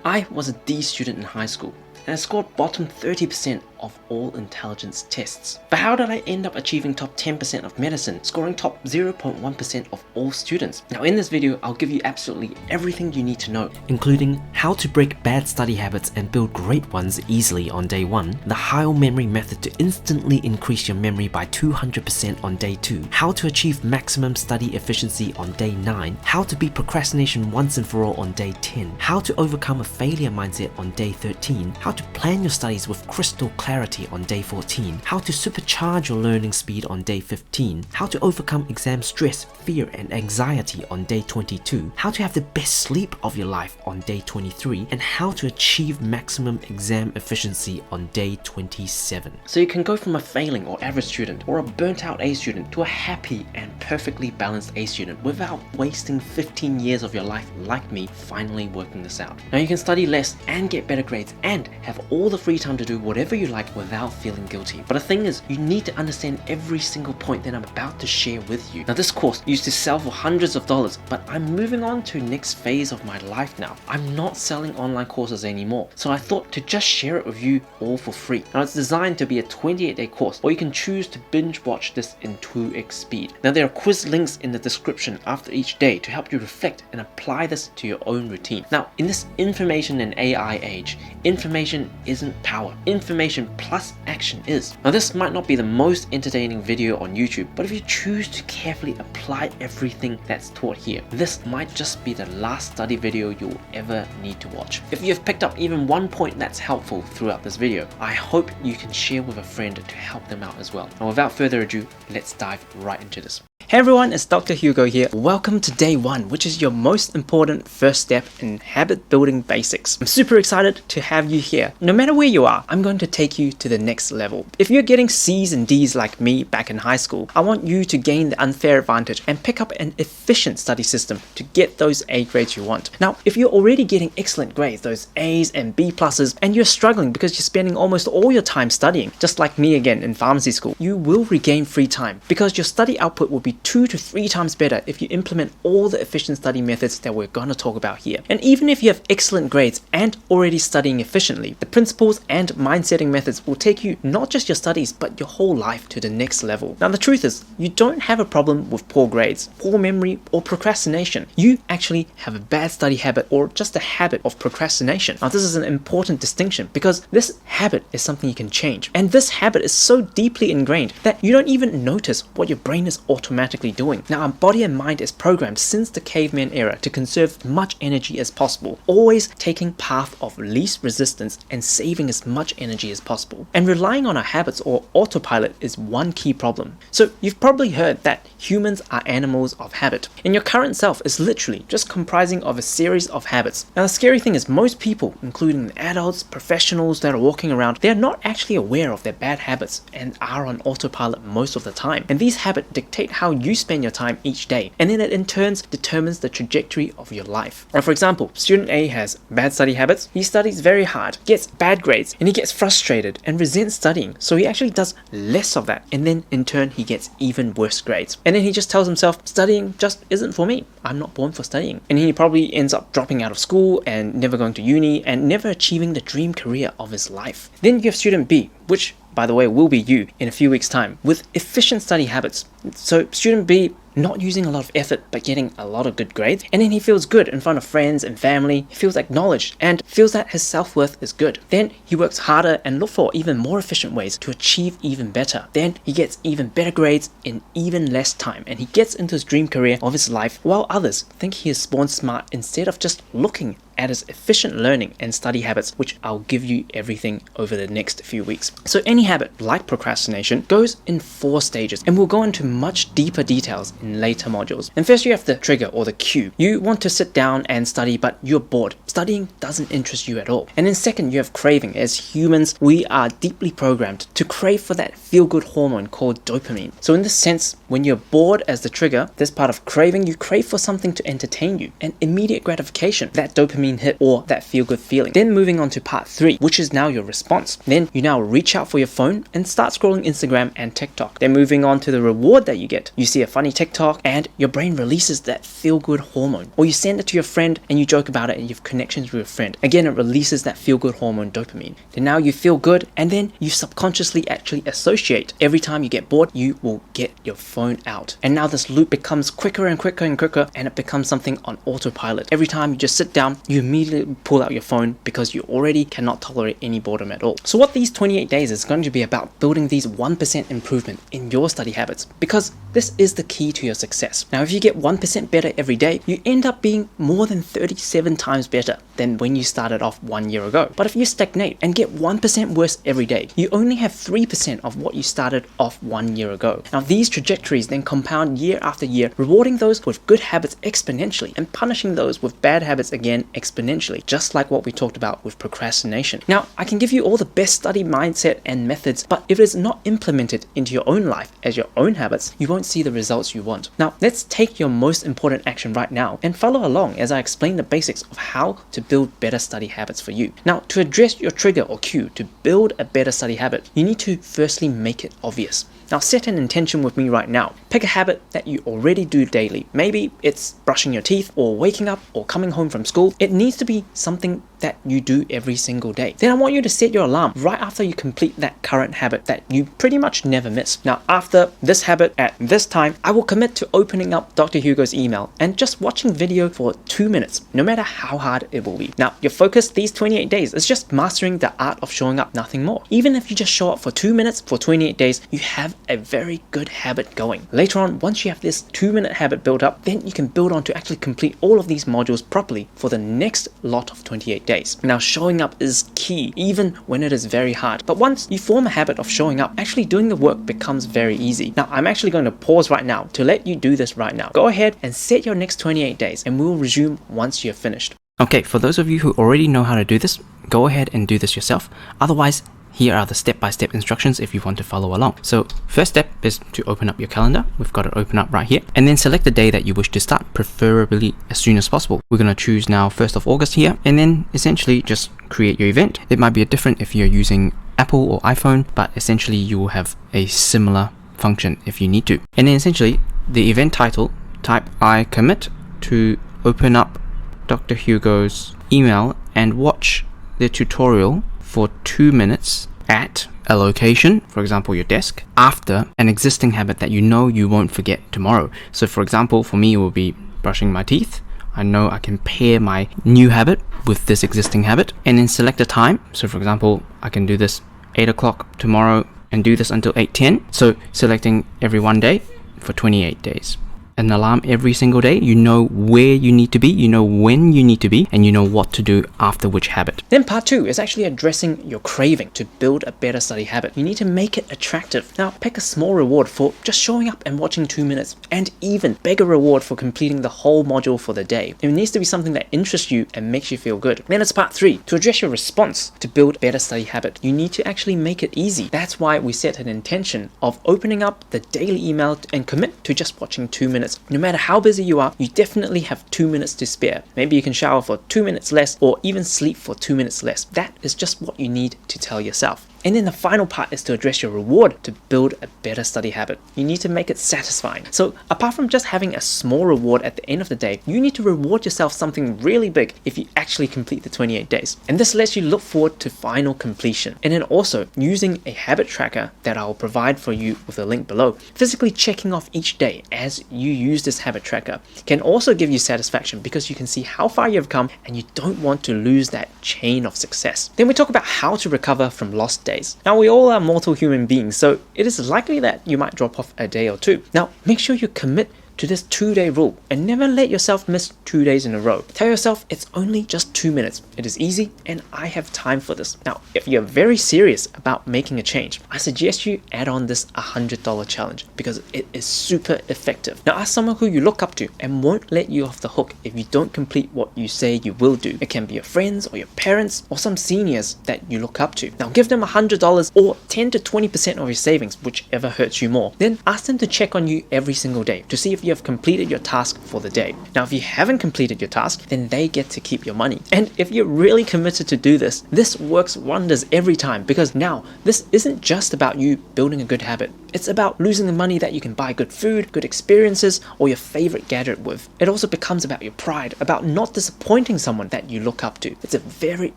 I was a D student in high school, and I scored bottom 30% of all intelligence tests. But how did I end up achieving top 10% of medicine, scoring top 0.1% of all students? Now in this video, I'll give you absolutely everything you need to know, including how to break bad study habits and build great ones easily on day 1, the HILE memory method to instantly increase your memory by 200% on day 2, how to achieve maximum study efficiency on day 9, how to beat procrastination once and for all on day 10, how to overcome a failure mindset on day 13, how to plan your studies with crystal clarity on day 14, how to supercharge your learning speed on day 15, how to overcome exam stress, fear and anxiety on day 22, how to have the best sleep of your life on day 23, and how to achieve maximum exam efficiency on day 27. So you can go from a failing or average student or a burnt out A student to a happy and perfectly balanced A student without wasting 15 years of your life like me finally working this out. Now you can study less and get better grades and have all the free time to do whatever you like without feeling guilty. But the thing is, you need to understand every single point that I'm about to share with you. Now this course used to sell for hundreds of dollars, but I'm moving on to next phase of my life now. I'm not selling online courses anymore, so I thought to just share it with you all for free. Now it's designed to be a 28-day course, or you can choose to binge watch this in 2x speed. Now there are quiz links in the description after each day to help you reflect and apply this to your own routine. Now in this information and AI age, information isn't power. Information plus action is. Now this might not be the most entertaining video on YouTube, but if you choose to carefully apply everything that's taught here, this might just be the last study video you'll ever need to watch. If you've picked up even one point that's helpful throughout this video, I hope you can share with a friend to help them out as well. Now without further ado, let's dive right into this. Hey everyone, it's Dr. Hugo here. Welcome to day 1, which is your most important first step in habit building basics. I'm super excited to have you here. No matter where you are, I'm going to take you to the next level. If you're getting C's and D's like me back in high school, I want you to gain the unfair advantage and pick up an efficient study system to get those A grades you want. Now, if you're already getting excellent grades, those A's and B pluses, and you're struggling because you're spending almost all your time studying, just like me again in pharmacy school, you will regain free time because your study output will be 2 to 3 times better if you implement all the efficient study methods that we're going to talk about here. And even if you have excellent grades and already studying efficiently, the principles and mindsetting methods will take you not just your studies but your whole life to the next level. Now the truth is, you don't have a problem with poor grades, poor memory or procrastination. You actually have a bad study habit or just a habit of procrastination. Now this is an important distinction because this habit is something you can change, and this habit is so deeply ingrained that you don't even notice what your brain is automatically doing. Now our body and mind is programmed since the caveman era to conserve as much energy as possible, always taking path of least resistance and saving as much energy as possible. And relying on our habits or autopilot is one key problem. So you've probably heard that humans are animals of habit, and your current self is literally just comprising of a series of habits. Now the scary thing is most people, including adults, professionals that are walking around, they're not actually aware of their bad habits and are on autopilot most of the time. And these habits dictate how you spend your time each day, and then it in turn determines the trajectory of your life. Now for example, student A has bad study habits. He studies very hard, gets bad grades, and he gets frustrated and resents studying, so he actually does less of that, and then in turn he gets even worse grades. And then he just tells himself, studying just isn't for me. I'm not born for studying. And he probably ends up dropping out of school and never going to uni and never achieving the dream career of his life. Then you have student B, which by the way will be you in a few weeks time, with efficient study habits. So student B, not using a lot of effort but getting a lot of good grades, and then he feels good in front of friends and family. He feels acknowledged and feels that his self-worth is good. Then he works harder and look for even more efficient ways to achieve even better. Then he gets even better grades in even less time, and he gets into his dream career of his life, while others think he is born smart instead of just looking at his efficient learning and study habits, which I'll give you everything over the next few weeks. So any habit like procrastination goes in 4 stages, and we'll go into much deeper details in later modules. And first you have the trigger or the cue. You want to sit down and study, but you're bored. Studying doesn't interest you at all. And then second, you have craving. As humans, we are deeply programmed to crave for that feel-good hormone called dopamine. So in this sense, when you're bored as the trigger, this part of craving, you crave for something to entertain you, an immediate gratification, that dopamine hit or that feel-good feeling. Then moving on to part 3, which is now your response. Then you now reach out for your phone and start scrolling Instagram and TikTok. Then moving on to the reward that you get. You see a funny TikTok TikTok and your brain releases that feel-good hormone. Or you send it to your friend and you joke about it and you have connections with your friend. Again, it releases that feel-good hormone dopamine. Then now you feel good, and then you subconsciously actually associate. Every time you get bored, you will get your phone out. And now this loop becomes quicker and quicker and quicker, and it becomes something on autopilot. Every time you just sit down, you immediately pull out your phone because you already cannot tolerate any boredom at all. So what these 28 days is going to be about building these 1% improvement in your study habits, because this is the key to your success. Now, if you get 1% better every day, you end up being more than 37 times better than when you started off 1 year ago. But if you stagnate and get 1% worse every day, you only have 3% of what you started off 1 year ago. Now, these trajectories then compound year after year, rewarding those with good habits exponentially and punishing those with bad habits again exponentially, just like what we talked about with procrastination. Now, I can give you all the best study mindset and methods, but if it is not implemented into your own life as your own habits, you won't see the results you want. Now, let's take your most important action right now and follow along as I explain the basics of how to build better study habits for you. Now, to address your trigger or cue to build a better study habit, you need to firstly make it obvious. Now, set an intention with me right now. Pick a habit that you already do daily. Maybe it's brushing your teeth or waking up or coming home from school. It needs to be something that you do every single day. Then I want you to set your alarm right after you complete that current habit that you pretty much never miss. Now, after this habit at this time, I will commit to opening up Dr. Hugo's email and just watching video for 2 minutes, no matter how hard it will be. Now, your focus these 28 days is just mastering the art of showing up, nothing more. Even if you just show up for 2 minutes for 28 days, you have a very good habit going. Later on, once you have this 2-minute habit built up, then you can build on to actually complete all of these modules properly for the next lot of 28 days. Now, showing up is key, even when it is very hard. But once you form a habit of showing up, actually doing the work becomes very easy. Now, I'm actually going to pause right now to let you do this right now. Go ahead and set your next 28 days, and we'll resume once you're finished. Okay, for those of you who already know how to do this, go ahead and do this yourself. Otherwise, here are the step-by-step instructions if you want to follow along. So first step is to open up your calendar. We've got it open up right here. And then select the day that you wish to start, preferably as soon as possible. We're going to choose now 1st of August here. And then essentially just create your event. It might be a different if you're using Apple or iPhone, but essentially you will have a similar function if you need to. And then essentially the event title, type I commit to open up Dr. Hugo's email and watch the tutorial for 2 minutes at a location, for example your desk, after an existing habit that you know you won't forget tomorrow. So for example, for me it will be brushing my teeth. I know I can pair my new habit with this existing habit, and then select a time. So for example, I can do this 8 o'clock tomorrow and do this until 8:10. So selecting every one day for 28 days. An alarm every single day. You know where you need to be, you know when you need to be, and you know what to do after which habit. Then part 2 is actually addressing your craving to build a better study habit. You need to make it attractive. Now, pick a small reward for just showing up and watching 2 minutes, and even bigger reward for completing the whole module for the day. It needs to be something that interests you and makes you feel good. Then it's part 3. To address your response to build a better study habit, you need to actually make it easy. That's why we set an intention of opening up the daily email and commit to just watching 2 minutes. No matter how busy you are, you definitely have 2 minutes to spare. Maybe you can shower for 2 minutes less, or even sleep for 2 minutes less. That is just what you need to tell yourself. And then the final part is to address your reward to build a better study habit. You need to make it satisfying. So apart from just having a small reward at the end of the day, you need to reward yourself something really big if you actually complete the 28 days. And this lets you look forward to final completion. And then also using a habit tracker that I'll provide for you with a link below, physically checking off each day as you use this habit tracker can also give you satisfaction because you can see how far you've come and you don't want to lose that chain of success. Then we talk about how to recover from lost days. Now, we all are mortal human beings, so it is likely that you might drop off a day or two. Now, make sure you commit to this 2-day rule and never let yourself miss 2 days in a row. Tell yourself it's only just 2 minutes. It is easy and I have time for this. Now, if you're very serious about making a change, I suggest you add on this $100 challenge because it is super effective. Now, ask someone who you look up to and won't let you off the hook if you don't complete what you say you will do. It can be your friends or your parents or some seniors that you look up to. Now, give them $100 or 10 to 20% of your savings, whichever hurts you more. Then ask them to check on you every single day to see if if you have completed your task for the day. Now, if you haven't completed your task, then they get to keep your money. And if you're really committed to do this, this works wonders every time, because now this isn't just about you building a good habit. It's about losing the money that you can buy good food, good experiences, or your favorite gadget with. It also becomes about your pride, about not disappointing someone that you look up to. It's a very,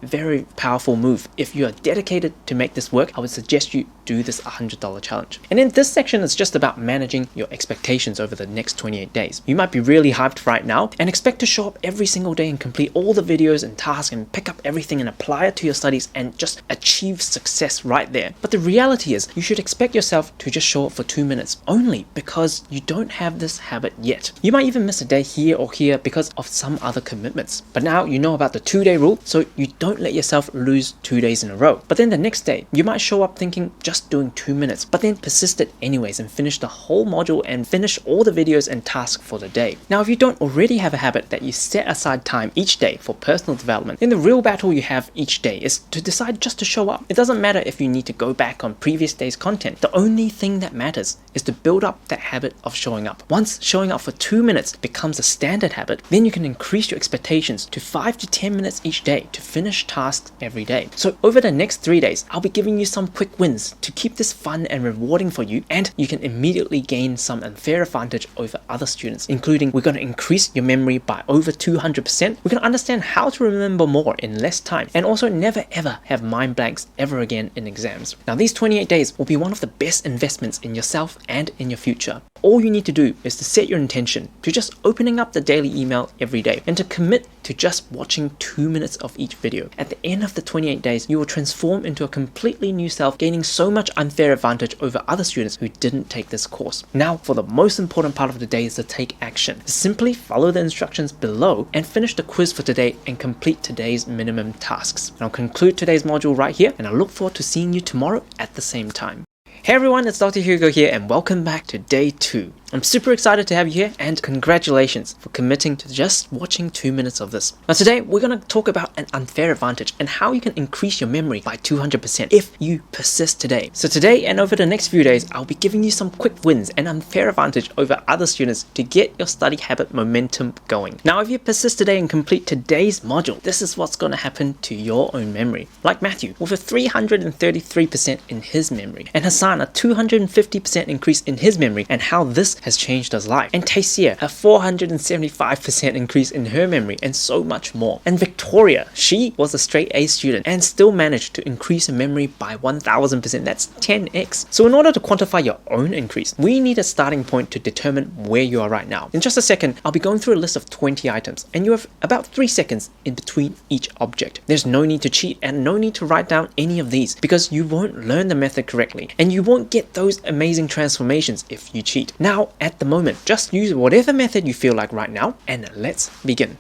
very powerful move. If you are dedicated to make this work, I would suggest you do this $100 challenge. And in this section, it's just about managing your expectations over the next 28 days. You might be really hyped right now and expect to show up every single day and complete all the videos and tasks and pick up everything and apply it to your studies and just achieve success right there. But the reality is, you should expect yourself to just show up for 2 minutes only because you don't have this habit yet. You might even miss a day here or here because of some other commitments. But now you know about the 2-day rule, so you don't let yourself lose 2 days in a row. But then the next day, you might show up thinking just doing 2 minutes, but then persisted anyways and finish the whole module and finish all the videos and tasks for the day. Now, if you don't already have a habit that you set aside time each day for personal development, then the real battle you have each day is to decide just to show up. It doesn't matter if you need to go back on previous day's content. The only thing that matters is to build up that habit of showing up. Once showing up for 2 minutes becomes a standard habit, then you can increase your expectations to 5 to 10 minutes each day to finish tasks every day. So over the next 3 days, I'll be giving you some quick wins to keep this fun and rewarding for you, and you can immediately gain some unfair advantage over other students, including we're going to increase your memory by over 200%. We're going to understand how to remember more in less time, and also never ever have mind blanks ever again in exams. Now, these 28 days will be one of the best investments in yourself and in your future. All you need to do is to set your intention to just opening up the daily email every day and to commit to just watching 2 minutes of each video. At the end of the 28 days, you will transform into a completely new self, gaining so much unfair advantage over other students who didn't take this course. Now, for the most important part of the day is to take action. Simply follow the instructions below and finish the quiz for today and complete today's minimum tasks. And I'll conclude today's module right here, and I look forward to seeing you tomorrow at the same time. Hey everyone, it's Dr. Hugo here, and welcome back to day 2. I'm super excited to have you here, and congratulations for committing to just watching 2 minutes of this. Now today, we're going to talk about an unfair advantage and how you can increase your memory by 200% if you persist today. So today and over the next few days, I'll be giving you some quick wins and unfair advantage over other students to get your study habit momentum going. Now, if you persist today and complete today's module, this is what's going to happen to your own memory. Like Matthew, with a 333% in his memory, and Hassan, a 250% increase in his memory, and how this has changed his life. And Taysir, a 475% increase in her memory, and so much more. And Victoria, she was a straight A student and still managed to increase her memory by 1000%. That's 10x. So in order to quantify your own increase, we need a starting point to determine where you are right now. In just a second, I'll be going through a list of 20 items, and you have about 3 seconds in between each object. There's no need to cheat and no need to write down any of these, because you won't learn the method correctly, and you won't get those amazing transformations if you cheat. Now, at the moment, just use whatever method you feel like right now, and let's begin.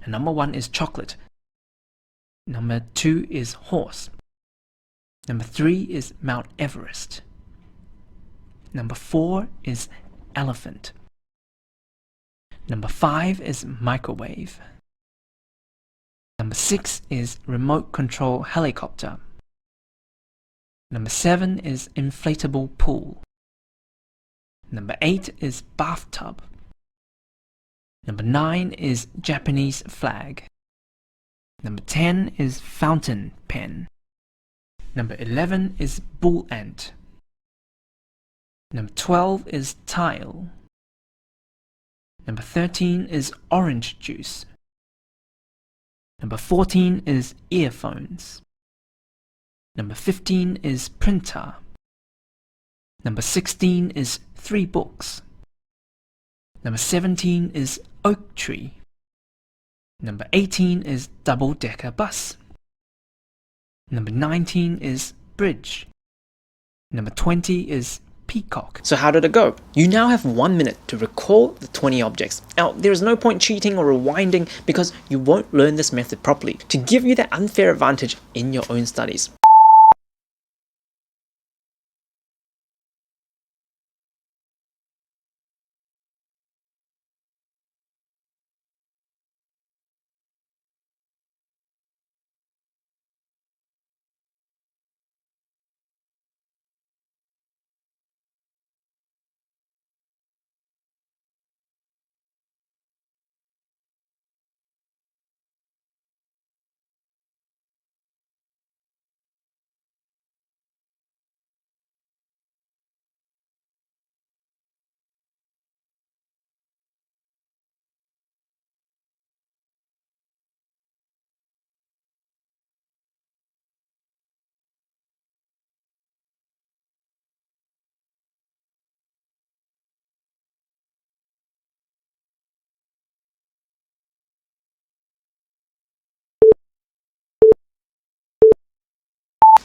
Number 1 is chocolate. Number 2 is horse. Number 3 is Mount Everest. Number 4 is elephant. Number 5 is microwave. Number 6 is remote control helicopter. Number 7 is inflatable pool. Number 8 is bathtub. Number 9 is Japanese flag. Number 10 is fountain pen. Number 11 is bull ant. Number 12 is tile. Number 13 is orange juice. Number 14 is earphones. Number 15 is printer. Number 16 is 3 books. Number 17 is oak tree. Number 18 is double-decker bus. Number 19 is bridge. Number 20 is peacock. So how did it go? You now have 1 minute to recall the 20 objects. Now, there is no point cheating or rewinding because you won't learn this method properly to give you that unfair advantage in your own studies.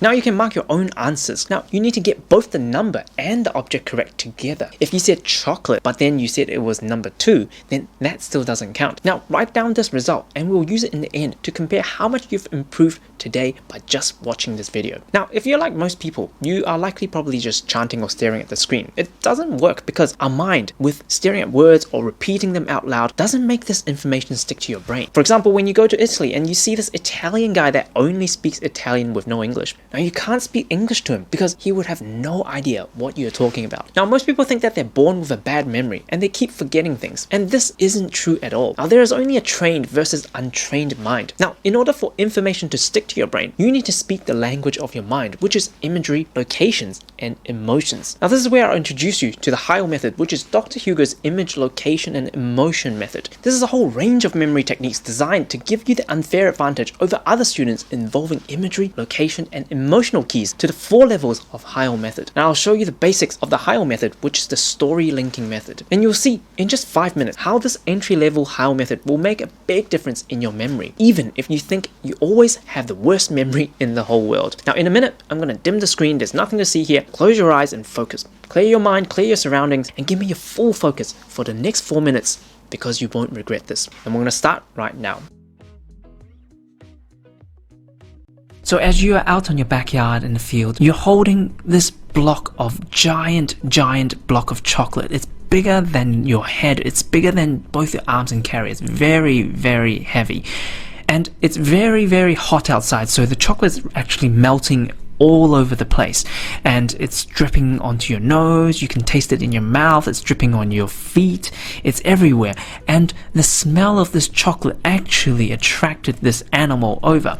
Now you can mark your own answers. Now you need to get both the number and the object correct together. If you said chocolate, but then you said it was number 2, then that still doesn't count. Now write down this result and we'll use it in the end to compare how much you've improved today by just watching this video. Now, if you're like most people, you are likely probably just chanting or staring at the screen. It doesn't work because our mind, with staring at words or repeating them out loud, doesn't make this information stick to your brain. For example, when you go to Italy and you see this Italian guy that only speaks Italian with no English. Now you can't speak English to him because he would have no idea what you're talking about. Now most people think that they're born with a bad memory and they keep forgetting things, and this isn't true at all. Now there is only a trained versus untrained mind. Now in order for information to stick to your brain, you need to speak the language of your mind, which is imagery, locations, and emotions. Now this is where I'll introduce you to the HILE method, which is Dr. Hugo's image, location, and emotion method. This is a whole range of memory techniques designed to give you the unfair advantage over other students involving imagery, location, and emotional keys to the 4 levels of HILE method. Now I'll show you the basics of the HILE method, which is the story linking method. And you'll see in just 5 minutes how this entry-level HILE method will make a big difference in your memory, even if you think you always have the worst memory in the whole world. Now in a minute, I'm going to dim the screen, there's nothing to see here. Close your eyes and focus. Clear your mind, clear your surroundings, and give me your full focus for the next 4 minutes, because you won't regret this. And we're going to start right now. So as you are out on your backyard in the field, you're holding this block of giant block of chocolate. It's bigger than your head, it's bigger than both your arms and carry. It's very heavy. And it's very hot outside, so the chocolate is actually melting all over the place, and it's dripping onto your nose, you can taste it in your mouth, it's dripping on your feet, it's everywhere. And the smell of this chocolate actually attracted this animal over,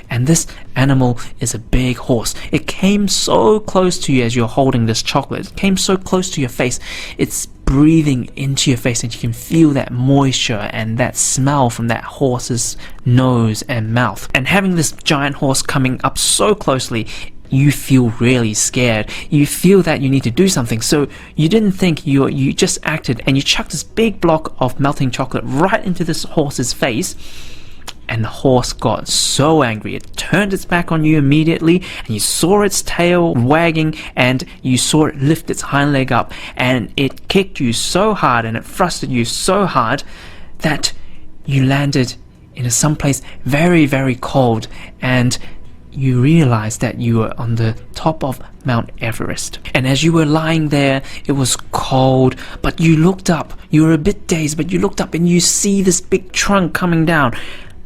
and this animal is a big horse. It came so close to you as you're holding this chocolate, it came so close to your face, it's breathing into your face, and you can feel that moisture and that smell from that horse's nose and mouth. And having this giant horse coming up so closely, you feel really scared. You feel that you need to do something, so you didn't think, you just acted, and you chucked this big block of melting chocolate right into this horse's face. And the horse got so angry, it turned its back on you immediately, and you saw its tail wagging, and you saw it lift its hind leg up, and it kicked you so hard and it thrusted you so hard that you landed in someplace very cold, and you realized that you were on the top of Mount Everest. And as you were lying there, it was cold, but you looked up, you were a bit dazed, but you looked up and you see this big trunk coming down.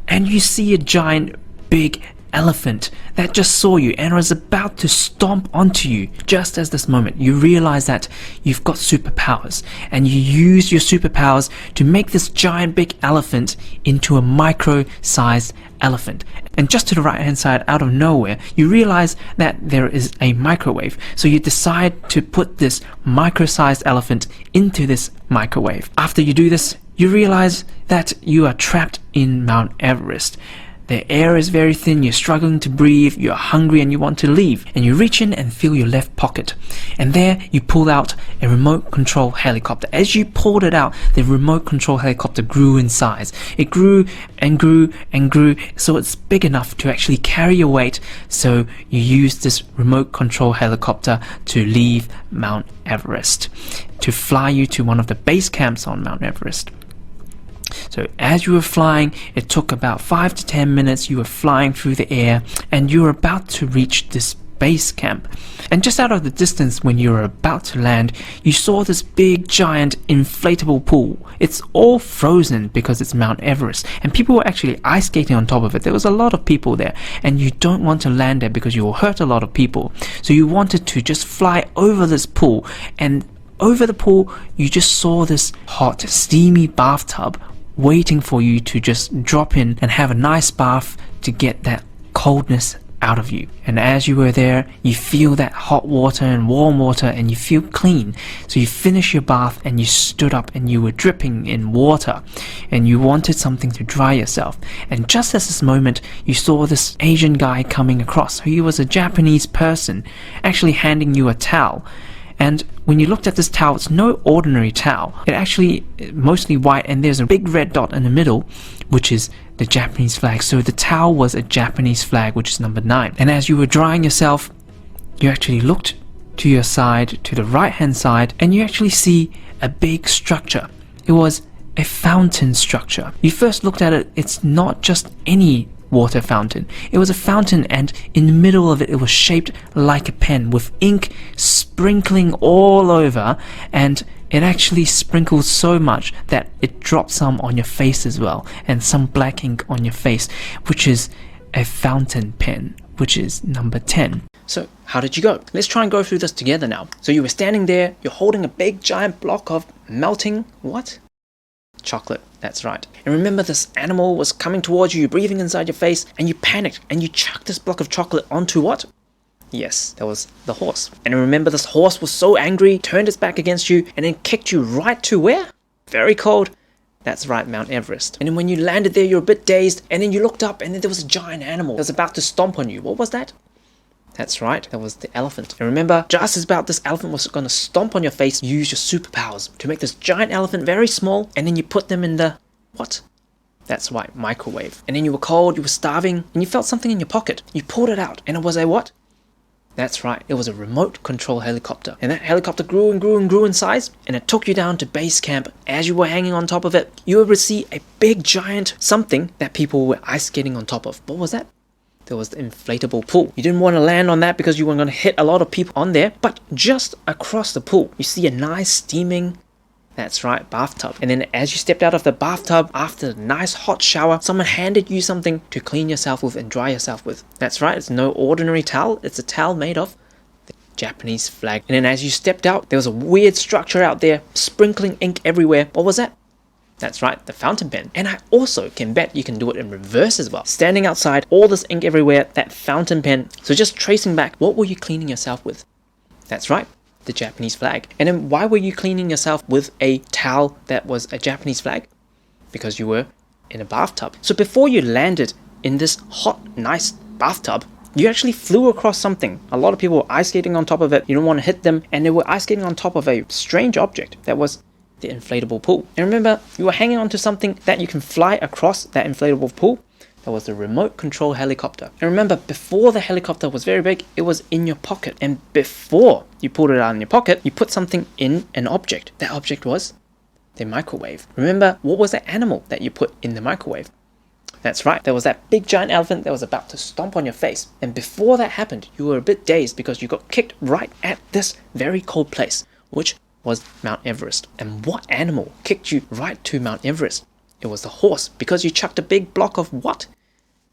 And you see a giant big elephant that just saw you and was about to stomp onto you. Just as this moment, you realize that you've got superpowers, and you use your superpowers to make this giant big elephant into a micro-sized elephant. And just to the right hand side, out of nowhere, you realize that there is a microwave. So you decide to put this micro-sized elephant into this microwave. After you do this, you realize that you are trapped in Mount Everest. The air is very thin, you're struggling to breathe, you're hungry, and you want to leave. And you reach in and feel your left pocket. And there you pull out a remote control helicopter. As you pulled it out, the remote control helicopter grew in size. It grew and grew and grew, so it's big enough to actually carry your weight. So you use this remote control helicopter to leave Mount Everest, to fly you to one of the base camps on Mount Everest. So as you were flying, it took about 5 to 10 minutes. You were flying through the air, and you were about to reach this base camp. And just out of the distance, when you were about to land, you saw this big giant inflatable pool. It's all frozen because it's Mount Everest, and people were actually ice skating on top of it. There was a lot of people there, and you don't want to land there because you will hurt a lot of people. So you wanted to just fly over this pool, and over the pool you just saw this hot, steamy bathtub waiting for you to just drop in and have a nice bath to get that coldness out of you. And as you were there, you feel that hot water and warm water, and you feel clean. So you finish your bath and you stood up and you were dripping in water, and you wanted something to dry yourself. And just as this moment, you saw this Asian guy coming across. He was a Japanese person actually handing you a towel. And when you looked at this towel, it's no ordinary towel. It actually mostly white, and there's a big red dot in the middle, which is the Japanese flag. So the towel was a Japanese flag, which is number 9. And as you were drying yourself, you actually looked to your side, to the right hand side, and you actually see a big structure. It was a fountain structure. You first looked at it, it's not just any water fountain. It was a fountain, and in the middle of it, it was shaped like a pen with ink sprinkling all over, and it actually sprinkles so much that it dropped some on your face as well, and some black ink on your face, which is a fountain pen, which is number 10. So how did you go? Let's try and go through this together now. So you were standing there, you're holding a big giant block of melting what? Chocolate, that's right. And remember, this animal was coming towards you, breathing inside your face, and you panicked and you chucked this block of chocolate onto what? Yes, that was the horse. And remember, this horse was so angry, turned its back against you, and then kicked you right to where? Very cold. That's right, Mount Everest. And then when you landed there, you're a bit dazed, and then you looked up, and then there was a giant animal that was about to stomp on you. What was that? That's right, that was the elephant. And remember, just as about this elephant was going to stomp on your face, you use your superpowers to make this giant elephant very small, and then you put them in the... what? That's right, microwave. And then you were cold, you were starving, and you felt something in your pocket. You pulled it out, and it was a what? That's right, it was a remote control helicopter. And that helicopter grew and grew and grew in size, and it took you down to base camp. As you were hanging on top of it, you would see a big giant something that people were ice skating on top of. What was that? There was the inflatable pool. You didn't want to land on that because you were going to hit a lot of people on there, but just across the pool, you see a nice steaming, that's right, bathtub. And then as you stepped out of the bathtub after a nice hot shower, someone handed you something to clean yourself with and dry yourself with. That's right, it's no ordinary towel, it's a towel made of the Japanese flag. And then as you stepped out, there was a weird structure out there, sprinkling ink everywhere. What was that? That's right, the fountain pen. And I also can bet you can do it in reverse as well. Standing outside, all this ink everywhere, that fountain pen. So just tracing back, what were you cleaning yourself with? That's right, the Japanese flag. And then why were you cleaning yourself with a towel that was a Japanese flag? Because you were in a bathtub. So before you landed in this hot, nice bathtub, you actually flew across something. A lot of people were ice skating on top of it. You don't want to hit them. And they were ice skating on top of a strange object that was the inflatable pool. And remember, you were hanging onto something that you can fly across that inflatable pool. That was the remote control helicopter. And remember, before the helicopter was very big, it was in your pocket. And before you pulled it out in your pocket, you put something in an object. That object was the microwave. Remember, what was the animal that you put in the microwave? That's right, there was that big giant elephant that was about to stomp on your face. And before that happened, you were a bit dazed because you got kicked right at this very cold place, which was Mount Everest. And what animal kicked you right to Mount Everest? It was the horse, because you chucked a big block of what?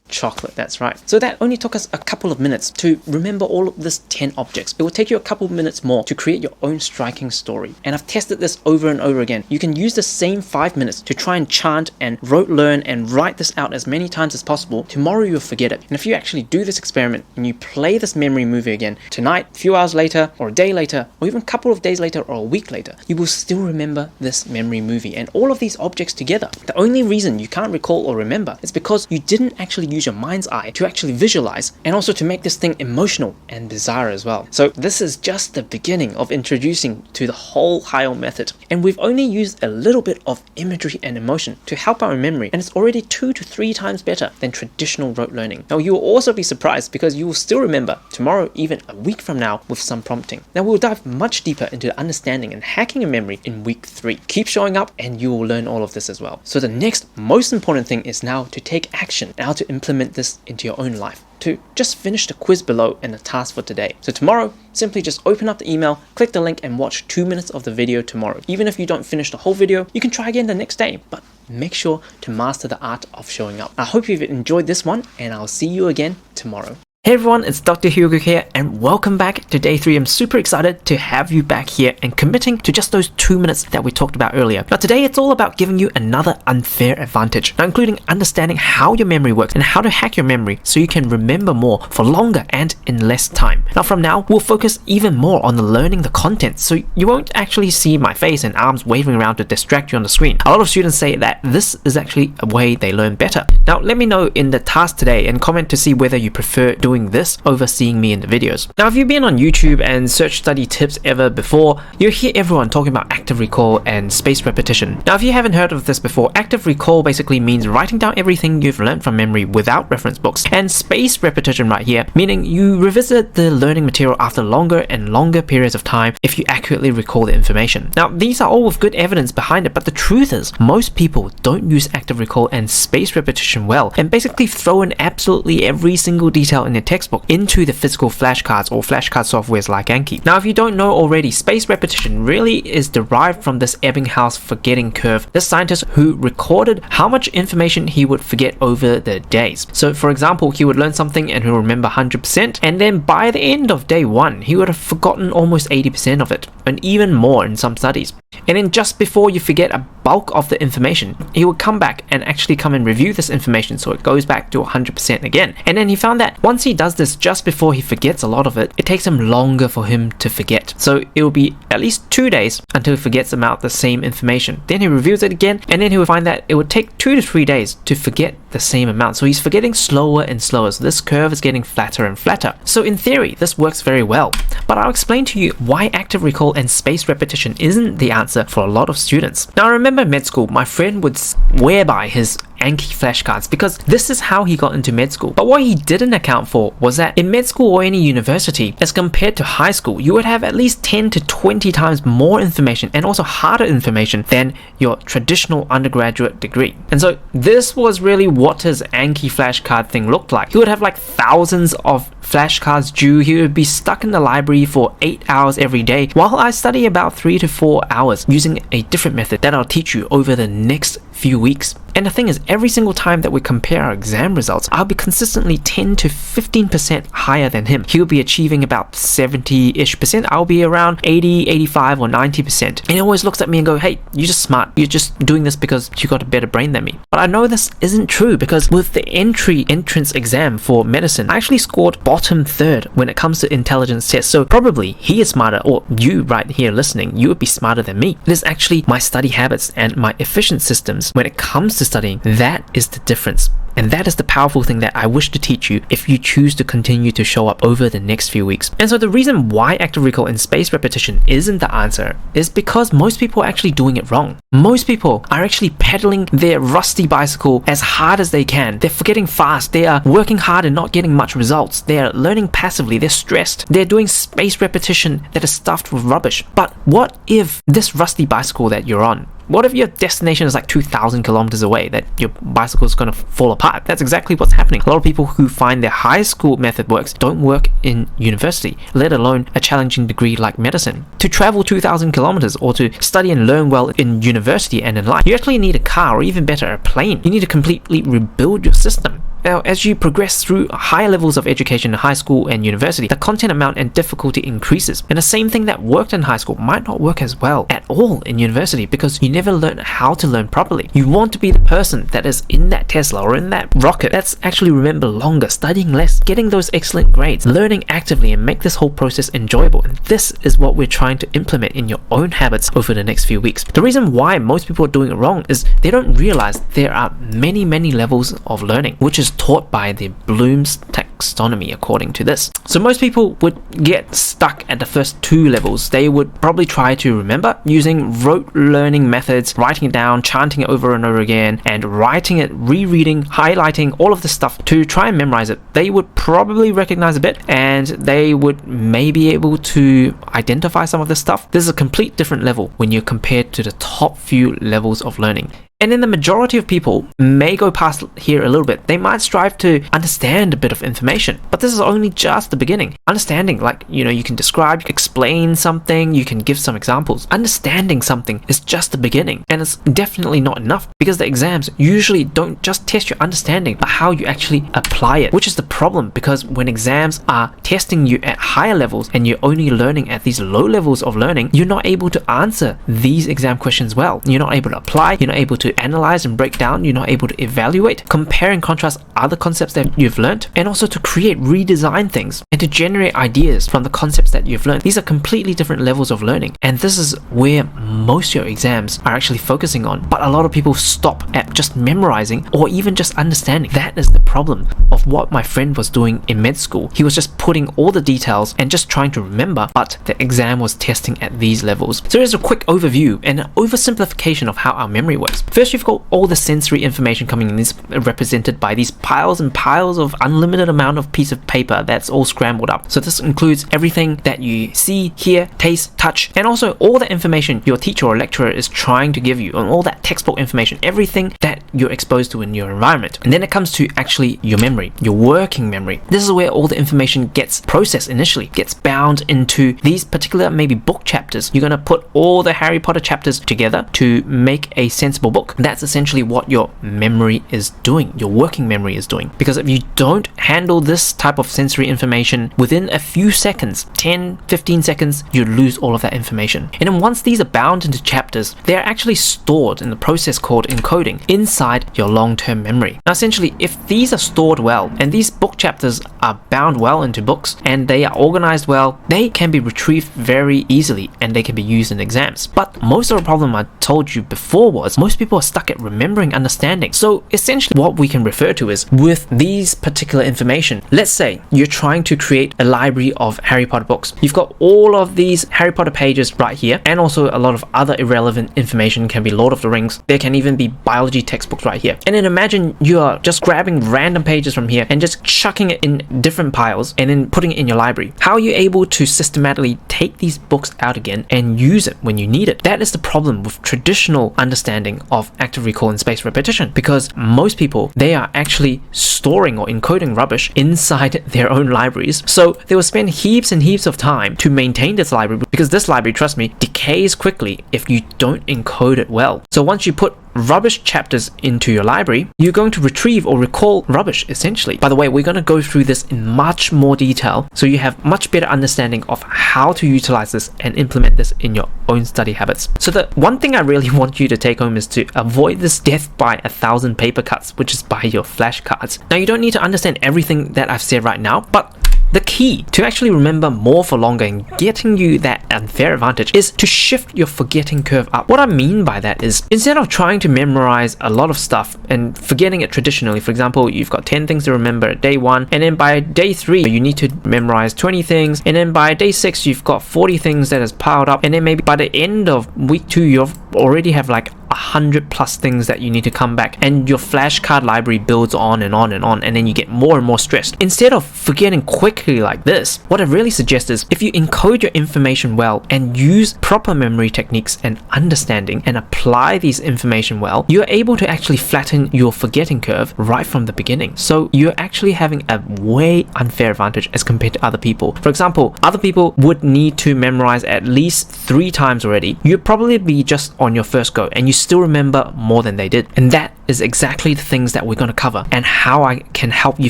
Chocolate, that's right. So that only took us a couple of minutes to remember all of this 10 objects. It will take you a couple of minutes more to create your own striking story. And I've tested this over and over again. You can use the same 5 minutes to try and chant and rote learn and write this out as many times as possible. Tomorrow you'll forget it. And if you actually do this experiment and you play this memory movie again tonight, a few hours later, or a day later, or even a couple of days later, or a week later, you will still remember this memory movie and all of these objects together. The only reason you can't recall or remember is because you didn't actually use your mind's eye to actually visualize, and also to make this thing emotional and bizarre as well. So this is just the beginning of introducing to the whole HILE method, and we've only used a little bit of imagery and emotion to help our memory, and it's already 2 to 3 times better than traditional rote learning. Now you will also be surprised because you will still remember tomorrow, even a week from now, with some prompting. Now we'll dive much deeper into understanding and hacking your memory in week 3. Keep showing up and you will learn all of this as well. So the next most important thing is now to take action, now to implement this into your own life, to just finish the quiz below and the task for today. So tomorrow, simply just open up the email, click the link and watch 2 minutes of the video tomorrow. Even if you don't finish the whole video, you can try again the next day, but make sure to master the art of showing up. I hope you've enjoyed this one, and I'll see you again tomorrow. Hey everyone, it's Dr. Hugo here, and welcome back to day 3. I'm super excited to have you back here and committing to just those 2 minutes that we talked about earlier. Now today it's all about giving you another unfair advantage, now including understanding how your memory works and how to hack your memory so you can remember more for longer and in less time. Now from now, we'll focus even more on the learning the content, so you won't actually see my face and arms waving around to distract you on the screen. A lot of students say that this is actually a way they learn better. Now let me know in the task today and comment to see whether you prefer doing doing this over seeing me in the videos. Now, if you've been on YouTube and search study tips ever before, you'll hear everyone talking about active recall and spaced repetition. Now, if you haven't heard of this before, active recall basically means writing down everything you've learned from memory without reference books, and spaced repetition right here, meaning you revisit the learning material after longer and longer periods of time if you accurately recall the information. Now, these are all with good evidence behind it, but the truth is, most people don't use active recall and spaced repetition well, and basically throw in absolutely every single detail in their textbook into the physical flashcards or flashcard softwares like Anki. Now, if you don't know already, spaced repetition really is derived from this Ebbinghaus forgetting curve, this scientist who recorded how much information he would forget over the days. So for example, he would learn something and he'll remember 100%, and then by the end of day 1 he would have forgotten almost 80% of it, and even more in some studies. And then just before you forget a bulk of the information, he would come back and actually come and review this information so it goes back to 100% again. And then he found that once he does this just before he forgets a lot of it, it takes him longer for him to forget. So it will be at least 2 days until he forgets about the same information. Then he reviews it again, and then he will find that it would take 2 to 3 days to forget the same amount. So he's forgetting slower and slower. So this curve is getting flatter and flatter. So in theory, this works very well. But I'll explain to you why active recall and spaced repetition isn't the answer for a lot of students. Now, I remember in med school, my friend would swear by his Anki flashcards because this is how he got into med school. But what he didn't account for was that in med school or any university, as compared to high school, you would have at least 10 to 20 times more information and also harder information than your traditional undergraduate degree. And so this was really what his Anki flashcard thing looked like. He would have like thousands of flashcards due. He would be stuck in the library for 8 hours every day, while I study about 3 to 4 hours using a different method that I'll teach you over the next few weeks. And the thing is, every single time that we compare our exam results, I'll be consistently 10 to 15% higher than him. He'll be achieving about 70-ish%. I'll be around 80, 85 or 90%. And he always looks at me and go, hey, you're just smart. You're just doing this because you got a better brain than me. But I know this isn't true, because with the entrance exam for medicine, I actually scored bottom third when it comes to intelligence tests. So probably he is smarter, or you right here listening, you would be smarter than me. It is actually my study habits and my efficient systems when it comes to studying. That is the difference. And that is the powerful thing that I wish to teach you if you choose to continue to show up over the next few weeks. And so the reason why active recall and spaced repetition isn't the answer is because most people are actually doing it wrong. Most people are actually pedaling their rusty bicycle as hard as they can. They're forgetting fast. They are working hard and not getting much results. They're learning passively. They're stressed. They're doing spaced repetition that is stuffed with rubbish. But what if this rusty bicycle that you're on, what if your destination is like 2,000 kilometers away, that your bicycle is going to fall apart? That's exactly what's happening. A lot of people who find their high school method works don't work in university, let alone a challenging degree like medicine. To travel 2,000 kilometers or to study and learn well in university and in life, you actually need a car, or even better, a plane. You need to completely rebuild your system. Now, as you progress through higher levels of education in high school and university, the content amount and difficulty increases. And the same thing that worked in high school might not work as well at all in university, because you never learn how to learn properly. You want to be the person that is in that Tesla or in that rocket that's actually remember longer, studying less, getting those excellent grades, learning actively, and make this whole process enjoyable. And this is what we're trying to implement in your own habits over the next few weeks. The reason why most people are doing it wrong is they don't realize there are many levels of learning, which is taught by the Bloom's taxonomy according to this. So most people would get stuck at the first 2 levels. They would probably try to remember using rote learning methods, writing it down, chanting it over and over again, and writing it, rereading, highlighting, all of this stuff to try and memorize it. They would probably recognize a bit, and they would maybe be able to identify some of this stuff. This is a complete different level when you're compared to the top few levels of learning. And then the majority of people may go past here a little bit. They might strive to understand a bit of information, but this is only just the beginning. Understanding, like, you can describe, you can explain something, you can give some examples. Understanding something is just the beginning, and it's definitely not enough, because the exams usually don't just test your understanding, but how you actually apply it, which is the problem, because when exams are testing you at higher levels and you're only learning at these low levels of learning, you're not able to answer these exam questions well. You're not able to apply, you're not able to to analyze and break down, you're not able to evaluate, compare and contrast other concepts that you've learned, and also to create, redesign things, and to generate ideas from the concepts that you've learned. These are completely different levels of learning, and this is where most of your exams are actually focusing on. But a lot of people stop at just memorizing or even just understanding. That is the problem of what my friend was doing in med school. He was just putting all the details and just trying to remember, but the exam was testing at these levels. So here's a quick overview and an oversimplification of how our memory works. First, you've got all the sensory information coming in, this represented by these piles and piles of unlimited amount of piece of paper that's all scrambled up. So this includes everything that you see, hear, taste, touch, and also all the information your teacher or lecturer is trying to give you, and all that textbook information, everything that you're exposed to in your environment. And then it comes to actually your memory, your working memory. This is where all the information gets processed initially, gets bound into these particular maybe book chapters. You're going to put all the Harry Potter chapters together to make a sensible book. That's essentially what your memory is doing, your working memory is doing. Because if you don't handle this type of sensory information within a few seconds, 10, 15 seconds, you lose all of that information. And then once these are bound into chapters, they are actually stored in the process called encoding inside your long-term memory. Now essentially, if these are stored well and these book chapters are bound well into books and they are organized well, they can be retrieved very easily and they can be used in exams. But most of the problem I told you before was most people are stuck at remembering, understanding. So essentially what we can refer to is with these particular information, let's say you're trying to create a library of Harry Potter books. You've got all of these Harry Potter pages right here, and also a lot of other irrelevant information. Can be Lord of the Rings, there can even be biology textbooks right here. And then imagine you are just grabbing random pages from here and just chucking it in different piles and then putting it in your library. How are you able to systematically take these books out again and use it when you need it? That is the problem with traditional understanding of active recall and spaced repetition, because most people, they are actually storing or encoding rubbish inside their own libraries. So they will spend heaps and heaps of time to maintain this library, because this library, trust me, decays quickly if you don't encode it well. So once you put rubbish chapters into your library, you're going to retrieve or recall rubbish essentially. By the way, we're going to go through this in much more detail so you have much better understanding of how to utilize this and implement this in your own study habits. So the one thing I really want you to take home is to avoid this death by 1,000 paper cuts, which is by your flashcards. Now you don't need to understand everything that I've said right now, but the key to actually remember more for longer and getting you that unfair advantage is to shift your forgetting curve up. What I mean by that is, instead of trying to memorize a lot of stuff and forgetting it traditionally, for example, you've got 10 things to remember at day 1, and then by day 3 you need to memorize 20 things, and then by day 6 you've got 40 things that has piled up, and then maybe by the end of week 2 you've already have like 100 plus things that you need to come back, and your flashcard library builds on and on and on, and then you get more and more stressed. Instead of forgetting quickly like this, what I really suggest is if you encode your information well and use proper memory techniques and understanding and apply these information well, you're able to actually flatten your forgetting curve right from the beginning. So you're actually having a way unfair advantage as compared to other people. For example, other people would need to memorize at least 3 times already. You'd probably be just on your first go and you still remember more than they did. And that is exactly the things that we're going to cover and how I can help you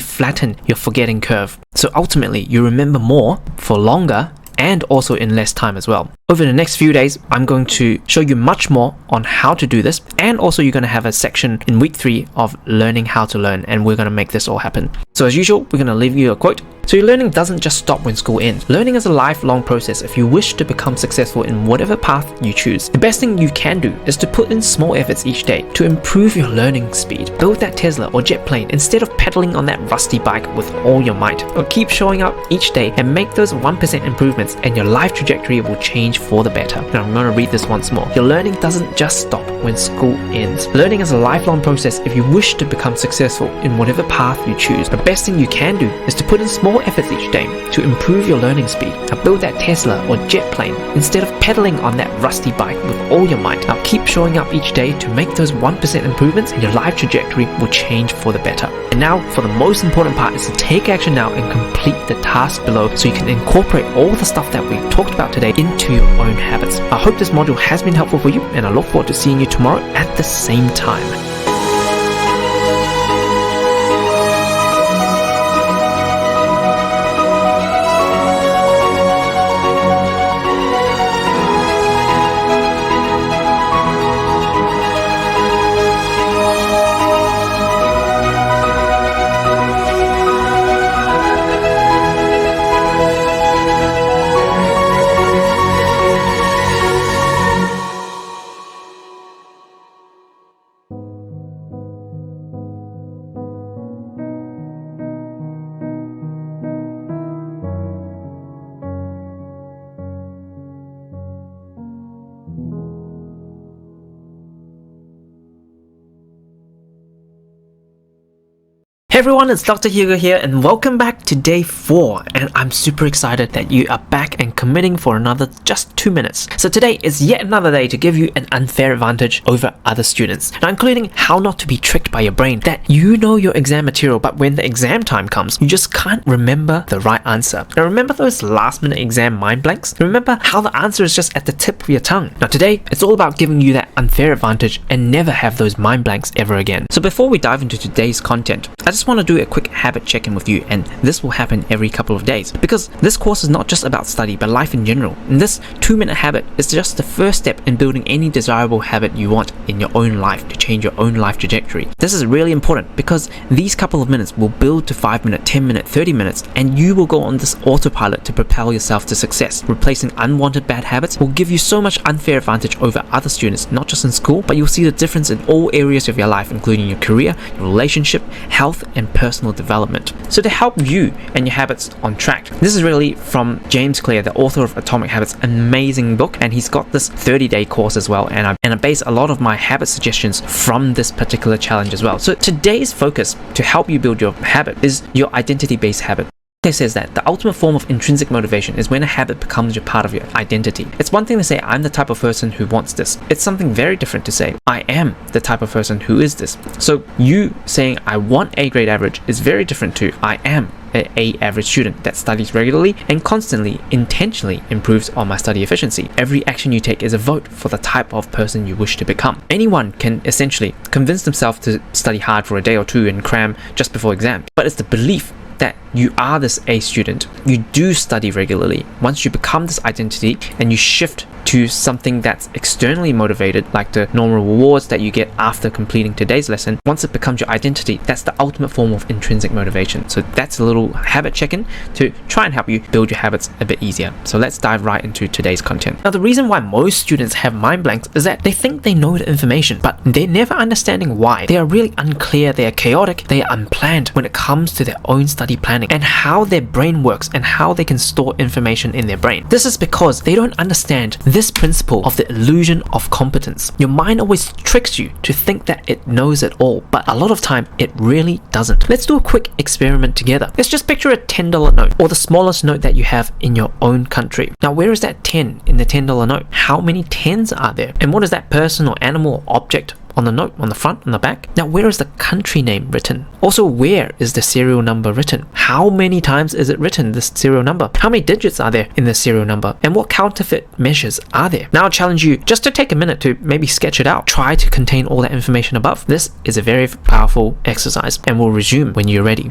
flatten your forgetting curve. So ultimately, you remember more for longer and also in less time as well. Over the next few days, I'm going to show you much more on how to do this, and also you're going to have a section in week 3 of learning how to learn, and we're going to make this all happen. So as usual, we're going to leave you a quote. So your learning doesn't just stop when school ends. Learning is a lifelong process if you wish to become successful in whatever path you choose. The best thing you can do is to put in small efforts each day to improve your learning speed. Build that Tesla or jet plane instead of pedaling on that rusty bike with all your might. Or keep showing up each day and make those 1% improvements, and your life trajectory will change for the better. Now I'm going to read this once more. Your learning doesn't just stop when school ends. Learning is a lifelong process if you wish to become successful in whatever path you choose. The best thing you can do is to put in small efforts each day to improve your learning speed. Now build that Tesla or jet plane instead of pedaling on that rusty bike with all your might. Now keep showing up each day to make those 1% improvements, and your life trajectory will change for the better. And now for the most important part is to take action now and complete the task below so you can incorporate all the stuff that we talked about today into your own habits. I hope this module has been helpful for you, and I look forward to seeing you tomorrow at the same time. Hey everyone, it's Dr. Hugo here and welcome back to day 4, and I'm super excited that you are back and committing for another just 2 minutes. So today is yet another day to give you an unfair advantage over other students. Now including how not to be tricked by your brain, that you know your exam material but when the exam time comes, you just can't remember the right answer. Now remember those last minute exam mind blanks? Remember how the answer is just at the tip of your tongue? Now today, it's all about giving you that unfair advantage and never have those mind blanks ever again. So before we dive into today's content, I just want to do a quick habit check-in with you, and this will happen every couple of days because this course is not just about study but life in general, and this 2-minute habit is just the first step in building any desirable habit you want in your own life to change your own life trajectory. This is really important because these couple of minutes will build to 5-minute, 10-minute, 30 minutes, and you will go on this autopilot to propel yourself to success. Replacing unwanted bad habits will give you so much unfair advantage over other students, not just in school, but you'll see the difference in all areas of your life, including your career, your relationship, health, and personal development. So to help you and your habits on track, this is really from James Clear, the author of Atomic Habits, amazing book, and he's got this 30-day course as well, and I base a lot of my habit suggestions from this particular challenge as well. So today's focus to help you build your habit is your identity-based habit. It says that the ultimate form of intrinsic motivation is when a habit becomes your part of your identity. It's one thing to say, I'm the type of person who wants this. It's something very different to say, I am the type of person who is this. So you saying I want A grade average is very different to I am an A average student that studies regularly and constantly, intentionally improves on my study efficiency. Every action you take is a vote for the type of person you wish to become. Anyone can essentially convince themselves to study hard for a day or two and cram just before exam, but it's the belief that you are this A student, you do study regularly. Once you become this identity and you shift to something that's externally motivated, like the normal rewards that you get after completing today's lesson, once it becomes your identity, that's the ultimate form of intrinsic motivation. So that's a little habit check-in to try and help you build your habits a bit easier. So let's dive right into today's content. Now the reason why most students have mind blanks is that they think they know the information, but they're never understanding why. They are really unclear, they are chaotic, they are unplanned when it comes to their own study planning and how their brain works and how they can store information in their brain. This is because they don't understand this principle of the illusion of competence. Your mind always tricks you to think that it knows it all, but a lot of time it really doesn't. Let's do a quick experiment together. Let's just picture a $10 note, or the smallest note that you have in your own country. Now where is that 10 in the $10 note? How many 10s are there? And what is that person or animal or object on the note, on the front, on the back? Now where is the country name written? Also, where is the serial number written? How many times is it written, this serial number? How many digits are there in the serial number? And what counterfeit measures are there? Now I challenge you just to take a minute to maybe sketch it out. Try to contain all that information above. This is a very powerful exercise, and we'll resume when you're ready.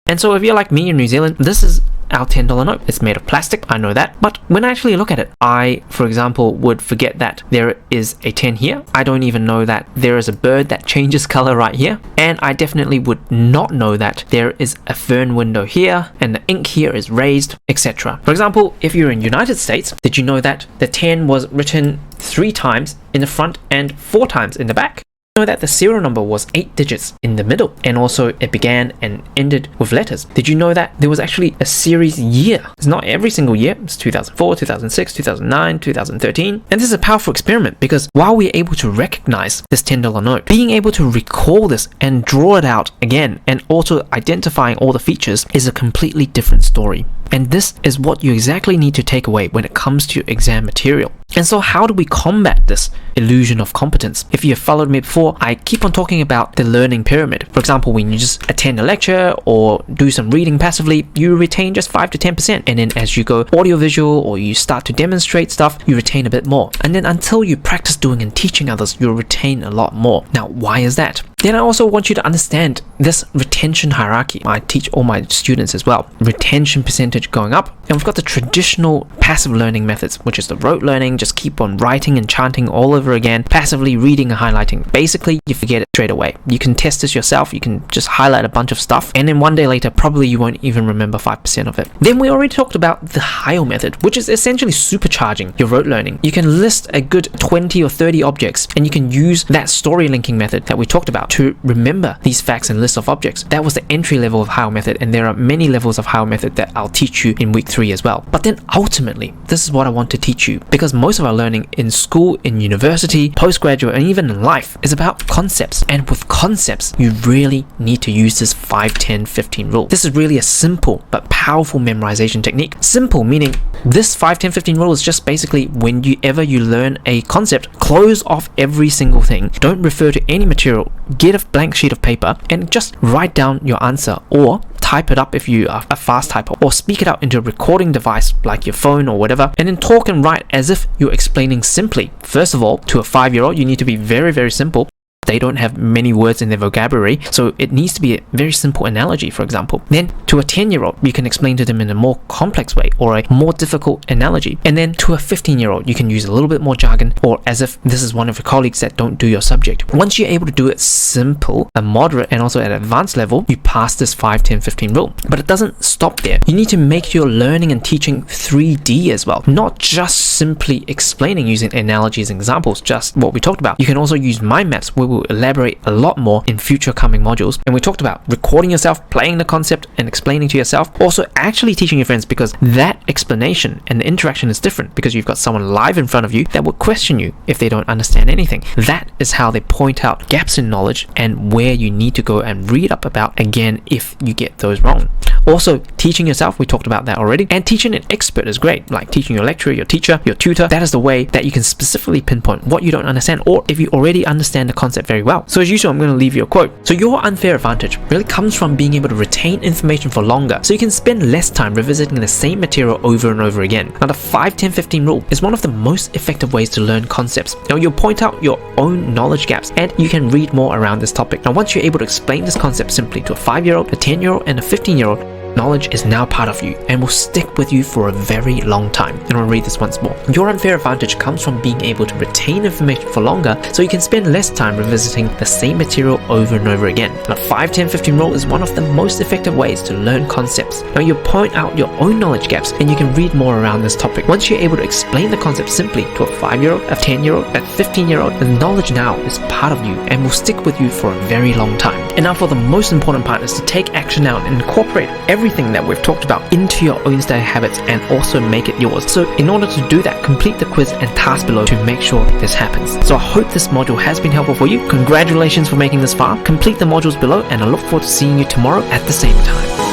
And so if you're like me in New Zealand, this is our $10 note. It's made of plastic, I know that, but when I actually look at it, I, for example, would forget that there is a 10 here. I don't even know that there is a bird that changes color right here, and I definitely would not know that there is a fern window here and the ink here is raised, etc. For example, if you're in United States, did you know that the 10 was written 3 times in the front and 4 times in the back? Know that the serial number was 8 digits in the middle, and also it began and ended with letters. Did you know that there was actually a series year? It's not every single year. It's 2004, 2006, 2009, 2013. And this is a powerful experiment because while we're able to recognize this $10 note, being able to recall this and draw it out again and also identifying all the features is a completely different story. And this is what you exactly need to take away when it comes to your exam material. And so how do we combat this illusion of competence? If you've followed me before, I keep on talking about the learning pyramid. For example, when you just attend a lecture or do some reading passively, you retain just 5 to 10%. And then as you go audiovisual or you start to demonstrate stuff, you retain a bit more. And then until you practice doing and teaching others, you'll retain a lot more. Now, why is that? Then I also want you to understand this retention hierarchy. I teach all my students as well. Retention percentage going up. And we've got the traditional passive learning methods, which is the rote learning, just keep on writing and chanting all over again, passively reading and highlighting. Basically, you forget it straight away. You can test this yourself, you can just highlight a bunch of stuff, and then one day later, probably you won't even remember 5% of it. Then we already talked about the HILE method, which is essentially supercharging your rote learning. You can list a good 20 or 30 objects, and you can use that story linking method that we talked about to remember these facts and lists of objects. That was the entry level of HILE method, and there are many levels of HILE method that I'll teach you in week 3 as well. But then ultimately, this is what I want to teach you, because most of our learning in school, in university, postgraduate, and even in life is about concepts. And with concepts, you really need to use this 5-10-15 rule. This is really a simple but powerful memorization technique. Simple meaning this 5-10-15 rule is just basically whenever you learn a concept, close off every single thing. Don't refer to any material. Get a blank sheet of paper and just write down your answer, or type it up if you are a fast typer, or speak it out into a recording device like your phone or whatever, and then talk and write as if you're explaining simply. First of all, to a 5-year-old, you need to be very, very simple. They don't have many words in their vocabulary, so it needs to be a very simple analogy, for example. Then to a 10-year-old, you can explain to them in a more complex way or a more difficult analogy. And then to a 15-year-old, you can use a little bit more jargon, or as if this is one of your colleagues that don't do your subject. Once you're able to do it simple, a moderate, and also at an advanced level, you pass this 5-10-15 rule. But it doesn't stop there. You need to make your learning and teaching 3D as well, not just simply explaining using analogies and examples, just what we talked about. You can also use mind maps, where we'll elaborate a lot more in future coming modules. And we talked about recording yourself, playing the concept and explaining to yourself, also actually teaching your friends, because that explanation and the interaction is different, because you've got someone live in front of you that will question you if they don't understand anything. That is how they point out gaps in knowledge and where you need to go and read up about again if you get those wrong. Also, teaching yourself, we talked about that already, and teaching an expert is great, like teaching your lecturer, your teacher, your tutor. That is the way that you can specifically pinpoint what you don't understand, or if you already understand the concept very well. So as usual, I'm going to leave you a quote. So your unfair advantage really comes from being able to retain information for longer, so you can spend less time revisiting the same material over and over again. Now the 5-10-15 rule is one of the most effective ways to learn concepts. Now you'll point out your own knowledge gaps, and you can read more around this topic. Now once you're able to explain this concept simply to a 5-year-old, a 10-year-old, and a 15-year-old, knowledge is now part of you and will stick with you for a very long time. And I'll read this once more. Your unfair advantage comes from being able to retain information for longer, so you can spend less time revisiting the same material over and over again. The 5-10-15 rule is one of the most effective ways to learn concepts. Now you point out your own knowledge gaps, and you can read more around this topic. Once you're able to explain the concept simply to a 5-year-old, a 10-year-old, a 15-year-old, the knowledge now is part of you and will stick with you for a very long time. And now for the most important part is to take action now and incorporate everything that we've talked about into your own study habits and also make it yours. So in order to do that, complete the quiz and task below to make sure this happens. So I hope this module has been helpful for you. Congratulations for making this far. Complete the modules below, and I look forward to seeing you tomorrow at the same time.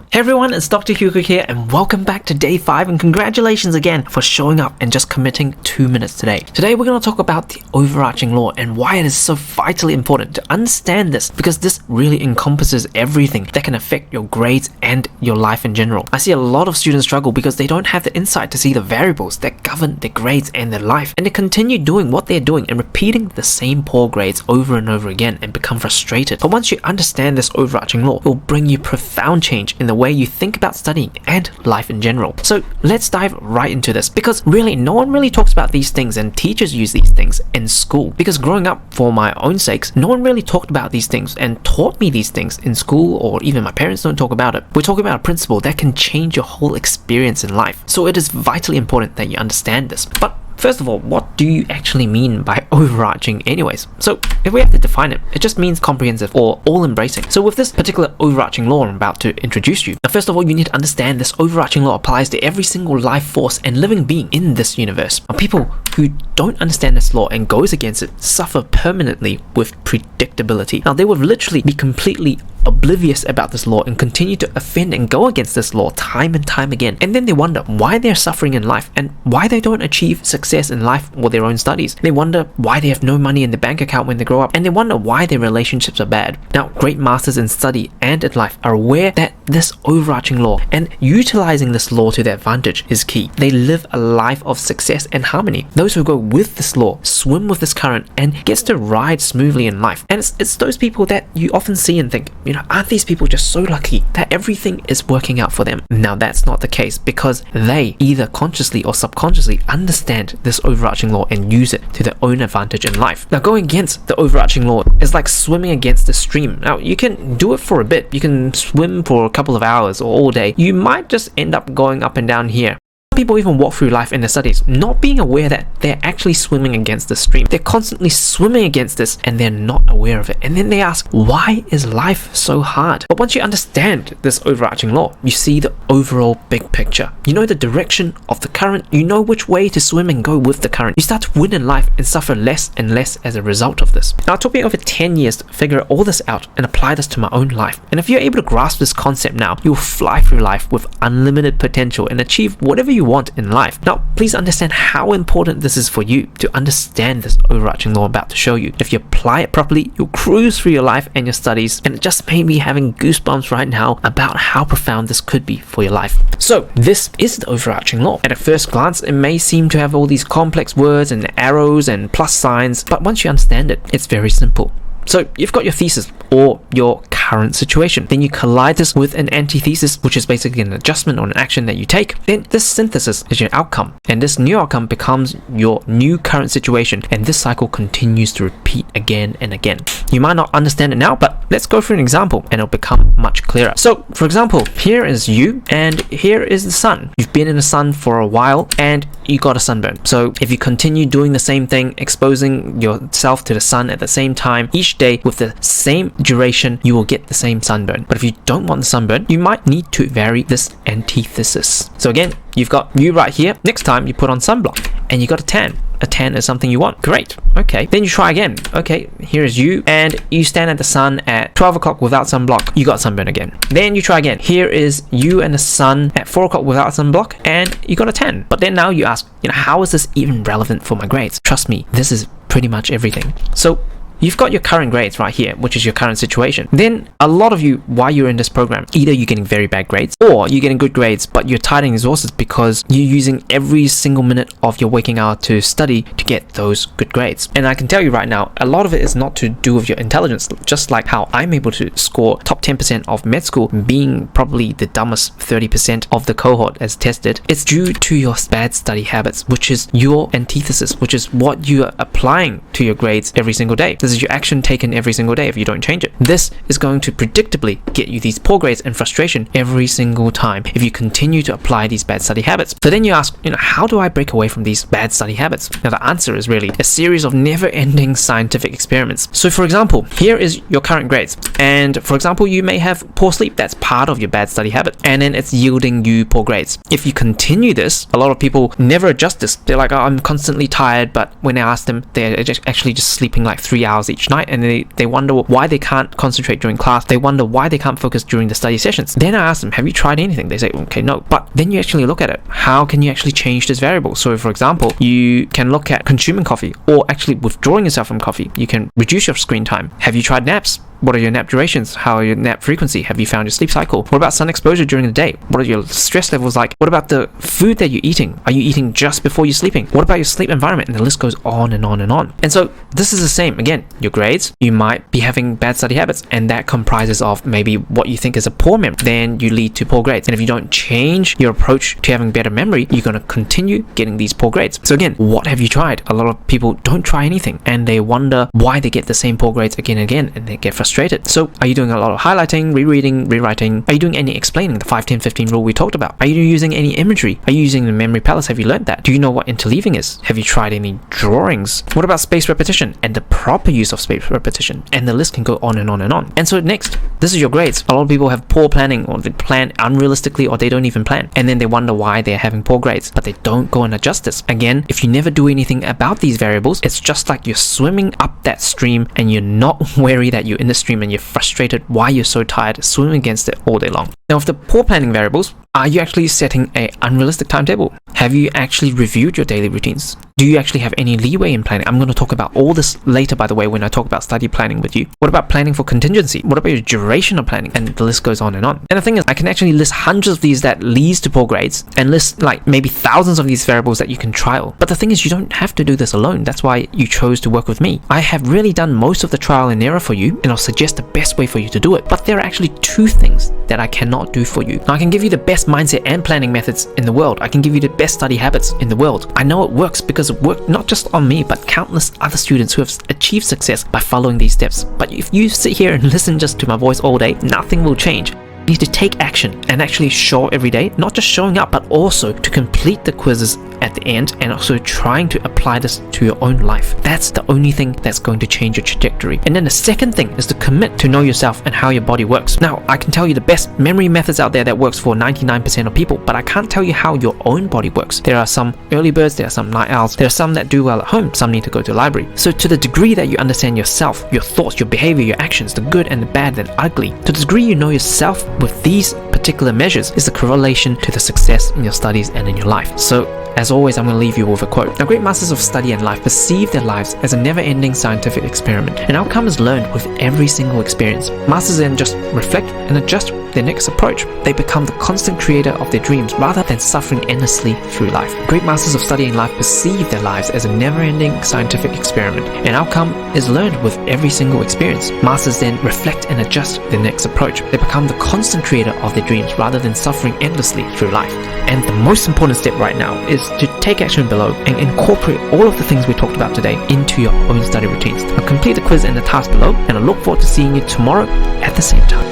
Hey everyone, it's Dr. Hugo here, and welcome back to day 5, and congratulations again for showing up and just committing 2 minutes today. Today we're going to talk about the overarching law and why it is so vitally important to understand this, because this really encompasses everything that can affect your grades and your life in general. I see a lot of students struggle because they don't have the insight to see the variables that govern their grades and their life, and they continue doing what they're doing and repeating the same poor grades over and over again and become frustrated. But once you understand this overarching law, it will bring you profound change in the way you think about studying and life in general. So let's dive right into this, because really no one really talks about these things, and teachers use these things in school, because growing up, for my own sakes, no one really talked about these things and taught me these things in school, or even my parents don't talk about it. We're talking about a principle that can change your whole experience in life, so it is vitally important that you understand this. But first of all, what do you actually mean by overarching anyways? So if we have to define it, it just means comprehensive or all-embracing. So with this particular overarching law I'm about to introduce you, now first of all, you need to understand this overarching law applies to every single life force and living being in this universe. Now, people who don't understand this law and goes against it suffer permanently with predictability. Now, they would literally be completely oblivious about this law and continue to offend and go against this law time and time again. And then they wonder why they're suffering in life and why they don't achieve success in life or their own studies. They wonder why they have no money in their bank account when they grow up, and they wonder why their relationships are bad. Now, great masters in study and in life are aware that this overarching law and utilizing this law to their advantage is key. They live a life of success and harmony. Those who go with this law swim with this current and gets to ride smoothly in life. And it's those people that you often see and think, aren't these people just so lucky that everything is working out for them? Now, that's not the case, because they either consciously or subconsciously understand this overarching law and use it to their own advantage in life. Now, going against the overarching law is like swimming against the stream. Now, you can do it for a bit. You can swim for a couple of hours or all day. You might just end up going up and down here. People even walk through life in their studies not being aware that they're actually swimming against the stream. They're constantly swimming against this and they're not aware of it. And then they ask, why is life so hard? But once you understand this overarching law, you see the overall big picture. You know the direction of the current. You know which way to swim and go with the current. You start to win in life and suffer less and less as a result of this. Now, it took me over 10 years to figure all this out and apply this to my own life. And if you're able to grasp this concept now, you'll fly through life with unlimited potential and achieve whatever you want in life. Now, please understand how important this is for you to understand this overarching law I'm about to show you. If you apply it properly, you'll cruise through your life and your studies, and it just made me having goosebumps right now about how profound this could be for your life. So, this is the overarching law. At a first glance, it may seem to have all these complex words and arrows and plus signs, but once you understand it, it's very simple. So you've got your thesis or your current situation. Then you collide this with an antithesis, which is basically an adjustment or an action that you take. Then this synthesis is your outcome. And this new outcome becomes your new current situation. And this cycle continues to repeat again and again. You might not understand it now, but let's go through an example and it'll become much clearer. So for example, here is you and here is the sun. You've been in the sun for a while and you got a sunburn. So if you continue doing the same thing, exposing yourself to the sun at the same time each day with the same duration, you will get the same sunburn. But if you don't want the sunburn, you might need to vary this antithesis. So again, you've got you right here. Next time you put on sunblock and you got a tan. A tan is something you want. Great. Okay. Then you try again. Okay, here is you and you stand at the sun at 12 o'clock without sunblock. You got sunburn again. Then you try again. Here is you and the sun at 4 o'clock without sunblock and you got a tan. But then now you ask, how is this even relevant for my grades? Trust me, this is pretty much everything. So you've got your current grades right here, which is your current situation. Then a lot of you, while you're in this program, either you're getting very bad grades or you're getting good grades, but you're tightening resources because you're using every single minute of your waking hour to study to get those good grades. And I can tell you right now, a lot of it is not to do with your intelligence, just like how I'm able to score top 10% of med school, being probably the dumbest 30% of the cohort as tested. It's due to your bad study habits, which is your antithesis, which is what you are applying to your grades every single day. This is your action taken every single day if you don't change it. This is going to predictably get you these poor grades and frustration every single time if you continue to apply these bad study habits. So then you ask, how do I break away from these bad study habits? Now the answer is really a series of never-ending scientific experiments. So for example, here is your current grades. And for example, you may have poor sleep. That's part of your bad study habit. And then it's yielding you poor grades. If you continue this, a lot of people never adjust this. They're like, I'm constantly tired. But when I ask them, they're actually just sleeping like 3 hours each night, and they wonder why they can't concentrate during class. They wonder why they can't focus during the study sessions. Then I ask them, have you tried anything? They say, okay, no. But then you actually look at it. How can you actually change this variable? So for example, you can look at consuming coffee or actually withdrawing yourself from coffee. You can reduce your screen time. Have you tried naps? What are your nap durations? How are your nap frequency? Have you found your sleep cycle? What about sun exposure during the day? What are your stress levels like? What about the food that you're eating? Are you eating just before you're sleeping? What about your sleep environment? And the list goes on and on and on. And so this is the same. Again, your grades, you might be having bad study habits, and that comprises of maybe what you think is a poor memory. Then you lead to poor grades. And if you don't change your approach to having better memory, you're going to continue getting these poor grades. So again, what have you tried? A lot of people don't try anything and they wonder why they get the same poor grades again and again, and they get frustrated frustrated. So are you doing a lot of highlighting, rereading, rewriting? Are you doing any explaining, the 5-10-15 rule we talked about? Are you using any imagery? Are you using the memory palace? Have you learned that? Do you know what interleaving is? Have you tried any drawings? What about space repetition and the proper use of space repetition? And the list can go on and on and on. And so next, this is your grades. A lot of people have poor planning, or they plan unrealistically, or they don't even plan. And then they wonder why they're having poor grades, but they don't go and adjust this. Again, if you never do anything about these variables, it's just like you're swimming up that stream and you're not wary that you're in the stream and you're frustrated why you're so tired swimming against it all day long. Now, with the poor planning variables, are you actually setting an unrealistic timetable? Have you actually reviewed your daily routines? Do you actually have any leeway in planning? I'm going to talk about all this later, by the way, when I talk about study planning with you. What about planning for contingency? What about your duration of planning? And the list goes on and on. And the thing is, I can actually list hundreds of these that leads to poor grades, and list like maybe thousands of these variables that you can trial. But the thing is, you don't have to do this alone. That's why you chose to work with me. I have really done most of the trial and error for you, and I'll suggest the best way for you to do it. But there are actually two things that I cannot do for you. Now, I can give you the best mindset and planning methods in the world. I can give you the best study habits in the world. I know it works because it worked not just on me, but countless other students who have achieved success by following these steps. But if you sit here and listen just to my voice all day, nothing will change. You need to take action and actually show every day, not just showing up, but also to complete the quizzes at the end, and also trying to apply this to your own life. That's the only thing that's going to change your trajectory. And then the second thing is to commit to know yourself and how your body works. Now, I can tell you the best memory methods out there that works for 99% of people, but I can't tell you how your own body works. There are some early birds, there are some night owls, there are some that do well at home, some need to go to the library. So to the degree that you understand yourself, your thoughts, your behavior, your actions, the good and the bad and ugly, to the degree you know yourself with these particular measures, is the correlation to the success in your studies and in your life. So as always, I'm going to leave you with a quote. Now, great masters of study and life perceive their lives as a never-ending scientific experiment. An outcome is learned with every single experience. Masters then just reflect and adjust their next approach. They become the constant creator of their dreams rather than suffering endlessly through life. Great masters of study and life perceive their lives as a never-ending scientific experiment. An outcome is learned with every single experience. Masters then reflect and adjust their next approach. They become the constant creator of their dreams rather than suffering endlessly through life. And the most important step right now is to take action below and incorporate all of the things we talked about today into your own study routines. Now, complete the quiz and the task below, and I look forward to seeing you tomorrow at the same time.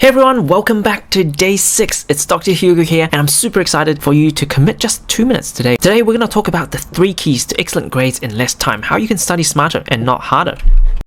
Hey everyone, welcome back to day 6. It's Dr. Hugo here, and I'm super excited for you to commit just 2 minutes today. Today we're going to talk about the 3 keys to excellent grades in less time, how you can study smarter and not harder.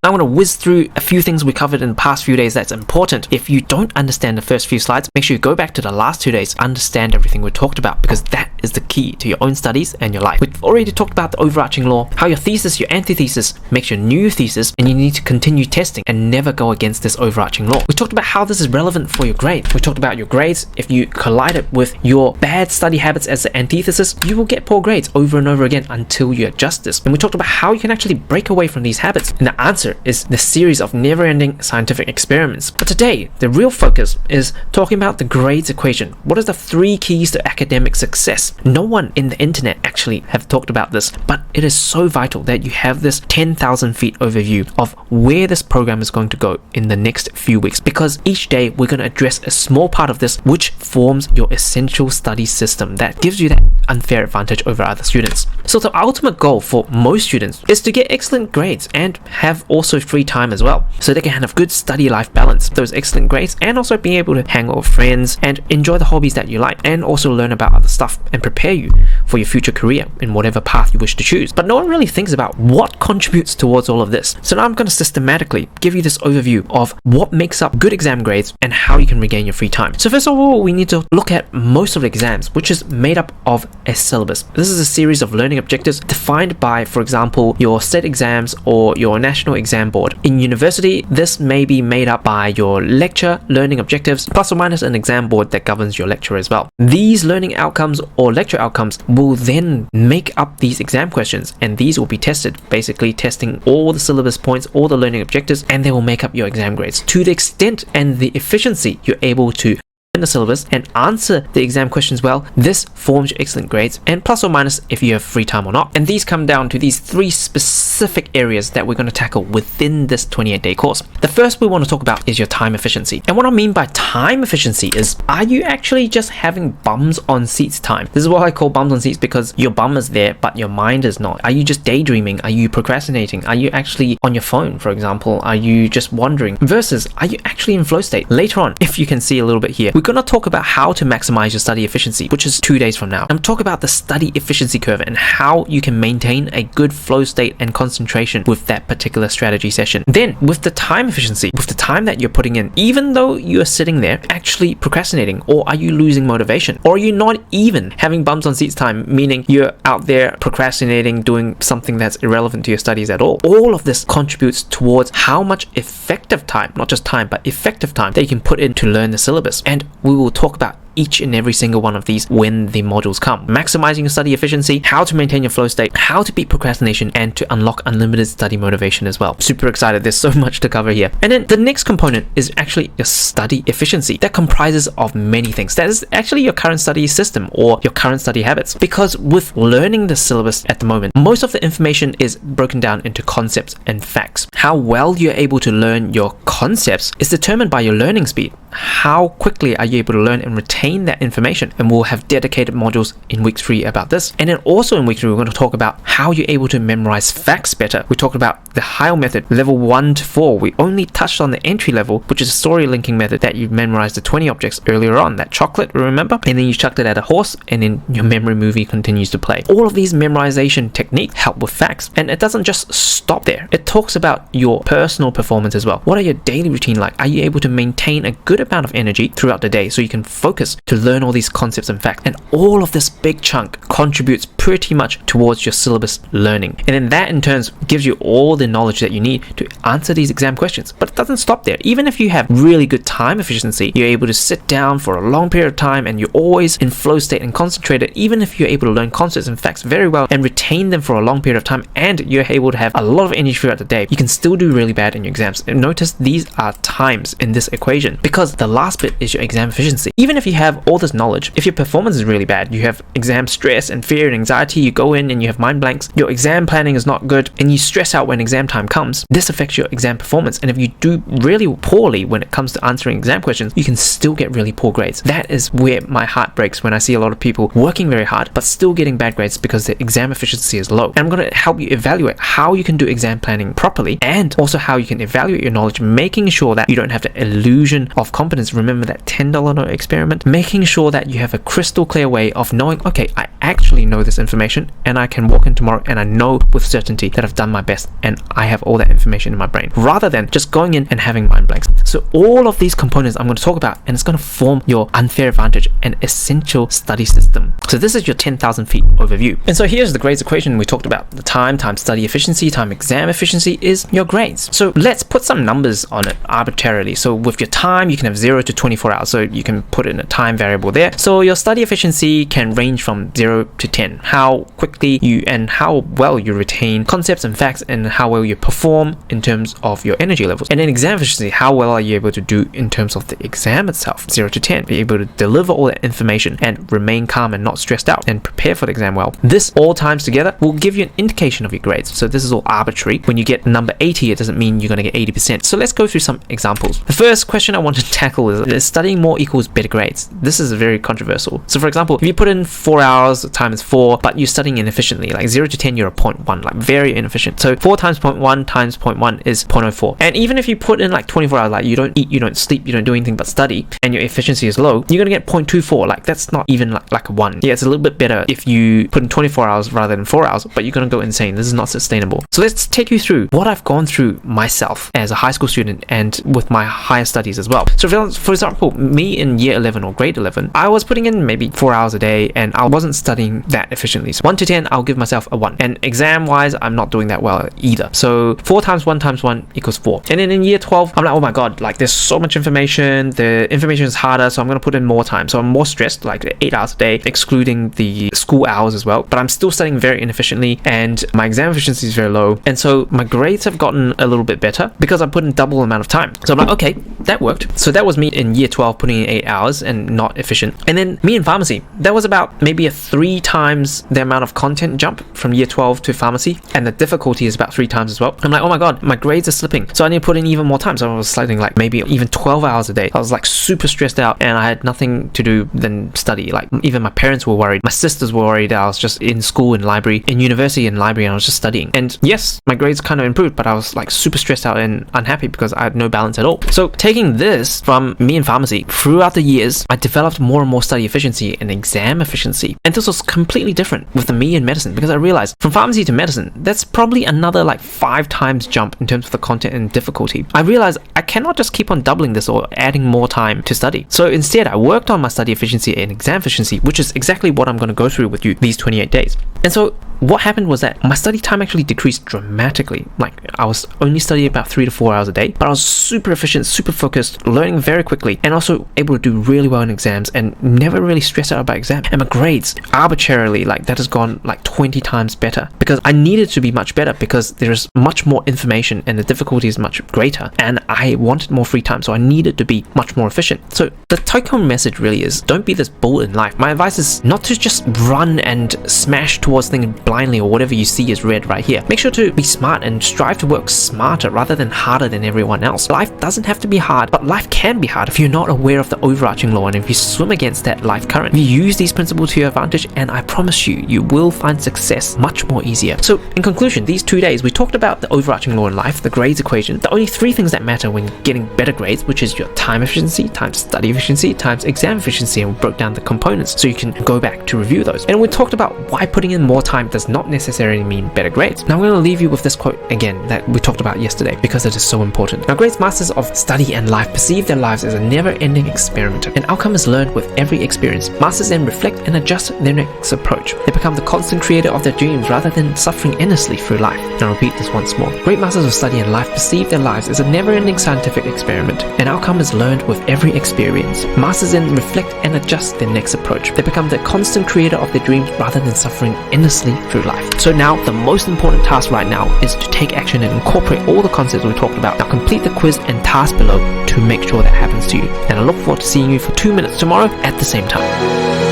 I'm going to whiz through a few things we covered in the past few days that's important. If you don't understand the first few slides, make sure you go back to the last 2 days, understand everything we talked about, because that is the key to your own studies and your life. We've already talked about the overarching law, how your thesis, your antithesis makes your new thesis, and you need to continue testing and never go against this overarching law. We talked about how this is relevant for your grade. We talked about your grades. If you collide it with your bad study habits as the antithesis, you will get poor grades over and over again until you adjust this. And we talked about how you can actually break away from these habits. And the answer is the series of never-ending scientific experiments. But today, the real focus is talking about the grades equation. What are the 3 keys to academic success? No one in the internet actually have talked about this, but it is so vital that you have this 10,000 feet overview of where this program is going to go in the next few weeks, because each day we're going to address a small part of this which forms your essential study system that gives you that unfair advantage over other students. So the ultimate goal for most students is to get excellent grades and have also free time as well, so they can have good study life balance, those excellent grades, and also be able to hang out with friends and enjoy the hobbies that you like, and also learn about other stuff and prepare you for your future career in whatever path you wish to choose. But no one really thinks about what contributes towards all of this. So now I'm going to systematically give you this overview of what makes up good exam grades and how you can regain your free time. So first of all, we need to look at most of the exams, which is made up of a syllabus. This is a series of learning objectives defined by, for example, your state exams or your national exam board. In university, this may be made up by your lecture learning objectives, plus or minus an exam board that governs your lecture as well. These learning outcomes or lecture outcomes will then make up these exam questions, and these will be tested, basically testing all the syllabus points, all the learning objectives, and they will make up your exam grades. To the extent and the efficiency you're able to the syllabus and answer the exam questions well, this forms your excellent grades, and plus or minus if you have free time or not. And these come down to these 3 specific areas that we're going to tackle within this 28-day course. The first we want to talk about is your time efficiency. And what I mean by time efficiency is, are you actually just having bums on seats time? This is what I call bums on seats, because your bum is there but your mind is not. Are you just daydreaming? Are you procrastinating? Are you actually on your phone, for example? Are you just wandering? Versus, are you actually in flow state? Later on, if you can see a little bit here, we're going to talk about how to maximize your study efficiency, which is 2 days from now. I'm talking about the study efficiency curve and how you can maintain a good flow state and concentration with that particular strategy session. Then with the time efficiency, with the time that you're putting in, even though you are sitting there actually procrastinating, or are you losing motivation, or are you not even having bums on seats time, meaning you're out there procrastinating, doing something that's irrelevant to your studies at all. All of this contributes towards how much effective time, not just time, but effective time that you can put in to learn the syllabus. And we will talk about each and every single one of these when the modules come. Maximizing your study efficiency, how to maintain your flow state, how to beat procrastination, and to unlock unlimited study motivation as well. Super excited, there's so much to cover here. And then the next component is actually your study efficiency. That comprises of many things. That is actually your current study system or your current study habits. Because with learning the syllabus at the moment, most of the information is broken down into concepts and facts. How well you're able to learn your concepts is determined by your learning speed. How quickly are you able to learn and retain that information? And we'll have dedicated modules in week 3 about this. And then also in week 3, we're going to talk about how you're able to memorize facts better. We talked about the HILE method, level 1 to 4. We only touched on the entry level, which is a story linking method that you memorized the 20 objects earlier on. That chocolate, remember? And then you chucked it at a horse, and then your memory movie continues to play. All of these memorization techniques help with facts. And it doesn't just stop there. It talks about your personal performance as well. What are your daily routine like? Are you able to maintain a good amount of energy throughout the day so you can focus to learn all these concepts and facts? And all of this big chunk contributes pretty much towards your syllabus learning. And then that in turn gives you all the knowledge that you need to answer these exam questions. But it doesn't stop there. Even if you have really good time efficiency, you're able to sit down for a long period of time and you're always in flow state and concentrated. Even if you're able to learn concepts and facts very well and retain them for a long period of time, and you're able to have a lot of energy throughout the day, you can still do really bad in your exams. And notice these are times in this equation, because the last bit is your exam efficiency. Even if you have all this knowledge, if your performance is really bad, you have exam stress and fear and anxiety, you go in and you have mind blanks, your exam planning is not good, and you stress out when exam time comes, this affects your exam performance. And if you do really poorly when it comes to answering exam questions, you can still get really poor grades. That is where my heart breaks when I see a lot of people working very hard but still getting bad grades because their exam efficiency is low. And I'm going to help you evaluate how you can do exam planning properly, and also how you can evaluate your knowledge, making sure that you don't have the illusion of competence. Remember that $10 note experiment? Making sure that you have a crystal clear way of knowing, okay, I actually know this information and I can walk in tomorrow and I know with certainty that I've done my best and I have all that information in my brain, rather than just going in and having mind blanks. So all of these components I'm going to talk about, and it's going to form your unfair advantage and essential study system. So this is your 10,000 feet overview. And so here's the grades equation we talked about. The time times study efficiency times exam efficiency is your grades. So let's put some numbers on it arbitrarily. So with your time, you can have 0 to 24 hours. So you can put in a time variable there. So your study efficiency can range from 0 to 10. How quickly you and how well you retain concepts and facts, and how well you perform in terms of your energy levels. And then exam efficiency, how well are you able to do in terms of the exam itself? 0 to 10. Be able to deliver all that information and remain calm and not stressed out and prepare for the exam well. This all times together will give you an indication of your grades. So this is all arbitrary. When you get number 80, it doesn't mean you're going to get 80%. So let's go through some examples. The first question I want to tackle is studying more equals better grades. This is very controversial. So for example, if you put in 4 hours times 4, 0.4, but you're studying inefficiently. Like 0 to 10, you're a 0.1, like very inefficient. So 4 times 0.1 times 0.1 is 0.04. And even if you put in like 24 hours, like you don't eat, you don't sleep, you don't do anything but study, and your efficiency is low, you're gonna get 0.24. Like that's not even like a 1. Yeah, it's a little bit better if you put in 24 hours rather than 4 hours, but you're gonna go insane. This is not sustainable. So let's take you through what I've gone through myself as a high school student and with my higher studies as well. So for example, me in year 11 or grade 11, I was putting in maybe 4 hours a day and I wasn't studying that efficiently. So 1 to 10, I'll give myself a 1. And exam wise, I'm not doing that well either. So 4 times 1 times 1 equals 4. And then in year 12, I'm like, oh my god, like there's so much information, the information is harder, so I'm going to put in more time. So I'm more stressed, like 8 hours a day, excluding the school hours as well. But I'm still studying very inefficiently and my exam efficiency is very low. And so my grades have gotten a little bit better because I put in double the amount of time. So I'm like, okay, that worked. So that was me in year 12 putting in 8 hours and not efficient. And then me in pharmacy, that was about maybe a 3 times the amount of content jump from year 12 to pharmacy, and the difficulty is about 3 times as well. I'm like, oh my god, my grades are slipping, so I need to put in even more time. So I was studying like maybe even 12 hours a day. I was like super stressed out and I had nothing to do than study. Like even my parents were worried, my sisters were worried that I was just in school, in library, in university, and library, and I was just studying. And yes, my grades kind of improved, but I was like super stressed out and unhappy because I had no balance at all. So taking this from me in pharmacy, throughout the years, I developed more and more study efficiency and exam efficiency. And this was completely different with the me in medicine, because I realized from pharmacy to medicine, that's probably another like 5 times jump in terms of the content and difficulty. I realized I cannot just keep on doubling this or adding more time to study. So instead, I worked on my study efficiency and exam efficiency, which is exactly what I'm going to go through with you these 28 days. And so what happened was that my study time actually decreased dramatically. Like I was only studying about 3 to 4 hours a day, but I was super efficient, super focused, learning very quickly, and also able to do really well in exams and never really stress out about exams. And my grades, arbitrarily, like that has gone like 20 times better because I needed to be much better because there's much more information and the difficulty is much greater, and I wanted more free time, so I needed to be much more efficient. So the take-home message really is, don't be this bull in life. My advice is not to just run and smash towards things blindly or whatever you see is red right here. Make sure to be smart and strive to work smarter rather than harder than everyone else. Life doesn't have to be hard, but life can be hard if you're not aware of the overarching law and if you swim against that life current. You use these principles to your advantage, and I promise you, you will find success much more easier. So in conclusion, these 2 days we talked about the overarching law in life, the grades equation, the only 3 things that matter when getting better grades, which is your time efficiency times study efficiency times exam efficiency, and we broke down the components so you can go back to review those. And we talked about why putting in more time does not necessarily mean better grades. Now I'm going to leave you with this quote again that we talked about yesterday because it is so important. Now, great masters of study and life perceive their lives as a never-ending experiment. An outcome is learned with every experience. Masters then reflect and adjust their next approach. They become the constant creator of their dreams rather than suffering endlessly through life. Now repeat this once more. Great masters of study and life perceive their lives as a never-ending scientific experiment. An outcome is learned with every experience. Masters then reflect and adjust their next approach. They become the constant creator of their dreams rather than suffering endlessly through life. So now the most important task right now is to take action and incorporate all the concepts we talked about. Now complete the quiz and task below to make sure that happens to you. And I look forward to seeing you for 2 minutes tomorrow at the same time.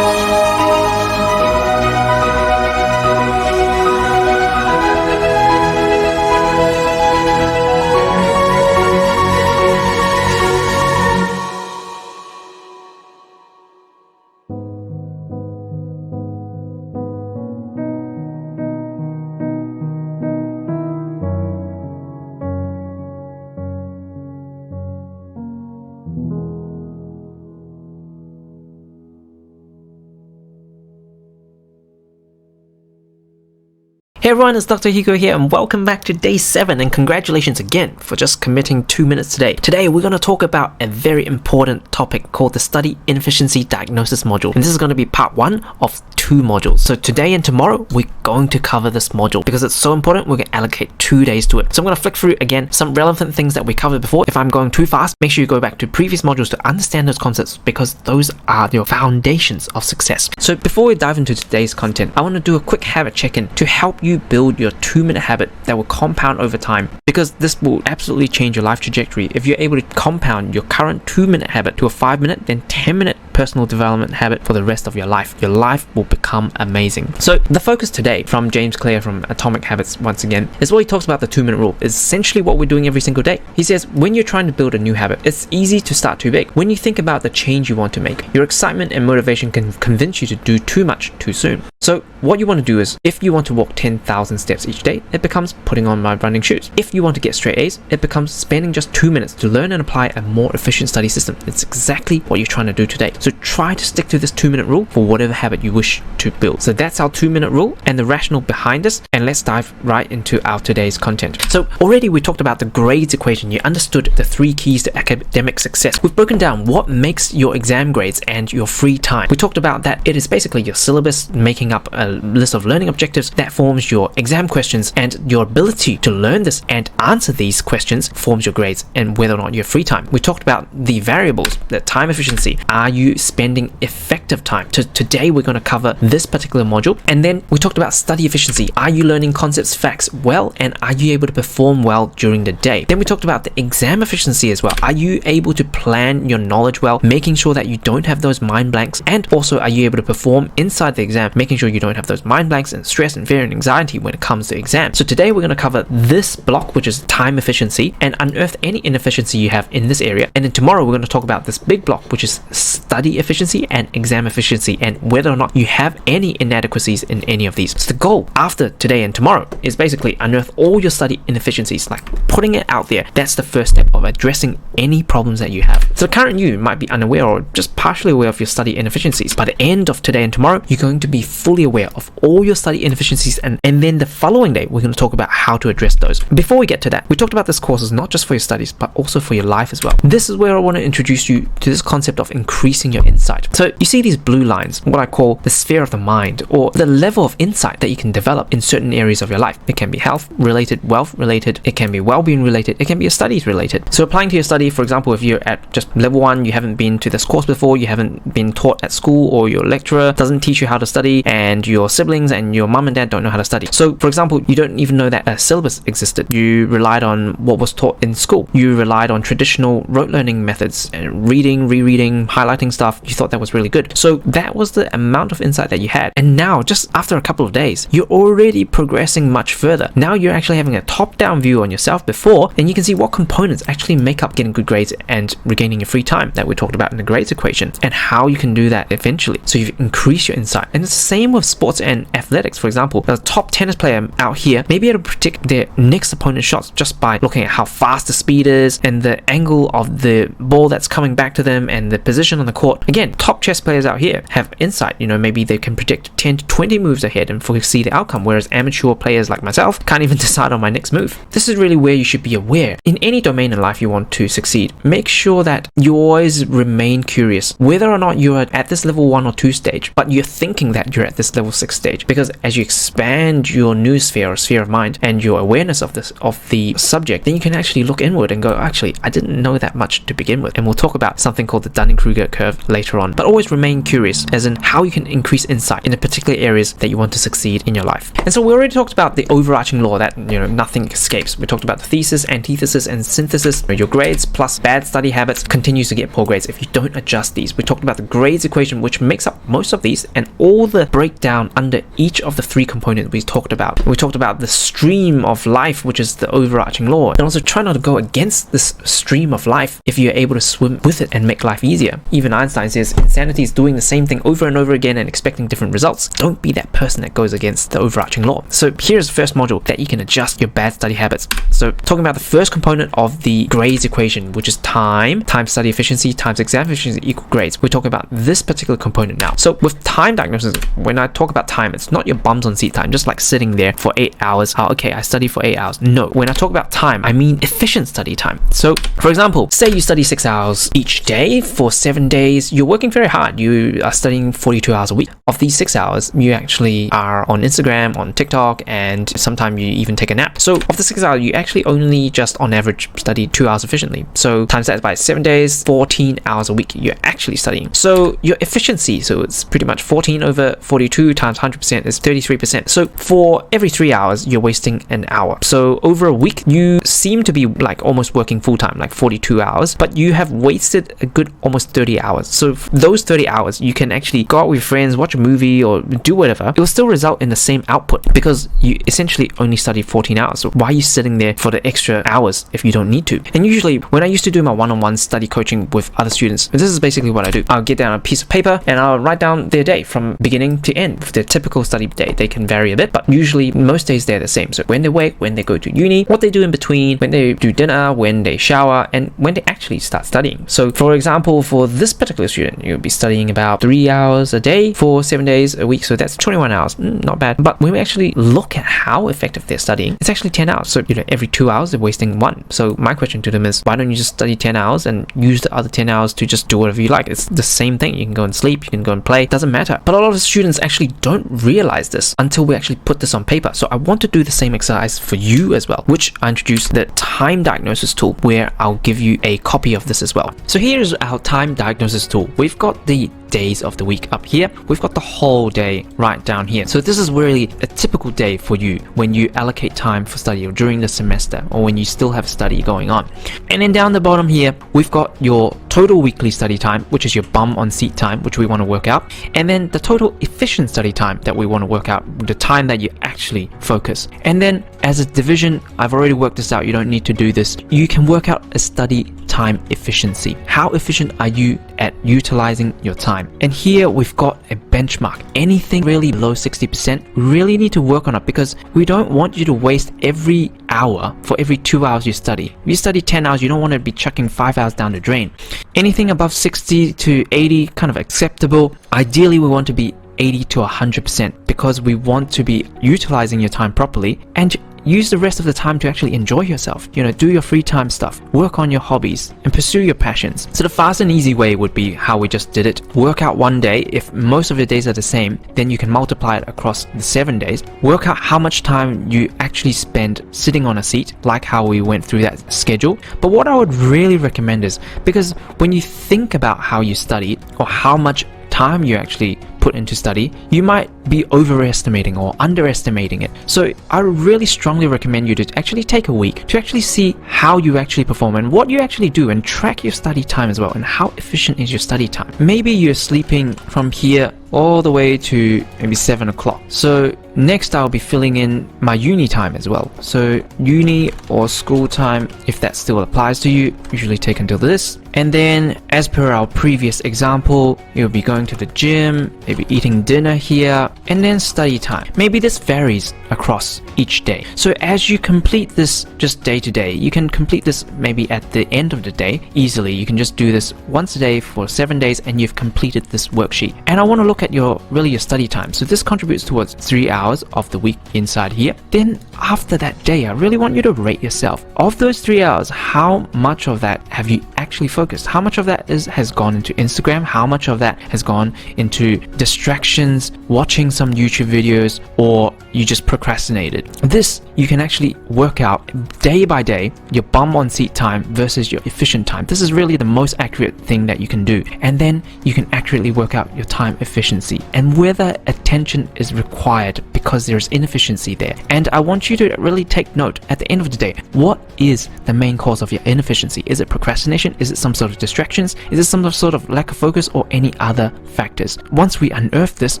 Hey everyone, it's Dr. Hugo here and welcome back to day 7 and congratulations again for just committing 2 minutes today. Today we're going to talk about a very important topic called the Study Inefficiency Diagnosis module, and this is going to be part 1 of 2 modules. So today and tomorrow we're going to cover this module because it's so important. We're going to allocate 2 days to it. So I'm going to flick through again some relevant things that we covered before. If I'm going too fast, make sure you go back to previous modules to understand those concepts because those are your foundations of success. So before we dive into today's content, I want to do a quick habit check-in to help you build your 2-minute habit that will compound over time, because this will absolutely change your life trajectory. If you're able to compound your current 2-minute habit to a 5-minute, then 10-minute personal development habit for the rest of your life. Your life will become amazing. So the focus today from James Clear from Atomic Habits, once again, is what he talks about the 2-minute rule. It's essentially what we're doing every single day. He says, when you're trying to build a new habit, it's easy to start too big. When you think about the change you want to make, your excitement and motivation can convince you to do too much too soon. So what you want to do is, if you want to walk 10,000 steps each day, it becomes putting on my running shoes. If you want to get straight A's, it becomes spending just 2 minutes to learn and apply a more efficient study system. It's exactly what you're trying to do today. So try to stick to this 2-minute rule for whatever habit you wish to build. So that's our 2-minute rule and the rationale behind this. And let's dive right into our today's content. So already we talked about the grades equation. You understood the 3 keys to academic success. We've broken down what makes your exam grades and your free time. We talked about that it is basically your syllabus making up a list of learning objectives that forms your exam questions, and your ability to learn this and answer these questions forms your grades and whether or not you have free time. We talked about the variables, the time efficiency. Are you spending effective time? Today we're going to cover this particular module. And then we talked about study efficiency. Are you learning concepts, facts well, and are you able to perform well during the day? Then we talked about the exam efficiency as well. Are you able to plan your knowledge well, making sure that you don't have those mind blanks? And also, are you able to perform inside the exam, making sure you don't have those mind blanks and stress and fear and anxiety when it comes to exams? So today we're going to cover this block, which is time efficiency, and unearth any inefficiency you have in this area. And then tomorrow we're going to talk about this big block, which is study efficiency and exam efficiency, and whether or not you have any inadequacies in any of these. So the goal after today and tomorrow is basically unearth all your study inefficiencies, like putting it out there. That's the first step of addressing any problems that you have. So the current you might be unaware or just partially aware of your study inefficiencies. By the end of today and tomorrow, you're going to be fully aware of all your study inefficiencies, and then the following day we're going to talk about how to address those. Before we get to that, we talked about this course is not just for your studies but also for your life as well. This is where I want to introduce you to this concept of increasing your insight. So you see these blue lines, what I call the sphere of the mind, or the level of insight that you can develop in certain areas of your life. It can be health related, wealth related, it can be well-being related, it can be your studies related. So applying to your study, for example, if you're at just level 1, you haven't been to this course before, you haven't been taught at school, or your lecturer doesn't teach you how to study, and your siblings and your mum and dad don't know how to study. So for example, you don't even know that a syllabus existed. You relied on what was taught in school. You relied on traditional rote learning methods, reading, rereading, highlighting stuff. You thought that was really good. So that was the amount of insight that you had. And now, just after a couple of days, you're already progressing much further. Now you're actually having a top-down view on yourself before, and you can see what components actually make up getting good grades and regaining your free time that we talked about in the grades equation, and how you can do that eventually. So you've increased your insight. And it's the same with sports and athletics. For example, a top tennis player out here may be able to predict their next opponent's shots just by looking at how fast the speed is and the angle of the ball that's coming back to them and the position on the court. Again, top chess players out here have insight. You know, maybe they can predict 10 to 20 moves ahead and foresee the outcome, whereas amateur players like myself can't even decide on my next move. This is really where you should be aware. In any domain in life you want to succeed, make sure that you always remain curious, whether or not you're at this level 1 or 2 stage, but you're thinking that you're at this level 6 stage, because as you expand your new sphere or sphere of mind and your awareness of the subject, then you can actually look inward and go, actually, I didn't know that much to begin with. And we'll talk about something called the Dunning-Kruger curve later on. But always remain curious, as in how you can increase insight in the particular areas that you want to succeed in your life. And so we already talked about the overarching law that, you know, nothing escapes. We talked about the thesis, antithesis, and synthesis. Your grades plus bad study habits continues to get poor grades if you don't adjust these. We talked about the grades equation, which makes up most of these, and all the breakdown under each of the 3 components we talked about. We talked about the stream of life, which is the overarching law, and also try not to go against this stream of life if you're able to swim with it and make life easier. Even Einstein says insanity is doing the same thing over and over again and expecting different results. Don't be that person that goes against the overarching law. So here's the first module that you can adjust your bad study habits. So talking about the first component of the grades equation, which is time study efficiency times exam efficiency equal grades. We're talking about this particular component now. So with time diagnosis, when I talk about time, it's not your bums on seat time, just like sitting there for 8 hours. Oh, okay, I study for 8 hours. No, when I talk about time, I mean efficient study time. So for example, say you study 6 hours each day for 7 days. You're working very hard. You are studying 42 hours a week. Of these 6 hours, you actually are on Instagram, on TikTok, and sometimes you even take a nap. So of the 6 hours, you actually only just on average study 2 hours efficiently. So times that by 7 days, 14 hours a week you're actually studying. So your efficiency, so it's pretty much 14 over 42 times 100% is 33%. So for every 3 hours, you're wasting an hour. So over a week, you seem to be like almost working full time, like 42 hours, but you have wasted a good almost 30 hours. So those 30 hours, you can actually go out with friends, watch a movie, or do whatever. It will still result in the same output because you essentially only study 14 hours. So why are you sitting there for the extra hours if you don't need to? And usually when I used to do my one-on-one study coaching with other students, this is basically what I do. I'll get down a piece of paper and I'll write down their day from beginning to end. Their typical study day, they can vary a bit, but usually most days they're the same. So when they wake, when they go to uni, what they do in between, when they do dinner, when they shower, and when they actually start studying. So for example, for this particular student, you'll be studying about 3 hours a day for 7 days a week. So that's 21 hours. Not bad. But when we actually look at how effective they're studying, it's actually 10 hours. So, every 2 hours they're wasting 1. So my question to them is, why don't you just study 10 hours and use the other 10 hours to just do whatever you like? It's the same thing. You can go and sleep, you can go and play, doesn't matter. But a lot of students actually don't realize this until we actually put this on paper. So I want to do the same exercise for you as well, which I introduced the time diagnosis tool, where I'll give you a copy of this as well. So here's our time diagnosis tool. We've got the days of the week up here. We've got the whole day right down here. So this is really a typical day for you when you allocate time for study or during the semester, or when you still have study going on. And then down the bottom here, we've got your total weekly study time, which is your bum on seat time, which we want to work out. And then the total efficient study time that we want to work out, the time that you actually focus. And then as a division, I've already worked this out. You don't need to do this. You can work out a study time efficiency. How efficient are you at utilizing your time? And here we've got a benchmark. Anything really below 60%, we really need to work on it, because we don't want you to waste every hour for every 2 hours you study. If you study 10 hours, you don't want to be chucking 5 hours down the drain. Anything above 60 to 80, kind of acceptable. Ideally, we want to be 80 to 100%, because we want to be utilizing your time properly and use the rest of the time to actually enjoy yourself. Do your free time stuff, work on your hobbies, and pursue your passions. So the fast and easy way would be how we just did it. Work out one day. If most of your days are the same, then you can multiply it across the 7 days. Work out how much time you actually spend sitting on a seat, like how we went through that schedule. But what I would really recommend is, because when you think about how you study or how much time you actually put into study, you might be overestimating or underestimating it. So I really strongly recommend you to actually take a week to actually see how you actually perform and what you actually do, and track your study time as well, and how efficient is your study time. Maybe you're sleeping from here all the way to maybe 7 o'clock. So next I'll be filling in my uni time as well. So uni or school time, if that still applies to you, usually take until this. And then as per our previous example, you'll be going to the gym, maybe eating dinner here, and then study time. Maybe this varies across each day. So as you complete this just day to day, you can complete this maybe at the end of the day easily. You can just do this once a day for 7 days and you've completed this worksheet. And I want to look at your study time. So this contributes towards 3 hours of the week inside here. Then after that day, I really want you to rate yourself. Of those 3 hours, how much of that have you actually focused? How much of that has gone into Instagram? How much of that has gone into distractions, watching some YouTube videos, or you just procrastinated? This you can actually work out day by day, your bum on seat time versus your efficient time. This is really the most accurate thing that you can do. And then you can accurately work out your time efficiency and whether attention is required because there's inefficiency there. And I want you to really take note at the end of the day, what is the main cause of your inefficiency? Is it procrastination? Is it some sort of distractions? Is it some sort of lack of focus, or any other factors? Once we unearth this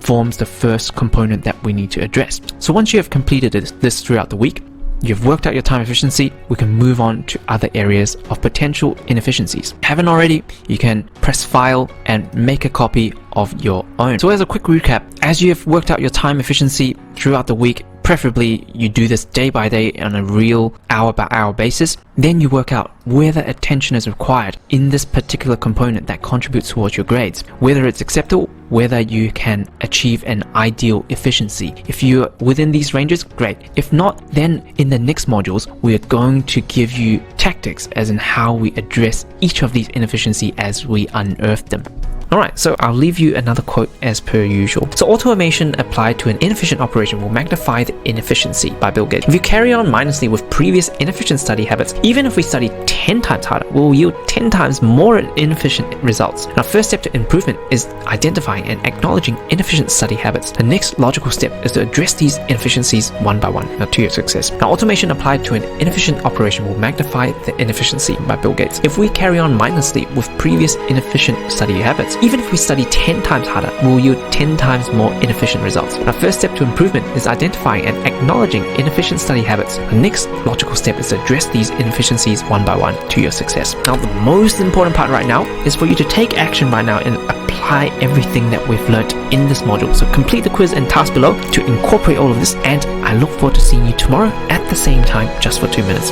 forms the first component that we need to address. So once you have completed this throughout the week, you've worked out your time efficiency, we can move on to other areas of potential inefficiencies. Haven't already, you can press file and make a copy of your own. So as a quick recap, as you have worked out your time efficiency throughout the week, preferably you do this day by day on a real hour by hour basis, then you work out whether attention is required in this particular component that contributes towards your grades, whether it's acceptable, whether you can achieve an ideal efficiency. If you're within these ranges, great. If not, then in the next modules, we are going to give you tactics as in how we address each of these inefficiencies as we unearth them. Alright, so I'll leave you another quote as per usual. So automation applied to an inefficient operation will magnify the inefficiency, by Bill Gates. If you carry on mindlessly with previous inefficient study habits, even if we study 10 times harder, we'll yield 10 times more inefficient results. Our first step to improvement is identifying and acknowledging inefficient study habits. The next logical step is to address these inefficiencies one by one to your success. Now, automation applied to an inefficient operation will magnify the inefficiency, by Bill Gates. If we carry on mindlessly with previous inefficient study habits, even if we study 10 times harder, we'll yield 10 times more inefficient results. Our first step to improvement is identifying and acknowledging inefficient study habits. The next logical step is to address these inefficiencies one by one to your success. Now, the most important part right now is for you to take action right now and apply everything that we've learned in this module. So complete the quiz and task below to incorporate all of this, and I look forward to seeing you tomorrow at the same time, just for 2 minutes.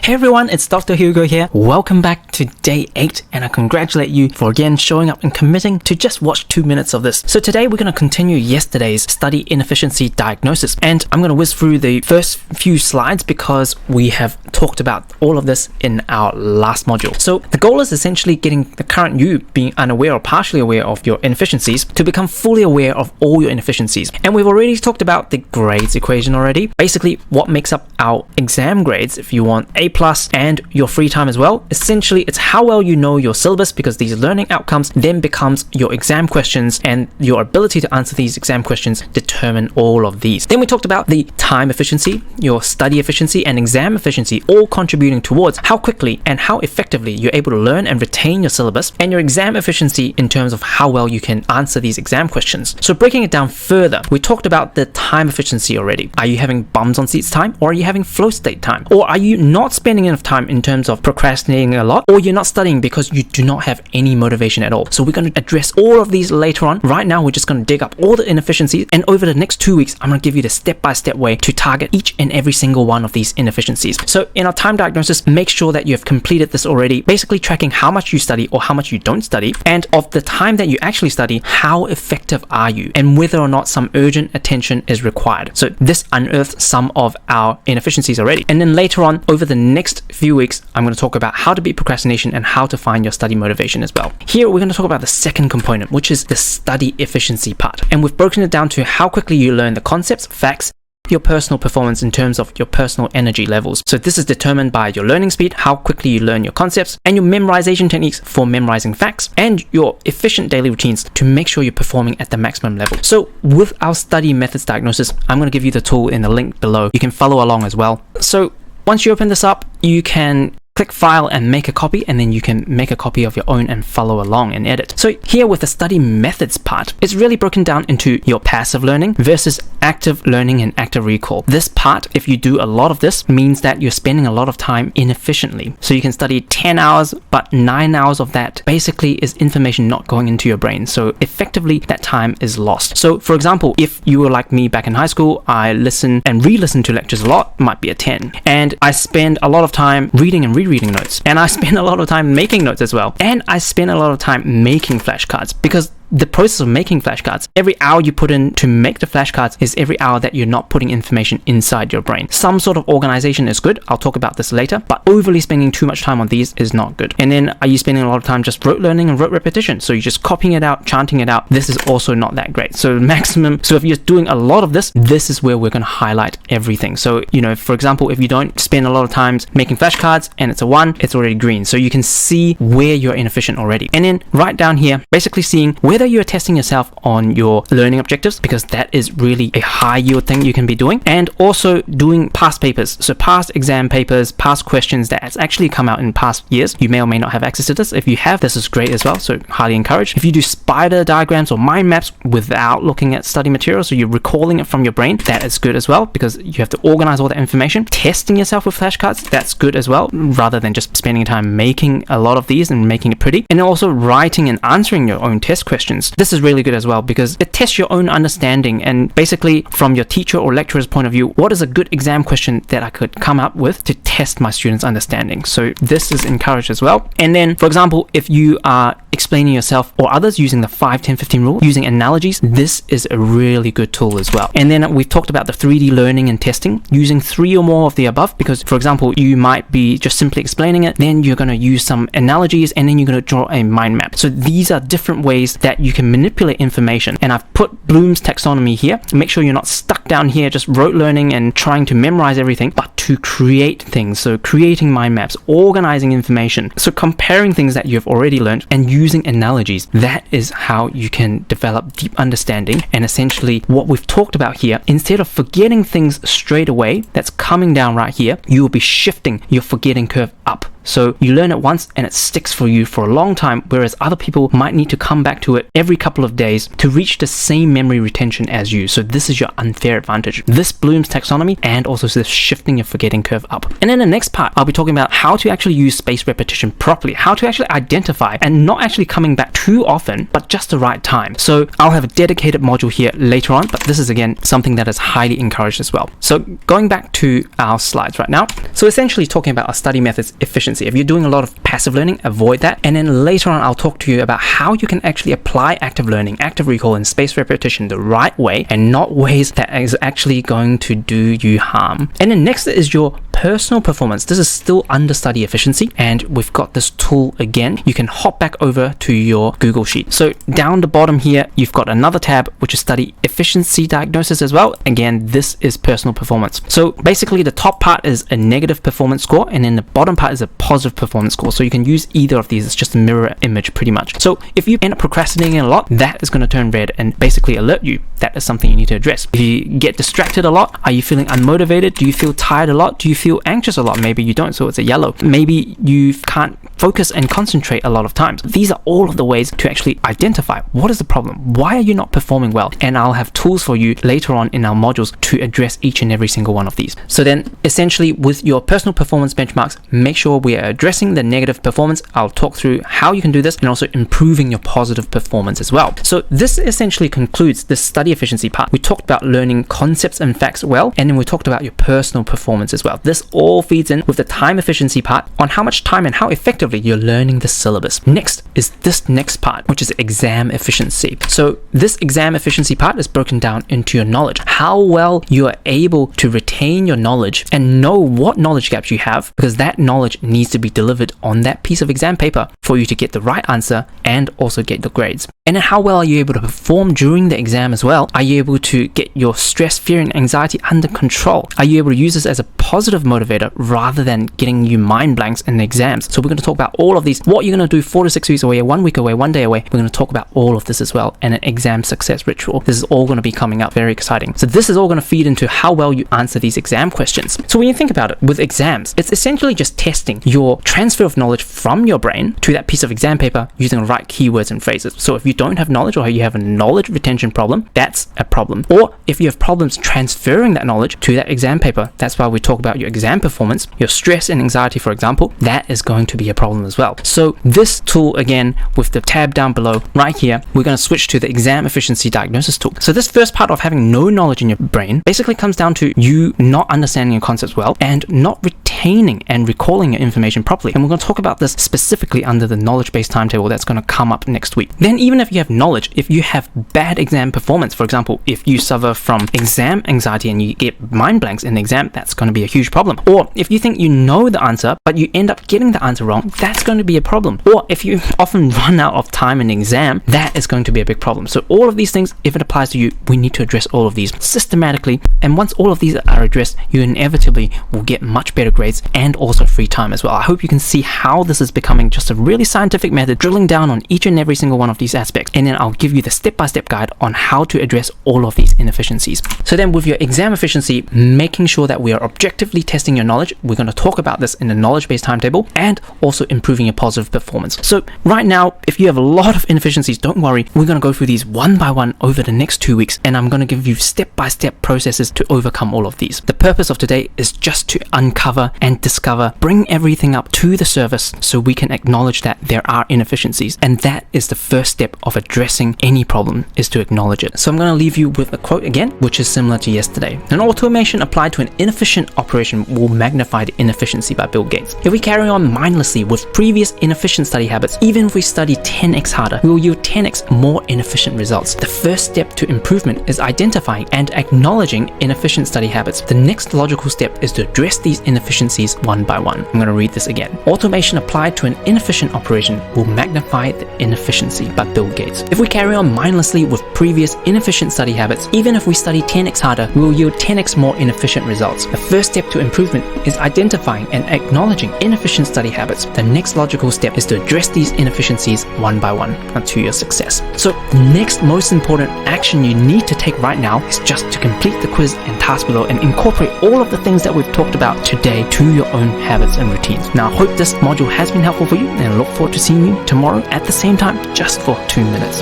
Hey everyone, it's Dr. Hugo here. Welcome back to day 8, and I congratulate you for again showing up and committing to just watch 2 minutes of this. So today we're going to continue yesterday's study inefficiency diagnosis, and I'm going to whiz through the first few slides because we have talked about all of this in our last module. So the goal is essentially getting the current you being unaware or partially aware of your inefficiencies to become fully aware of all your inefficiencies. And we've already talked about the grades equation already. Basically, what makes up our exam grades, if you want A+, and your free time as well. Essentially, it's how well you know your syllabus, because these learning outcomes then becomes your exam questions, and your ability to answer these exam questions determine all of these. Then we talked about the time efficiency, your study efficiency, and exam efficiency, all contributing towards how quickly and how effectively you're able to learn and retain your syllabus, and your exam efficiency in terms of how well you can answer these exam questions. So breaking it down further, we talked about the time efficiency already. Are you having bums on seats time, or are you having flow state time? Or are you not spending enough time in terms of procrastinating a lot, or you're not studying because you do not have any motivation at all? So we're going to address all of these later on. Right now, we're just going to dig up all the inefficiencies, and over the next 2 weeks, I'm going to give you the step-by-step way to target each and every single one of these inefficiencies. So in our time diagnosis, make sure that you have completed this already, basically tracking how much you study or how much you don't study, and of the time that you actually study, how effective are you, and whether or not some urgent attention is required. So this unearths some of our inefficiencies already. And then later on, over the next few weeks, I'm going to talk about how to beat procrastination and how to find your study motivation as well. Here, we're going to talk about the second component, which is the study efficiency part. And we've broken it down to how quickly you learn the concepts, facts, your personal performance in terms of your personal energy levels. So this is determined by your learning speed, how quickly you learn your concepts, and your memorization techniques for memorizing facts, and your efficient daily routines to make sure you're performing at the maximum level. So with our study methods diagnosis, I'm going to give you the tool in the link below. You can follow along as well. So once you open this up, you can click file and make a copy, and then you can make a copy of your own and follow along and edit. So here with the study methods part, it's really broken down into your passive learning versus active learning and active recall. This part, if you do a lot of this, means that you're spending a lot of time inefficiently. So you can study 10 hours, but 9 hours of that basically is information not going into your brain. So effectively, that time is lost. So for example, if you were like me back in high school, I listen and re-listen to lectures a lot, might be a 10. And I spend a lot of time reading and reading notes, and I spend a lot of time making notes as well, and I spend a lot of time making flashcards, because the process of making flashcards, every hour you put in to make the flashcards is every hour that you're not putting information inside your brain. Some sort of organization is good, I'll talk about this later, but overly spending too much time on these is not good. And then are you spending a lot of time just rote learning and rote repetition? So you're just copying it out, chanting it out. This is also not that great. So maximum, so if you're doing a lot of this, this is where we're going to highlight everything. So, you know, for example, if you don't spend a lot of time making flashcards and it's a 1, it's already green. So you can see where you're inefficient already. And then right down here, basically seeing where whether you're testing yourself on your learning objectives, because that is really a high yield thing you can be doing, and also doing past papers, so past exam papers, past questions that has actually come out in past years. You may or may not have access to this. If you have, this is great as well, so highly encouraged. If you do spider diagrams or mind maps without looking at study material, so you're recalling it from your brain, that is good as well, because you have to organize all that information. Testing yourself with flashcards, that's good as well, rather than just spending time making a lot of these and making it pretty. And also writing and answering your own test questions. This is really good as well, because it tests your own understanding, and basically from your teacher or lecturer's point of view, what is a good exam question that I could come up with to test my students' understanding. So this is encouraged as well. And then, for example, if you are explaining yourself or others using the 5, 10, 15 rule, using analogies, this is a really good tool as well. And then we've talked about the 3D learning and testing, using 3 or more of the above, because for example, you might be just simply explaining it, then you're going to use some analogies, and then you're going to draw a mind map. So these are different ways that you can manipulate information. And I've put Bloom's taxonomy here to make sure you're not stuck down here just rote learning and trying to memorize everything, but to create things. So creating mind maps, organizing information, so comparing things that you've already learned and using analogies. That is how you can develop deep understanding. And essentially what we've talked about here, instead of forgetting things straight away, that's coming down right here, you will be shifting your forgetting curve up. So you learn it once and it sticks for you for a long time, whereas other people might need to come back to it every couple of days to reach the same memory retention as you. So this is your unfair advantage. This Bloom's taxonomy, and also this shifting your forgetting curve up. And in the next part, I'll be talking about how to actually use spaced repetition properly, how to actually identify and not actually coming back too often, but just the right time. So I'll have a dedicated module here later on, but this is again something that is highly encouraged as well. So going back to our slides right now. So essentially talking about our study methods efficiency. If you're doing a lot of passive learning, avoid that. And then later on, I'll talk to you about how you can actually apply active learning, active recall, and spaced repetition the right way, and not ways that is actually going to do you harm. And then next is your personal performance. This is still under study efficiency, and we've got this tool again. You can hop back over to your Google Sheet. So down the bottom here, you've got another tab, which is study efficiency diagnosis as well. Again, this is personal performance. So basically the top part is a negative performance score, and then the bottom part is a positive performance score. So you can use either of these. It's just a mirror image pretty much. So if you end up procrastinating a lot, that is going to turn red and basically alert you that is something you need to address. If you get distracted a lot, are you feeling unmotivated? Do you feel tired a lot? Do you feel anxious a lot? Maybe you don't, so it's a yellow. Maybe you can't focus and concentrate a lot of times. These are all of the ways to actually identify what is the problem. Why are you not performing well? And I'll have tools for you later on in our modules to address each and every single one of these. So then essentially with your personal performance benchmarks, make sure we are addressing the negative performance. I'll talk through how you can do this, and also improving your positive performance as well. So this essentially concludes the study efficiency part. We talked about learning concepts and facts well, and then we talked about your personal performance as well. This all feeds in with the time efficiency part on how much time and how effectively you're learning the syllabus. Next is this next part, which is exam efficiency. So this exam efficiency part is broken down into your knowledge, how well you are able to retain your knowledge and know what knowledge gaps you have, because that knowledge needs to be delivered on that piece of exam paper for you to get the right answer and also get the grades. And then how well are you able to perform during the exam as well? Are you able to get your stress, fear, and anxiety under control? Are you able to use this as a positive motivator rather than getting you mind blanks in the exams? So we're going to talk about all of these, what you're going to do 4 to 6 weeks away, 1 week away, 1 day away. We're going to talk about all of this as well, and an exam success ritual. This is all going to be coming up, very exciting. So this is all going to feed into how well you answer these exam questions. So when you think about it, with exams, it's essentially just testing your transfer of knowledge from your brain to that piece of exam paper using the right keywords and phrases. So if you don't have knowledge, or you have a knowledge retention problem, that's a problem. Or if you have problems transferring that knowledge to that exam paper, that's why we talk about your exam performance, your stress and anxiety, for example, that is going to be a problem as well. So this tool, again, with the tab down below right here, we're going to switch to the exam efficiency diagnosis tool. So this first part of having no knowledge in your brain basically comes down to you not understanding your concepts well and not retaining and recalling your information properly. And we're going to talk about this specifically under the knowledge-based timetable that's going to come up next week. Then even if you have knowledge, if you have bad exam performance, for example, if you suffer from exam anxiety and you get mind blanks in the exam, that's going to be a huge problem. Or if you think you know the answer, but you end up getting the answer wrong, that's going to be a problem. Or if you often run out of time in the exam, that is going to be a big problem. So all of these things, if it applies to you, we need to address all of these systematically. And once all of these are addressed, you inevitably will get much better grades grades and also free time as well. I hope you can see how this is becoming just a really scientific method, drilling down on each and every single one of these aspects, and then I'll give you the step-by-step guide on how to address all of these inefficiencies. So then with your exam efficiency, making sure that we are objectively testing your knowledge, we're going to talk about this in the knowledge-based timetable, and also improving your positive performance. So right now, if you have a lot of inefficiencies, don't worry, we're going to go through these one by one over the next 2 weeks, and I'm going to give you step-by-step processes to overcome all of these. The purpose of today is just to uncover and discover, bring everything up to the surface so we can acknowledge that there are inefficiencies, and that is the first step of addressing any problem, is to acknowledge it. So I'm going to leave you with a quote again, which is similar to yesterday. An automation applied to an inefficient operation will magnify the inefficiency, by Bill Gates. If we carry on mindlessly with previous inefficient study habits, even if we study 10x harder, we will yield 10x more inefficient results. The first step to improvement is identifying and acknowledging inefficient study habits. The next logical step is to address these inefficiencies one by one. I'm going to read this again. Automation applied to an inefficient operation will magnify the inefficiency, by Bill Gates. If we carry on mindlessly with previous inefficient study habits, even if we study 10x harder, we will yield 10x more inefficient results. The first step to improvement is identifying and acknowledging inefficient study habits. The next logical step is to address these inefficiencies one by one until your success. So the next most important action you need to take right now is just to complete the quiz and task below and incorporate all of the things that we've talked about today to your own habits and routines. Now I hope this module has been helpful for you, and I look forward to seeing you tomorrow at the same time, just for 2 minutes.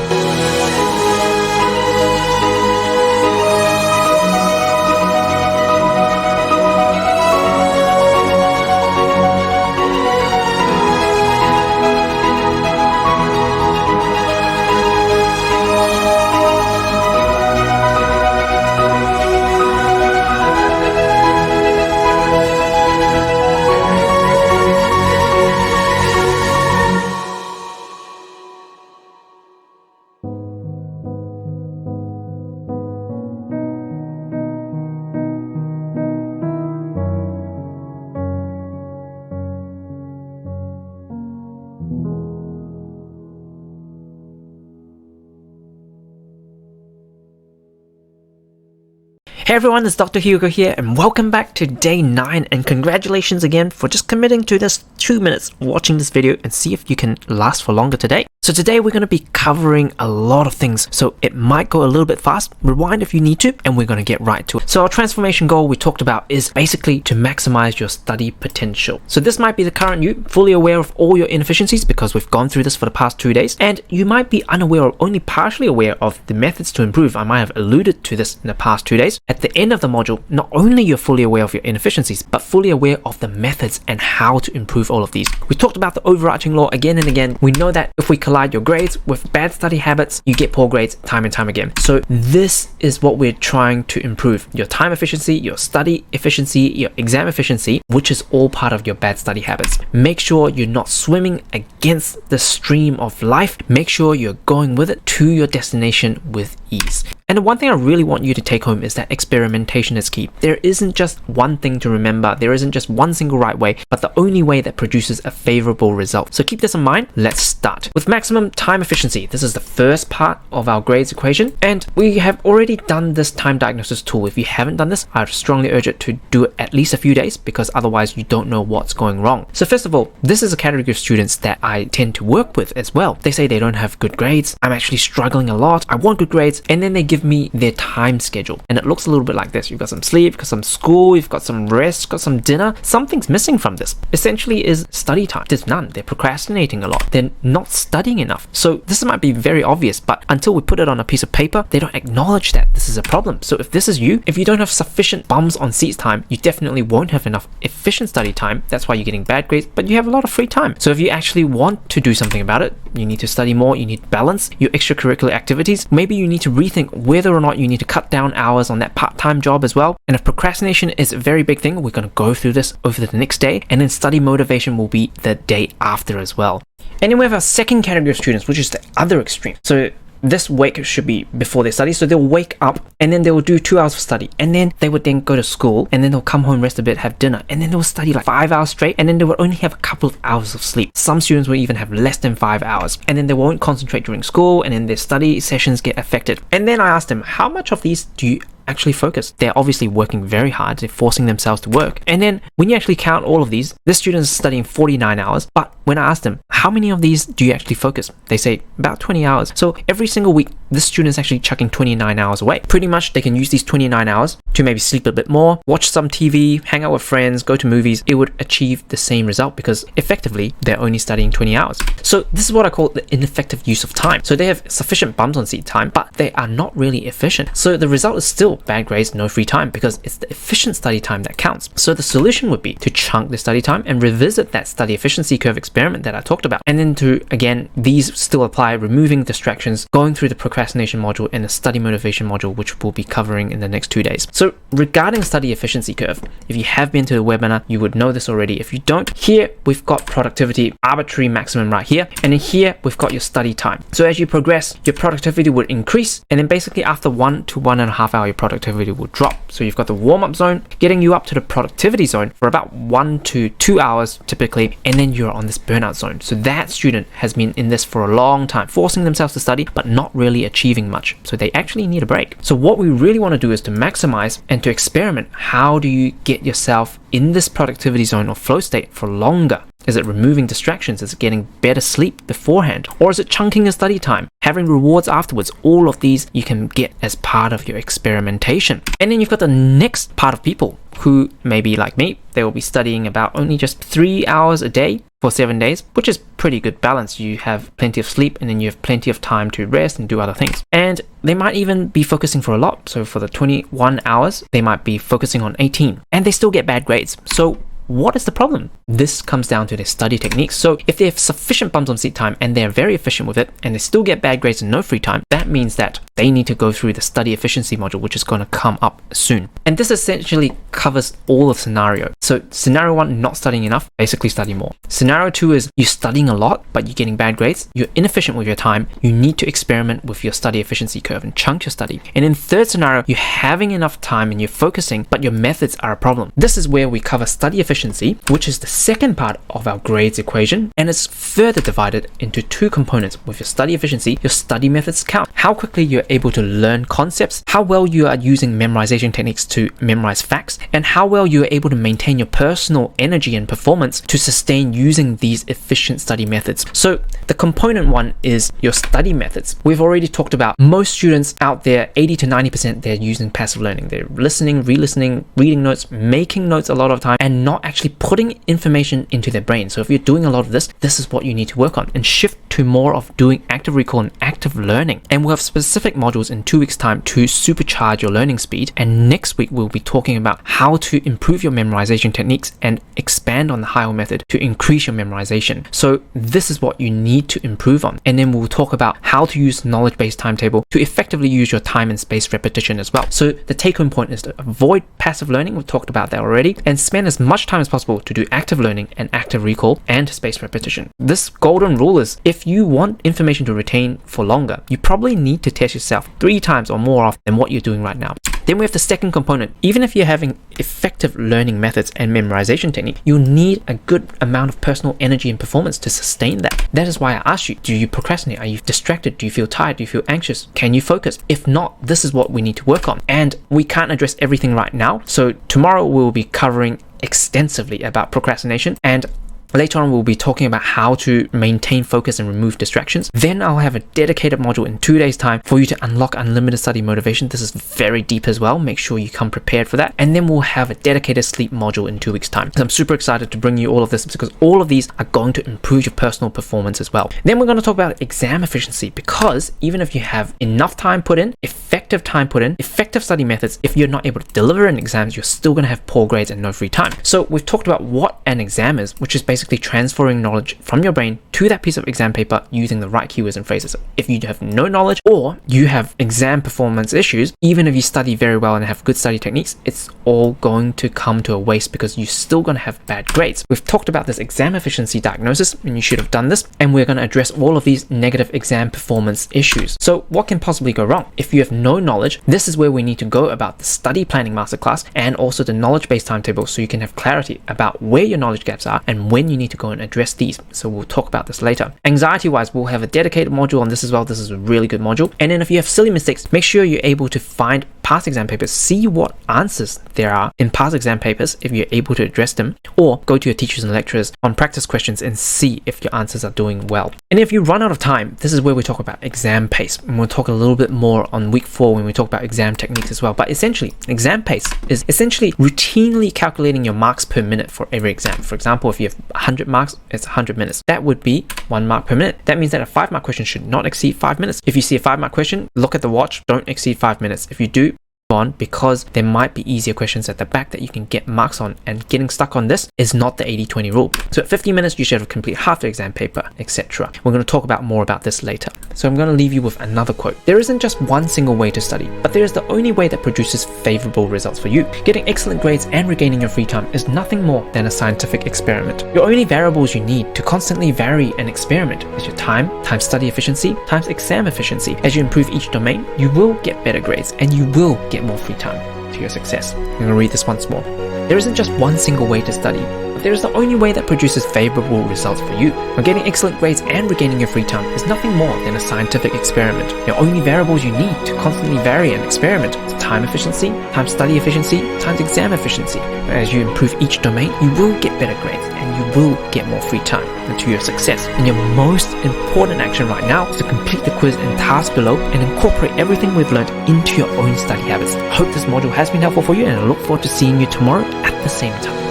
Hey everyone, it's Dr. Hugo here, and welcome back to day 9, and congratulations again for just committing to this 2 minutes watching this video, and see if you can last for longer today. So today we're going to be covering a lot of things, so it might go a little bit fast. Rewind if you need to, and we're going to get right to it. So our transformation goal we talked about is basically to maximize your study potential. So this might be the current you, fully aware of all your inefficiencies because we've gone through this for the past 2 days, and you might be unaware or only partially aware of the methods to improve. I might have alluded to this in the past 2 days. At the end of the module, not only you're fully aware of your inefficiencies, but fully aware of the methods and how to improve all of these. We talked about the overarching law again and again. We know that if we collide your grades with bad study habits, you get poor grades time and time again. So this is what we're trying to improve: your time efficiency, your study efficiency, your exam efficiency, which is all part of your bad study habits. Make sure you're not swimming against the stream of life. Make sure you're going with it to your destination with ease. And the one thing I really want you to take home is that experimentation is key. There isn't just one thing to remember. There isn't just one single right way, but the only way that produces a favorable result. So keep this in mind. Let's start. With maximum time efficiency, this is the first part of our grades equation, and we have already done this time diagnosis tool. If you haven't done this, I strongly urge it to do it at least a few days, because otherwise you don't know what's going wrong. So first of all, this is a category of students that I tend to work with as well. They say they don't have good grades. I'm actually struggling a lot. I want good grades, and then they give me their time schedule, and it looks a little bit like this. You've got some sleep, you've got some school, you've got some rest, you've got some dinner. Something's missing from this. Essentially is study time. There's none. They're procrastinating a lot. They're not studying enough. So this might be very obvious, but until we put it on a piece of paper, they don't acknowledge that this is a problem. So if this is you, if you don't have sufficient bums on seats time, you definitely won't have enough efficient study time. That's why you're getting bad grades, but you have a lot of free time. So if you actually want to do something about it, you need to study more, you need to balance your extracurricular activities. Maybe you need to rethink whether or not you need to cut down hours on that part-time job as well. And if procrastination is a very big thing, we're going to go through this over the next day, and then study motivation will be the day after as well. And then we have our second category of students, which is the other extreme. So this wake should be before they study. So they'll wake up, and then they will do 2 hours of study, and then they would then go to school, and then they'll come home, rest a bit, have dinner, and then they'll study like 5 hours straight, and then they will only have a couple of hours of sleep. Some students will even have less than 5 hours, and then they won't concentrate during school, and then their study sessions get affected. And then I asked them, how much of these do you actually focused. They're obviously working very hard. They're forcing themselves to work. And then when you actually count all of these, this student is studying 49 hours. But when I ask them, how many of these do you actually focus? They say about 20 hours. So every single week, this student is actually chucking 29 hours away. Pretty much they can use these 29 hours to maybe sleep a bit more, watch some TV, hang out with friends, go to movies. It would achieve the same result because effectively they're only studying 20 hours. So this is what I call the ineffective use of time. So they have sufficient bums on seat time, but they are not really efficient. So the result is still bad grades, no free time, because it's the efficient study time that counts. So the solution would be to chunk the study time and revisit that study efficiency curve experiment that I talked about. And then to, again, these still apply, removing distractions, going through the procrastination module and the study motivation module, which we'll be covering in the next 2 days. So regarding study efficiency curve, if you have been to the webinar, you would know this already. If you don't, here we've got productivity, arbitrary maximum right here. And in here, we've got your study time. So as you progress, your productivity would increase. And then basically after 1 to 1.5 hour, your productivity will drop. So you've got the warm-up zone, getting you up to the productivity zone for about 1 to 2 hours typically. And then you're on this burnout zone. So that student has been in this for a long time, forcing themselves to study, but not really achieving much. So they actually need a break. So what we really want to do is to maximize and to experiment. How do you get yourself in this productivity zone or flow state for longer? Is it removing distractions? Is it getting better sleep beforehand? Or is it chunking your study time? Having rewards afterwards? All of these you can get as part of your experimentation. And then you've got the next part of people who may be like me. They will be studying about only just 3 hours a day for 7 days, which is pretty good balance. You have plenty of sleep and then you have plenty of time to rest and do other things. And they might even be focusing for a lot. So for the 21 hours, they might be focusing on 18 and they still get bad grades. So what is the problem? This comes down to their study techniques. So if they have sufficient bums on seat time and they're very efficient with it and they still get bad grades and no free time, that means that they need to go through the study efficiency module, which is going to come up soon. And this essentially covers all of scenario. So scenario 1, not studying enough, basically study more. Scenario 2 is you're studying a lot, but you're getting bad grades. You're inefficient with your time. You need to experiment with your study efficiency curve and chunk your study. And in third scenario, you're having enough time and you're focusing, but your methods are a problem. This is where we cover study efficiency, which is the second part of our grades equation, and it's further divided into 2 components. With your study efficiency, your study methods count. How quickly you're able to learn concepts, how well you are using memorization techniques to memorize facts, and how well you are able to maintain your personal energy and performance to sustain using these efficient study methods. So the component 1 is your study methods. We've already talked about most students out there, 80 to 90%, they're using passive learning. They're listening, re-listening, reading notes, making notes a lot of time, and not actually putting information into their brain. So if you're doing a lot of this, this is what you need to work on and shift to more of doing active recall and active learning. And we'll have specific modules in 2 weeks time to supercharge your learning speed. And next week, we'll be talking about how to improve your memorization techniques and expand on the HILE method to increase your memorization. So this is what you need to improve on. And then we'll talk about how to use knowledge-based timetable to effectively use your time and space repetition as well. So the take-home point is to avoid passive learning. We've talked about that already, and spend as much time as possible to do active learning and active recall and space repetition. This golden rule is if you want information to retain for longer, you probably need to test yourself 3 times or more often than what you're doing right now. Then we have the second component. Even if you're having effective learning methods and memorization technique, you'll need a good amount of personal energy and performance to sustain that. That is why I asked you, do you procrastinate? Are you distracted? Do you feel tired? Do you feel anxious? Can you focus? If not, this is what we need to work on. And we can't address everything right now. So tomorrow we'll be covering extensively about procrastination, and later on, we'll be talking about how to maintain focus and remove distractions. Then I'll have a dedicated module in 2 days' time for you to unlock unlimited study motivation. This is very deep as well. Make sure you come prepared for that. And then we'll have a dedicated sleep module in 2 weeks' time. So I'm super excited to bring you all of this because all of these are going to improve your personal performance as well. Then we're going to talk about exam efficiency, because even if you have enough time put in, effective time put in, effective study methods, if you're not able to deliver in exams, you're still going to have poor grades and no free time. So we've talked about what an exam is, which is basically transferring knowledge from your brain to that piece of exam paper using the right keywords and phrases. If you have no knowledge or you have exam performance issues, even if you study very well and have good study techniques, it's all going to come to a waste because you're still going to have bad grades. We've talked about this exam efficiency diagnosis, and you should have done this, and we're going to address all of these negative exam performance issues. So what can possibly go wrong? If you have no knowledge, this is where we need to go about the study planning masterclass and also the knowledge-based timetable, so you can have clarity about where your knowledge gaps are and when you need to go and address these. So we'll talk about this later. Anxiety wise, we'll have a dedicated module on this as well. This is a really good module. And then if you have silly mistakes, make sure you're able to find past exam papers, see what answers there are in past exam papers if you're able to address them, or go to your teachers and lecturers on practice questions and see if your answers are doing well. And if you run out of time, this is where we talk about exam pace, and we'll talk a little bit more on week 4 when we talk about exam techniques as well. But essentially, exam pace is essentially routinely calculating your marks per minute for every exam. For example, if you have 100 marks, it's 100 minutes. That would be 1 mark per minute. That means that a 5-mark question should not exceed 5 minutes. If you see a 5-mark question, look at the watch, don't exceed 5 minutes. If you do, on, because there might be easier questions at the back that you can get marks on, and getting stuck on this is not the 80-20 rule. So at 50 minutes you should have completed half the exam paper, etc. We're going to talk about more about this later. So I'm going to leave you with another quote. There isn't just one single way to study, but there is the only way that produces favorable results for you. Getting excellent grades and regaining your free time is nothing more than a scientific experiment. Your only variables you need to constantly vary and experiment is your time times study efficiency times exam efficiency. As you improve each domain, you will get better grades and you will get more free time to your success. I'm going to read this once more. There isn't just one single way to study, but there is the only way that produces favorable results for you. When getting excellent grades and regaining your free time is nothing more than a scientific experiment. Your only variables you need to constantly vary and experiment is time efficiency times study efficiency times exam efficiency. As you improve each domain, you will get better grades and you will get more free time to your success. And your most important action right now is to complete the quiz and task below and incorporate everything we've learned into your own study habits. I hope this module has been helpful for you, and I look forward to seeing you tomorrow at the same time.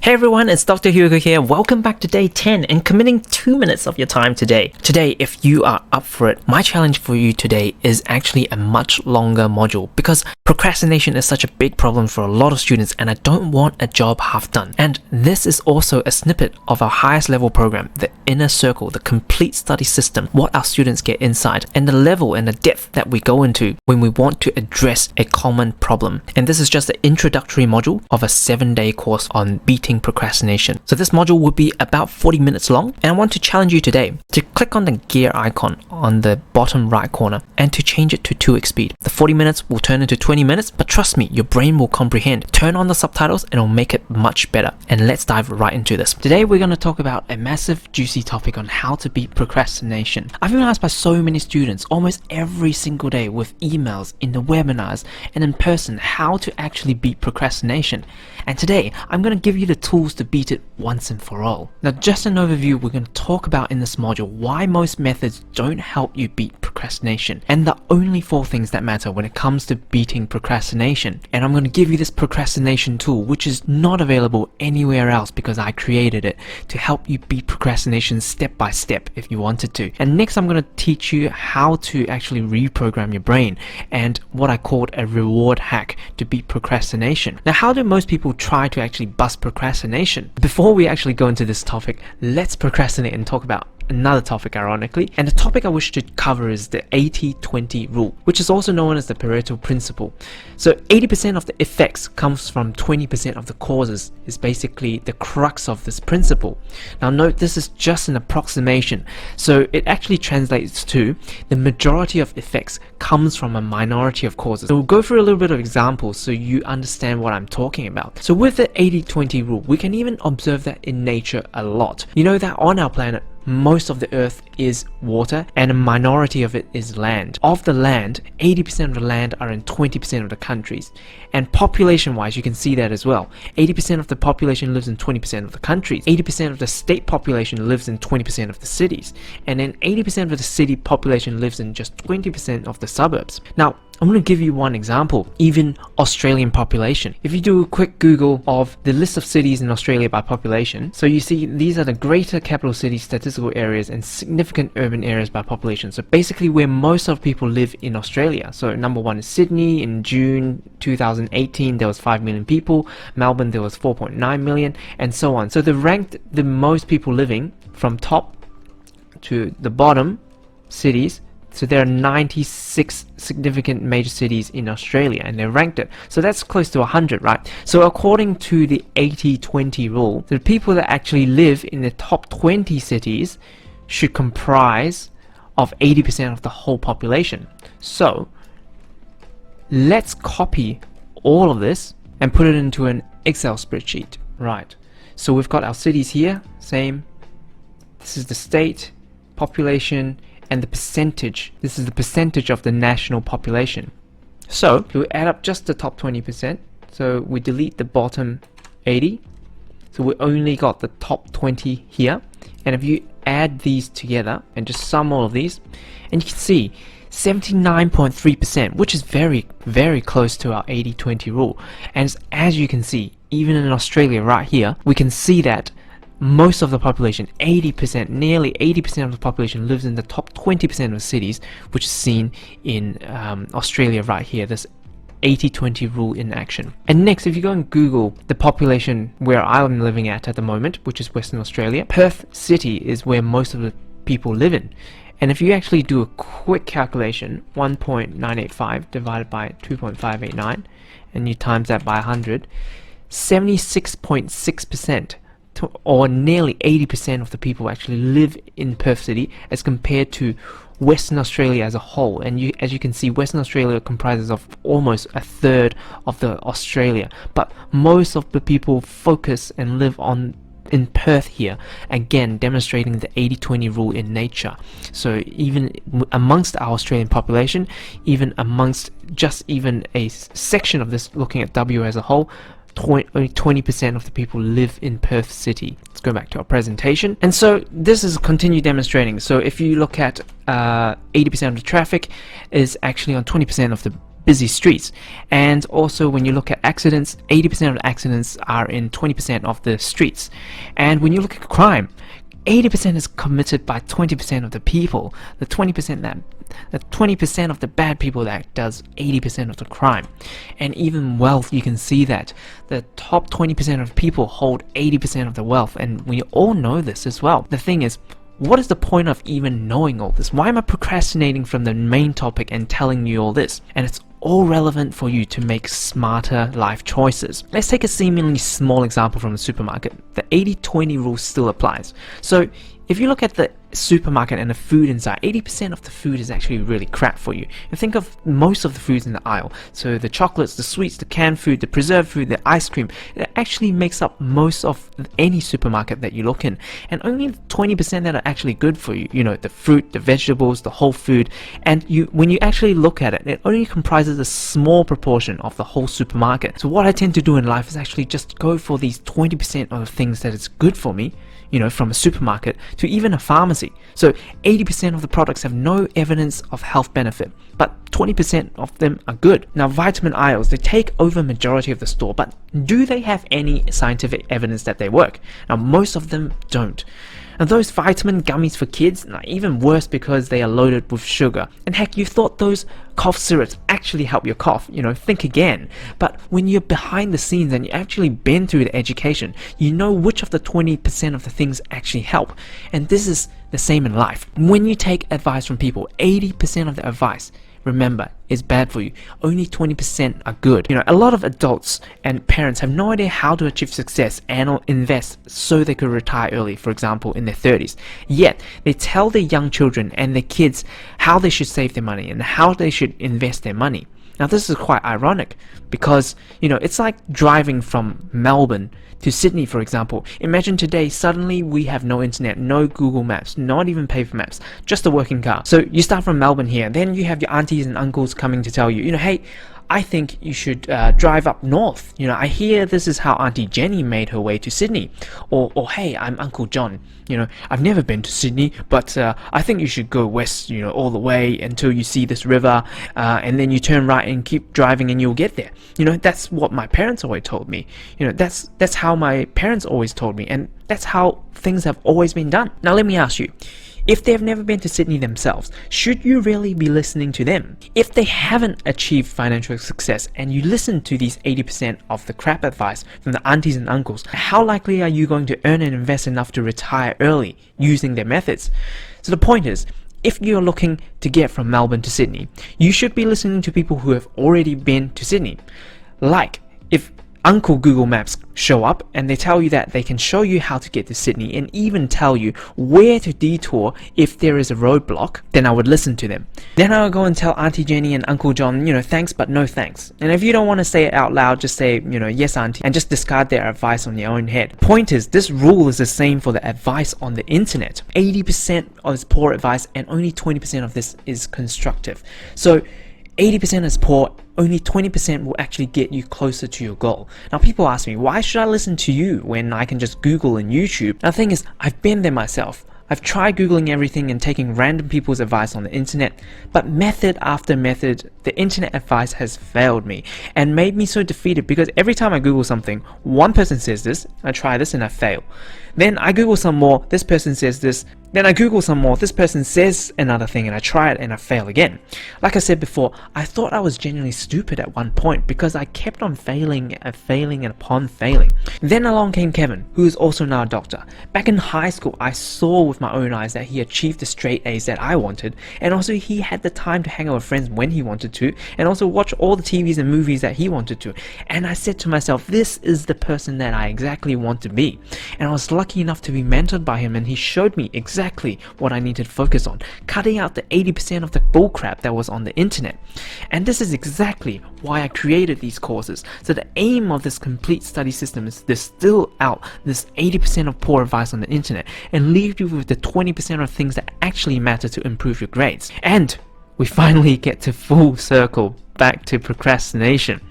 Hey everyone, it's Dr. Hugo here. Welcome back to day 10 and committing 2 minutes of your time today. Today, if you are up for it, my challenge for you today is actually a much longer module, because procrastination is such a big problem for a lot of students and I don't want a job half done. And this is also a snippet of our highest level program, the inner circle, the complete study system, what our students get inside, and the level and the depth that we go into when we want to address a common problem. And this is just the introductory module of a 7-day course on beating procrastination. So this module will be about 40 minutes long, and I want to challenge you today to click on the gear icon on the bottom right corner and to change it to 2x speed. The 40 minutes will turn into 20 minutes, but trust me, your brain will comprehend. Turn on the subtitles and it'll make it much better. And let's dive right into this. Today we're going to talk about a massive juicy topic on how to beat procrastination. I've been asked by so many students almost every single day with emails, in the webinars and in person, how to actually beat procrastination. And today I'm going to give you the tools to beat it once and for all. Now, just an overview, we're going to talk about in this module why most methods don't help you beat procrastination, and the only 4 things that matter when it comes to beating procrastination. And I'm going to give you this procrastination tool, which is not available anywhere else because I created it to help you beat procrastination step by step if you wanted to. And next I'm going to teach you how to actually reprogram your brain and what I called a reward hack to beat procrastination. Now, how do most people try to actually bust procrastination? Before we actually go into this topic, let's procrastinate and talk about another topic, ironically. And the topic I wish to cover is the 80-20 rule, which is also known as the Pareto principle. So 80% of the effects comes from 20% of the causes is basically the crux of this principle. Now note, this is just an approximation, so it actually translates to the majority of effects comes from a minority of causes. So we'll go through a little bit of examples so you understand what I'm talking about. So with the 80-20 rule, we can even observe that in nature a lot. You know that on our planet, most of the earth is water and a minority of it is land. Of the land, 80% of the land are in 20% of the countries. And population wise, you can see that as well. 80% of the population lives in 20% of the countries. 80% of the state population lives in 20% of the cities. And then 80% of the city population lives in just 20% of the suburbs. Now, I'm going to give you one example, even Australian population. If you do a quick Google of the list of cities in Australia by population, so you see these are the greater capital city statistical areas and significant urban areas by population. So basically where most of people live in Australia. So number one is Sydney. In June 2018 there was 5 million people. Melbourne there was 4.9 million, and so on. So they ranked the most people living from top to the bottom cities. So there are 96 significant major cities in Australia, and they ranked it. So that's close to 100, right? So according to the 80-20 rule, the people that actually live in the top 20 cities should comprise of 80% of the whole population. So let's copy all of this and put it into an Excel spreadsheet, right? So we've got our cities here, same. This is the state, population, and the percentage. This is the percentage of the national population. So we add up just the top 20%. So we delete the bottom 80. So we only got the top 20 here. And if you add these together and just sum all of these, and you can see 79.3%, which is very, very close to our 80-20 rule. And as you can see, even in Australia right here, we can see that most of the population, 80%, nearly 80% of the population lives in the top 20% of cities, which is seen in Australia right here, this 80-20 rule in action. And next, if you go and Google the population where I'm living at the moment, which is Western Australia, Perth City is where most of the people live in. And if you actually do a quick calculation, 1.985 divided by 2.589, and you times that by 100, 76.6%, or nearly 80% of the people actually live in Perth City, as compared to Western Australia as a whole. And as you can see, Western Australia comprises of almost a third of the Australia, but most of the people focus and live in Perth here, again demonstrating the 80-20 rule in nature. So even amongst our Australian population, even amongst just even a section of this looking at W as a whole, only 20% of the people live in Perth City. Let's go back to our presentation. And so this is continue demonstrating. So if you look at 80% of the traffic is actually on 20% of the busy streets. And also when you look at accidents, 80% of the accidents are in 20% of the streets. And when you look at crime, 80% is committed by 20% of the people. The 20% of the bad people that does 80% of the crime. And even wealth, you can see that the top 20% of people hold 80% of the wealth, and we all know this as well. The thing is, what is the point of even knowing all this? Why am I procrastinating from the main topic and telling you all this? And it's all relevant for you to make smarter life choices. Let's take a seemingly small example from the supermarket. The 80-20 rule still applies. So if you look at the supermarket and the food inside, 80% of the food is actually really crap for you. And think of most of the foods in the aisle. So the chocolates, the sweets, the canned food, the preserved food, the ice cream, it actually makes up most of any supermarket that you look in. And only 20% that are actually good for you. You know, the fruit, the vegetables, the whole food. And when you actually look at it, it only comprises a small proportion of the whole supermarket. So what I tend to do in life is actually just go for these 20% of the things that is good for me, you know, from a supermarket to even a pharmacy. So 80% of the products have no evidence of health benefit, but 20% of them are good. Now vitamin aisles, they take over majority of the store, but do they have any scientific evidence that they work? Now most of them don't. And those vitamin gummies for kids, even worse because they are loaded with sugar. And heck, you thought those cough syrups actually help your cough, you know, think again. But when you're behind the scenes and you've actually been through the education, you know which of the 20% of the things actually help. And this is the same in life. When you take advice from people, 80% of the advice, remember, is bad for you. Only 20% are good. You know, a lot of adults and parents have no idea how to achieve success and invest so they could retire early, for example, in their 30s. Yet, they tell their young children and their kids how they should save their money and how they should invest their money. Now, this is quite ironic because, you know, it's like driving from Melbourne to Sydney, for example. Imagine today, suddenly we have no internet, no Google Maps, not even paper maps, just a working car. So you start from Melbourne here, then you have your aunties and uncles coming to tell you, you know, hey, I think you should drive up north. I hear this is how Auntie Jenny made her way to Sydney. Or hey, I'm Uncle John. I've never been to Sydney, but I think you should go west, all the way until you see this river, and then you turn right and keep driving and you'll get there. That's what my parents always told me. That's how my parents always told me, and that's how things have always been done. Now let me ask you, if they've never been to Sydney themselves, should you really be listening to them? If they haven't achieved financial success and you listen to these 80% of the crap advice from the aunties and uncles, how likely are you going to earn and invest enough to retire early using their methods? So the point is, if you're looking to get from Melbourne to Sydney, you should be listening to people who have already been to Sydney. Like, if Uncle Google Maps show up and they tell you that they can show you how to get to Sydney and even tell you where to detour if there is a roadblock, then I would listen to them. Then I would go and tell Auntie Jenny and Uncle John, thanks but no thanks. And if you don't want to say it out loud, just say, yes auntie, and just discard their advice on your own head. Point is, this rule is the same for the advice on the internet. 80% is poor advice and only 20% of this is constructive. So 80% is poor, only 20% will actually get you closer to your goal. Now people ask me, why should I listen to you when I can just Google and YouTube? Now the thing is, I've been there myself. I've tried Googling everything and taking random people's advice on the internet, but method after method, the internet advice has failed me and made me so defeated because every time I Google something, one person says this, I try this and I fail. Then I Google some more, this person says this, then I Google some more, this person says another thing and I try it and I fail again. Like I said before, I thought I was genuinely stupid at one point because I kept on failing and failing and upon failing. Then along came Kevin, who is also now a doctor. Back in high school, I saw with my own eyes that he achieved the straight A's that I wanted, and also he had the time to hang out with friends when he wanted to, and also watch all the TVs and movies that he wanted to. And I said to myself, this is the person that I exactly want to be. And I was lucky enough to be mentored by him, and he showed me exactly what I needed to focus on, cutting out the 80% of the bullcrap that was on the internet. And this is exactly why I created these courses. So the aim of this complete study system is to distill out this 80% of poor advice on the internet and leave you with the 20% of things that actually matter to improve your grades. And we finally get to full circle back to procrastination.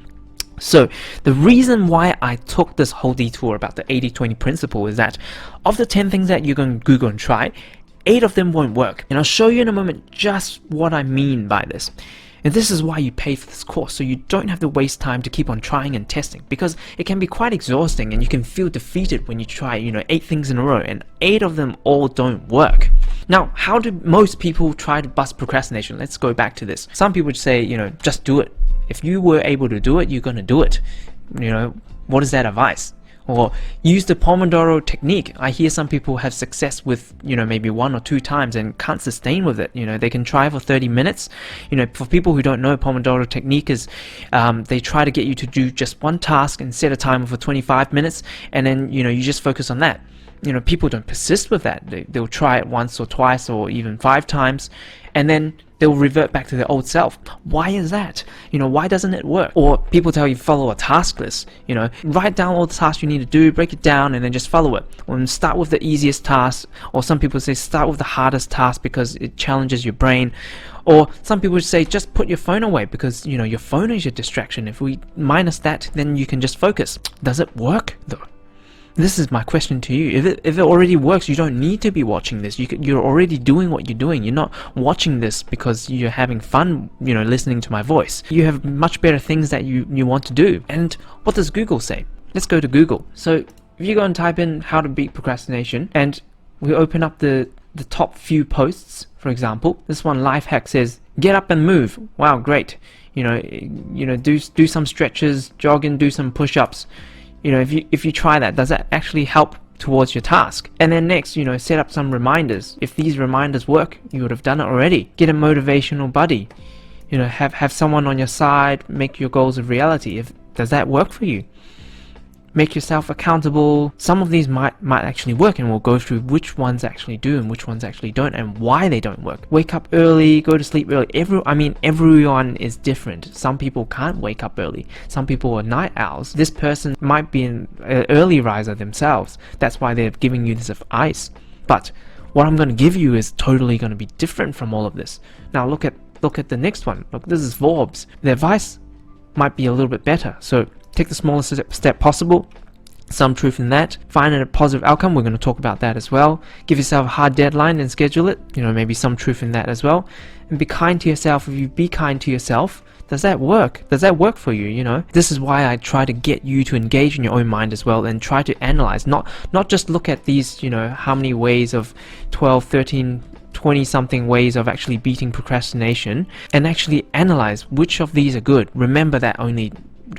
So the reason why I took this whole detour about the 80-20 principle is that of the 10 things that you're going to Google and try, 8 of them won't work. And I'll show you in a moment just what I mean by this. And this is why you pay for this course, so you don't have to waste time to keep on trying and testing, because it can be quite exhausting and you can feel defeated when you try 8 things in a row and 8 of them all don't work. Now, how do most people try to bust procrastination? Let's go back to this. Some people would say, just do it. If you were able to do it, you're going to do it. What is that advice? Or use the Pomodoro technique. I hear some people have success with, maybe 1 or 2 times and can't sustain with it. They can try for 30 minutes. For people who don't know, Pomodoro technique is they try to get you to do just one task and set a timer for 25 minutes, and then, you just focus on that. People don't persist with that. They'll try it once or twice or even 5 times, and then they'll revert back to their old self. Why is that? Why doesn't it work? Or people tell you follow a task list. Write down all the tasks you need to do, break it down, and then just follow it. Or start with the easiest task. Or some people say start with the hardest task because it challenges your brain. Or some people say just put your phone away because your phone is your distraction. If we minus that, then you can just focus. Does it work though? This is my question to you. If it already works, you don't need to be watching this. You're already doing what you're doing. You're not watching this because you're having fun, listening to my voice. You have much better things that you want to do. And what does Google say? Let's go to Google. So if you go and type in how to beat procrastination, and we open up the top few posts, for example, this one life hack says, get up and move. Wow, great. Do some stretches, jog and do some push-ups. If you try that, does that actually help towards your task? And then next, set up some reminders. If these reminders work, you would have done it already. Get a motivational buddy. Have someone on your side, make your goals a reality. Does that work for you? Make yourself accountable. Some of these might actually work, and we'll go through which ones actually do and which ones actually don't and why they don't work. Wake up early, go to sleep early. Everyone is different. Some people can't wake up early. Some people are night owls. This person might be an early riser themselves. That's why they're giving you this advice. But what I'm going to give you is totally going to be different from all of this. Now look at the next one. Look, this is Forbes. The advice might be a little bit better. So take the smallest step possible. Some truth in that. Find a positive outcome. We're going to talk about that as well. Give yourself a hard deadline and schedule it. Maybe some truth in that as well. And be kind to yourself. If you be kind to yourself, does that work? Does that work for you? This is why I try to get you to engage in your own mind as well, and try to analyze, not just look at these, how many ways of 12, 13, 20 something ways of actually beating procrastination, and actually analyze which of these are good. Remember that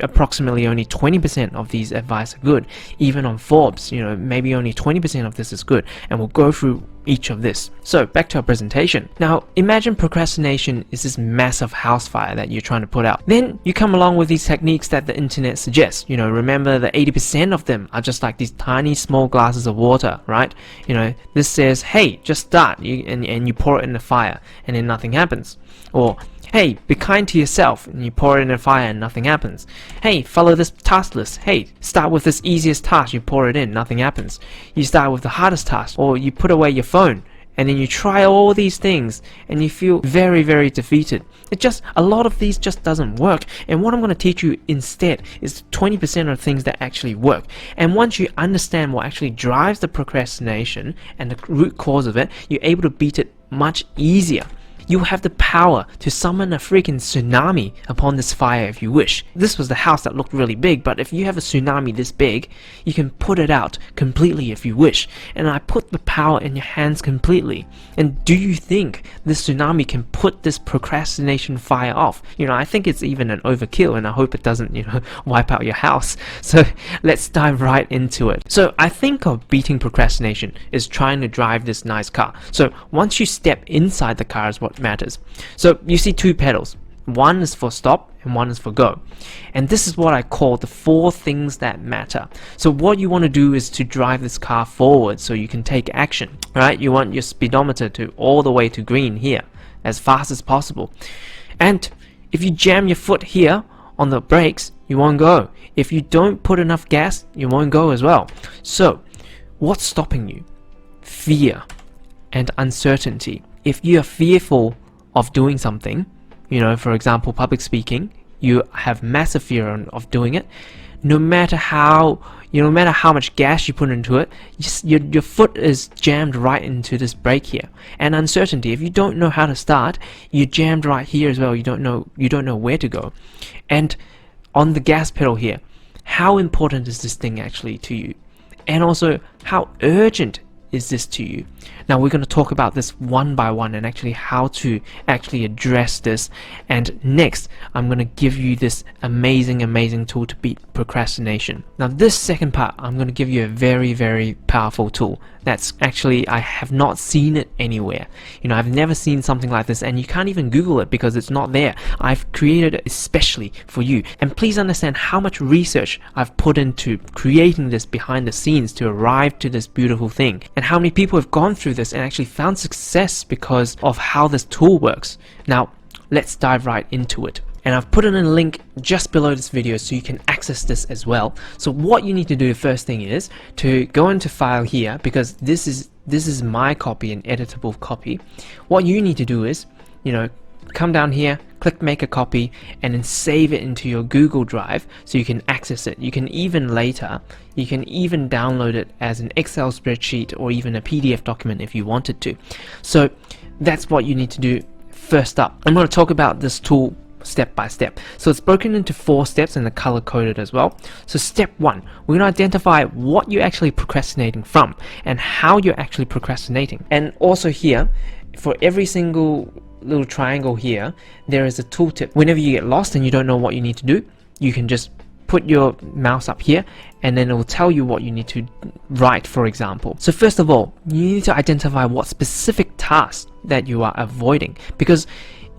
approximately only 20% of these advice are good. Even on Forbes, maybe only 20% of this is good, and we'll go through each of this. So back to our presentation. Now imagine procrastination is this massive house fire that you're trying to put out. Then you come along with these techniques that the internet suggests. Remember that 80% of them are just like these tiny small glasses of water, right? This says, hey, just start, and you pour it in the fire, and then nothing happens. Or hey, be kind to yourself, and you pour it in a fire and nothing happens. Hey, follow this task list. Hey, start with this easiest task, you pour it in, nothing happens. You start with the hardest task, or you put away your phone, and then you try all these things, and you feel very, very defeated. A lot of these just doesn't work. And what I'm going to teach you instead is 20% of things that actually work. And once you understand what actually drives the procrastination and the root cause of it, you're able to beat it much easier. You have the power to summon a freaking tsunami upon this fire if you wish. This was the house that looked really big, but if you have a tsunami this big, you can put it out completely if you wish. And I put the power in your hands completely. And do you think this tsunami can put this procrastination fire off? I think it's even an overkill, and I hope it doesn't, wipe out your house. So let's dive right into it. So I think of beating procrastination is trying to drive this nice car. So once you step inside the car is what matters. So you see two pedals. One is for stop and one is for go. And this is what I call the 4 things that matter. So what you want to do is to drive this car forward so you can take action, right? You want your speedometer to all the way to green here as fast as possible. And if you jam your foot here on the brakes, you won't go. If you don't put enough gas, you won't go as well. So what's stopping you? Fear and uncertainty. If you are fearful of doing something, for example, public speaking, you have massive fear of doing it, no matter how much gas you put into it, your foot is jammed right into this brake here. And uncertainty, if you don't know how to start, you're jammed right here as well. You don't know where to go. And on the gas pedal here, how important is this thing actually to you? And also, how urgent is this to you? Now we're going to talk about this one by one and actually how to actually address this. And next I'm going to give you this amazing tool to beat procrastination. Now this second part, I'm going to give you a very powerful tool that's actually, I have not seen it anywhere. I've never seen something like this, and you can't even Google it because it's not there. I've created it especially for you. And please understand how much research I've put into creating this behind the scenes to arrive to this beautiful thing, and how many people have gone through this and actually found success because of how this tool works. Now let's dive right into it. And I've put in a link just below this video so you can access this as well. So what you need to do, the first thing is to go into file here, because this is my copy, an editable copy. What you need to do is, come down here, click make a copy, and then save it into your Google Drive so you can access it. You can even download it as an Excel spreadsheet or even a PDF document if you wanted to. So that's what you need to do first up. I'm going to talk about this tool step by step. So it's broken into 4 steps and they're color coded as well. So step 1, we're going to identify what you're actually procrastinating from and how you're actually procrastinating. And also here, for every single little triangle here, there is a tooltip. Whenever you get lost and you don't know what you need to do, you can just put your mouse up here and then it will tell you what you need to write, for example. So first of all, you need to identify what specific task that you are avoiding, because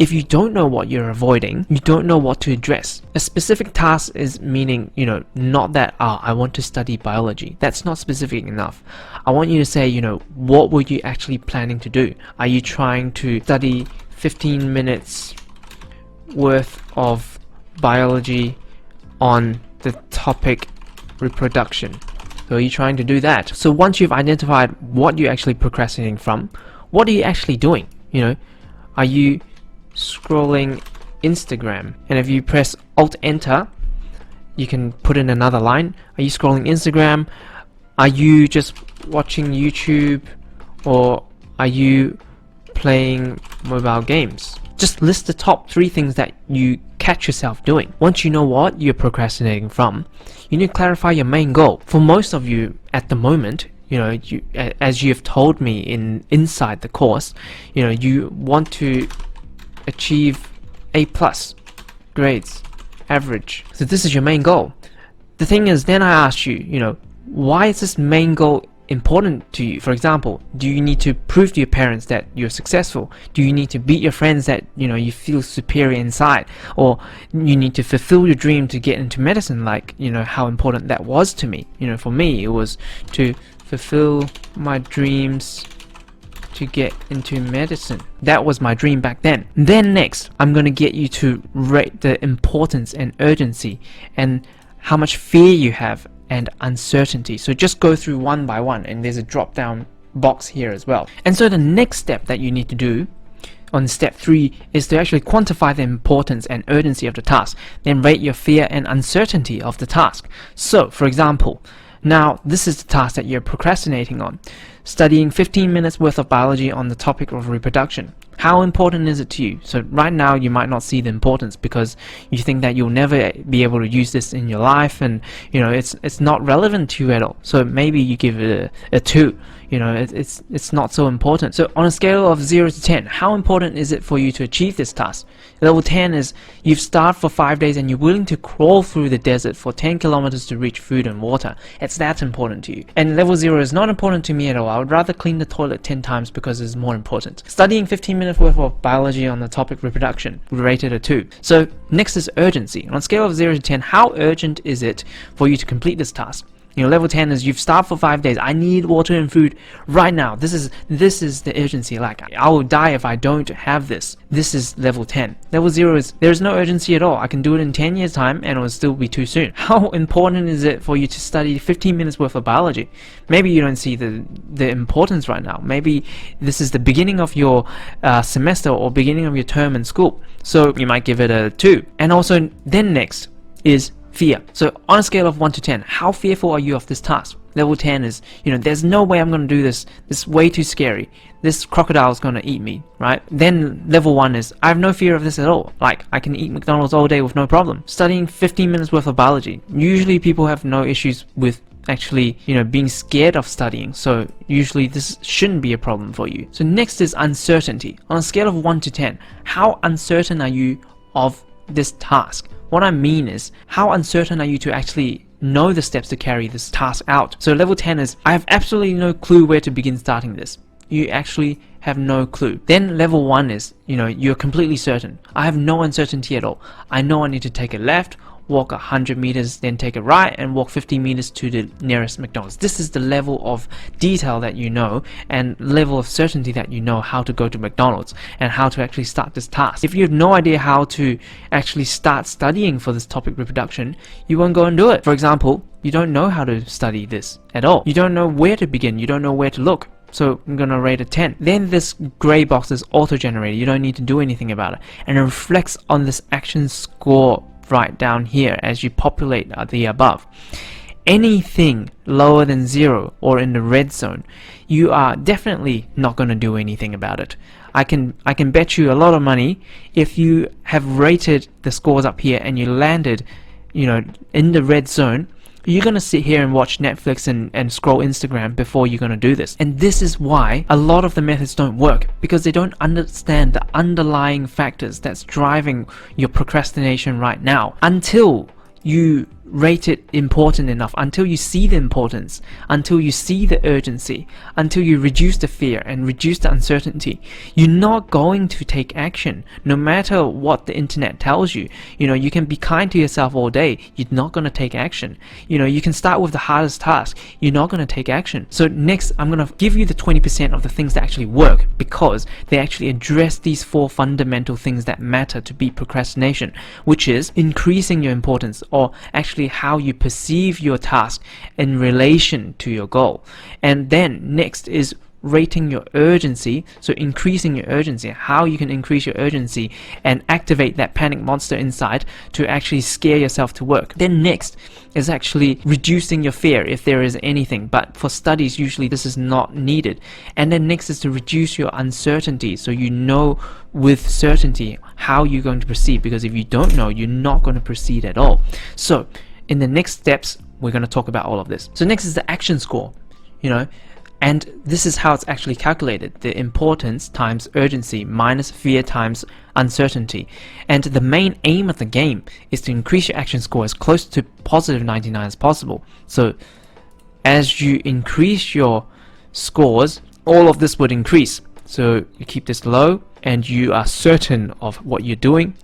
if you don't know what you're avoiding, you don't know what to address. A specific task is meaning, not that, I want to study biology. That's not specific enough. I want you to say, what were you actually planning to do? Are you trying to study 15 minutes worth of biology on the topic reproduction? So are you trying to do that? So once you've identified what you're actually procrastinating from, what are you actually doing? Are you scrolling Instagram. And if you press Alt Enter, you can put in another line. Are you scrolling Instagram? Are you just watching YouTube? Or are you playing mobile games? Just list the top 3 things that you catch yourself doing. Once you know what you're procrastinating from, you need to clarify your main goal. For most of you at the moment, as you have told me inside the course, you want to achieve A+ grades, average. So this is your main goal. The thing is, then I asked you, why is this main goal important to you? For example, do you need to prove to your parents that you're successful? Do you need to beat your friends that you feel superior inside? Or you need to fulfill your dream to get into medicine, like how important that was to me. For me, it was to fulfill my dreams to get into medicine. That was my dream back then. Then next, I'm going to get you to rate the importance and urgency and how much fear you have and uncertainty. So just go through one by one, and there's a drop down box here as well. And so the next step that you need to do on step 3 is to actually quantify the importance and urgency of the task, then rate your fear and uncertainty of the task. So for example, now this is the task that you're procrastinating on, studying 15 minutes worth of biology on the topic of reproduction. How important is it to you? So right now you might not see the importance because you think that you'll never be able to use this in your life, and it's not relevant to you at all. So maybe you give it a 2. It's not so important. So on a scale of 0 to 10, how important is it for you to achieve this task? Level 10 is you've starved for 5 days and you're willing to crawl through the desert for 10 kilometers to reach food and water. It's that important to you. And level 0 is not important to me at all. I would rather clean the toilet 10 times because it's more important. Studying 15 minutes worth of biology on the topic reproduction, rated a 2. So next is urgency. On a scale of 0 to 10, how urgent is it for you to complete this task? Level 10 is you've starved for 5 days. I need water and food right now. This is the urgency. Like, I will die if I don't have this. This is level 10. Level 0 is there's no urgency at all. I can do it in 10 years time and it will still be too soon. How important is it for you to study 15 minutes worth of biology? Maybe you don't see the importance right now. Maybe this is the beginning of your semester or beginning of your term in school. So you might give it a 2. And also then next is fear. So on a scale of 1 to 10, how fearful are you of this task? Level 10 is, there's no way I'm going to do this. This is way too scary. This crocodile is going to eat me, right? Then level 1 is, I have no fear of this at all. Like, I can eat McDonald's all day with no problem. Studying 15 minutes worth of biology. Usually people have no issues with actually, being scared of studying. So usually this shouldn't be a problem for you. So next is uncertainty. On a scale of 1 to 10, how uncertain are you of this task? What I mean is, how uncertain are you to actually know the steps to carry this task out? So level 10 is, I have absolutely no clue where to begin starting this. You actually have no clue. Then level 1 is, you're completely certain. I have no uncertainty at all. I know I need to take a left, walk 100 meters, then take a right, and walk 50 meters to the nearest McDonald's. This is the level of detail that you know, and level of certainty that you know how to go to McDonald's and how to actually start this task. If you have no idea how to actually start studying for this topic reproduction, you won't go and do it. For example, you don't know how to study this at all. You don't know where to begin. You don't know where to look. So I'm going to rate a 10. Then this gray box is auto-generated. You don't need to do anything about it. And it reflects on this action score right down here as you populate the above. Anything lower than 0 or in the red zone, you are definitely not going to do anything about it. I can bet you a lot of money if you have rated the scores up here and you landed in the red zone, you're going to sit here and watch Netflix and scroll Instagram before you're going to do this. And this is why a lot of the methods don't work, because they don't understand the underlying factors that's driving your procrastination right now. Until you rate it important enough, until you see the importance, until you see the urgency, until you reduce the fear and reduce the uncertainty, you're not going to take action. No matter what the internet tells you, you can be kind to yourself all day, you're not going to take action. You can start with the hardest task, you're not going to take action. So next, I'm going to give you the 20% of the things that actually work, because they actually address these 4 fundamental things that matter to beat procrastination, which is increasing your importance, or actually how you perceive your task in relation to your goal. And then next is rating your urgency, so increasing your urgency, how you can increase your urgency and activate that panic monster inside to actually scare yourself to work. Then next is actually reducing your fear if there is anything, but for studies usually this is not needed. And then next is to reduce your uncertainty, so you know with certainty how you're going to proceed, because if you don't know, you're not going to proceed at all. So in the next steps, we're going to talk about all of this. So next is the action score, and this is how it's actually calculated: the importance times urgency minus fear times uncertainty. And the main aim of the game is to increase your action score as close to positive 99 as possible. So as you increase your scores, all of this would increase. So you keep this low and you are certain of what you're doing,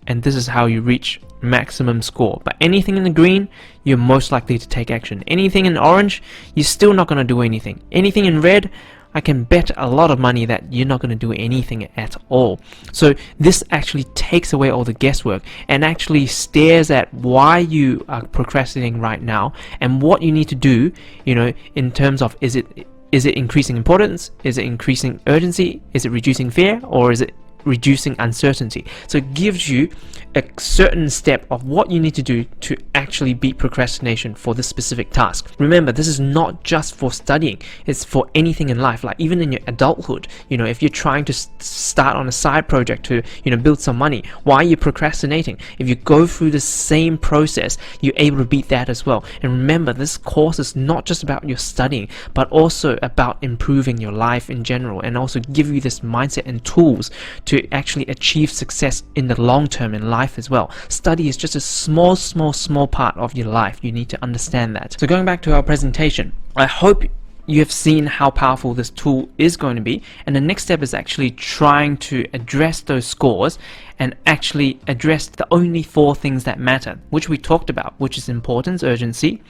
and this is how you reach maximum score. But anything in the green, you're most likely to take action. Anything in orange, you're still not going to do anything. Anything in red, I can bet a lot of money that you're not going to do anything at all. So this actually takes away all the guesswork and actually stares at why you are procrastinating right now and what you need to do, in terms of is it increasing importance, is it increasing urgency, is it reducing fear, or is it reducing uncertainty? So it gives you a certain step of what you need to do to actually beat procrastination for this specific task. Remember, this is not just for studying, it's for anything in life. Like even in your adulthood, if you're trying to start on a side project to build some money, why are you procrastinating? If you go through the same process, you're able to beat that as well. And remember, this course is not just about your studying, but also about improving your life in general, and also give you this mindset and tools to actually achieve success in the long term in life as well. Study is just a small part of your life. You need to understand that. So going back to our presentation, I hope you have seen how powerful this tool is going to be, and the next step is actually trying to address those scores and actually address the only 4 things that matter, which we talked about, which is importance, urgency,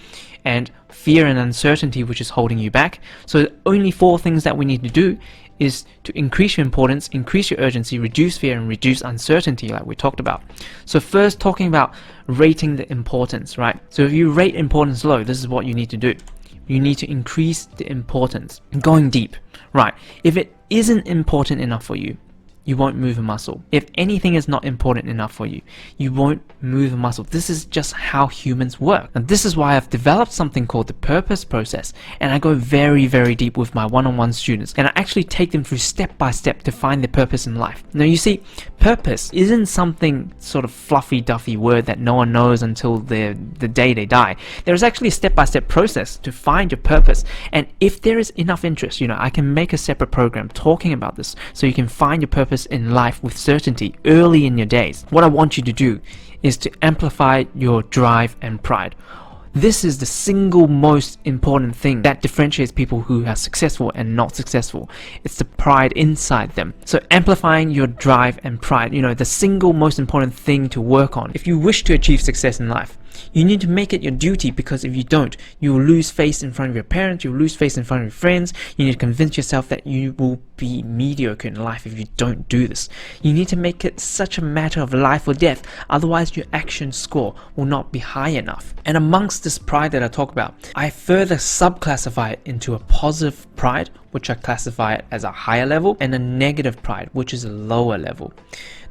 and fear and uncertainty, which is holding you back. So the only 4 things that we need to do is to increase your importance, increase your urgency, reduce fear, and reduce uncertainty, like we talked about. So first, talking about rating the importance, right? So if you rate importance low, this is what you need to do. You need to increase the importance. Going deep, right? If it isn't important enough for you, you won't move a muscle. If anything is not important enough for you, you won't move a muscle. This is just how humans work. And this is why I've developed something called the purpose process. And I go very, very deep with my one-on-one students. And I actually take them through step by step to find their purpose in life. Now you see, purpose isn't something sort of fluffy duffy word that no one knows until the day they die. There's actually a step-by-step process to find your purpose. And if there is enough interest, I can make a separate program talking about this so you can find your purpose in life with certainty early in your days. What I want you to do is to amplify your drive and pride. This is the single most important thing that differentiates people who are successful and not successful. It's the pride inside them. So amplifying your drive and pride, the single most important thing to work on. If you wish to achieve success in life, you need to make it your duty, because if you don't, you will lose face in front of your parents, you will lose face in front of your friends. You need to convince yourself that you will be mediocre in life if you don't do this. You need to make it such a matter of life or death, otherwise your action score will not be high enough. And amongst this pride that I talk about, I further subclassify it into a positive pride, which I classify it as a higher level, and a negative pride, which is a lower level.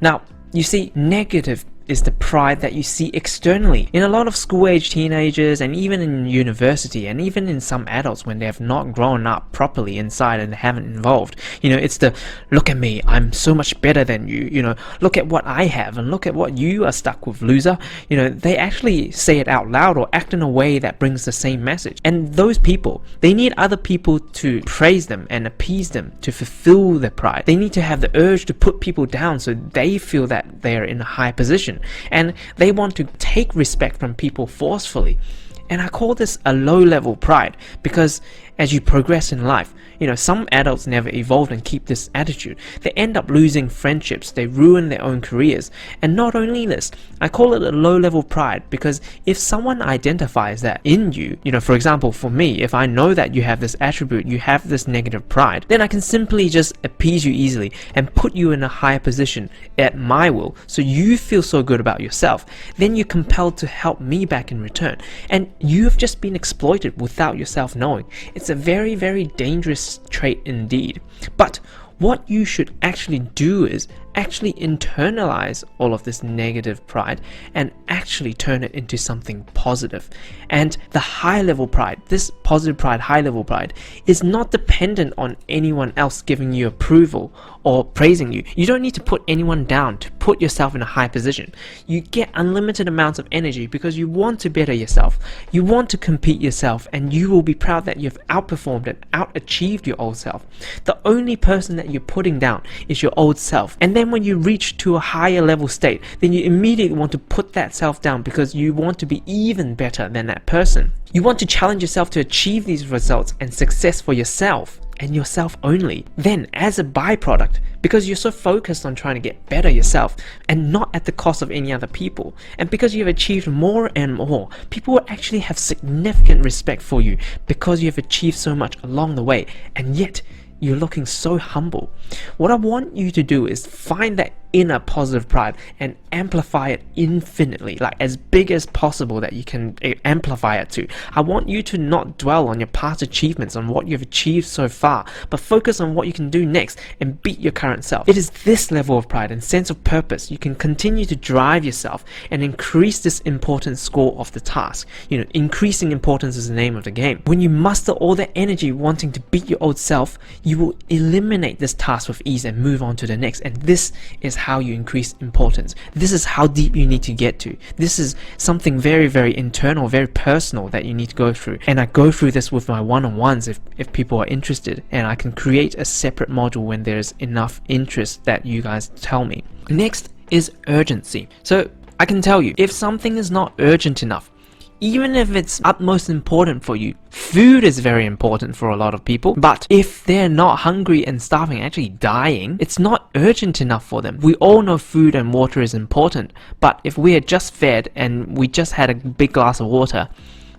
Now, you see, negative is the pride that you see externally in a lot of school-age teenagers, and even in university, and even in some adults when they have not grown up properly inside and haven't evolved. It's the look at me, I'm so much better than you, look at what I have and look at what you are stuck with, loser. They actually say it out loud or act in a way that brings the same message. And those people, they need other people to praise them and appease them to fulfill their pride. They need to have the urge to put people down so they feel that they are in a high position. And they want to take respect from people forcefully. And I call this a low-level pride, because as you progress in life, some adults never evolve and keep this attitude. They end up losing friendships, they ruin their own careers. And not only this, I call it a low-level pride, because if someone identifies that in you, for example, for me, if I know that you have this attribute, you have this negative pride, then I can simply just appease you easily and put you in a higher position at my will, so you feel so good about yourself. Then you're compelled to help me back in return. And you have just been exploited without yourself knowing. It's it's a very, very dangerous trait indeed. But what you should actually do is actually internalize all of this negative pride and actually turn it into something positive. And the high level pride, this positive pride, high level pride, is not dependent on anyone else giving you approval or praising you. You don't need to put anyone down to put yourself in a high position. You get unlimited amounts of energy because you want to better yourself. You want to compete yourself, and you will be proud that you've outperformed and out-achieved your old self. The only person that you're putting down is your old self. And then when you reach to a higher level state, then you immediately want to put that self down because you want to be even better than that person. You want to challenge yourself to achieve these results and success for yourself and yourself only. Then, as a byproduct, because you're so focused on trying to get better yourself and not at the cost of any other people, and because you've achieved more and more, people will actually have significant respect for you because you've achieved so much along the way, and yet you're looking so humble. What I want you to do is find that inner positive pride and amplify it infinitely, like as big as possible that you can amplify it to. I want you to not dwell on your past achievements, on what you've achieved so far, but focus on what you can do next and beat your current self. It is this level of pride and sense of purpose you can continue to drive yourself and increase this importance score of the task. You know, increasing importance is the name of the game. When you muster all that energy wanting to beat your old self, you will eliminate this task with ease and move on to the next. And this is how you increase importance. This is how deep you need to get to. This is something very, very internal, very personal that you need to go through. And I go through this with my one-on-ones if people are interested. And I can create a separate module when there's enough interest that you guys tell me. Next is urgency. So I can tell you, if something is not urgent enough, even if it's utmost important for you, food is very important for a lot of people, but if they're not hungry and starving, actually dying, it's not urgent enough for them. We all know food and water is important, but if we are just fed and we just had a big glass of water,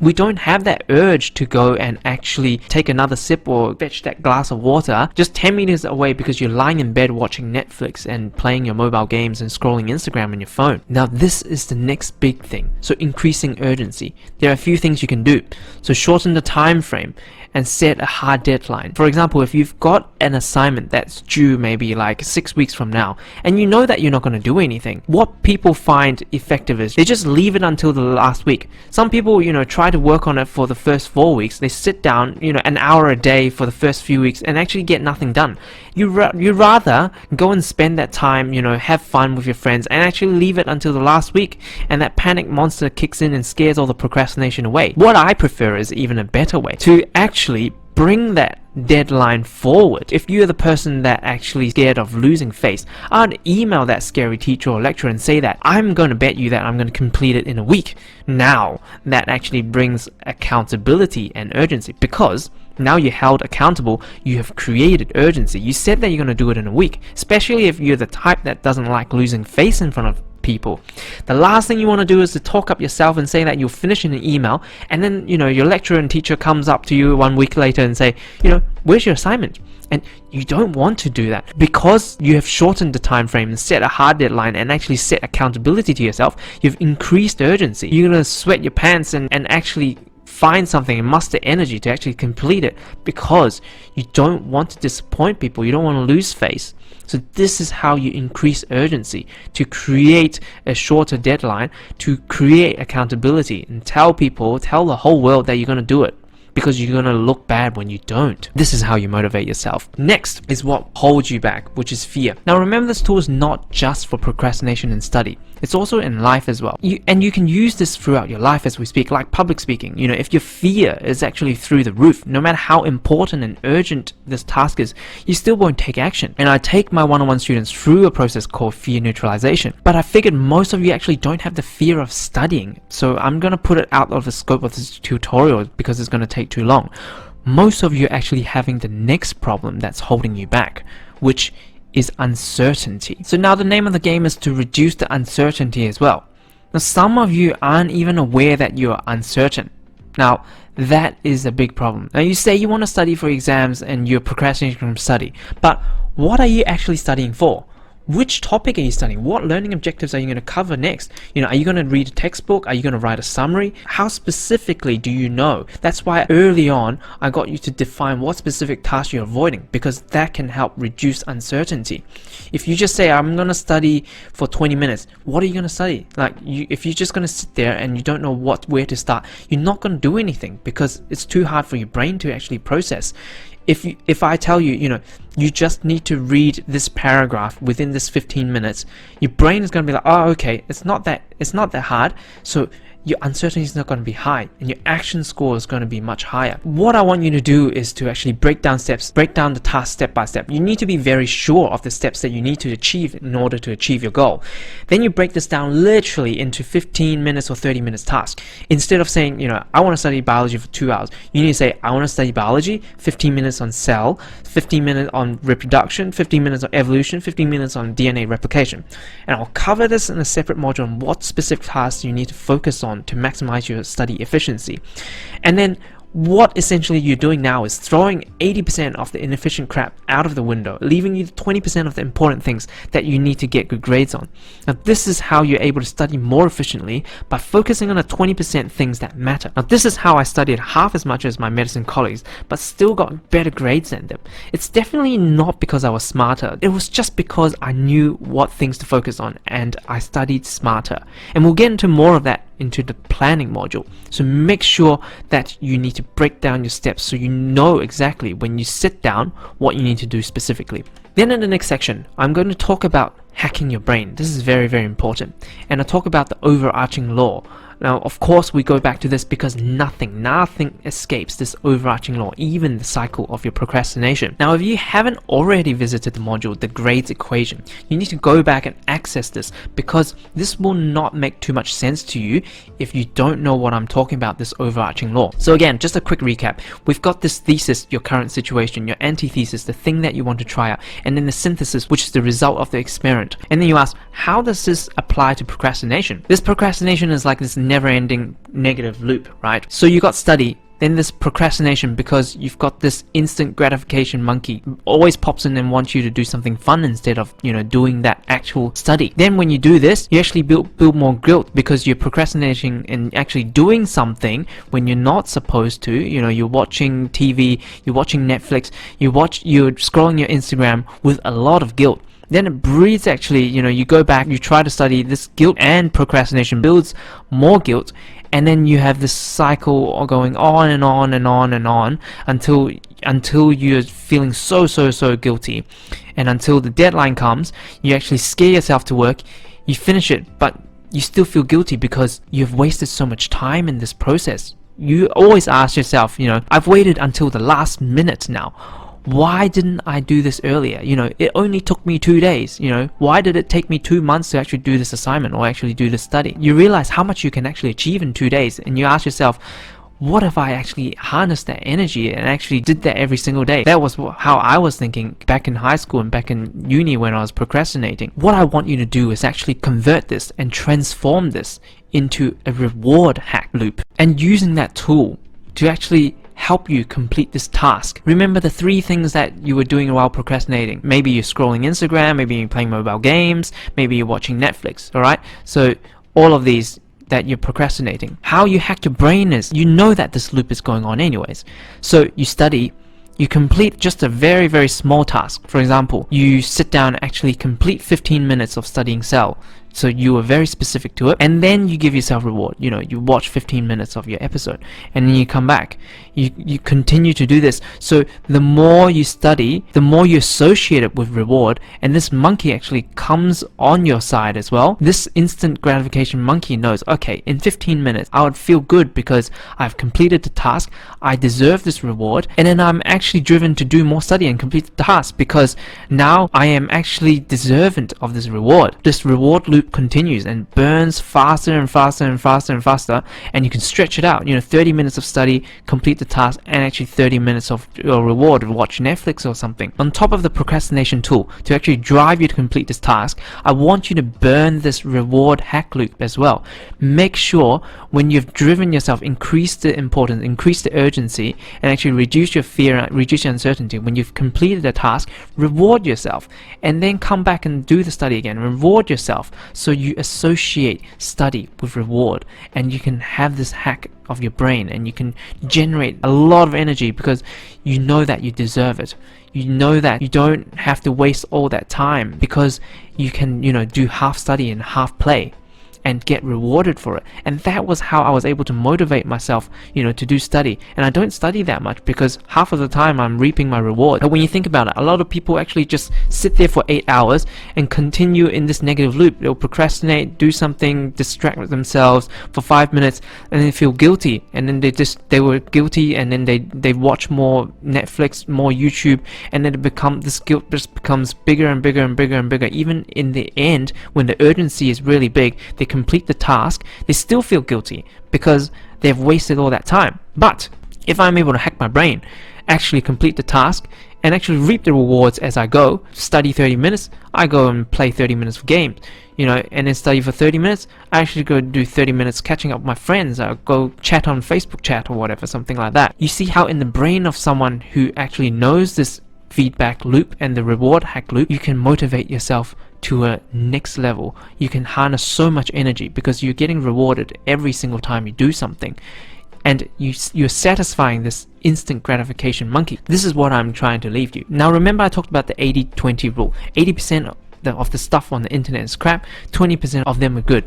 we don't have that urge to go and actually take another sip or fetch that glass of water just 10 meters away because you're lying in bed watching Netflix and playing your mobile games and scrolling Instagram on your phone. Now this is the next big thing. So increasing urgency. There are a few things you can do. So shorten the time frame and set a hard deadline. For example, if you've got an assignment that's due maybe like 6 weeks from now, and you know that you're not going to do anything, what people find effective is they just leave it until the last week. Some people, try to work on it for the first 4 weeks. They sit down, an hour a day for the first few weeks and actually get nothing done. You rather go and spend that time, have fun with your friends and actually leave it until the last week, and that panic monster kicks in and scares all the procrastination away. What I prefer is even a better way to actually bring that deadline forward. If you're the person that actually scared of losing face, I'd email that scary teacher or lecturer and say that I'm going to bet you that I'm going to complete it in a week. Now that actually brings accountability and urgency, because now you're held accountable. You have created urgency. You said that you're going to do it in a week, especially if you're the type that doesn't like losing face in front of people. The last thing you want to do is to talk up yourself and say that you'll finish in an email, and then your lecturer and teacher comes up to you 1 week later and say, where's your assignment? And you don't want to do that, because you have shortened the time frame and set a hard deadline and actually set accountability to yourself. You've increased urgency. You're going to sweat your pants and actually find something and muster energy to actually complete it, because you don't want to disappoint people. You don't want to lose face. So this is how you increase urgency, to create a shorter deadline, to create accountability, and tell the whole world that you're going to do it, because you're going to look bad when you don't. This is how you motivate yourself. Next is what holds you back, which is fear. Now remember, this tool is not just for procrastination and study. It's also in life as well. You can use this throughout your life as we speak, like public speaking. If your fear is actually through the roof, no matter how important and urgent this task is, you still won't take action. And I take my one-on-one students through a process called fear neutralization. But I figured most of you actually don't have the fear of studying. So I'm going to put it out of the scope of this tutorial because it's going to take too long. Most of you are actually having the next problem that's holding you back, which is uncertainty. So now the name of the game is to reduce the uncertainty as well. Now some of you aren't even aware that you are uncertain. Now that is a big problem. Now you say you want to study for exams and you're procrastinating from study, but what are you actually studying for? which topic are you studying? What learning objectives are you going to cover next? Are you going to read a textbook? Are you going to write a summary? How specifically do you know? That's why early on I got you to define what specific tasks you're avoiding, because that can help reduce uncertainty. If you just say, I'm going to study for 20 minutes, what are you going to study? If you're just going to sit there and you don't know where to start, you're not going to do anything, because it's too hard for your brain to actually process. If I tell you, you just need to read this paragraph within this 15 minutes, your brain is going to be like, oh, okay, it's not that hard. So your uncertainty is not going to be high, and your action score is going to be much higher. What I want you to do is to actually break down the task step by step. You need to be very sure of the steps that you need to achieve in order to achieve your goal. Then you break this down literally into 15 minutes or 30 minutes tasks. Instead of saying, I want to study biology for 2 hours, you need to say, I want to study biology, 15 minutes on cell, 15 minutes on reproduction, 15 minutes on evolution, 15 minutes on DNA replication. And I'll cover this in a separate module on what specific tasks you need to focus on to maximize your study efficiency. And then what essentially you're doing now is throwing 80% of the inefficient crap out of the window, leaving you 20% of the important things that you need to get good grades on. Now this is how you're able to study more efficiently, by focusing on the 20% things that matter. Now this is how I studied half as much as my medicine colleagues, but still got better grades than them. It's definitely not because I was smarter, it was just because I knew what things to focus on and I studied smarter. And we'll get into more of that into the planning module. So make sure that you need to break down your steps so you know exactly when you sit down what you need to do specifically. Then in the next section, I'm going to talk about hacking your brain. This is very, very important. And I'll talk about the overarching law. Now, of course, we go back to this because nothing escapes this overarching law, even the cycle of your procrastination. Now, if you haven't already visited the module, the grades equation, you need to go back and access this, because this will not make too much sense to you if you don't know what I'm talking about, this overarching law. So again, just a quick recap. We've got this thesis, your current situation, your antithesis, the thing that you want to try out, and then the synthesis, which is the result of the experiment. And then you ask, how does this apply to procrastination? This procrastination is like this never-ending negative loop, right? So you got study, then this procrastination, because you've got this instant gratification monkey always pops in and wants you to do something fun instead of doing that actual study. Then when you do this, you actually build more guilt, because you're procrastinating and actually doing something when you're not supposed to. You're watching TV, you're watching Netflix, you're scrolling your Instagram with a lot of guilt. Then it breeds, actually, you go back, you try to study, this guilt and procrastination builds more guilt, and then you have this cycle going on and on and on and on until you're feeling so guilty, and until the deadline comes, you actually scare yourself to work, you finish it, but you still feel guilty because you've wasted so much time in this process. You always ask yourself, I've waited until the last minute now. Why didn't I do this earlier? It only took me 2 days. Why did it take me 2 months to actually do this assignment or actually do this study? You realize how much you can actually achieve in 2 days, and you ask yourself, what if I actually harnessed that energy and actually did that every single day? That was how I was thinking back in high school and back in uni when I was procrastinating. What I want you to do is actually convert this and transform this into a reward hack loop, and using that tool to actually help you complete this task. Remember the 3 things that you were doing while procrastinating. Maybe you're scrolling Instagram, maybe you're playing mobile games, maybe you're watching Netflix, alright? So all of these that you're procrastinating. How you hack your brain is, you know that this loop is going on anyways. So you study, you complete just a very, very small task. For example, you sit down and actually complete 15 minutes of studying cell. So you were very specific to it, and then you give yourself reward. You watch 15 minutes of your episode, and then you come back. You continue to do this. So the more you study, the more you associate it with reward, and this monkey actually comes on your side as well. This instant gratification monkey knows, okay, in 15 minutes, I would feel good because I've completed the task, I deserve this reward, and then I'm actually driven to do more study and complete the task because now I am actually deserving of this reward. This reward loop loop continues and burns faster and faster and faster and faster, and you can stretch it out. 30 minutes of study, complete the task, and actually 30 minutes of your reward, watch Netflix or something. On top of the procrastination tool to actually drive you to complete this task, I want you to burn this reward hack loop as well. Make sure when you've driven yourself, increase the importance, increase the urgency, and actually reduce your fear, reduce your uncertainty. When you've completed the task, reward yourself, and then come back and do the study again. Reward yourself, so you associate study with reward, and you can have this hack of your brain, and you can generate a lot of energy because you know that you deserve it. You know that you don't have to waste all that time because you can, do half study and half play and get rewarded for it. And that was how I was able to motivate myself, to do study. And I don't study that much because half of the time I'm reaping my reward. But when you think about it, a lot of people actually just sit there for 8 hours and continue in this negative loop. They'll procrastinate, do something, distract themselves for 5 minutes, and then feel guilty. And then they were guilty, and then they watch more Netflix, more YouTube, and then this guilt just becomes bigger and bigger and bigger and bigger. Even in the end, when the urgency is really big, they complete the task, they still feel guilty because they've wasted all that time. But if I'm able to hack my brain, actually complete the task, and actually reap the rewards as I go, study 30 minutes, I go and play 30 minutes of games, and then study for 30 minutes, I actually go do 30 minutes catching up with my friends, I go chat on Facebook chat or whatever, something like that. You see how in the brain of someone who actually knows this feedback loop and the reward hack loop, you can motivate yourself to a next level. You can harness so much energy because you're getting rewarded every single time you do something, and you're satisfying this instant gratification monkey. This is what I'm trying to leave you. Now remember, I talked about the 80-20 rule. 80% of the stuff on the internet is crap, 20% of them are good.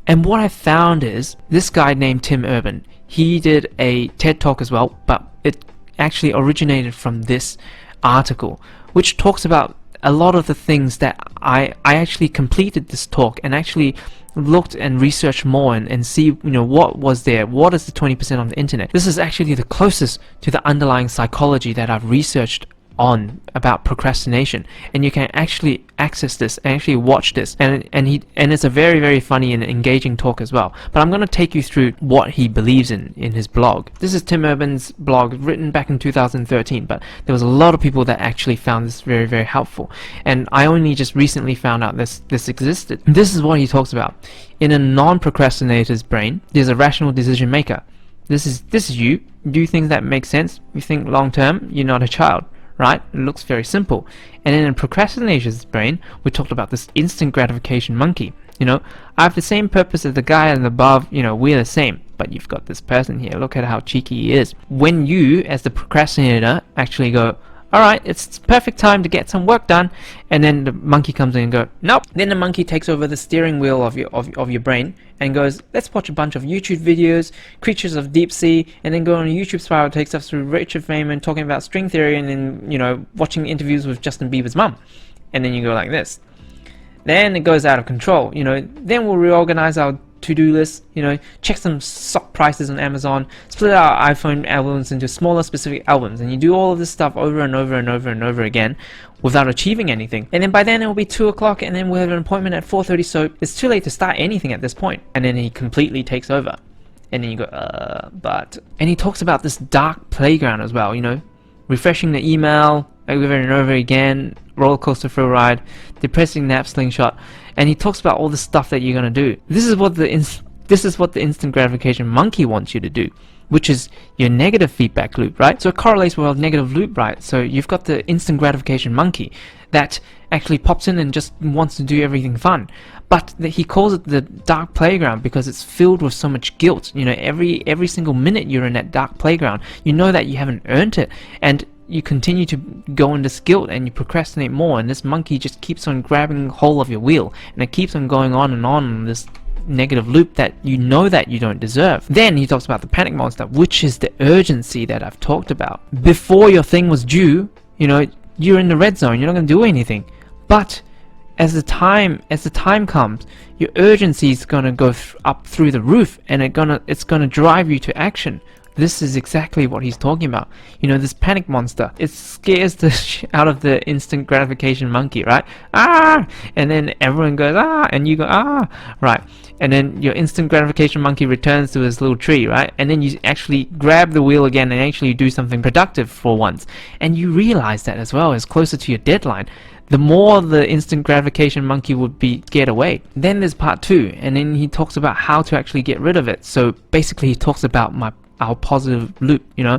And what I found is this guy named Tim Urban, he did a TED talk as well, but it actually originated from this article, which talks about a lot of the things that I actually completed this talk and actually looked and researched more and see what was there, what is the 20% on the internet. This is actually the closest to the underlying psychology that I've researched on about procrastination, and you can actually access this and actually watch this, and it's a very, very funny and engaging talk as well. But I'm going to take you through what he believes in his blog. This is Tim Urban's blog, written back in 2013, but there was a lot of people that actually found this very, very helpful, and I only just recently found out this existed. This is what he talks about. In a non-procrastinator's brain, there's a rational decision maker. This is you do things that make sense. You think long term. You're not a child, right? It looks very simple. And in a procrastinator's brain, we talked about this instant gratification monkey. I have the same purpose as the guy and above, we're the same, but you've got this person here, look at how cheeky he is. When you, as the procrastinator, actually go, alright, it's perfect time to get some work done, and then the monkey comes in and go, nope. Then the monkey takes over the steering wheel of your brain and goes, let's watch a bunch of YouTube videos, creatures of deep sea, and then go on a YouTube spiral, takes us through Richard Feynman talking about string theory, and then watching interviews with Justin Bieber's mum, and then you go like this. Then it goes out of control. Then we'll reorganize our to-do list, check some sock prices on Amazon, split our iPhone albums into smaller specific albums, and you do all of this stuff over and over and over and over again without achieving anything. And then by then it will be 2 o'clock, and then we'll have an appointment at 4:30, so it's too late to start anything at this point. And then he completely takes over. And then you go, but... And he talks about this dark playground as well, refreshing the email over and over again, roller coaster thrill ride, depressing nap slingshot, and he talks about all the stuff that you're gonna do. This is what the instant gratification monkey wants you to do, which is your negative feedback loop, right? So it correlates with a negative loop, right? So you've got the instant gratification monkey that actually pops in and just wants to do everything fun. But he calls it the dark playground because it's filled with so much guilt. Every single minute you're in that dark playground, you know that you haven't earned it, and you continue to go in this guilt and you procrastinate more, and this monkey just keeps on grabbing hold of your wheel, and it keeps on going on in this negative loop that you know that you don't deserve. Then he talks about the panic monster, which is the urgency that I've talked about. Before your thing was due, you're in the red zone, you're not going to do anything. But as the time comes, your urgency is going to go up through the roof, and it's going to drive you to action. This is exactly what he's talking about. You know, this panic monster, it scares the out of the instant gratification monkey, right? Ah! And then everyone goes, ah! And you go, ah! Right. And then your instant gratification monkey returns to his little tree, right? And then you actually grab the wheel again and actually do something productive for once. And you realize that as well, as closer to your deadline, the more the instant gratification monkey would be scared away. Then there's part 2, and then he talks about how to actually get rid of it. So basically he talks about our positive loop, you know,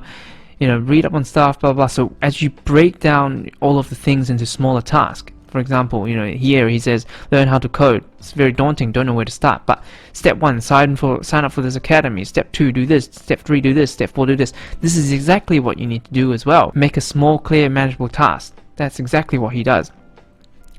read up on stuff, blah blah. So as you break down all of the things into smaller tasks, for example, you know, here he says learn how to code. It's very daunting, don't know where to start, but step 1, sign up for this academy. Step 2, do this. Step 3, do this. Step 4, do this. This is exactly what you need to do as well. Make a small, clear, manageable task. That's exactly what he does.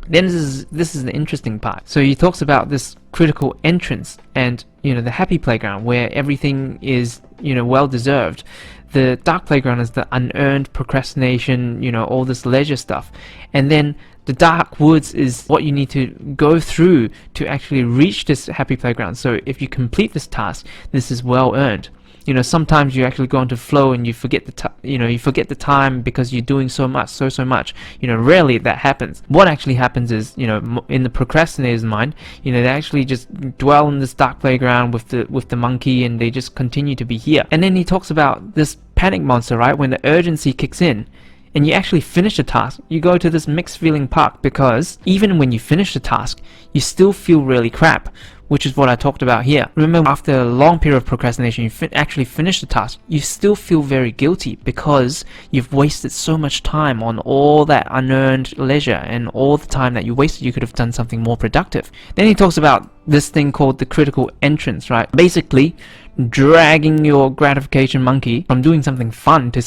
Then this is the interesting part. So he talks about this critical entrance and, you know, the happy playground where everything is, you know, well deserved. The dark playground is the unearned procrastination, you know, all this leisure stuff. And then the dark woods is what you need to go through to actually reach this happy playground. So if you complete this task, this is well earned. You know, sometimes you actually go into flow and you forget you forget the time because you're doing so much. You know, rarely that happens. What actually happens is, you know, in the procrastinator's mind, you know, they actually just dwell in this dark playground with the monkey, and they just continue to be here. And then he talks about this panic monster, right? When the urgency kicks in and you actually finish the task, you go to this mixed feeling park, because even when you finish the task, you still feel really crap, which is what I talked about here. Remember, after a long period of procrastination, you actually finish the task, you still feel very guilty because you've wasted so much time on all that unearned leisure, and all the time that you wasted, you could have done something more productive. Then he talks about this thing called the critical entrance, right? Basically, dragging your gratification monkey from doing something fun to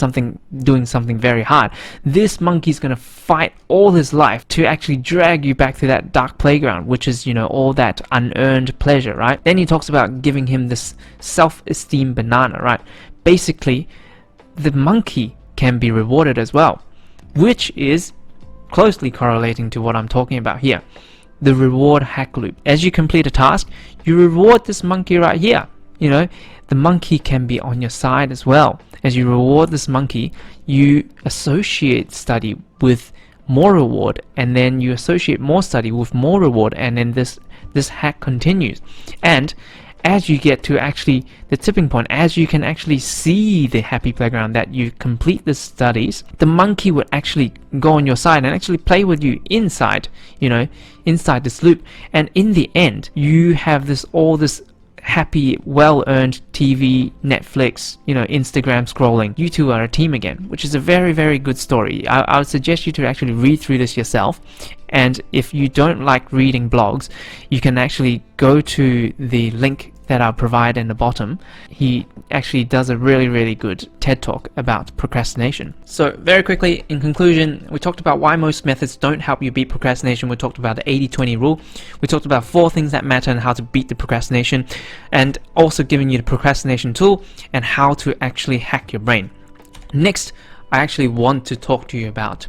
doing something very hard. This monkey's gonna fight all his life to actually drag you back to that dark playground, which is, you know, all that unearned pleasure, right? Then he talks about giving him this self-esteem banana, right? Basically, the monkey can be rewarded as well, which is closely correlating to what I'm talking about here. The reward hack loop. As you complete a task, you reward this monkey right here. You know, the monkey can be on your side as well. As you reward this monkey, you associate study with more reward, and then you associate more study with more reward, and then this hack continues. And as you get to actually the tipping point, as you can actually see the happy playground that you complete the studies, the monkey would actually go on your side and actually play with you inside, you know, inside this loop. And in the end, you have all this happy, well-earned TV, Netflix, you know, Instagram scrolling. You two are a team again, which is a very, very good story. I would suggest you to actually read through this yourself. And if you don't like reading blogs, you can actually go to the link that I'll provide in the bottom. He actually does a really, really good TED Talk about procrastination. So very quickly, in conclusion, we talked about why most methods don't help you beat procrastination. We talked about the 80-20 rule. We talked about 4 things that matter and how to beat the procrastination, and also giving you the procrastination tool and how to actually hack your brain. Next, I actually want to talk to you about,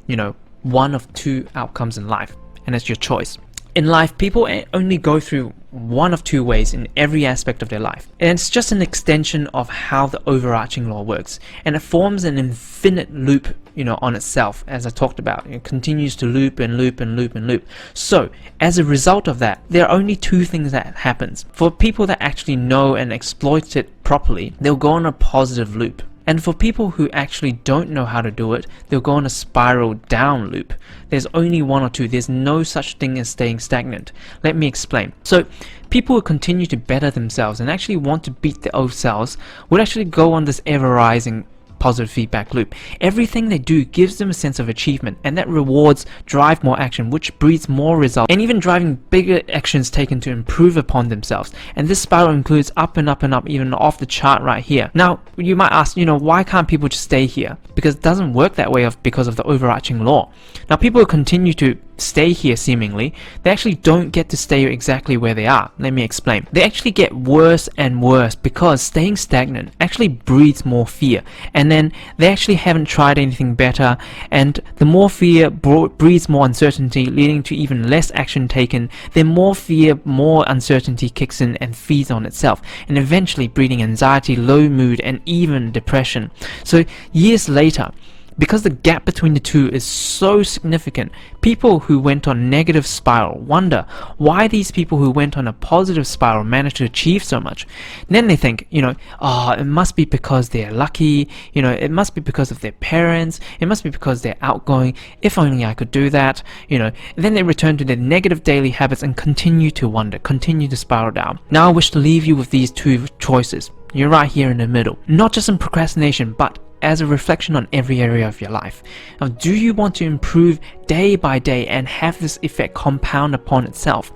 you know, one of 2 outcomes in life, and it's your choice. In life, people only go through one of 2 ways in every aspect of their life. And it's just an extension of how the overarching law works. And it forms an infinite loop, you know, on itself, as I talked about. It continues to loop and loop and loop and loop. So, as a result of that, there are only 2 things that happens. For people that actually know and exploit it properly, they'll go on a positive loop. And for people who actually don't know how to do it, they'll go on a spiral down loop. There's only 1 or 2. There's no such thing as staying stagnant. Let me explain. So people who continue to better themselves and actually want to beat their old selves would actually go on this ever-rising positive feedback loop. Everything they do gives them a sense of achievement, and that rewards drive more action, which breeds more results, and even driving bigger actions taken to improve upon themselves. And this spiral includes up and up and up, even off the chart right here. Now, you might ask, you know, why can't people just stay here? Because it doesn't work that way because of the overarching law. Now, people who continue to stay here seemingly, they actually don't get to stay exactly where they are. Let me explain. They actually get worse and worse because staying stagnant actually breeds more fear, and then they actually haven't tried anything better, and the more fear breeds more uncertainty, leading to even less action taken. Then more fear, more uncertainty kicks in and feeds on itself, and eventually breeding anxiety, low mood, and even depression. So years later, because the gap between the two is so significant, people who went on negative spiral wonder why these people who went on a positive spiral managed to achieve so much. And then they think, it must be because they're lucky, it must be because of their parents, it must be because they're outgoing, if only I could do that, and then they return to their negative daily habits and continue to wonder, continue to spiral down. Now I wish to leave you with these two choices. You're right here in the middle, not just in procrastination, but as a reflection on every area of your life. Now, do you want to improve day by day and have this effect compound upon itself?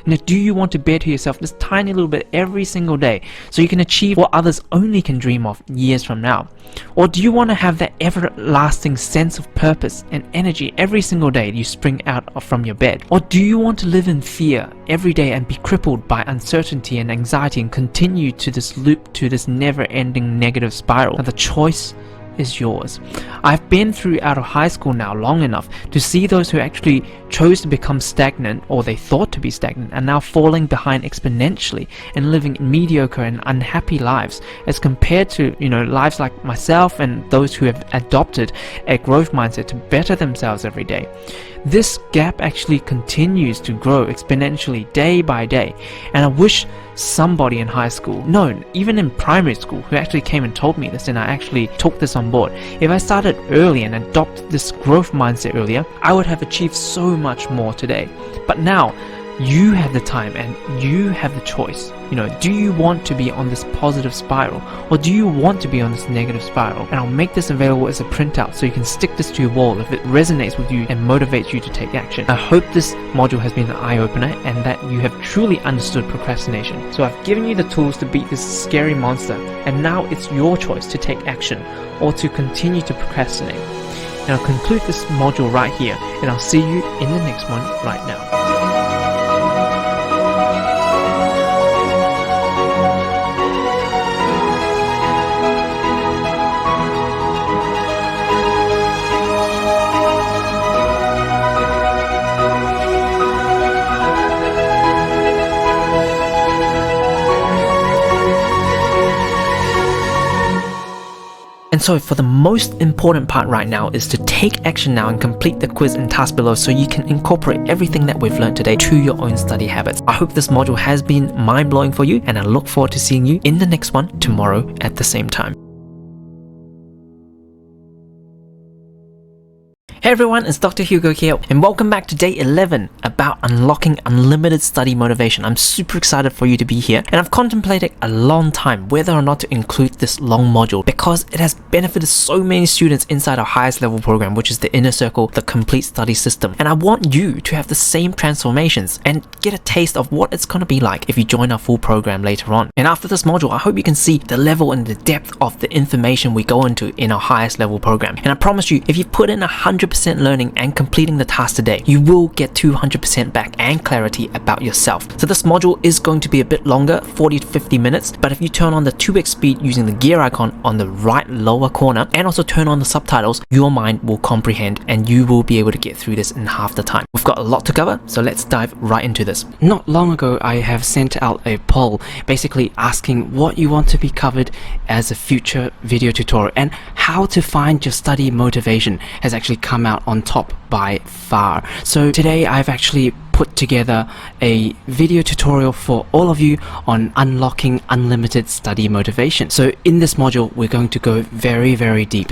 Now, do you want to better yourself this tiny little bit every single day so you can achieve what others only can dream of years from now? Or do you want to have that everlasting sense of purpose and energy every single day you spring out from your bed? Or do you want to live in fear every day and be crippled by uncertainty and anxiety and continue to this loop, to this never-ending negative spiral? Now, the choice is yours. I've been through out of high school now long enough to see those who actually chose to become stagnant, or they thought to be stagnant, and now falling behind exponentially and living mediocre and unhappy lives, as compared to lives like myself and those who have adopted a growth mindset to better themselves every day. This gap actually continues to grow exponentially day by day, and I wish somebody in high school, no, even in primary school, who actually came and told me this, and I actually took this on board. If I started early and adopted this growth mindset earlier, I would have achieved so much more today. But now, you have the time and you have the choice. Do you want to be on this positive spiral, or do you want to be on this negative spiral? And I'll make this available as a printout so you can stick this to your wall if it resonates with you and motivates you to take action. I hope this module has been an eye-opener and that you have truly understood procrastination. So I've given you the tools to beat this scary monster, and now it's your choice to take action or to continue to procrastinate. And I'll conclude this module right here, and I'll see you in the next one right now. And so for the most important part right now is to take action now and complete the quiz and task below so you can incorporate everything that we've learned today to your own study habits. I hope this module has been mind-blowing for you, and I look forward to seeing you in the next one tomorrow at the same time. Hey everyone, it's Dr. Hugo here, and welcome back to day 11 about unlocking unlimited study motivation. I'm super excited for you to be here, and I've contemplated a long time whether or not to include this long module because it has benefited so many students inside our highest level program, which is the Inner Circle, the complete study system. And I want you to have the same transformations and get a taste of what it's going to be like if you join our full program later on. And after this module, I hope you can see the level and the depth of the information we go into in our highest level program. And I promise you, if you put in 100% learning and completing the task today, you will get 200% back and clarity about yourself. So this module is going to be a bit longer, 40 to 50 minutes, but if you turn on the 2x speed using the gear icon on the right lower corner and also turn on the subtitles, your mind will comprehend and you will be able to get through this in half the time. We've got a lot to cover, so let's dive right into this. Not long ago, I have sent out a poll basically asking what you want to be covered as a future video tutorial, and how to find your study motivation has actually come out on top by far. So today I've actually put together a video tutorial for all of you on unlocking unlimited study motivation. So in this module, we're going to go very, very deep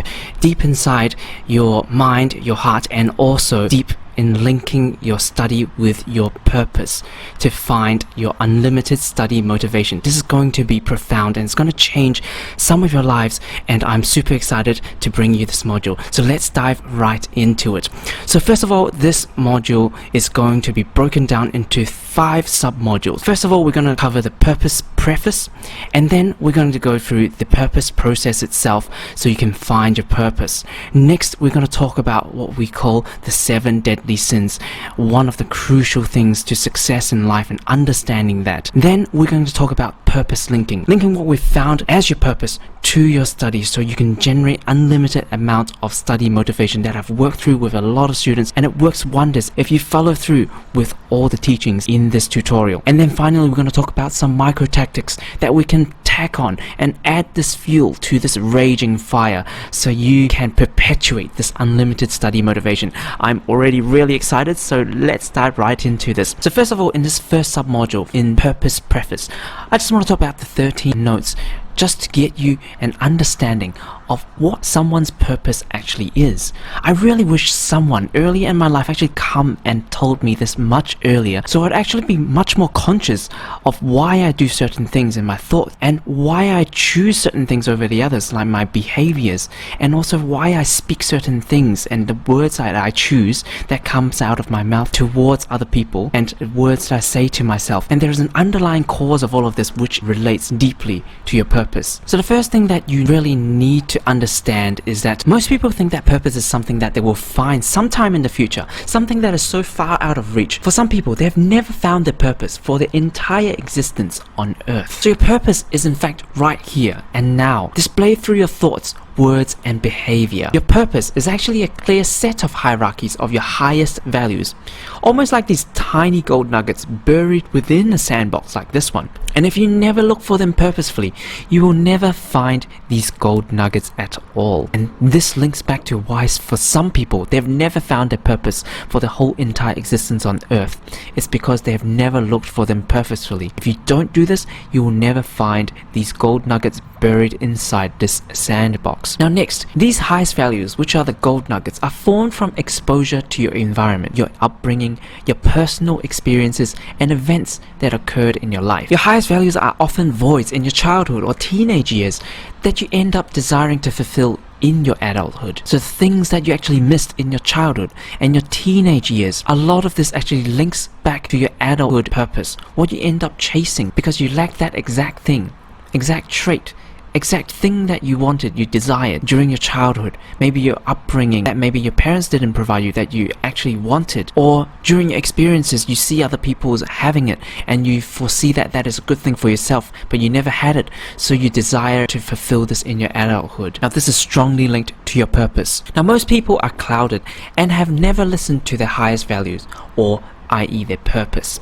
inside your mind, your heart, and also deep in linking your study with your purpose to find your unlimited study motivation. This is going to be profound and it's going to change some of your lives, and I'm super excited to bring you this module. So let's dive right into it. So first of all, this module is going to be broken down into 5 sub-modules. First of all, we're going to cover the purpose preface, and then we're going to go through the purpose process itself so you can find your purpose. Next, we're going to talk about what we call the 7 deadly sins, one of the crucial things to success in life and understanding that. Then we're going to talk about purpose linking what we've found as your purpose to your studies so you can generate unlimited amount of study motivation that I've worked through with a lot of students, and it works wonders if you follow through with all the teachings in this tutorial. And then finally, we're going to talk about some micro tactics that we can tack on and add this fuel to this raging fire so you can perpetuate this unlimited study motivation. I'm already really excited, so let's dive right into this. So first of all, in this first sub-module, in purpose preface, I just want to talk about the 13 notes just to get you an understanding of what someone's purpose actually is. I really wish someone earlier in my life actually come and told me this much earlier, so I'd actually be much more conscious of why I do certain things in my thoughts and why I choose certain things over the others, like my behaviors, and also why I speak certain things and the words that I choose that comes out of my mouth towards other people and words that I say to myself. And there's an underlying cause of all of this which relates deeply to your purpose. So the first thing that you really need to understand is that most people think that purpose is something that they will find sometime in the future, something that is so far out of reach. For some people, they have never found their purpose for their entire existence on earth. So your purpose is in fact right here and now, displayed through your thoughts, words and behavior. Your purpose is actually a clear set of hierarchies of your highest values, almost like these tiny gold nuggets buried within a sandbox like this one. And if you never look for them purposefully, you will never find these gold nuggets at all. And this links back to why for some people they've never found their purpose for the whole entire existence on earth. It's because they have never looked for them purposefully. If you don't do this, you will never find these gold nuggets buried inside this sandbox. Now next, these highest values, which are the gold nuggets, are formed from exposure to your environment, your upbringing, your personal experiences and events that occurred in your life. Your highest values are often voids in your childhood or teenage years that you end up desiring to fulfill in your adulthood. So things that you actually missed in your childhood and your teenage years, a lot of this actually links back to your adulthood purpose, what you end up chasing because you lack that exact thing, exact trait, exact thing that you wanted, you desired during your childhood, maybe your upbringing that maybe your parents didn't provide you that you actually wanted, or during your experiences you see other people's having it and you foresee that that is a good thing for yourself but you never had it, so you desire to fulfill this in your adulthood. Now this is strongly linked to your purpose. Now most people are clouded and have never listened to their highest values, or i.e. their purpose.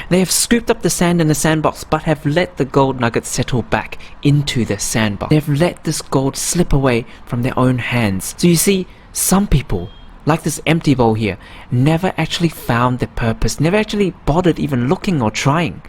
They have scooped up the sand in the sandbox but have let the gold nuggets settle back into the sandbox. They have let this gold slip away from their own hands. So you see, some people, like this empty bowl here, never actually found their purpose, never actually bothered even looking or trying.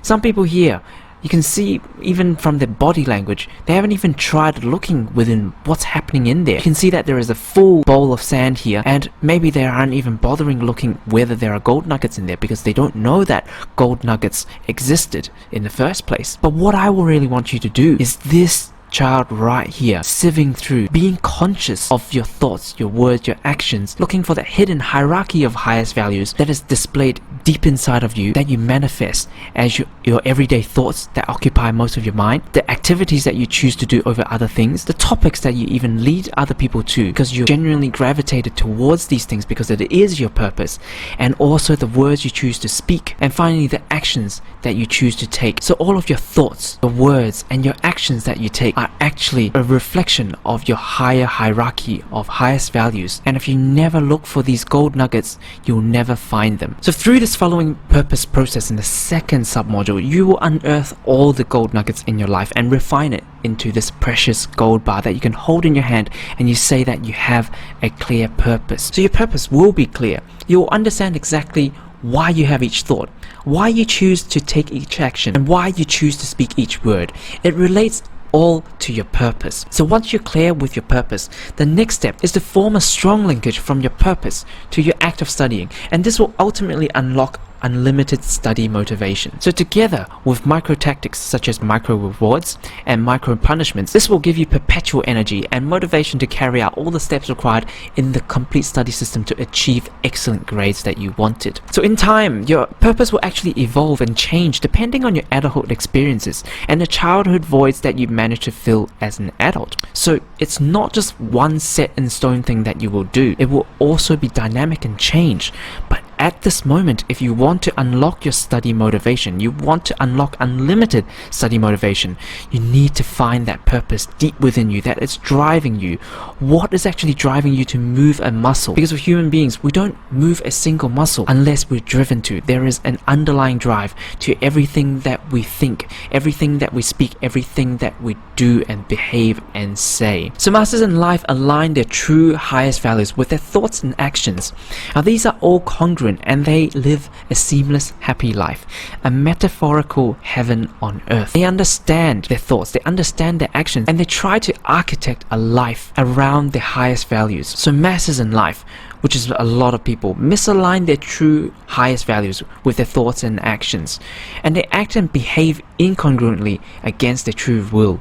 Some people here, you can see even from their body language, they haven't even tried looking within what's happening in there. You can see that there is a full bowl of sand here, and maybe they aren't even bothering looking whether there are gold nuggets in there because they don't know that gold nuggets existed in the first place. But what I will really want you to do is this child right here, sieving through, being conscious of your thoughts, your words, your actions, looking for that hidden hierarchy of highest values that is displayed deep inside of you, that you manifest as your everyday thoughts that occupy most of your mind, the activities that you choose to do over other things, the topics that you even lead other people to because you're genuinely gravitated towards these things because it is your purpose, and also the words you choose to speak, and finally the actions that you choose to take. So all of your thoughts, your words and your actions that you take are actually a reflection of your higher hierarchy of highest values, and if you never look for these gold nuggets, you'll never find them. So through this following purpose process in the second submodule, you will unearth all the gold nuggets in your life and refine it into this precious gold bar that you can hold in your hand, and you say that you have a clear purpose. So your purpose will be clear. You will understand exactly why you have each thought, why you choose to take each action, and why you choose to speak each word. It relates all to your purpose. So once you're clear with your purpose, the next step is to form a strong linkage from your purpose to your act of studying, and this will ultimately unlock unlimited study motivation. So together with micro tactics such as micro rewards and micro punishments, this will give you perpetual energy and motivation to carry out all the steps required in the complete study system to achieve excellent grades that you wanted. So in time, your purpose will actually evolve and change depending on your adulthood experiences and the childhood voids that you manage to fill as an adult. So it's not just one set in stone thing that you will do. It will also be dynamic and change. But at this moment, if you want to unlock your study motivation, you want to unlock unlimited study motivation, you need to find that purpose deep within you that is driving you. What is actually driving you to move a muscle? Because with human beings, we don't move a single muscle unless we're driven to. There is an underlying drive to everything that we think, everything that we speak, everything that we do and behave and say. So masters in life align their true highest values with their thoughts and actions. Now these are all congruent and they live a seamless, happy life, a metaphorical heaven on earth. They understand their thoughts, they understand their actions, and they try to architect a life around their highest values. So masters in life, which is a lot of people, misalign their true highest values with their thoughts and actions, and they act and behave incongruently against their true will,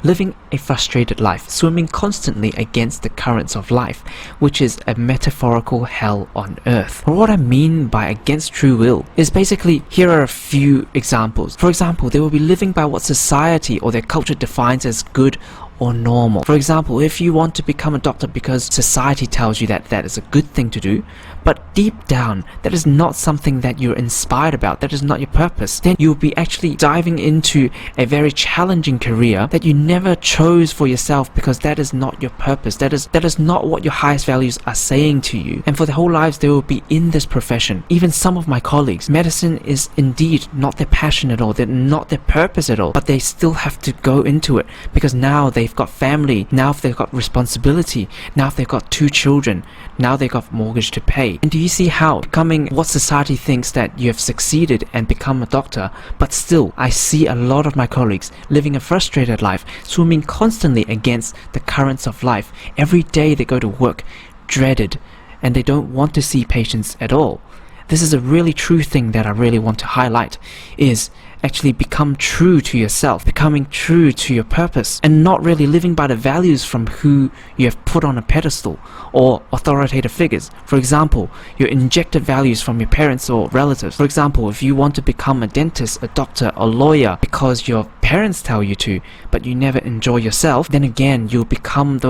living a frustrated life, swimming constantly against the currents of life, which is a metaphorical hell on earth. But what I mean by against true will is basically, here are a few examples. For example, they will be living by what society or their culture defines as good or normal. For example, if you want to become a doctor because society tells you that that is a good thing to do, but deep down that is not something that you're inspired about, that is not your purpose, then you'll be actually diving into a very challenging career that you never chose for yourself because that is not your purpose, that is not what your highest values are saying to you. And for their whole lives they will be in this profession. Even some of my colleagues, medicine is indeed not their passion at all, they're not their purpose at all, but they still have to go into it because now they've got family, now they've got responsibility, now they've got 2 children, now they've got mortgage to pay. And do you see how becoming what society thinks that you have succeeded and become a doctor, but still I see a lot of my colleagues living a frustrated life, swimming constantly against the currents of life. Every day they go to work dreaded and they don't want to see patients at all. This is a really true thing that I really want to highlight, is actually become true to yourself, becoming true to your purpose, and not really living by the values from who you have put on a pedestal or authoritative figures. For example, your injected values from your parents or relatives. For example, if you want to become a dentist, a doctor, a lawyer because your parents tell you to, but you never enjoy yourself, then again you'll become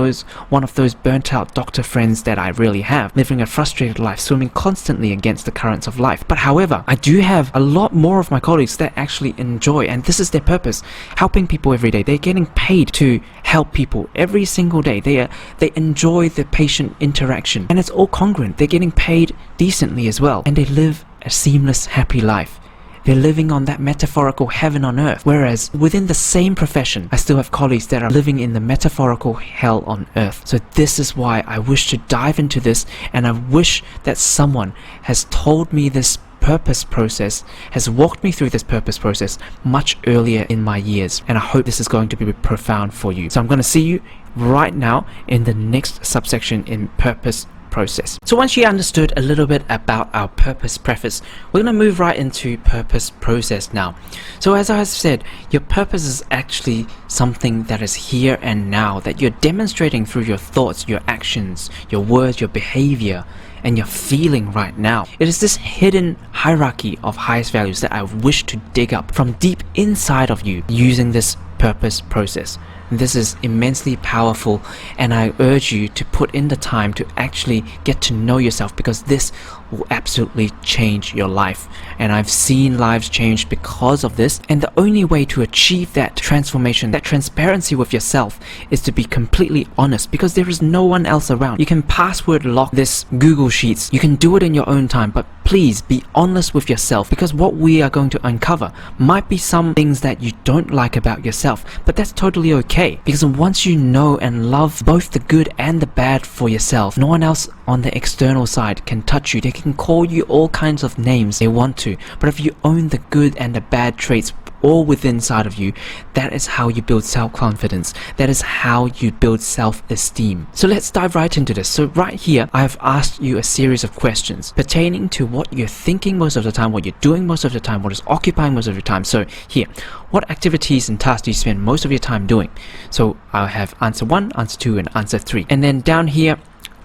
one of those burnt out doctor friends that I really have, living a frustrated life, swimming constantly against the currents of life. But however, I do have a lot more of my colleagues that actually enjoy, and this is their purpose, helping people every day. They're getting paid to help people every single day. They enjoy the patient interaction, and it's all congruent. They're getting paid decently as well, and they live a seamless, happy life. They're living on that metaphorical heaven on earth. Whereas within the same profession, I still have colleagues that are living in the metaphorical hell on earth. So this is why I wish to dive into this, and I wish that someone has told me this purpose process, has walked me through this purpose process much earlier in my years, and I hope this is going to be profound for you. So I'm going to see you right now in the next subsection in purpose process. So once you understood a little bit about our purpose preface, we're going to move right into purpose process now. So as I have said, your purpose is actually something that is here and now, that you're demonstrating through your thoughts, your actions, your words, your behavior, and you're feeling right now. It is this hidden hierarchy of highest values that I wish to dig up from deep inside of you using this purpose process. This is immensely powerful, and I urge you to put in the time to actually get to know yourself, because this will absolutely change your life. And I've seen lives change because of this, and the only way to achieve that transformation, that transparency with yourself, is to be completely honest, because there is no one else around. You can password lock this Google Sheets, you can do it in your own time, but please be honest with yourself, because what we are going to uncover might be some things that you don't like about yourself, but that's totally okay, because once you know and love both the good and the bad for yourself, no one else on the external side can touch you. They can call you all kinds of names they want to, but if you own the good and the bad traits all within inside of you. That is how you build self-confidence. That is how you build self-esteem. So let's dive right into this. So right here, I've asked you a series of questions pertaining to what you're thinking most of the time, what you're doing most of the time, what is occupying most of your time. So here, what activities and tasks do you spend most of your time doing? So I'll have answer 1, answer 2, and answer 3. And then down here,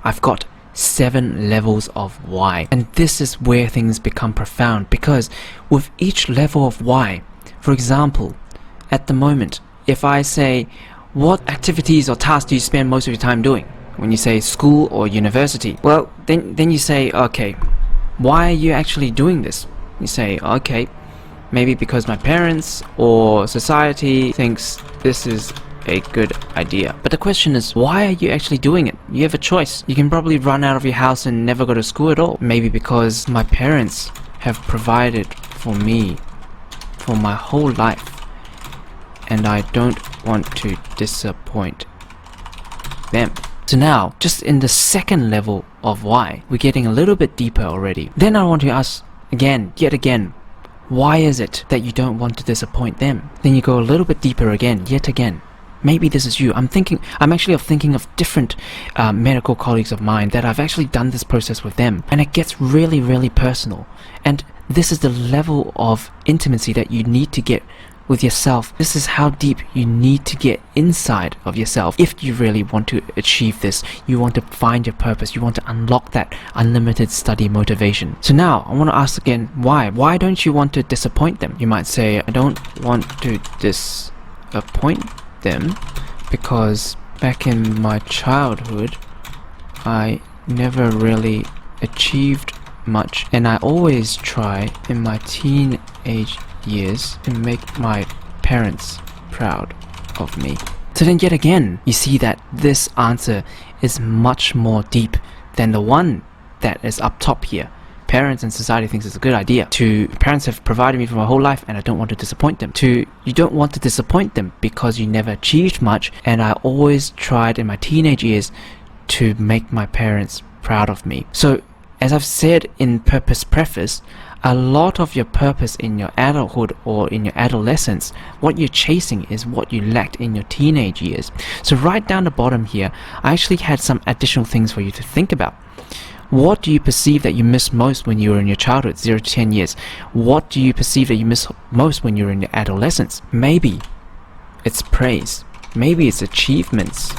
I've got 7 levels of why. And this is where things become profound, because with each level of why, for example, at the moment, if I say, what activities or tasks do you spend most of your time doing? When you say school or university, well, then you say, okay, why are you actually doing this? You say, okay, maybe because my parents or society thinks this is a good idea. But the question is, why are you actually doing it? You have a choice. You can probably run out of your house and never go to school at all. Maybe because my parents have provided for me for my whole life, and I don't want to disappoint them. So now, just in the second level of why, we're getting a little bit deeper already. Then I want to ask again, yet again, why is it that you don't want to disappoint them? Then you go a little bit deeper again, yet again. Maybe this is you. I'm actually thinking of different medical colleagues of mine that I've actually done this process with them, and it gets really, really personal. And this is the level of intimacy that you need to get with yourself. This is how deep you need to get inside of yourself if you really want to achieve this. You want to find your purpose. You want to unlock that unlimited study motivation. So now I want to ask again, why? Why don't you want to disappoint them? You might say, I don't want to disappoint them because back in my childhood I never really achieved much, and I always try in my teenage years to make my parents proud of me. So then yet again, you see that this answer is much more deep than the one that is up top here. Parents and society thinks it's a good idea. To parents have provided me for my whole life and I don't want to disappoint them. To you don't want to disappoint them because you never achieved much, and I always tried in my teenage years to make my parents proud of me. So as I've said in Purpose Preface, a lot of your purpose in your adulthood or in your adolescence, what you're chasing is what you lacked in your teenage years. So right down the bottom here, I actually had some additional things for you to think about. What do you perceive that you miss most when you were in your childhood, 0 to 10 years? What do you perceive that you miss most when you're in your adolescence? Maybe it's praise. Maybe it's achievements.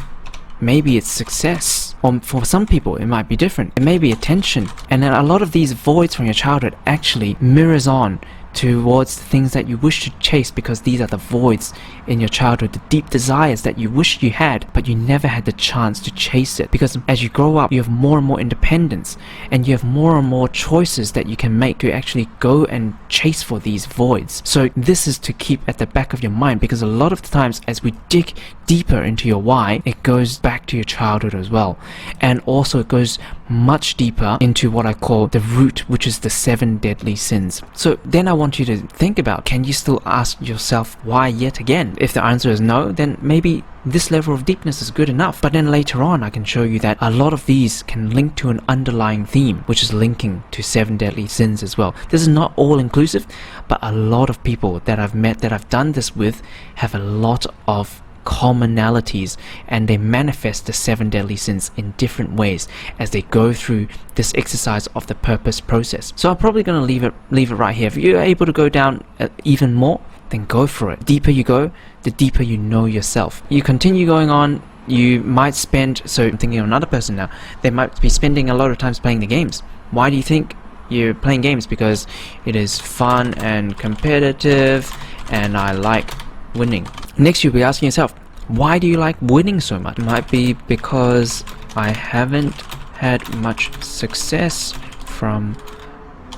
Maybe it's success. Or for some people, it might be different. It may be attention. And then a lot of these voids from your childhood actually mirrors on towards the things that you wish to chase, because these are the voids in your childhood, the deep desires that you wish you had, but you never had the chance to chase it. Because as you grow up, you have more and more independence, and you have more and more choices that you can make to actually go and chase for these voids. So this is to keep at the back of your mind, because a lot of the times as we dig deeper into your why, it goes back to your childhood as well. And also it goes much deeper into what I call the root, which is the 7 deadly sins. So then I want you to think about, can you still ask yourself why yet again? If the answer is no, then maybe this level of deepness is good enough. But then later on I can show you that a lot of these can link to an underlying theme, which is linking to 7 deadly sins as well. This is not all inclusive, but a lot of people that I've met, that I've done this with, have a lot of commonalities, and they manifest the 7 deadly sins in different ways as they go through this exercise of the purpose process. So I'm probably going to leave it right here. If you're able to go down even more, then go for it. The deeper you go, the deeper you know yourself. You continue going on, you might spend, so I'm thinking of another person now, they might be spending a lot of times playing the games. Why do you think you're playing games? Because it is fun and competitive, and I like winning. Next, you'll be asking yourself, why do you like winning so much? It might be because I haven't had much success from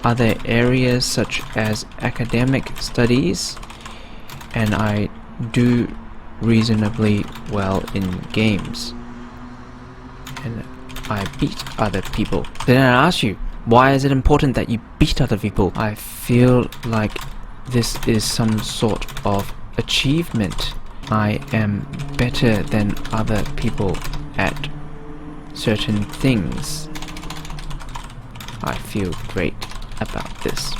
other areas such as academic studies, and I do reasonably well in games, and I beat other people. Then I ask you, why is it important that you beat other people? I feel like this is some sort of achievement. I am better than other people at certain things. I feel great about this.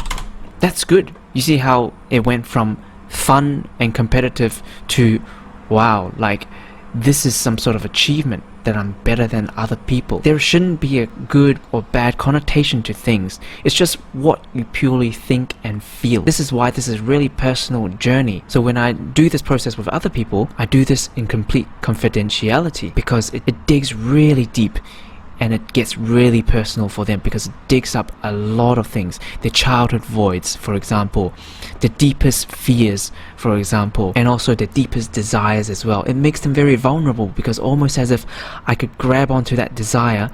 That's good. You see how it went from fun and competitive to, wow, like this is some sort of achievement that I'm better than other people. There shouldn't be a good or bad connotation to things. It's just what you purely think and feel. This is why this is a really personal journey. So when I do this process with other people, I do this in complete confidentiality because it digs really deep. And it gets really personal for them because it digs up a lot of things. Their childhood voids, for example, the deepest fears, for example, and also their deepest desires as well. It makes them very vulnerable because almost as if I could grab onto that desire,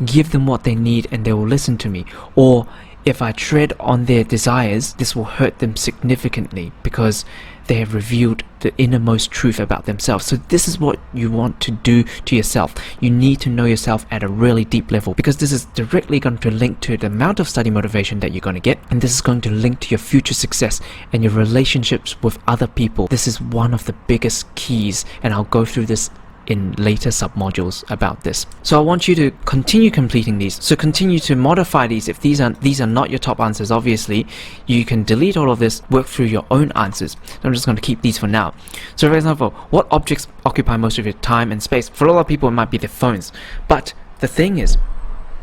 give them what they need and they will listen to me. Or if I tread on their desires, this will hurt them significantly because they have revealed the innermost truth about themselves. So this is what you want to do to yourself. You need to know yourself at a really deep level because this is directly going to link to the amount of study motivation that you're going to get, and this is going to link to your future success and your relationships with other people. This is one of the biggest keys, and I'll go through this in later sub-modules about this. So I want you to continue completing these. So continue to modify these. If these are not your top answers, obviously, you can delete all of this, work through your own answers. So I'm just going to keep these for now. So for example, what objects occupy most of your time and space? For a lot of people, it might be their phones. But the thing is,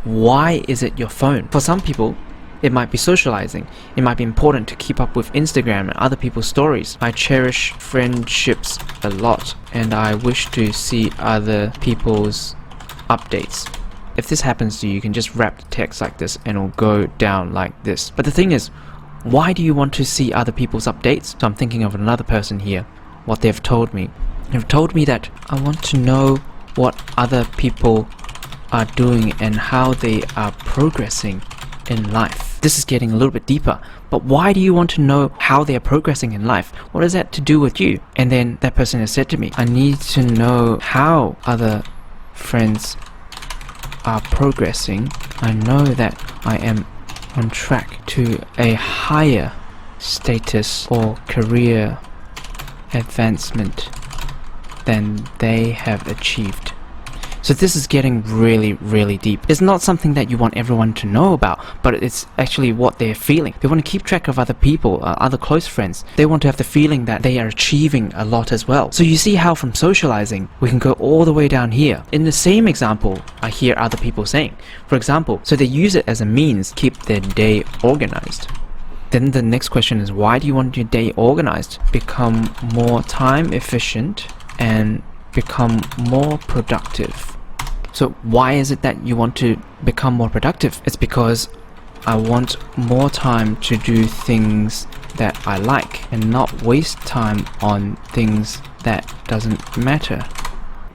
why is it your phone? For some people, it might be socializing. It might be important to keep up with Instagram and other people's stories. I cherish friendships a lot and I wish to see other people's updates. If this happens to you, you can just wrap the text like this and it'll go down like this. But the thing is, why do you want to see other people's updates? So I'm thinking of another person here, what they've told me. They've told me that I want to know what other people are doing and how they are progressing in life. This is getting a little bit deeper, but why do you want to know how they are progressing in life? What has that to do with you? And then that person has said to me, I need to know how other friends are progressing. I know that I am on track to a higher status or career advancement than they have achieved. So this is getting really, really deep. It's not something that you want everyone to know about, but it's actually what they're feeling. They want to keep track of other people, other close friends. They want to have the feeling that they are achieving a lot as well. So you see how from socializing, we can go all the way down here. In the same example, I hear other people saying, for example, so they use it as a means to keep their day organized. Then the next question is, why do you want your day organized? Become more time efficient and become more productive. So why is it that you want to become more productive? It's because I want more time to do things that I like and not waste time on things that doesn't matter.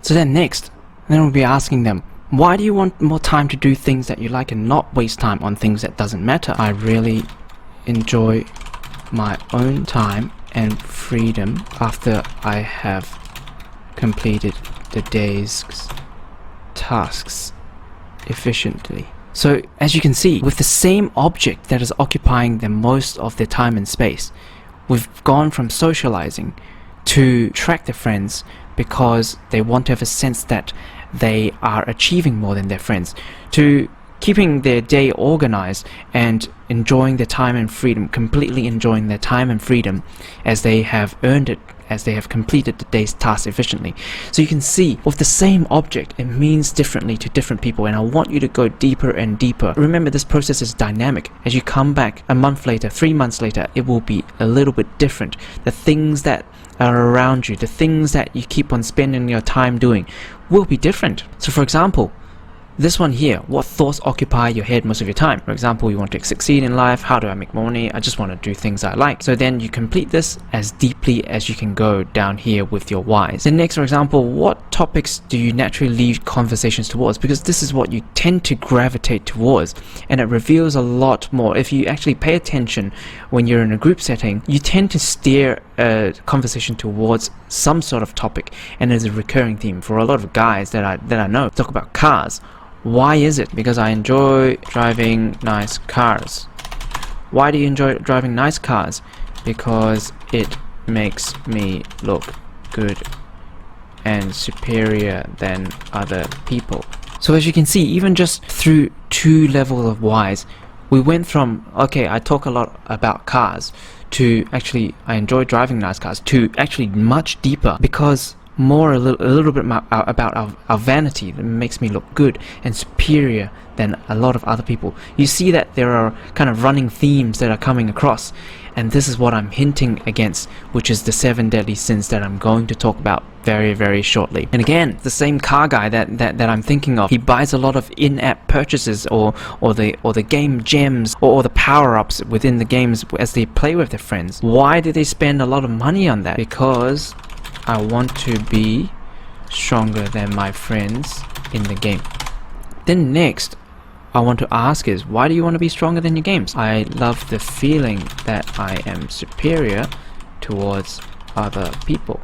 So then next, we'll be asking them, why do you want more time to do things that you like and not waste time on things that doesn't matter? I really enjoy my own time and freedom after I have completed the day's tasks efficiently. So as you can see, with the same object that is occupying them most of their time and space, we've gone from socializing to track their friends because they want to have a sense that they are achieving more than their friends, to keeping their day organized and enjoying their time and freedom, completely enjoying their time and freedom as they have earned it, as they have completed the day's task efficiently. So you can see, with the same object, it means differently to different people, and I want you to go deeper and deeper. Remember, this process is dynamic. As you come back a month later, 3 months later, it will be a little bit different. The things that are around you, the things that you keep on spending your time doing, will be different. So for example, this one here, what thoughts occupy your head most of your time? For example, you want to succeed in life. How do I make more money? I just want to do things I like. So then you complete this as deeply as you can go down here with your whys. Then next, for example, what topics do you naturally lead conversations towards? Because this is what you tend to gravitate towards, and it reveals a lot more. If you actually pay attention when you're in a group setting, you tend to steer a conversation towards some sort of topic, and there's a recurring theme for a lot of guys that I know. Talk about cars. Why is it? Because I enjoy driving nice cars. Why do you enjoy driving nice cars? Because it makes me look good and superior than other people. So as you can see, even just through 2 levels of whys, we went from, okay, I talk a lot about cars, to actually, I enjoy driving nice cars, to actually much deeper, because more a little bit about our vanity that makes me look good and superior than a lot of other people. You see that there are kind of running themes that are coming across, and this is what I'm hinting against, which is the 7 deadly sins that I'm going to talk about very, very shortly. And again, the same car guy that I'm thinking of, he buys a lot of in-app purchases or the game gems or the power-ups within the games as they play with their friends. Why do they spend a lot of money on that? Because I want to be stronger than my friends in the game. Then next, I want to ask is, why do you want to be stronger than your games? I love the feeling that I am superior towards other people.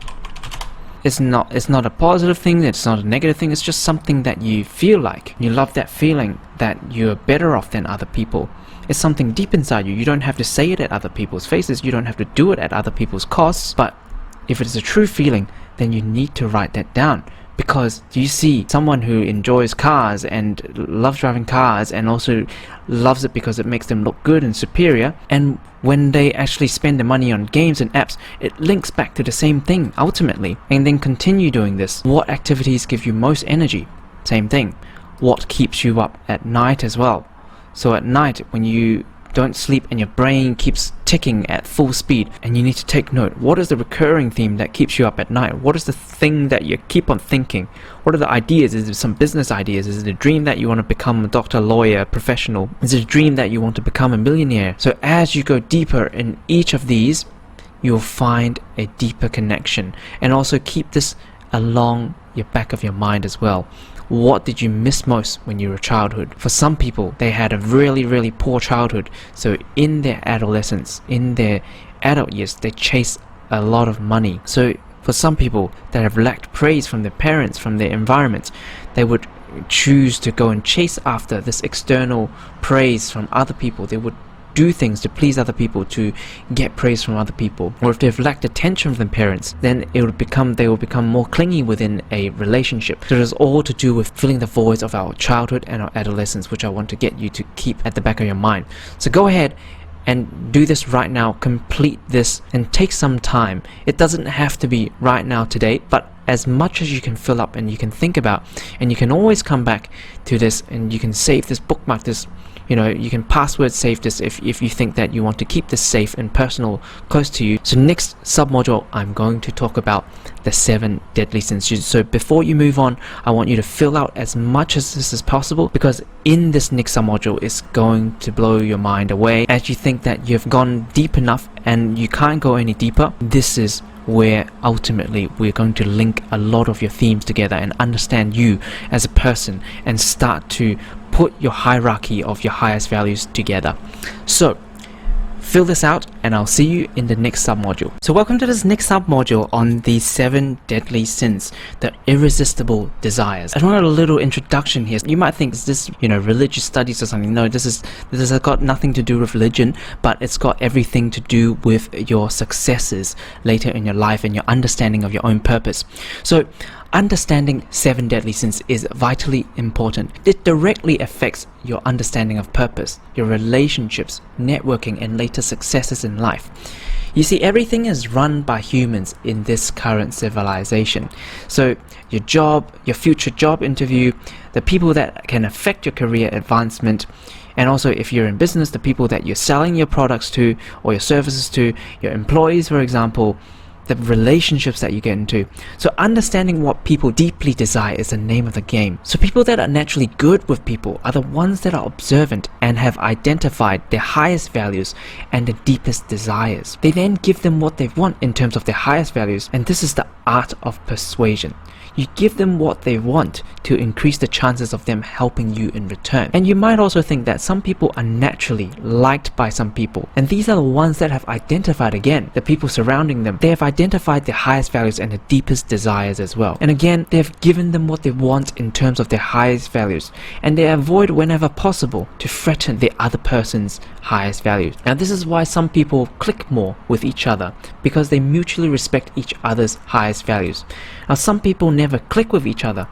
It's not a positive thing, it's not a negative thing, it's just something that you feel like. You love that feeling that you're better off than other people. It's something deep inside you. You don't have to say it at other people's faces, you don't have to do it at other people's costs, but if it's a true feeling, then you need to write that down. Because you see someone who enjoys cars and loves driving cars and also loves it because it makes them look good and superior, and when they actually spend the money on games and apps, it links back to the same thing ultimately. And then continue doing this. What activities give you most energy? Same thing. What keeps you up at night as well? So at night, when you don't sleep and your brain keeps ticking at full speed, and you need to take note, what is the recurring theme that keeps you up at night? What is the thing that you keep on thinking? What are the ideas? Is it some business ideas? Is it a dream that you want to become a doctor, lawyer, professional? Is it a dream that you want to become a millionaire? So as you go deeper in each of these, you'll find a deeper connection, and also keep this along your back of your mind as well. What did you miss most when you were a childhood? For some people, they had a really, really poor childhood, so in their adolescence, in their adult years, they chase a lot of money. So for some people that have lacked praise from their parents, from their environment, they would choose to go and chase after this external praise from other people. They would do things to please other people, to get praise from other people. Or if they've lacked attention from their parents, then they will become more clingy within a relationship. So it is all to do with filling the voids of our childhood and our adolescence, which I want to get you to keep at the back of your mind. So go ahead and do this right now, complete this, and take some time. It doesn't have to be right now today, but as much as you can fill up and you can think about, and you can always come back to this, and you can save this, bookmark this, you can password save this if you think that you want to keep this safe and personal close to you. So next submodule, I'm going to talk about the 7 deadly sins. So before you move on, I want you to fill out as much as this is possible, because in this next submodule, it's going to blow your mind away. As you think that you've gone deep enough and you can't go any deeper, this is where ultimately we're going to link a lot of your themes together and understand you as a person and start to put your hierarchy of your highest values together. So fill this out, and I'll see you in the next submodule. So welcome to this next submodule on the 7 deadly sins, the irresistible desires. I want a little introduction here. You might think, is this religious studies or something? No, this has got nothing to do with religion, but it's got everything to do with your successes later in your life and your understanding of your own purpose. So understanding 7 deadly sins is vitally important. It directly affects your understanding of purpose, your relationships, networking, and later successes in life. You see, everything is run by humans in this current civilization. So your job, your future job interview, the people that can affect your career advancement, and also if you're in business, the people that you're selling your products to or your services to, your employees, for example, the relationships that you get into. So understanding what people deeply desire is the name of the game. So people that are naturally good with people are the ones that are observant and have identified their highest values and the deepest desires. They then give them what they want in terms of their highest values, and this is the art of persuasion. You give them what they want to increase the chances of them helping you in return. And you might also think that some people are naturally liked by some people, and these are the ones that have identified, again, the people surrounding them. They have identified their highest values and the deepest desires as well. And again, they have given them what they want in terms of their highest values, and they avoid whenever possible to threaten the other person's highest values. Now this is why some people click more with each other, because they mutually respect each other's highest values. Now some people never click with each other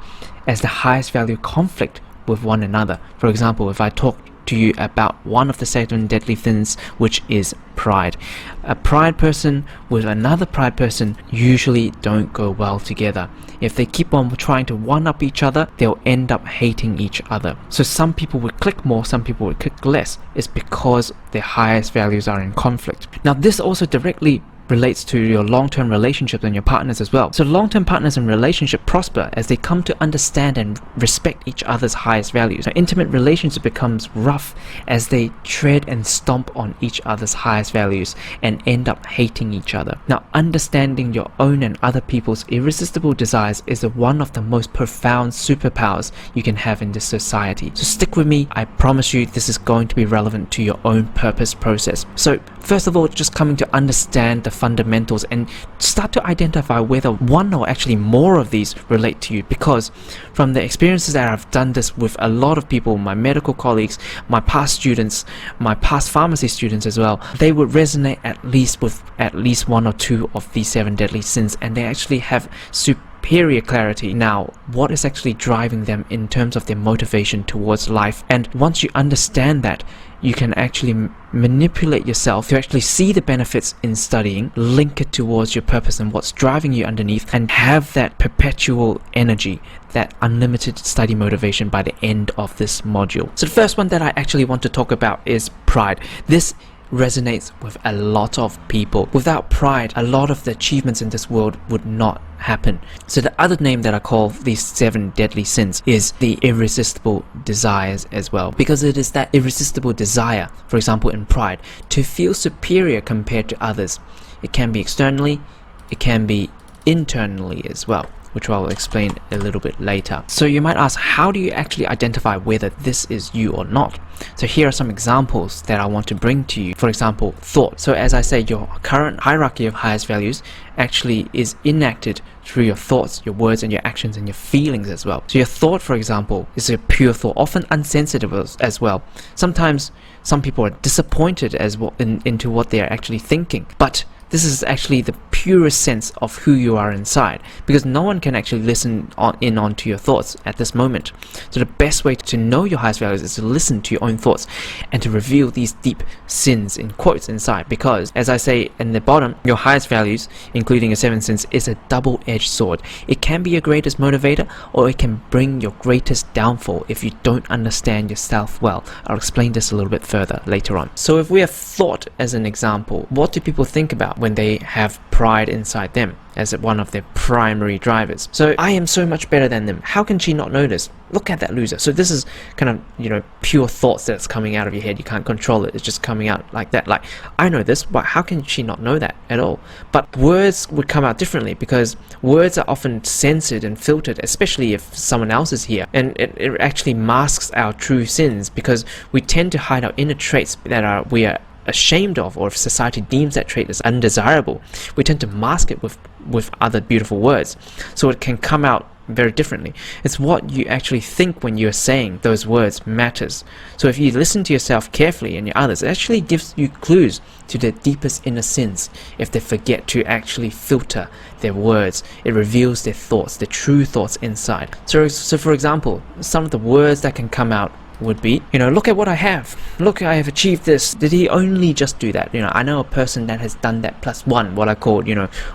as the highest value conflict with one another. For example, if I talk to you about one of the 7 deadly sins, which is pride. A pride person with another pride person usually don't go well together. If they keep on trying to one-up each other, they'll end up hating each other. So some people would click more, some people would click less. It's because their highest values are in conflict. Now this also directly relates to your long-term relationships and your partners as well. So long-term partners and relationship prosper as they come to understand and respect each other's highest values. So intimate relationship becomes rough as they tread and stomp on each other's highest values and end up hating each other. Now understanding your own and other people's irresistible desires is one of the most profound superpowers you can have in this society. So stick with me, I promise you this is going to be relevant to your own purpose process. So first of all, just coming to understand the fundamentals and start to identify whether one or actually more of these relate to you, because from the experiences that I've done this with a lot of people, my medical colleagues, my past students, my past pharmacy students as well, they would resonate at least with at least 1 or 2 of these 7 deadly sins, and they actually have superior clarity now what is actually driving them in terms of their motivation towards life. And once you understand that, you can actually manipulate yourself to actually see the benefits in studying, link it towards your purpose and what's driving you underneath, and have that perpetual energy, that unlimited study motivation by the end of this module. So the first one that I actually want to talk about is pride. This resonates with a lot of people. Without pride, a lot of the achievements in this world would not happen. So the other name that I call these 7 deadly sins is the irresistible desires as well, because it is that irresistible desire, for example in pride, to feel superior compared to others. It can be externally, it can be internally as well, which I'll explain a little bit later. So you might ask, how do you actually identify whether this is you or not? So here are some examples that I want to bring to you. For example, thought. So as I say, your current hierarchy of highest values actually is enacted through your thoughts, your words and your actions and your feelings as well. So your thought, for example, is a pure thought, often uncensored as well. Sometimes some people are disappointed as well into what they are actually thinking, but this is actually the purest sense of who you are inside, because no one can actually listen on to your thoughts at this moment. So the best way to know your highest values is to listen to your own thoughts and to reveal these deep sins in quotes inside, because as I say in the bottom, your highest values, including your 7 sins, is a double-edged sword. It can be your greatest motivator, or it can bring your greatest downfall if you don't understand yourself well. I'll explain this a little bit further later on. So if we have thought as an example, what do people think about when they have pride inside them as one of their primary drivers? So I am so much better than them. How can she not know this? Look at that loser. So this is kind of, pure thoughts that's coming out of your head. You can't control it. It's just coming out like that. Like, I know this, but how can she not know that at all? But words would come out differently, because words are often censored and filtered, especially if someone else is here. And it actually masks our true sins, because we tend to hide our inner traits that we are ashamed of, or if society deems that trait as undesirable, we tend to mask it with other beautiful words, so it can come out very differently. It's what you actually think when you're saying those words matters. So if you listen to yourself carefully and your others, it actually gives you clues to their deepest inner sins. If they forget to actually filter their words, it reveals their thoughts, their true thoughts inside. So for example, some of the words that can come out would be, look at what I have. Look, I have achieved this. Did he only just do that? I know a person that has done that +1, what I call,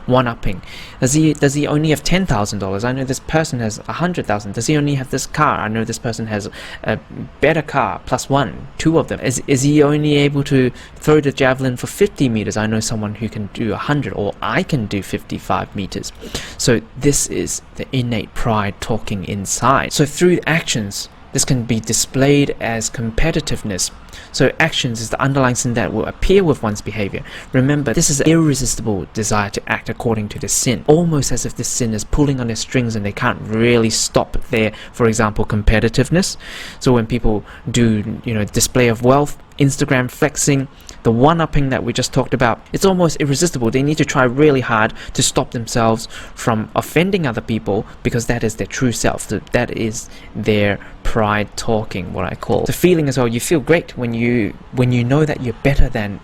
one-upping. Does he only have $10,000? I know this person has 100,000. Does he only have this car? I know this person has a better car, +1, 2 of them. Is he only able to throw the javelin for 50 meters? I know someone who can do 100, or I can do 55 meters. So this is the innate pride talking inside. So through actions, this can be displayed as competitiveness. So actions is the underlying sin that will appear with one's behavior. Remember, this is an irresistible desire to act according to the sin, almost as if the sin is pulling on their strings and they can't really stop there. For example, competitiveness. So when people do, display of wealth, Instagram flexing, the one-upping that we just talked about, it's almost irresistible. They need to try really hard to stop themselves from offending other people, because that is their true self. That is their pride talking, what I call. The feeling as well, you feel great when you know that you're better than,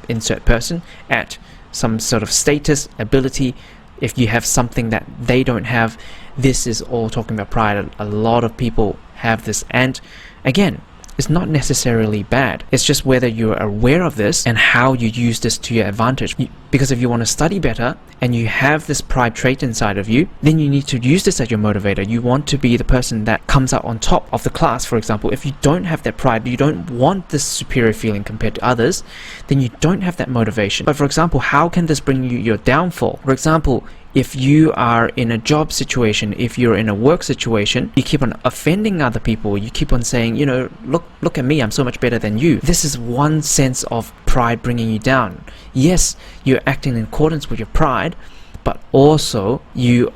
insert person at some sort of status, ability. If you have something that they don't have, this is all talking about pride. A lot of people have this, and again, is not necessarily bad. It's just whether you're aware of this and how you use this to your advantage. Because if you want to study better and you have this pride trait inside of you, then you need to use this as your motivator. You want to be the person that comes out on top of the class, for example. If you don't have that pride, you don't want this superior feeling compared to others, then you don't have that motivation. But for example, how can this bring you your downfall? For example, if you are in a job situation, if you're in a work situation, you keep on offending other people, you keep on saying, look at me, I'm so much better than you. This is one sense of pride bringing you down. Yes, you're acting in accordance with your pride, but also you're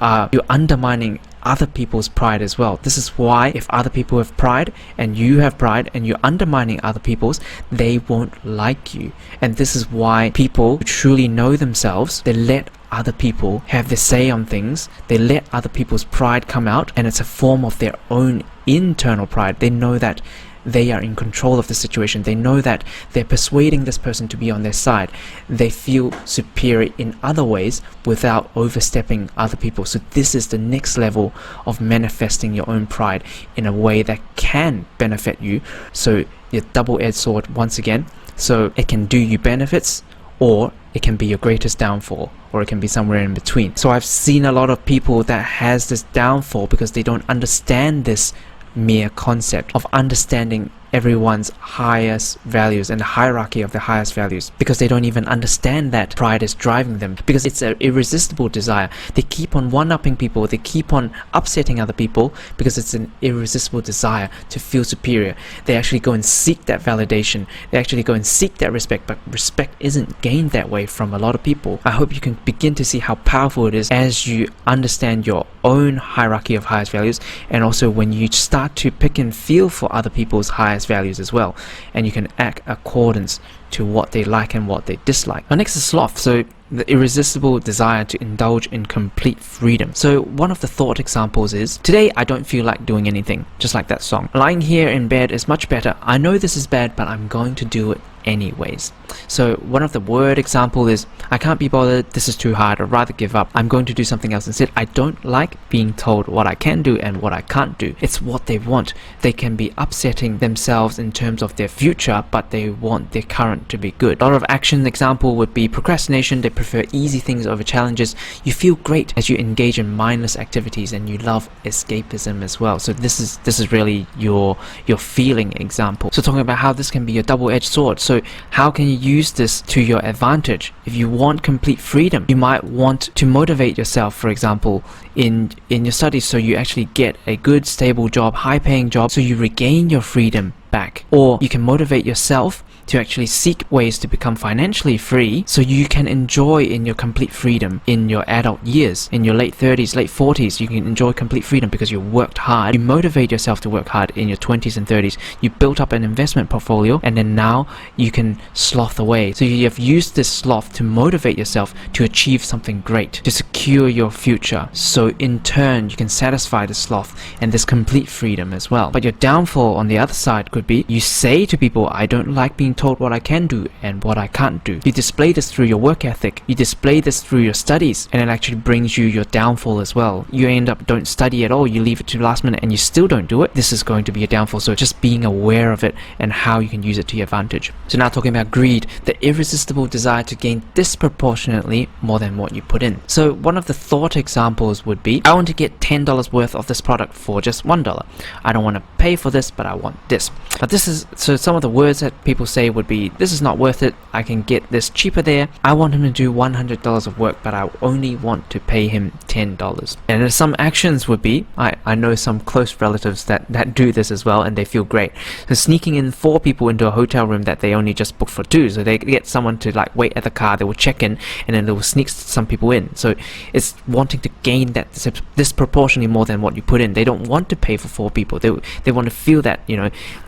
undermining other people's pride as well. This is why if other people have pride and you have pride and you're undermining other people's, they won't like you. And this is why people who truly know themselves, they let other people have their say on things, they let other people's pride come out, and it's a form of their own internal pride. They know that they are in control of the situation. They know that they're persuading this person to be on their side. They feel superior in other ways without overstepping other people. So this is the next level of manifesting your own pride in a way that can benefit you. So your double-edged sword once again. So it can do you benefits, or it can be your greatest downfall, or it can be somewhere in between. So I've seen a lot of people that has this downfall because they don't understand this mere concept of understanding everyone's highest values and the hierarchy of the highest values, because they don't even understand that pride is driving them, because it's an irresistible desire. They keep on one-upping people, they keep on upsetting other people because it's an irresistible desire to feel superior. They actually go and seek that validation, they actually go and seek that respect, but respect isn't gained that way from a lot of people. I hope you can begin to see how powerful it is as you understand your own hierarchy of highest values, and also when you start to pick and feel for other people's highest values as well, and you can act accordance to what they like and what they dislike. Now next is sloth. So the irresistible desire to indulge in complete freedom. So one of the thought examples is, today I don't feel like doing anything, just like that song. Lying here in bed is much better. I know this is bad, but I'm going to do it anyways. So one of the word example is, I can't be bothered, this is too hard, I'd rather give up, I'm going to do something else instead. I don't like being told what I can do and what I can't do. It's what they want. They can be upsetting themselves in terms of their future, but they want their current to be good. A lot of action example would be procrastination. They prefer easy things over challenges. You feel great as you engage in mindless activities, and you love escapism as well. So this is really your feeling example. So talking about how this can be a double-edged sword. So how can you use this to your advantage? If you want complete freedom, you might want to motivate yourself, for example, in your studies, so you actually get a good stable job, high paying job, so you regain your freedom back. Or you can motivate yourself to actually seek ways to become financially free, so you can enjoy in your complete freedom in your adult years. In your late 30s, late 40s, you can enjoy complete freedom because you worked hard. You motivate yourself to work hard in your 20s and 30s. You built up an investment portfolio, and then now you can sloth away. So you have used this sloth to motivate yourself to achieve something great, to secure your future. So in turn, you can satisfy the sloth and this complete freedom as well. But your downfall on the other side could be, you say to people, I don't like being told what I can do and what I can't do. You display this through your work ethic, you display this through your studies, and it actually brings you your downfall as well. You end up don't study at all, you leave it to the last minute and you still don't do it. This is going to be a downfall. So just being aware of it and how you can use it to your advantage. So now talking about greed, the irresistible desire to gain disproportionately more than what you put in. So one of the thought examples would be, I want to get $10 worth of this product for just $1. I don't want to pay for this, but I want this. But this is, so some of the words that people say would be, this is not worth it, I can get this cheaper there. I want him to do $100 of work, but I only want to pay him $10. And some actions would be, I know some close relatives that do this as well, and they feel great. So sneaking in 4 people into a hotel room that they only just booked for 2. So they get someone to like wait at the car, they will check in, and then they will sneak some people in. So it's wanting to gain that disproportionately more than what you put in. They don't want to pay for 4 people. They want to feel that,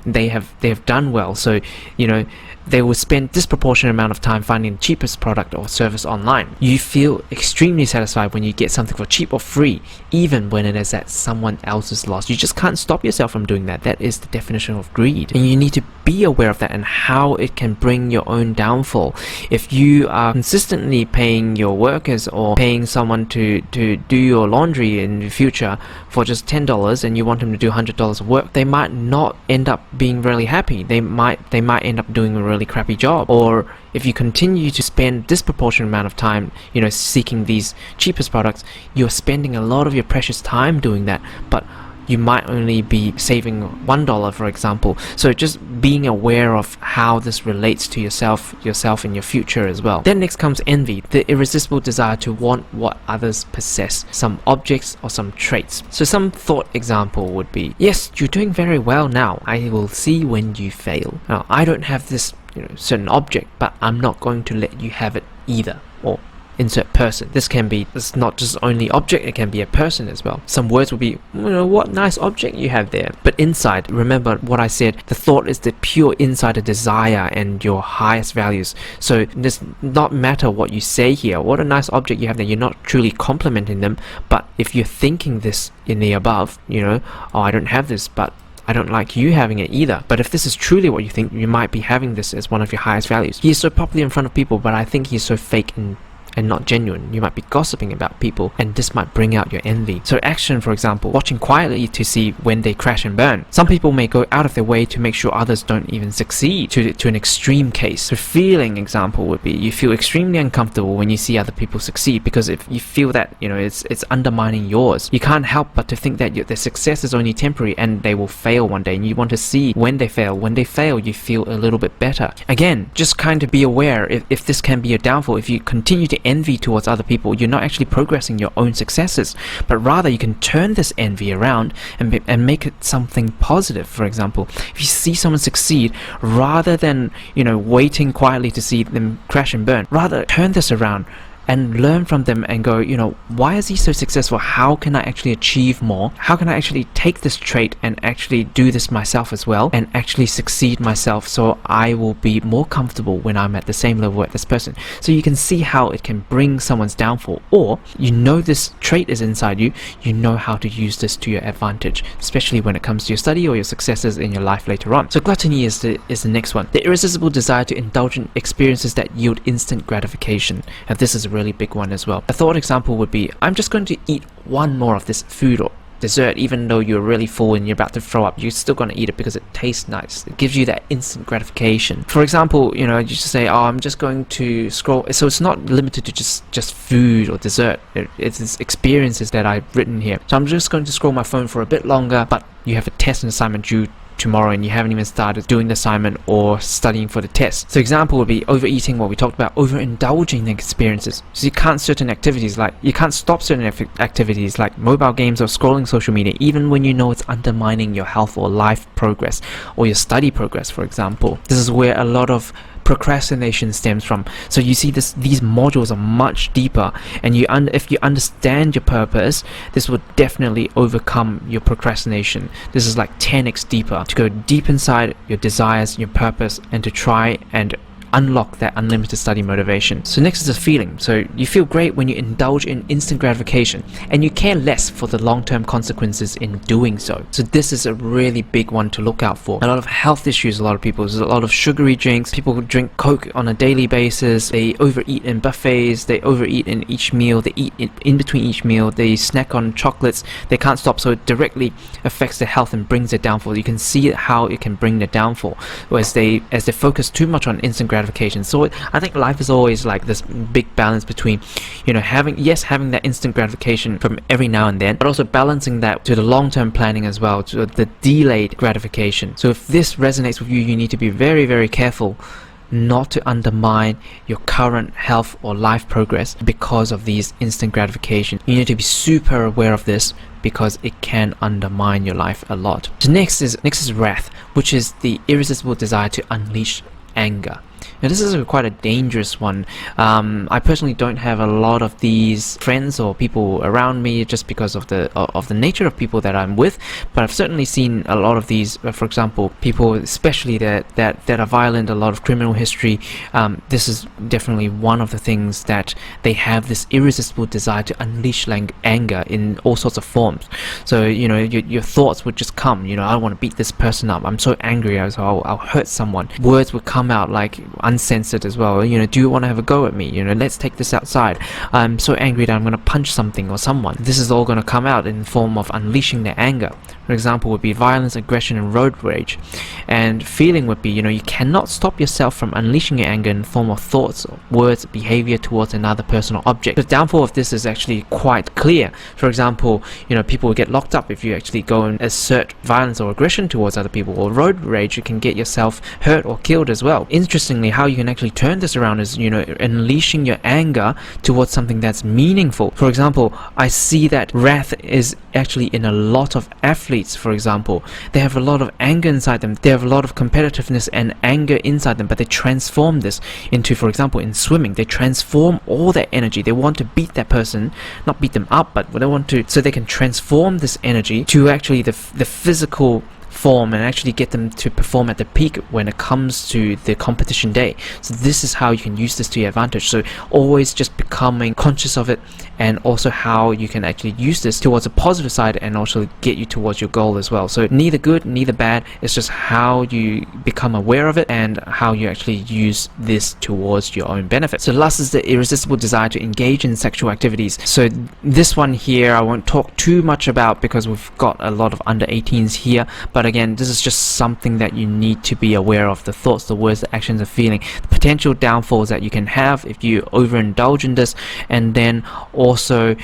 they have done well. So they will spend disproportionate amount of time finding the cheapest product or service online. You feel extremely satisfied when you get something for cheap or free, even when it is at someone else's loss. You just can't stop yourself from doing that. That is the definition of greed. And you need to be aware of that and how it can bring your own downfall. If you are consistently paying your workers or paying someone to do your laundry in the future for just $10 and you want them to do $100 of work, they might not end up being really happy. They might end up doing a really crappy job. Or if you continue to spend disproportionate amount of time, seeking these cheapest products, you're spending a lot of your precious time doing that, but you might only be saving $1, for example. So just being aware of how this relates to yourself and your future as well. Then next comes envy, the irresistible desire to want what others possess, some objects or some traits. So some thought example would be, yes, you're doing very well now. I will see when you fail. Now, I don't have this certain object, but I'm not going to let you have it either. Or insert person. It's not just only object, it can be a person as well. Some words will be, what nice object you have there. But inside, remember what I said, the thought is the pure insider desire and your highest values. So it does not matter what you say here, what a nice object you have there, you're not truly complimenting them. But if you're thinking this in the above, oh, I don't have this, but I don't like you having it either. But if this is truly what you think, you might be having this as one of your highest values. He is so popular in front of people, but I think he's so fake and not genuine. You might be gossiping about people, and this might bring out your envy. So action, for example, watching quietly to see when they crash and burn. Some people may go out of their way to make sure others don't even succeed, to an extreme case. So feeling example would be, you feel extremely uncomfortable when you see other people succeed, because if you feel that it's undermining yours, you can't help but to think that their success is only temporary and they will fail one day, and you want to see when they fail. When they fail, you feel a little bit better. Again, just kind of be aware if this can be a downfall. If you continue to envy towards other people, you're not actually progressing your own successes, but rather you can turn this envy around and make it something positive. For example, if you see someone succeed, rather than waiting quietly to see them crash and burn, rather turn this around and learn from them and go, why is he so successful? How can I actually achieve more? How can I actually take this trait and actually do this myself as well and actually succeed myself, so I will be more comfortable when I'm at the same level as this person? So you can see how it can bring someone's downfall, or this trait is inside you, you know how to use this to your advantage, especially when it comes to your study or your successes in your life later on. So gluttony is the next one. The irresistible desire to indulge in experiences that yield instant gratification. And this is a really big one as well. A thought example would be, I'm just going to eat one more of this food or dessert, even though you're really full and you're about to throw up, you're still going to eat it because it tastes nice. It gives you that instant gratification. For example, you just say, I'm just going to scroll. So it's not limited to just food or dessert. It's experiences that I've written here. So I'm just going to scroll my phone for a bit longer, but you have a test and assignment due tomorrow and you haven't even started doing the assignment or studying for the test. So example would be overeating, what we talked about, overindulging the experiences. So you can't stop certain activities like mobile games or scrolling social media, even when you know it's undermining your health or life progress or your study progress, for example. This is where a lot of procrastination stems from. So you see these modules are much deeper, and if you understand your purpose, this will definitely overcome your procrastination. This is like 10x deeper, to go deep inside your desires, your purpose, and to try and unlock that unlimited study motivation. So next is the feeling. So you feel great when you indulge in instant gratification, and you care less for the long-term consequences in doing so. So this is a really big one to look out for. A lot of health issues, a lot of people, there's a lot of sugary drinks, people who drink Coke on a daily basis, they overeat in buffets, they overeat in each meal, they eat in between each meal, they snack on chocolates, they can't stop. So it directly affects their health and brings their downfall. You can see how it can bring their downfall, as they focus too much on instant gratification. So I think life is always like this big balance between, having that instant gratification from every now and then, but also balancing that to the long-term planning as well, to the delayed gratification. So if this resonates with you, you need to be very, very careful not to undermine your current health or life progress because of these instant gratification. You need to be super aware of this, because it can undermine your life a lot. So next is wrath, which is the irresistible desire to unleash anger. Now this is quite a dangerous one. I personally don't have a lot of these friends or people around me just because of the nature of people that I'm with, but I've certainly seen a lot of these, for example, people especially that are violent, a lot of criminal history. This is definitely one of the things that they have, this irresistible desire to unleash anger in all sorts of forms. So your thoughts would just come, I want to beat this person up, I'm so angry, I'll hurt someone. Words would come out like uncensored as well. Do you want to have a go at me? Let's take this outside. I'm so angry that I'm going to punch something or someone. This is all going to come out in the form of unleashing their anger. For example, would be violence, aggression, and road rage. And feeling would be, you cannot stop yourself from unleashing your anger in the form of thoughts, words, behavior towards another person or object. The downfall of this is actually quite clear. For example, people will get locked up if you actually go and assert violence or aggression towards other people. Or road rage, you can get yourself hurt or killed as well. Interestingly, how you can actually turn this around is, unleashing your anger towards something that's meaningful. For example, I see that wrath is actually in a lot of athletes. For example, they have a lot of anger inside them, they have a lot of competitiveness and anger inside them, but they transform this into, for example, in swimming, they transform all their energy. They want to beat that person, not beat them up, but they want to, so they can transform this energy to actually the physical form and actually get them to perform at the peak when it comes to the competition day. So this is how you can use this to your advantage. So always just becoming conscious of it, and also how you can actually use this towards a positive side and also get you towards your goal as well. So neither good, neither bad. It's just how you become aware of it and how you actually use this towards your own benefit. So lust is the irresistible desire to engage in sexual activities. So this one here I won't talk too much about because we've got a lot of under 18s here, but again, this is just something that you need to be aware of: the thoughts, the words, the actions, the feeling, the potential downfalls that you can have if you overindulge in this, and then also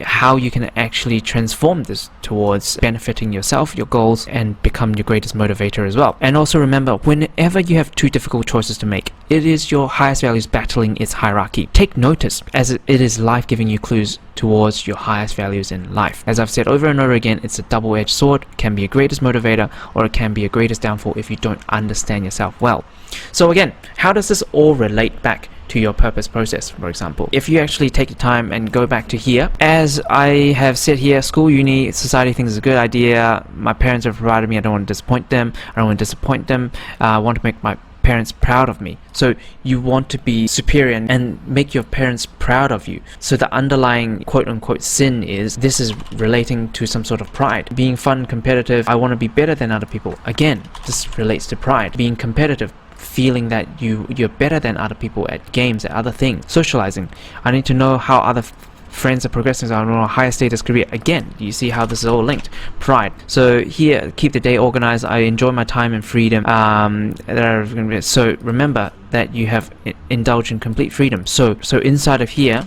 how you can actually transform this towards benefiting yourself, your goals, and become your greatest motivator as well. And also remember, whenever you have two difficult choices to make, it is your highest values battling its hierarchy. Take notice, as it is life giving you clues towards your highest values in life. As I've said over and over again, it's a double-edged sword. It can be a greatest motivator, or it can be a greatest downfall if you don't understand yourself well. So again, how does this all relate back to your purpose process? For example, if you actually take the time and go back to here, as I have said here, school, uni, society thinks it's a good idea, my parents have provided me, I don't want to disappoint them, I want to make my parents proud of me. So you want to be superior and make your parents proud of you. So the underlying quote-unquote sin is, this is relating to some sort of pride. Being fun, competitive, I want to be better than other people. Again, this relates to pride. Being competitive, feeling that you're better than other people at games, at other things. Socializing, I need to know how other friends are progressing, so I want a higher status career. Again, you see how this is all linked. Pride. So here, keep the day organized, I enjoy my time and freedom. So remember that you have indulged in complete freedom. So inside of here,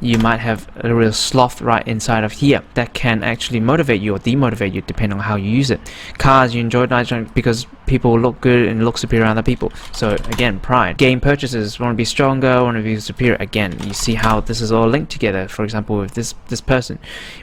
you might have a real sloth right inside of here that can actually motivate you or demotivate you depending on how you use it. Cars, you enjoy night driving because people look good and look superior to other people. So again, pride. Game purchases, want to be stronger, want to be superior. Again, you see how this is all linked together. For example, with this person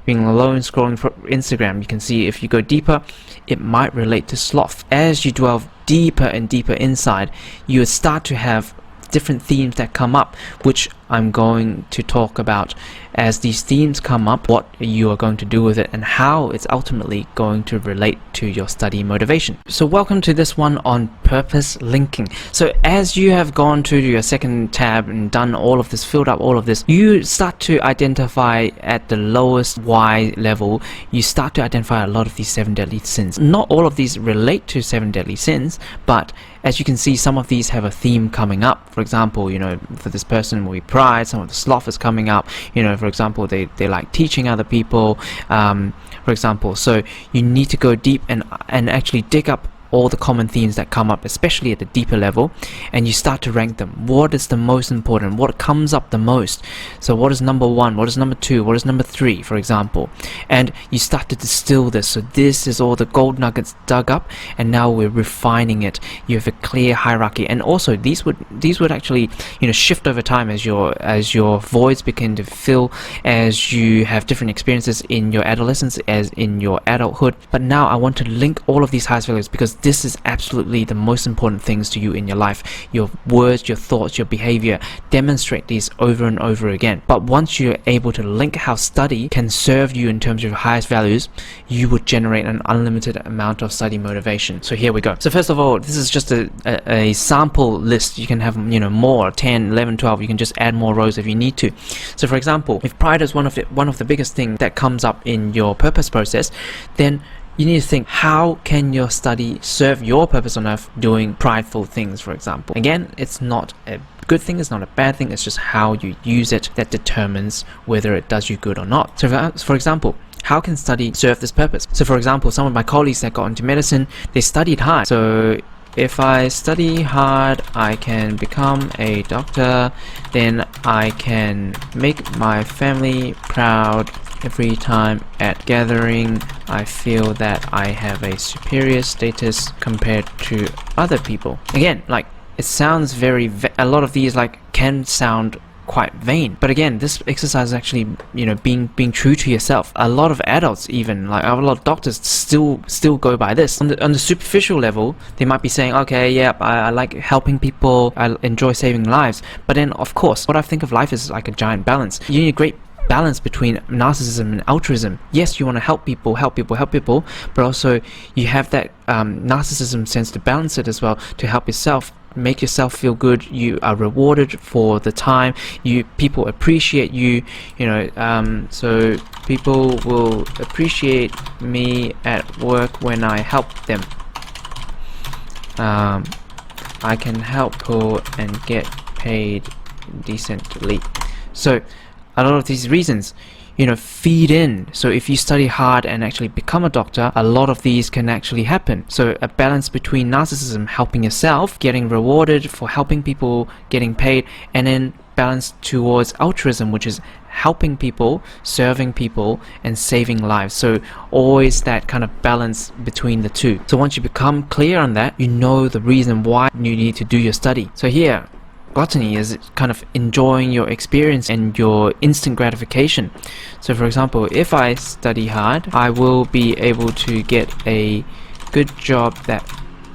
being alone scrolling for Instagram, you can see if you go deeper, it might relate to sloth. As you delve deeper and deeper inside, you would start to have different themes that come up, which I'm going to talk about. As these themes come up, what you are going to do with it and how it's ultimately going to relate to your study motivation. So welcome to this one on purpose linking. So as you have gone to your second tab and done all of this, filled up all of this, you start to identify at the lowest Y level, you start to identify a lot of these 7 deadly sins. Not all of these relate to 7 deadly sins, but as you can see, some of these have a theme coming up. For example, for this person will be pride, some of the sloth is coming up. For example, they like teaching other people, for example. So you need to go deep and actually dig up all the common themes that come up, especially at the deeper level, and you start to rank them. What is the most important? What comes up the most? So what is number 1? What is number 2? What is number 3, for example? And you start to distill this. So this is all the gold nuggets dug up, and now we're refining it. You have a clear hierarchy, and also these would actually shift over time as your voids begin to fill, as you have different experiences in your adolescence, as in your adulthood. But now I want to link all of these highest values, because this is absolutely the most important things to you in your life. Your words, your thoughts, your behavior, demonstrate these over and over again. But once you're able to link how study can serve you in terms of your highest values, you would generate an unlimited amount of study motivation. So here we go. So first of all, this is just a sample list. You can have, more, 10, 11, 12. You can just add more rows if you need to. So for example, if pride is one of the biggest things that comes up in your purpose process, then you need to think, how can your study serve your purpose on earth doing prideful things, for example? Again, it's not a good thing, it's not a bad thing, it's just how you use it that determines whether it does you good or not. So for example, how can study serve this purpose? So for example, some of my colleagues that got into medicine, they studied hard. So if I study hard, I can become a doctor, then I can make my family proud. Every time at gathering, I feel that I have a superior status compared to other people. Again, like, it sounds a lot of these can sound quite vain, but again, this exercise is actually being true to yourself. A lot of adults, even a lot of doctors, still go by this. On the superficial level, they might be saying, okay, yeah, I like helping people, I enjoy saving lives, but then of course what I think of life is like a giant balance. You need a great balance between narcissism and altruism. Yes, you want to help people, but also you have that narcissism sense to balance it as well, to help yourself, make yourself feel good. You are rewarded for the time. People appreciate you. So people will appreciate me at work when I help them. I can help people and get paid decently. So a lot of these reasons, feed in. So if you study hard and actually become a doctor, a lot of these can actually happen. So a balance between narcissism, helping yourself, getting rewarded for helping people, getting paid, and then balance towards altruism, which is helping people, serving people, and saving lives. So always that kind of balance between the two. So once you become clear on that, you know the reason why you need to do your study. So here, gluttony is kind of enjoying your experience and your instant gratification. So for example, if I study hard, I will be able to get a good job that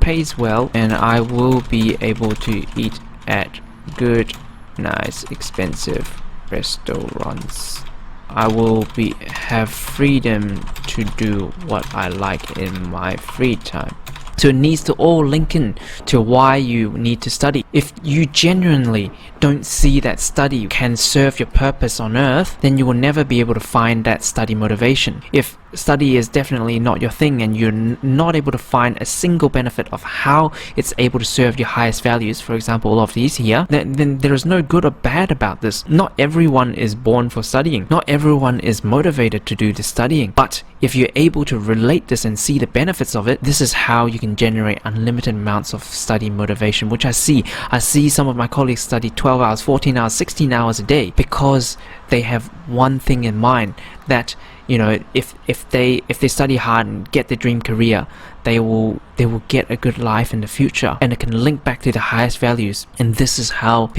pays well, and I will be able to eat at good, nice, expensive restaurants. I will have freedom to do what I like in my free time. So it needs to all link in to why you need to study. If you genuinely don't see that study can serve your purpose on earth, then you will never be able to find that study motivation. If study is definitely not your thing and you're not able to find a single benefit of how it's able to serve your highest values, for example, all of these here, then there is no good or bad about this. Not everyone is born for studying. Not everyone is motivated to do the studying. But if you're able to relate this and see the benefits of it, this is how you can generate unlimited amounts of study motivation, which I see. I see some of my colleagues study 12 hours, 14 hours, 16 hours a day because they have one thing in mind, that if they study hard and get their dream career, they will get a good life in the future, and it can link back to the highest values. And this is how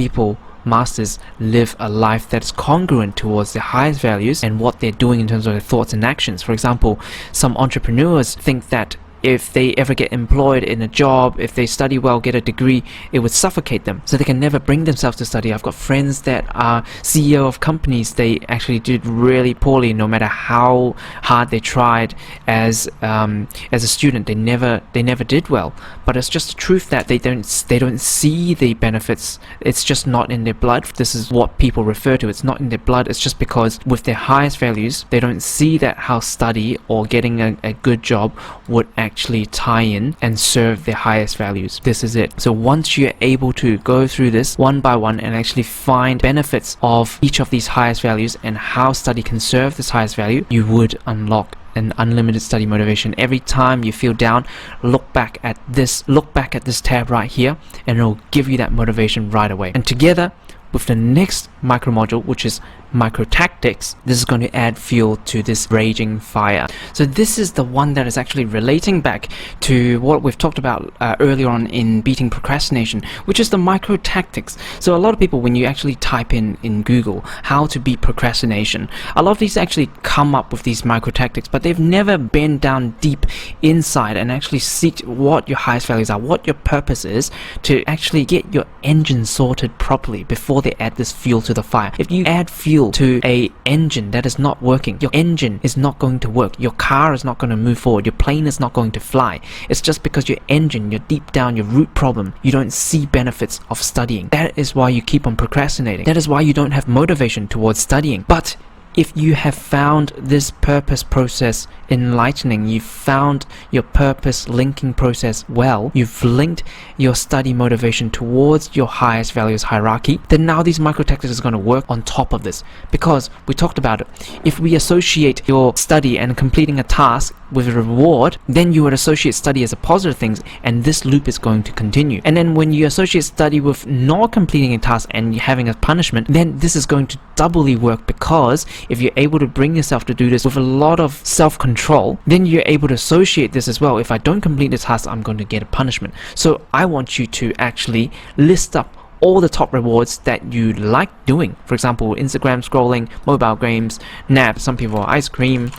masters live a life that's congruent towards their highest values and what they're doing in terms of their thoughts and actions. For example, some entrepreneurs think that if they ever get employed in a job, if they study well, get a degree, it would suffocate them. So they can never bring themselves to study. I've got friends that are CEO of companies. They actually did really poorly, no matter how hard they tried as a student. They never did well. But it's just the truth that they don't see the benefits. It's just not in their blood. This is what people refer to. It's not in their blood. It's just because with their highest values, they don't see that how study or getting a good job would actually tie in and serve their highest values. This is it. So once you're able to go through this one by one and actually find benefits of each of these highest values and how study can serve this highest value, you would unlock an unlimited study motivation. Every time you feel down, look back at this tab right here, and it'll give you that motivation right away. And together with the next micro module, which is micro tactics, this is going to add fuel to this raging fire. So this is the one that is actually relating back to what we've talked about earlier on in beating procrastination, which is the micro tactics. So a lot of people, when you actually type in Google how to beat procrastination, a lot of these actually come up with these micro tactics, but they've never been down deep inside and actually seek what your highest values are, what your purpose is, to actually get your engine sorted properly before they add this fuel to the fire. If you add fuel to a engine that is not working, your engine is not going to work, your car is not going to move forward, your plane is not going to fly. It's just because your engine, your deep down, your root problem, you don't see benefits of studying. That is why you keep on procrastinating. That is why you don't have motivation towards studying. But if you have found this purpose process enlightening, you've found your purpose linking process well, you've linked your study motivation towards your highest values hierarchy, then now these micro tactics are going to work on top of this. Because we talked about it, if we associate your study and completing a task with a reward, then you would associate study as a positive thing, and this loop is going to continue. And then when you associate study with not completing a task and having a punishment, then this is going to doubly work, because if you're able to bring yourself to do this with a lot of self-control, then you're able to associate this as well. If I don't complete this task, I'm going to get a punishment. So I want you to actually list up all the top rewards that you like doing. For example, Instagram scrolling, mobile games, naps, some people ice cream,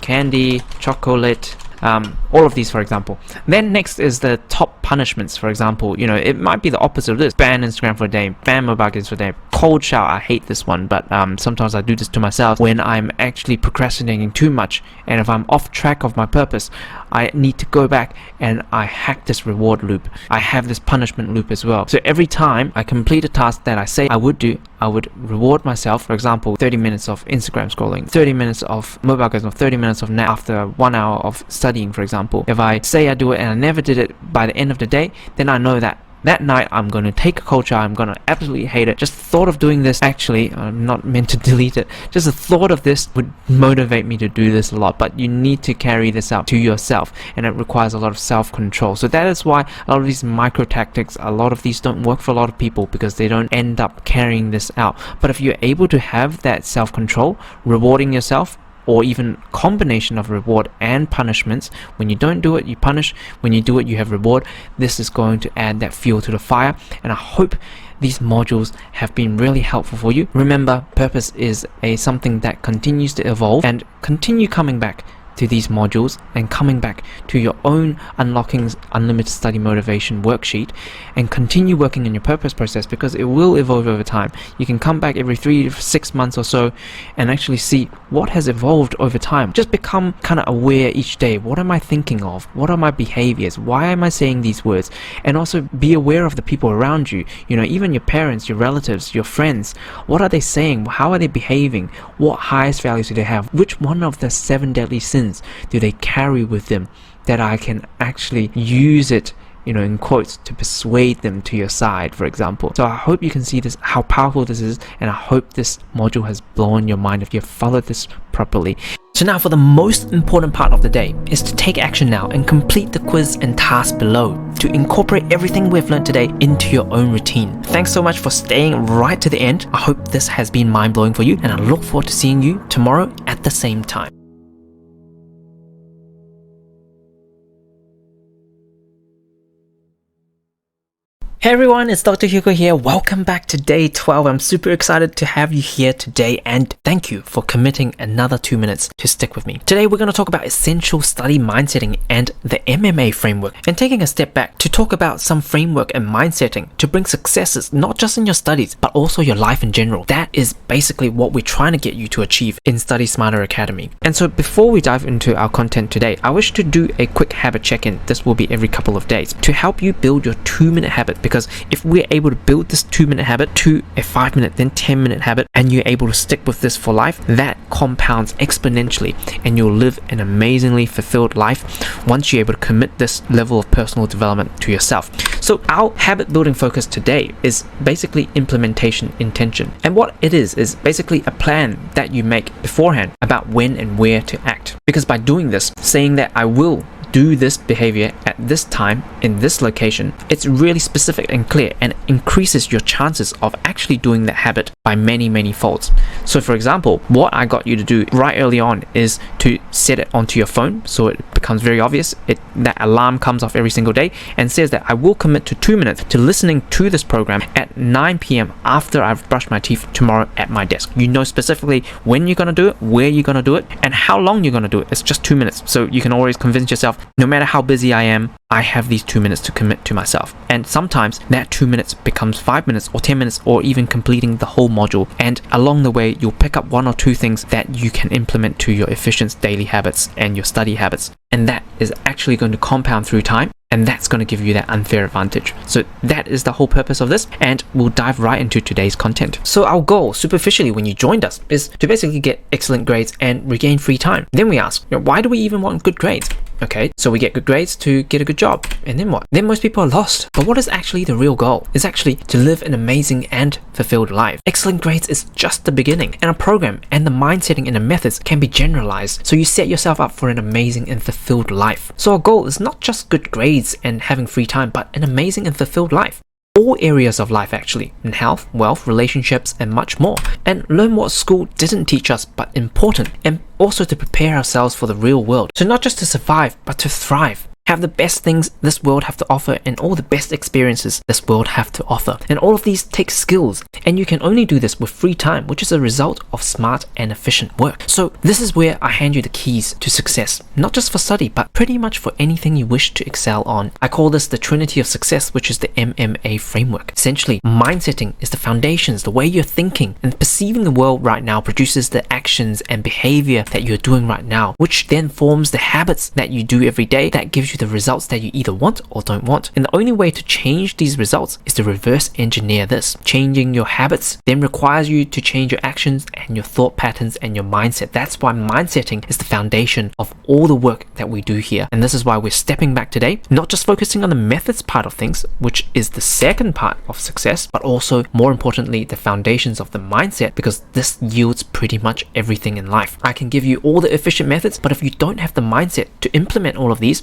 candy, chocolate, all of these, for example. Then next is the top punishments. For example, it might be the opposite of this: ban Instagram for a day, ban mobile games for a day, cold shower. I hate this one, but sometimes I do this to myself when I'm actually procrastinating too much, and if I'm off track of my purpose, I need to go back and I hack this reward loop. I have this punishment loop as well. So every time I complete a task that I say I would do, I would reward myself. For example, 30 minutes of Instagram scrolling, 30 minutes of mobile games, or 30 minutes of nap after 1 hour of studying, for example. If I say I do it and I never did it by the end of the day, then I know that night I'm going to take a cold shower, I'm going to absolutely hate it. Just the thought of doing this, actually, I'm not meant to delete it, just the thought of this would motivate me to do this a lot. But you need to carry this out to yourself, and it requires a lot of self-control. So that is why a lot of these micro tactics, a lot of these don't work for a lot of people, because they don't end up carrying this out. But if you're able to have that self-control, rewarding yourself, or even combination of reward and punishments, when you don't do it, you punish, when you do it, you have reward, this is going to add that fuel to the fire. And I hope these modules have been really helpful for you. Remember, purpose is something that continues to evolve, and continue coming back to these modules and coming back to your own Unlocking Unlimited Study Motivation worksheet, and continue working on your purpose process, because it will evolve over time. You can come back every 3 to 6 months or so and actually see what has evolved over time. Just become kind of aware each day. What am I thinking of? What are my behaviors? Why am I saying these words? And also be aware of the people around you, even your parents, your relatives, your friends. What are they saying? How are they behaving? What highest values do they have? Which one of the 7 deadly sins do they carry with them that I can actually use it, in quotes, to persuade them to your side, for example. So I hope you can see this, how powerful this is, and I hope this module has blown your mind if you've followed this properly. So now for the most important part of the day is to take action now and complete the quiz and task below to incorporate everything we've learned today into your own routine. Thanks so much for staying right to the end. I hope this has been mind-blowing for you, and I look forward to seeing you tomorrow at the same time. Hey everyone, it's Dr. Hugo here. Welcome back to day 12. I'm super excited to have you here today, and thank you for committing another 2 minutes to stick with me. Today we're going to talk about essential study mindsetting and the MMA framework, and taking a step back to talk about some framework and mindsetting to bring successes not just in your studies but also your life in general. That is basically what we're trying to get you to achieve in Study Smarter Academy. And so before we dive into our content today, I wish to do a quick habit check-in. This will be every couple of days to help you build your 2-minute habit, because if we're able to build this 2-minute habit to a 5-minute, then 10-minute habit, and you're able to stick with this for life, that compounds exponentially, and you'll live an amazingly fulfilled life once you're able to commit this level of personal development to yourself. So our habit building focus today is basically implementation intention. And what it is basically a plan that you make beforehand about when and where to act. Because by doing this, saying that I will do this behavior at this time in this location, it's really specific and clear, and increases your chances of actually doing that habit by many folds. So for example, what I got you to do right early on is to set it onto your phone so it becomes very obvious. That alarm comes off every single day and says that I will commit to 2 minutes to listening to this program at 9 p.m. after I've brushed my teeth tomorrow at my desk. You know specifically when you're going to do it, where you're going to do it, and how long you're going to do it. It's just 2 minutes. So you can always convince yourself, no matter how busy I am, I have these 2 minutes to commit to myself. And sometimes that 2 minutes becomes 5 minutes or 10 minutes or even completing the whole module. And along the way, you'll pick up 1 or 2 things that you can implement to your efficient daily habits and your study habits. And that is actually going to compound through time. And that's going to give you that unfair advantage. So that is the whole purpose of this, and we'll dive right into today's content. So our goal, superficially, when you joined us, is to basically get excellent grades and regain free time. Then we ask, why do we even want good grades? Okay, so we get good grades to get a good job, and then what? Then most people are lost. But what is actually the real goal? It's actually to live an amazing and fulfilled life. Excellent grades is just the beginning, and a program and the mindsetting and the methods can be generalized, so you set yourself up for an amazing and fulfilled life. So our goal is not just good grades and having free time, but an amazing and fulfilled life. All areas of life actually, in health, wealth, relationships, and much more. And learn what school didn't teach us but important, and also to prepare ourselves for the real world. So not just to survive, but to thrive. Have the best things this world have to offer and all the best experiences this world have to offer. And all of these take skills, and you can only do this with free time, which is a result of smart and efficient work. So this is where I hand you the keys to success, not just for study, but pretty much for anything you wish to excel on. I call this the Trinity of Success, which is the MMA framework. Essentially, mindsetting is the foundations, the way you're thinking and perceiving the world right now produces the actions and behavior that you're doing right now, which then forms the habits that you do every day that gives you the results that you either want or don't want. And the only way to change these results is to reverse engineer this. Changing your habits then requires you to change your actions and your thought patterns and your mindset. That's why mindsetting is the foundation of all the work that we do here. And this is why we're stepping back today, not just focusing on the methods part of things, which is the second part of success, but also more importantly, the foundations of the mindset, because this yields pretty much everything in life. I can give you all the efficient methods, but if you don't have the mindset to implement all of these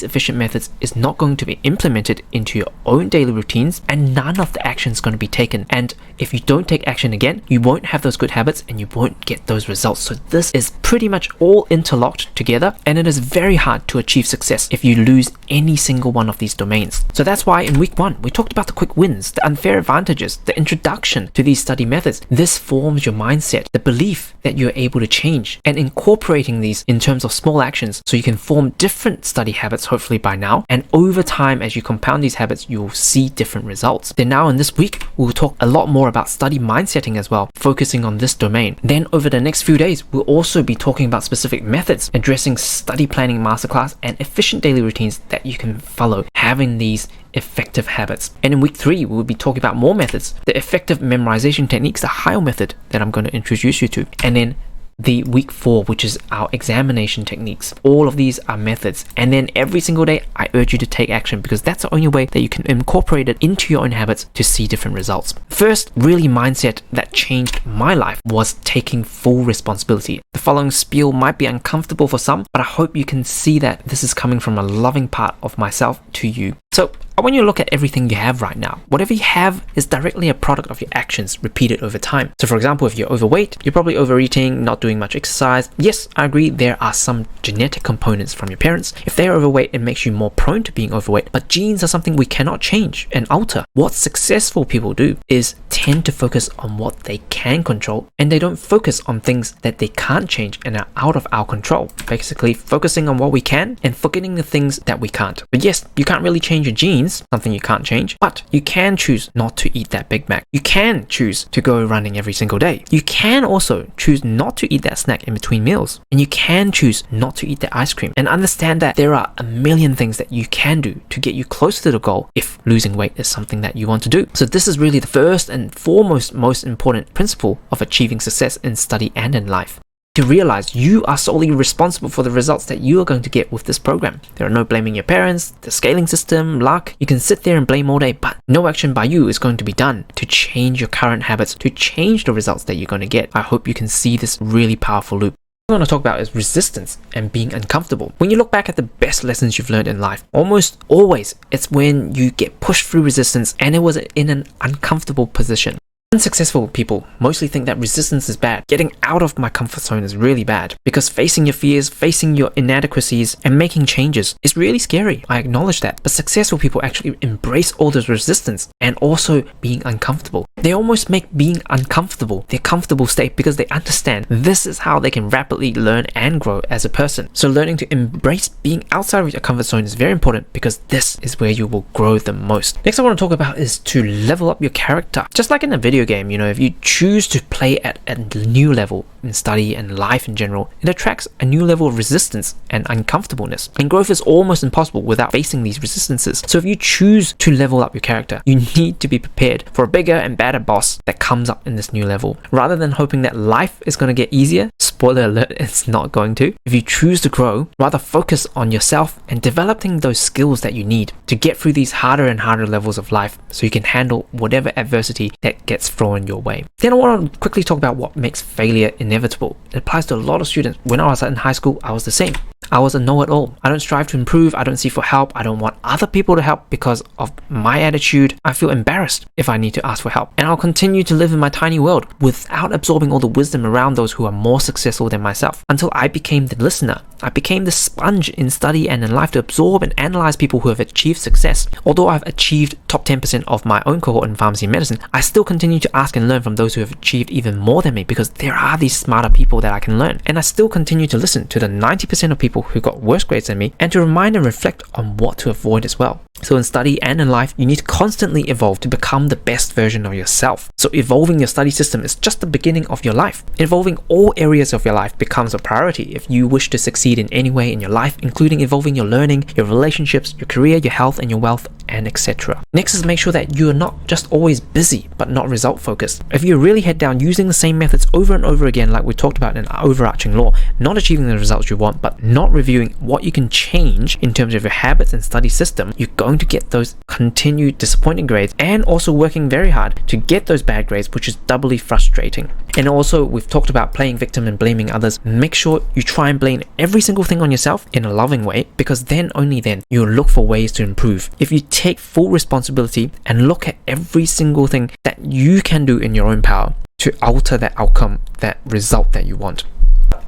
efficient methods is not going to be implemented into your own daily routines, and none of the action is going to be taken. And if you don't take action again, you won't have those good habits and you won't get those results. So this is pretty much all interlocked together, and it is very hard to achieve success if you lose any single one of these domains. So that's why in week 1 we talked about the quick wins, the unfair advantages, the introduction to these study methods. This forms your mindset, the belief that you're able to change, and incorporating these in terms of small actions so you can form different study habits hopefully by now, and over time as you compound these habits you'll see different results. Then now in this week we'll talk a lot more about study mindsetting as well, focusing on this domain. Then over the next few days we'll also be talking about specific methods, addressing study planning masterclass and efficient daily routines that you can follow, having these effective habits. And in week 3 we'll be talking about more methods, the effective memorization techniques, the HILE method that I'm going to introduce you to, and then the week 4, which is our examination techniques. All of these are methods, and then every single day I urge you to take action, because that's the only way that you can incorporate it into your own habits to see different results. First really mindset that changed my life was taking full responsibility. The following spiel might be uncomfortable for some, but I hope you can see that this is coming from a loving part of myself to you. So I want you to look at everything you have right now. Whatever you have is directly a product of your actions repeated over time. So for example, if you're overweight, you're probably overeating, not doing much exercise. Yes, I agree, there are some genetic components from your parents. If they're overweight, it makes you more prone to being overweight, but genes are something we cannot change and alter. What successful people do is tend to focus on what they can control, and they don't focus on things that they can't change and are out of our control. Basically focusing on what we can and forgetting the things that we can't. But yes, you can't really change your genes, something you can't change, but you can choose not to eat that Big Mac. You can choose to go running every single day. You can also choose not to eat that snack in between meals, and you can choose not to eat that ice cream. And understand that there are a million things that you can do to get you closer to the goal if losing weight is something that you want to do. So this is really the first and foremost most important principle of achieving success in study and in life. To realize you are solely responsible for the results that you are going to get with this program. There are no blaming your parents, the scaling system, luck. You can sit there and blame all day, but no action by you is going to be done to change your current habits, to change the results that you're going to get. I hope you can see this really powerful loop. What I want to talk about is resistance and being uncomfortable. When you look back at the best lessons you've learned in life, almost always it's when you get pushed through resistance and it was in an uncomfortable position. Unsuccessful people mostly think that resistance is bad. Getting out of my comfort zone is really bad because facing your fears, facing your inadequacies, and making changes is really scary. I acknowledge that. But successful people actually embrace all this resistance and also being uncomfortable. They almost make being uncomfortable their comfortable state because they understand this is how they can rapidly learn and grow as a person. So learning to embrace being outside of your comfort zone is very important because this is where you will grow the most. Next I want to talk about is to level up your character. Just like in a video game, if you choose to play at a new level in study and life in general, it attracts a new level of resistance and uncomfortableness. And growth is almost impossible without facing these resistances. So if you choose to level up your character, you need to be prepared for a bigger and badder boss that comes up in this new level. Rather than hoping that life is going to get easier, spoiler alert, it's not going to. If you choose to grow, rather focus on yourself and developing those skills that you need to get through these harder and harder levels of life so you can handle whatever adversity that gets thrown your way. Then I want to quickly talk about what makes failure inevitable. It applies to a lot of students. When I was in high school, I was the same. I was a know-it-all. I don't strive to improve. I don't seek for help. I don't want other people to help because of my attitude. I feel embarrassed if I need to ask for help. And I'll continue to live in my tiny world without absorbing all the wisdom around those who are more successful than myself until I became the listener. I became the sponge in study and in life to absorb and analyze people who have achieved success. Although I've achieved top 10% of my own cohort in pharmacy and medicine, I still continue to ask and learn from those who have achieved even more than me because there are these smarter people that I can learn. And I still continue to listen to the 90% of people who got worse grades than me and to remind and reflect on what to avoid as well. So in study and in life, you need to constantly evolve to become the best version of yourself. So evolving your study system is just the beginning of your life. Evolving all areas of your life becomes a priority if you wish to succeed in any way in your life, including evolving your learning, your relationships, your career, your health and your wealth, and etc. Next is make sure that you are not just always busy, but not result focused. If you really head down using the same methods over and over again, like we talked about in overarching law, not achieving the results you want, but not reviewing what you can change in terms of your habits and study system, you're going to get those continued disappointing grades and also working very hard to get those bad grades, which is doubly frustrating. And also, we've talked about playing victim and blaming others. Make sure you try and blame every single thing on yourself in a loving way, because then, only then, you'll look for ways to improve. If you take full responsibility and look at every single thing that you can do in your own power to alter that outcome, that result that you want.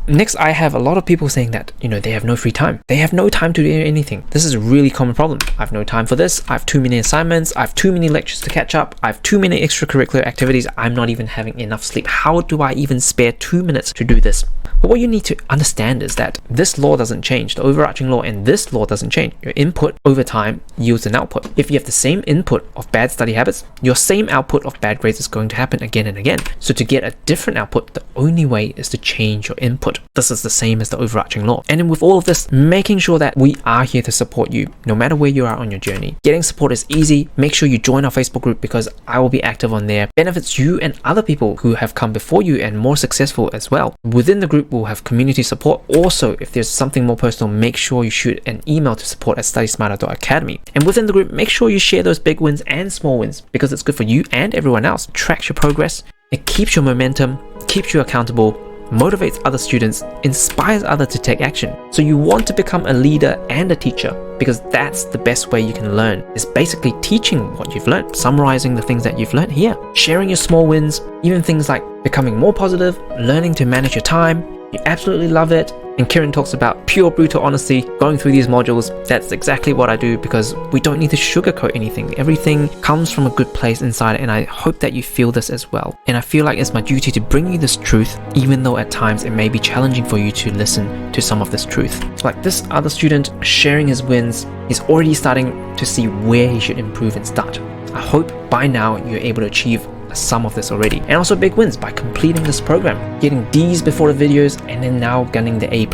Next, I have a lot of people saying that, they have no free time. They have no time to do anything. This is a really common problem. I have no time for this. I have too many assignments. I have too many lectures to catch up. I have too many extracurricular activities. I'm not even having enough sleep. How do I even spare 2 minutes to do this? But what you need to understand is that this law doesn't change. The overarching law and this law doesn't change. Your input over time yields an output. If you have the same input of bad study habits, your same output of bad grades is going to happen again and again. So to get a different output, the only way is to change your input. This is the same as the overarching law. And with all of this, making sure that we are here to support you no matter where you are on your journey. Getting support is easy. Make sure you join our Facebook group because I will be active on there. Benefits you and other people who have come before you and more successful as well. Within the group, we'll have community support. Also, if there's something more personal, make sure you shoot an email to support@studysmarter.academy. And within the group, make sure you share those big wins and small wins because it's good for you and everyone else. Tracks your progress. It keeps your momentum, keeps you accountable, motivates other students, inspires others to take action. So you want to become a leader and a teacher because that's the best way you can learn, is basically teaching what you've learned, summarizing the things that you've learned here, sharing your small wins, even things like becoming more positive, learning to manage your time. You absolutely love it. And Kieran talks about pure brutal honesty, going through these modules. That's exactly what I do because we don't need to sugarcoat anything. Everything comes from a good place inside, and I hope that you feel this as well. And I feel like it's my duty to bring you this truth, even though at times it may be challenging for you to listen to some of this truth. Like this other student sharing his wins, he's already starting to see where he should improve and start. I hope by now you're able to achieve some of this already, and also big wins by completing this program, getting D's before the videos and then now getting the A+.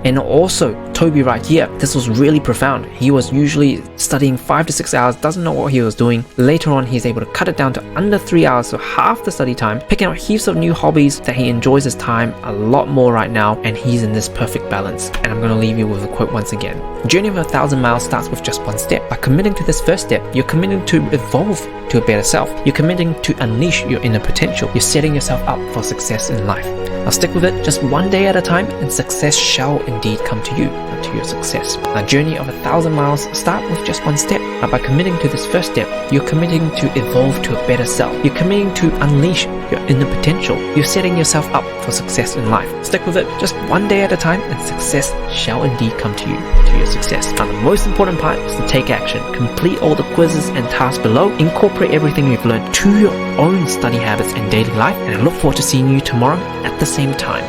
And also Toby right here, this was really profound. He was usually studying 5 to 6 hours, doesn't know what he was doing. Later on, he's able to cut it down to under 3 hours, so half the study time, picking up heaps of new hobbies that he enjoys his time a lot more right now, and he's in this perfect balance. And I'm going to leave you with a quote once again. The journey of 1,000 miles starts with just one step. By committing to this first step, you're committing to evolve to a better self. You're committing to unleash unleash your inner potential. You're setting yourself up for success in life. Now stick with it, just one day at a time, and success shall indeed come to you, and to your success. A journey of 1,000 miles start with just one step. Now by committing to this first step, you're committing to evolve to a better self. You're committing to unleash your inner potential. You're setting yourself up for success in life. Stick with it, just one day at a time, and success shall indeed come to you, to your success. Now the most important part is to take action. Complete all the quizzes and tasks below. Incorporate everything you've learned to your own study habits and daily life. And I look forward to seeing you tomorrow at the same time.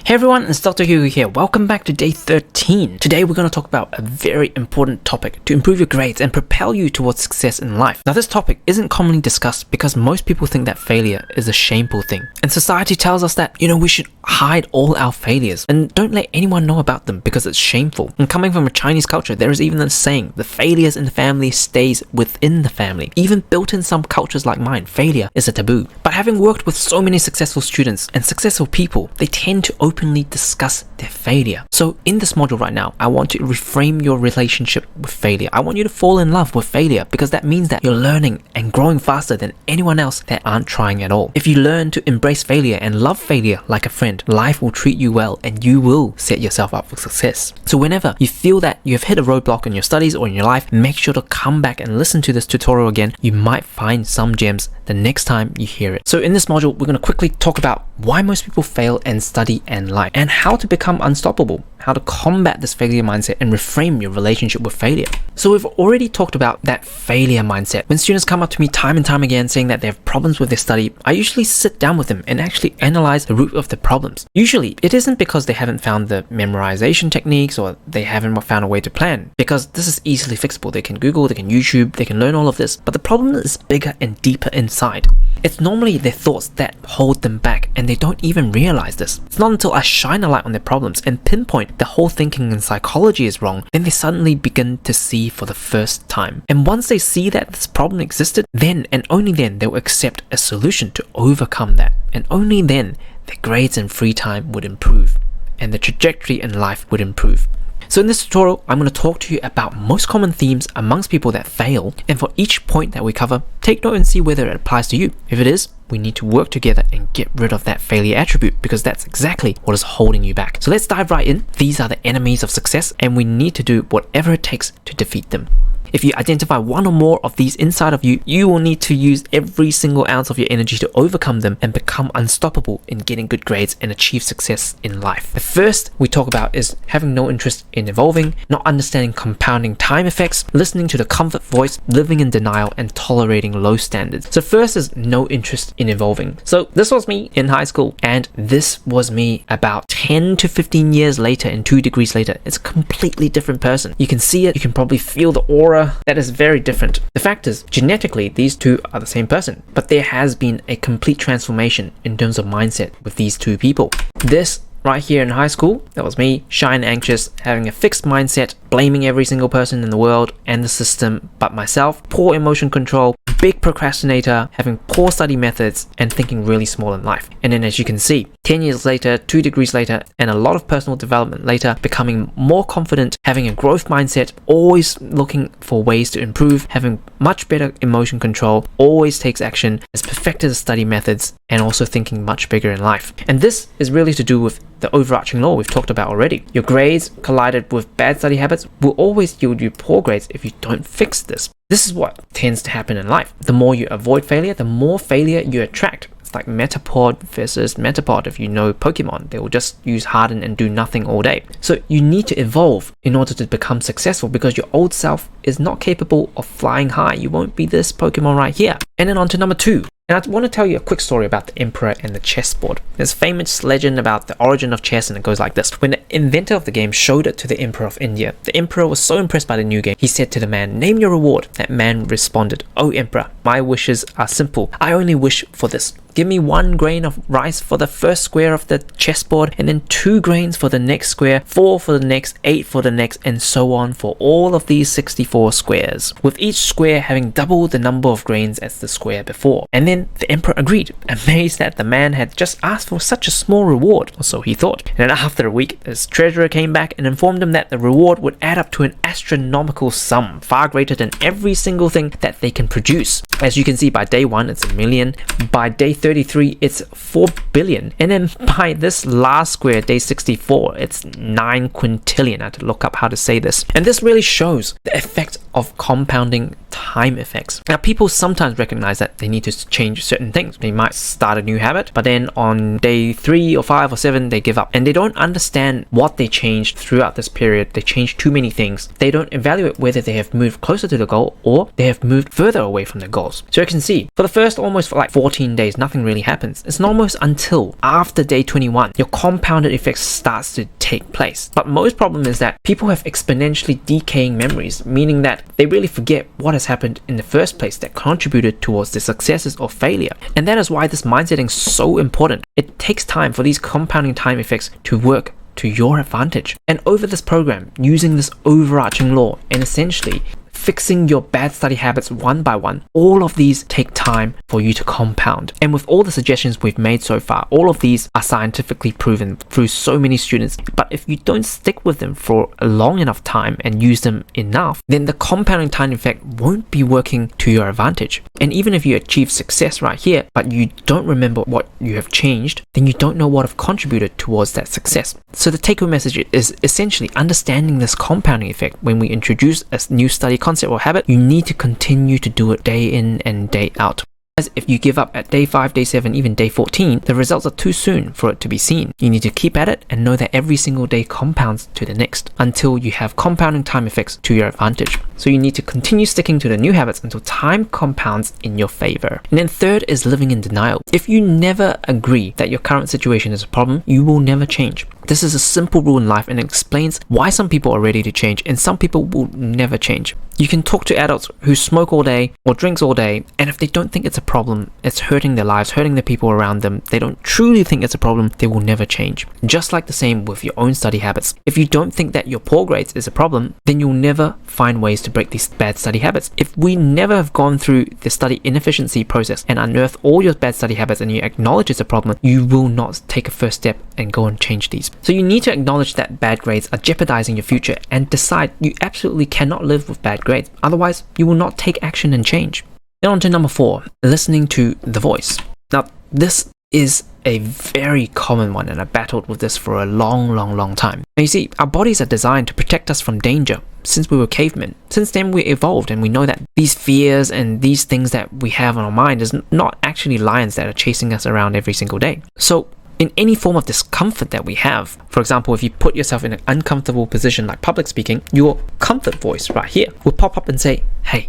Hey everyone, it's Dr. Hugo here. Welcome back to day 13. Today we're going to talk about a very important topic to improve your grades and propel you towards success in life. Now this topic isn't commonly discussed because most people think that failure is a shameful thing. And society tells us that, we should hide all our failures and don't let anyone know about them because it's shameful. And coming from a Chinese culture, there is even a saying, the failures in the family stays within the family. Even built in some cultures like mine, failure is a taboo. But having worked with so many successful students and successful people, they tend to openly discuss their failure. So in this module right now, I want to reframe your relationship with failure. I want you to fall in love with failure because that means that you're learning and growing faster than anyone else that aren't trying at all. If you learn to embrace failure and love failure like a friend, life will treat you well and you will set yourself up for success. So whenever you feel that you've hit a roadblock in your studies or in your life, make sure to come back and listen to this tutorial again. You might find some gems the next time you hear it. So in this module, we're going to quickly talk about why most people fail in study and life and how to become unstoppable, how to combat this failure mindset and reframe your relationship with failure. So we've already talked about that failure mindset. When students come up to me time and time again saying that they have problems with their study, I usually sit down with them and actually analyze the root of the problems. Usually it isn't because they haven't found the memorization techniques or they haven't found a way to plan, because this is easily fixable. They can Google, they can YouTube, they can learn all of this, but the problem is bigger and deeper inside. It's normally their thoughts that hold them back and they don't even realize this. It's not until I shine a light on their problems and pinpoint the whole thinking and psychology is wrong, then they suddenly begin to see for the first time. And once they see that this problem existed, then and only then they'll accept a solution to overcome that. And only then their grades and free time would improve and the trajectory in life would improve. So in this tutorial, I'm going to talk to you about most common themes amongst people that fail, and for each point that we cover, take note and see whether it applies to you. If it is, we need to work together and get rid of that failure attribute because that's exactly what is holding you back. So let's dive right in. These are the enemies of success and we need to do whatever it takes to defeat them. If you identify one or more of these inside of you, you will need to use every single ounce of your energy to overcome them and become unstoppable in getting good grades and achieve success in life. The first we talk about is having no interest in evolving, not understanding compounding time effects, listening to the comfort voice, living in denial, and tolerating low standards. So first is no interest in evolving. So this was me in high school, and this was me about 10 to 15 years later and 2 degrees later. It's a completely different person. You can see it, you can probably feel the aura. That is very different. The fact is, genetically, these two are the same person, but there has been a complete transformation in terms of mindset with these two people. This right here in high school, that was me, shy and anxious, having a fixed mindset, blaming every single person in the world and the system but myself, poor emotion control, big procrastinator, having poor study methods, and thinking really small in life. And then as you can see, 10 years later, 2 degrees later, and a lot of personal development later, becoming more confident, having a growth mindset, always looking for ways to improve, having much better emotion control, always takes action, has perfected the study methods, and also thinking much bigger in life. And this is really to do with the overarching law we've talked about already. Your grades collided with bad study habits will always yield you poor grades if you don't fix this. This is what tends to happen in life. The more you avoid failure, the more failure you attract. It's like Metapod versus Metapod. If you know Pokemon, they will just use Harden and do nothing all day. So you need to evolve in order to become successful, because your old self is not capable of flying high. You won't be this Pokemon right here. And then on to number 2. And I want to tell you a quick story about the emperor and the chessboard. There's a famous legend about the origin of chess, and it goes like this. When the inventor of the game showed it to the emperor of India, the emperor was so impressed by the new game, he said to the man, "Name your reward." That man responded, "Oh emperor, my wishes are simple. I only wish for this. Give me 1 grain of rice for the first square of the chessboard, and then 2 grains for the next square, 4 for the next, 8 for the next, and so on for all of these 64 squares, with each square having double the number of grains as the square before." And then the emperor agreed, amazed that the man had just asked for such a small reward, or so he thought. And then after a week, his treasurer came back and informed him that the reward would add up to an astronomical sum, far greater than every single thing that they can produce. As you can see, by day 1, it's 1 million. By day 33, it's 4 billion. And then by this last square, day 64, it's 9 quintillion. I had to look up how to say this. And this really shows the effect of compounding time effects. Now, people sometimes recognize that they need to change certain things. They might start a new habit, but then on day 3 or 5 or 7, they give up. And they don't understand what they changed throughout this period. They changed too many things. They don't evaluate whether they have moved closer to the goal or they have moved further away from the goals. So you can see, for the first almost for like 14 days, nothing really happens. It's almost until after day 21, your compounded effect starts to take place. But most problem is that people have exponentially decaying memories, meaning that they really forget what has happened in the first place that contributed towards their successes or failure. And that is why this mindset is so important. It takes time for these compounding time effects to work to your advantage. And over this program, using this overarching law and essentially fixing your bad study habits one by one, all of these take time for you to compound. And with all the suggestions we've made so far, all of these are scientifically proven through so many students. But if you don't stick with them for a long enough time and use them enough, then the compounding time effect won't be working to your advantage. And even if you achieve success right here, but you don't remember what you have changed, then you don't know what have contributed towards that success. So the take-home message is essentially understanding this compounding effect. When we introduce a new study concept or habit, you need to continue to do it day in and day out. As if you give up at day 5, day 7, even day 14, the results are too soon for it to be seen. You need to keep at it and know that every single day compounds to the next until you have compounding time effects to your advantage. So you need to continue sticking to the new habits until time compounds in your favor. And then third is living in denial. If you never agree that your current situation is a problem, you will never change. This is a simple rule in life and it explains why some people are ready to change and some people will never change. You can talk to adults who smoke all day or drinks all day, and if they don't think it's a problem, it's hurting their lives, hurting the people around them, they don't truly think it's a problem, they will never change. Just like the same with your own study habits. If you don't think that your poor grades is a problem, then you'll never find ways to break these bad study habits. If we never have gone through the study inefficiency process and unearth all your bad study habits and you acknowledge it's a problem, you will not take a first step and go and change these. So you need to acknowledge that bad grades are jeopardizing your future and decide you absolutely cannot live with bad grades. Otherwise, you will not take action and change. Then on to number 4, listening to the voice. Now, this is a very common one and I battled with this for a long time. Now you see, our bodies are designed to protect us from danger since we were cavemen. Since then we evolved and we know that these fears and these things that we have on our mind is not actually lions that are chasing us around every single day. So in any form of discomfort that we have, for example, if you put yourself in an uncomfortable position like public speaking, your comfort voice right here will pop up and say, "Hey,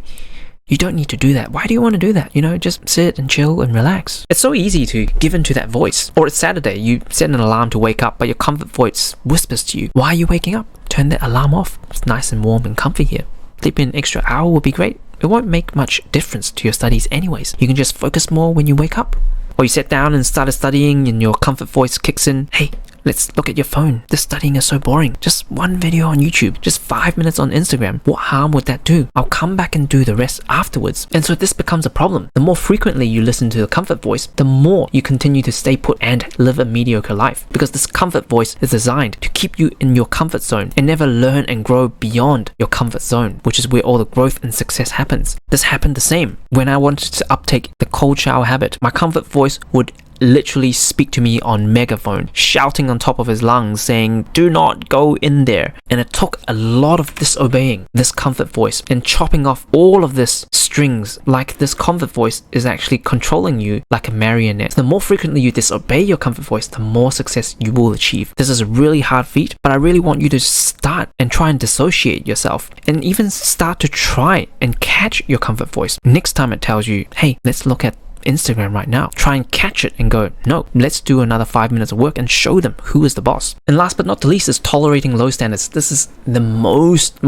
you don't need to do that. Why do you want to do that? Just sit and chill and relax." It's so easy to give in to that voice. Or it's Saturday, you set an alarm to wake up, but your comfort voice whispers to you, "Why are you waking up? Turn that alarm off. It's nice and warm and comfy here. Sleeping an extra hour would be great. It won't make much difference to your studies anyways. You can just focus more when you wake up." Or you sit down and started studying and your comfort voice kicks in, "Hey, let's look at your phone. This studying is so boring. Just one video on YouTube, just 5 minutes on Instagram. What harm would that do? I'll come back and do the rest afterwards." And so this becomes a problem. The more frequently you listen to the comfort voice, the more you continue to stay put and live a mediocre life. Because this comfort voice is designed to keep you in your comfort zone and never learn and grow beyond your comfort zone, which is where all the growth and success happens. This happened the same. When I wanted to uptake the cold shower habit, my comfort voice would literally speak to me on megaphone, shouting on top of his lungs, saying, "Do not go in there." And it took a lot of disobeying this comfort voice and chopping off all of this strings, like this comfort voice is actually controlling you like a marionette. The more frequently you disobey your comfort voice, the more success you will achieve. This is a really hard feat, but I really want you to start and try and dissociate yourself, and even start to try and catch your comfort voice. Next time it tells you, "Hey, let's look at Instagram right now," try and catch it and go, "No, let's do another 5 minutes of work," and show them who is the boss. And last but not the least is tolerating low standards. This is the most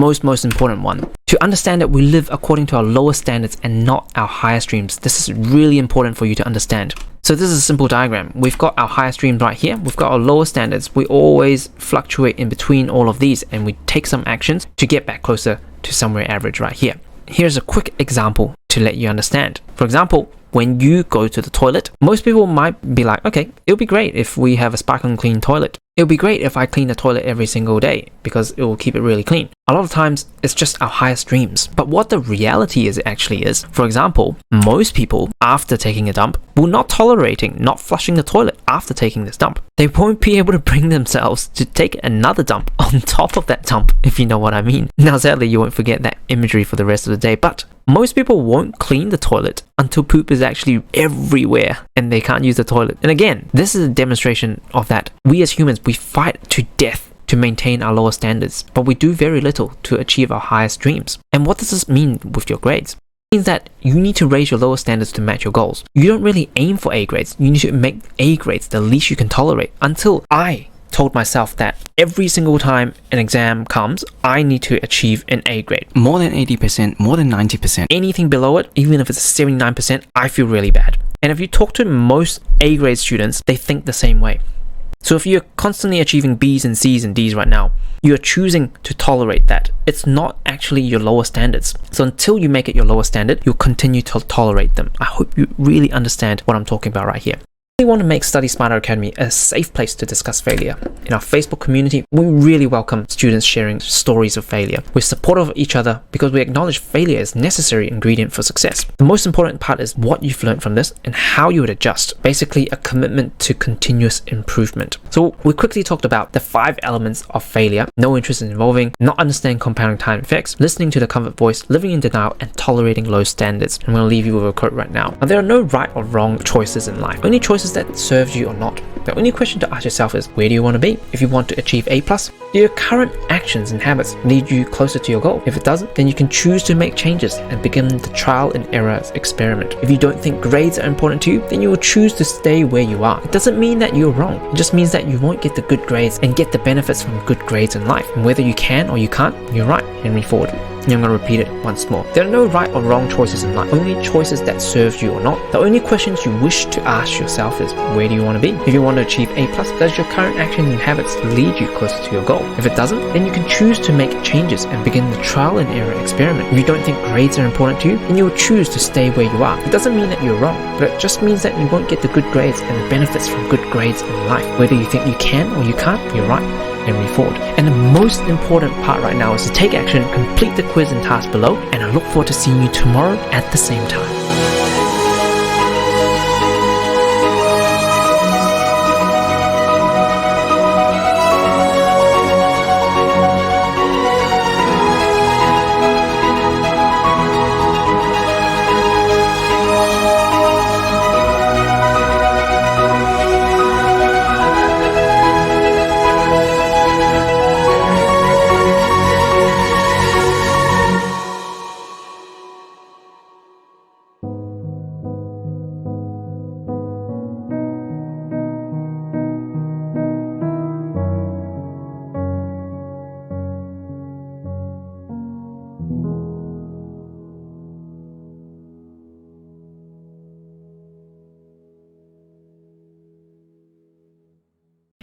important one. To understand that we live according to our lower standards and not our higher streams. This is really important for you to understand. So this is a simple diagram. We've got our higher streams right here. We've got our lower standards. We always fluctuate in between all of these, and we take some actions to get back closer to somewhere average right here. Here's a quick example to let you understand. For example, when you go to the toilet, most people might be like, "Okay, it'll be great if we have a sparkling clean toilet. It'll be great if I clean the toilet every single day because it will keep it really clean." A lot of times, it's just our highest dreams. But what the reality actually is, for example, most people, after taking a dump, will not tolerating not flushing the toilet after taking this dump. They won't be able to bring themselves to take another dump on top of that dump, if you know what I mean. Now, sadly, you won't forget that imagery for the rest of the day, but most people won't clean the toilet until poop is actually everywhere and they can't use the toilet. And again, this is a demonstration of that we as humans, we fight to death to maintain our lower standards, but we do very little to achieve our highest dreams. And what does this mean with your grades? It means that you need to raise your lower standards to match your goals. You don't really aim for A grades. You need to make A grades the least you can tolerate. Until I told myself that every single time an exam comes, I need to achieve an A grade. More than 80%, more than 90%. Anything below it, even if it's 79%, I feel really bad. And if you talk to most A grade students, they think the same way. So if you're constantly achieving B's and C's and D's right now, you're choosing to tolerate that. It's not actually your lower standards. So until you make it your lower standard, you'll continue to tolerate them. I hope you really understand what I'm talking about right here. We want to make Study Smarter Academy a safe place to discuss failure. In our Facebook community, we really welcome students sharing stories of failure. We're supportive of each other because we acknowledge failure is a necessary ingredient for success. The most important part is what you've learned from this and how you would adjust. Basically, a commitment to continuous improvement. So we quickly talked about the 5 elements of failure: no interest in evolving, not understanding compounding time effects, listening to the comfort voice, living in denial, and tolerating low standards. I'm going to leave you with a quote right now. Now, there are no right or wrong choices in life. Only choices that serves you or not. The only question to ask yourself is, where do you want to be? If you want to achieve A+, do your current actions and habits lead you closer to your goal? If it doesn't, then you can choose to make changes and begin the trial and error experiment. If you don't think grades are important to you, then you will choose to stay where you are. It doesn't mean that you're wrong. It just means that you won't get the good grades and get the benefits from good grades in life. And whether you can or you can't, you're right. Henry Ford. And I'm going to repeat it once more. There are no right or wrong choices in life, only choices that serve you or not. The only questions you wish to ask yourself is, where do you want to be? If you want to achieve A+, does your current actions and habits lead you closer to your goal? If it doesn't, then you can choose to make changes and begin the trial and error experiment. If you don't think grades are important to you, then you will choose to stay where you are. It doesn't mean that you're wrong, but it just means that you won't get the good grades and the benefits from good grades in life. Whether you think you can or you can't, you're right. Henry Ford. And the most important part right now is to take action, complete the quiz and task below, and I look forward to seeing you tomorrow at the same time.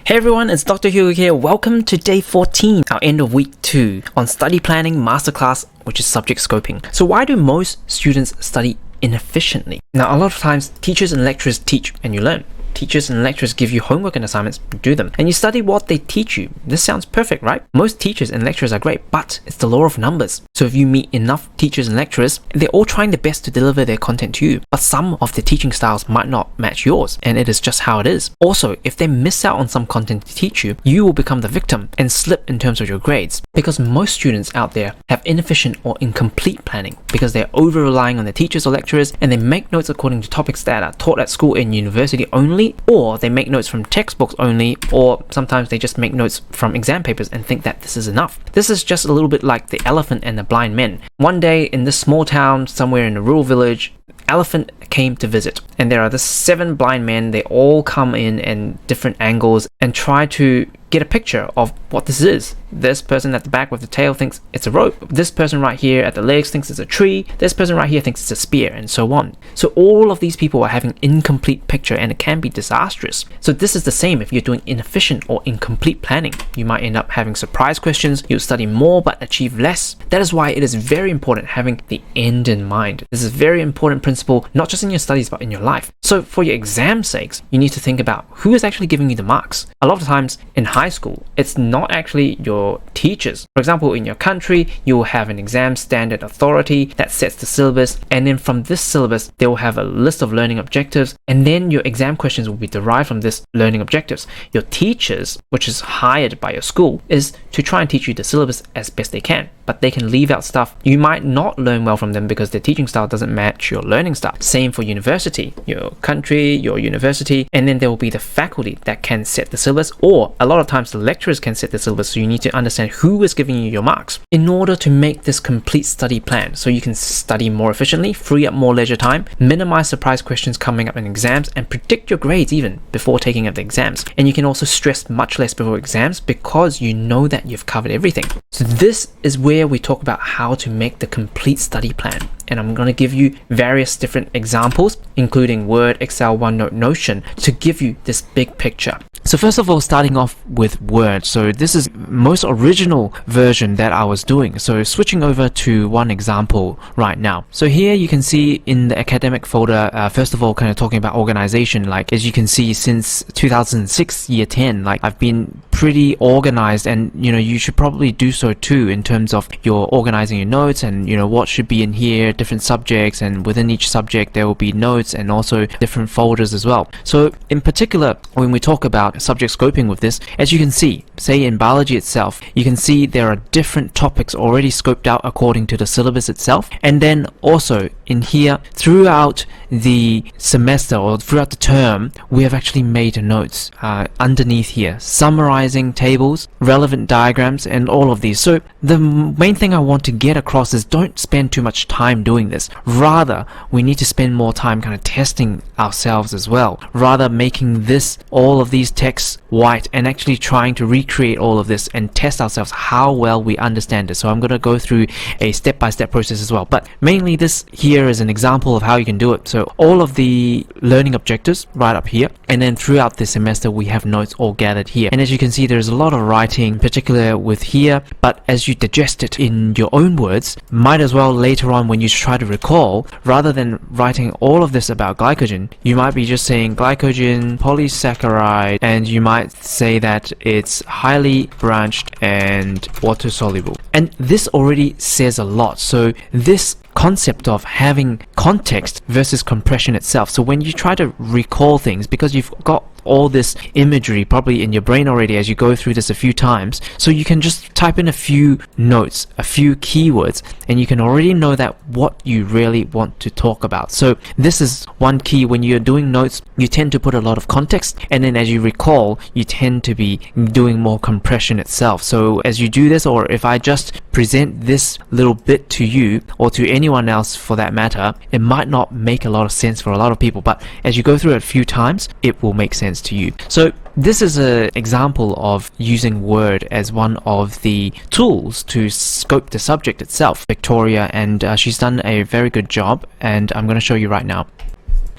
Hey everyone, it's Dr. Hugo here. Welcome to day 14, our end of week 2 on study planning masterclass, which is subject scoping. So why do most students study inefficiently? Now, a lot of times teachers and lecturers teach and you learn. teachers and lecturers give you homework and assignments, do them. And you study what they teach you. This sounds perfect, right? Most teachers and lecturers are great, but it's the law of numbers. So if you meet enough teachers and lecturers, they're all trying their best to deliver their content to you, but some of the teaching styles might not match yours, and it is just how it is. Also, if they miss out on some content to teach you, you will become the victim and slip in terms of your grades, because most students out there have inefficient or incomplete planning because they're over relying on their teachers or lecturers, and they make notes according to topics that are taught at school and university only, or they make notes from textbooks only, or sometimes they just make notes from exam papers and think that this is enough. This is just a little bit like the elephant and the blind men. One day in this small town somewhere in a rural village, elephant came to visit, and there are the 7 blind men. They all come in different angles and try to get a picture of what this is. This person at the back with the tail thinks it's a rope. This person right here at the legs thinks it's a tree. This person right here thinks it's a spear, and so on. So all of these people are having incomplete picture, and it can be disastrous. So this is the same if you're doing inefficient or incomplete planning. You might end up having surprise questions. You'll study more but achieve less. That is why it is very important having the end in mind. This is a very important principle, not just in your studies but in your life. So for your exam sakes, you need to think about who is actually giving you the marks. A lot of times in high school, it's not actually your teachers. For example, in your country, you will have an exam standard authority that sets the syllabus, and then from this syllabus, they will have a list of learning objectives, and then your exam questions will be derived from this learning objectives. Your teachers, which is hired by your school, is to try and teach you the syllabus as best they can, but they can leave out stuff. You might not learn well from them because their teaching style doesn't match your learning style. Same for university, your country, your university, and then there will be the faculty that can set the syllabus, or a lot of times the lecturers can set the syllabus, so you need to understand who is giving you your marks in order to make this complete study plan so you can study more efficiently, free up more leisure time, minimize surprise questions coming up in exams, and predict your grades even before taking up the exams. And you can also stress much less before exams because you know that you've covered everything. So this is where we talk about how to make the complete study plan. And I'm going to give you various different examples, including Word, Excel, OneNote, Notion, to give you this big picture. So first of all, starting off with Word. So this is most original version that I was doing. So switching over to one example right now. So here you can see in the academic folder, first of all, kind of talking about organization. Like as you can see, since 2006, year 10, like I've been pretty organized, and you should probably do so too in terms of your organizing your notes and what should be in here, different subjects, and within each subject there will be notes and also different folders as well. So in particular, when we talk about subject scoping with this, as you can see, say in biology itself, you can see there are different topics already scoped out according to the syllabus itself, and then also in here throughout the semester or throughout the term, we have actually made notes underneath here, summarizing tables, relevant diagrams, and all of these. So the main thing I want to get across is don't spend too much time doing this. Rather, we need to spend more time kind of testing ourselves as well, rather making all of these texts white and actually trying to recreate all of this and test ourselves how well we understand it. So I'm going to go through a step-by-step process as well, but mainly this here is an example of how you can do it. So all of the learning objectives right up here, and then throughout the semester we have notes all gathered here. And as you can see, there's a lot of writing, in particular with here, but as you digest it in your own words, might as well later on when you try to recall, rather than writing all of this about glycogen, you might be just saying glycogen, polysaccharide, and you might say that it's highly branched and water soluble. And this already says a lot. So this concept of having context versus compression itself. So when you try to recall things, because you've got all this imagery probably in your brain already as you go through this a few times, so you can just type in a few notes, a few keywords, and you can already know that what you really want to talk about. So this is one key. When you're doing notes, you tend to put a lot of context, and then as you recall, you tend to be doing more compression itself. So as you do this, or if I just present this little bit to you or to anyone else for that matter, it might not make a lot of sense for a lot of people, but as you go through it a few times, it will make sense to you. So this is an example of using Word as one of the tools to scope the subject itself. Victoria, and she's done a very good job, and I'm going to show you right now.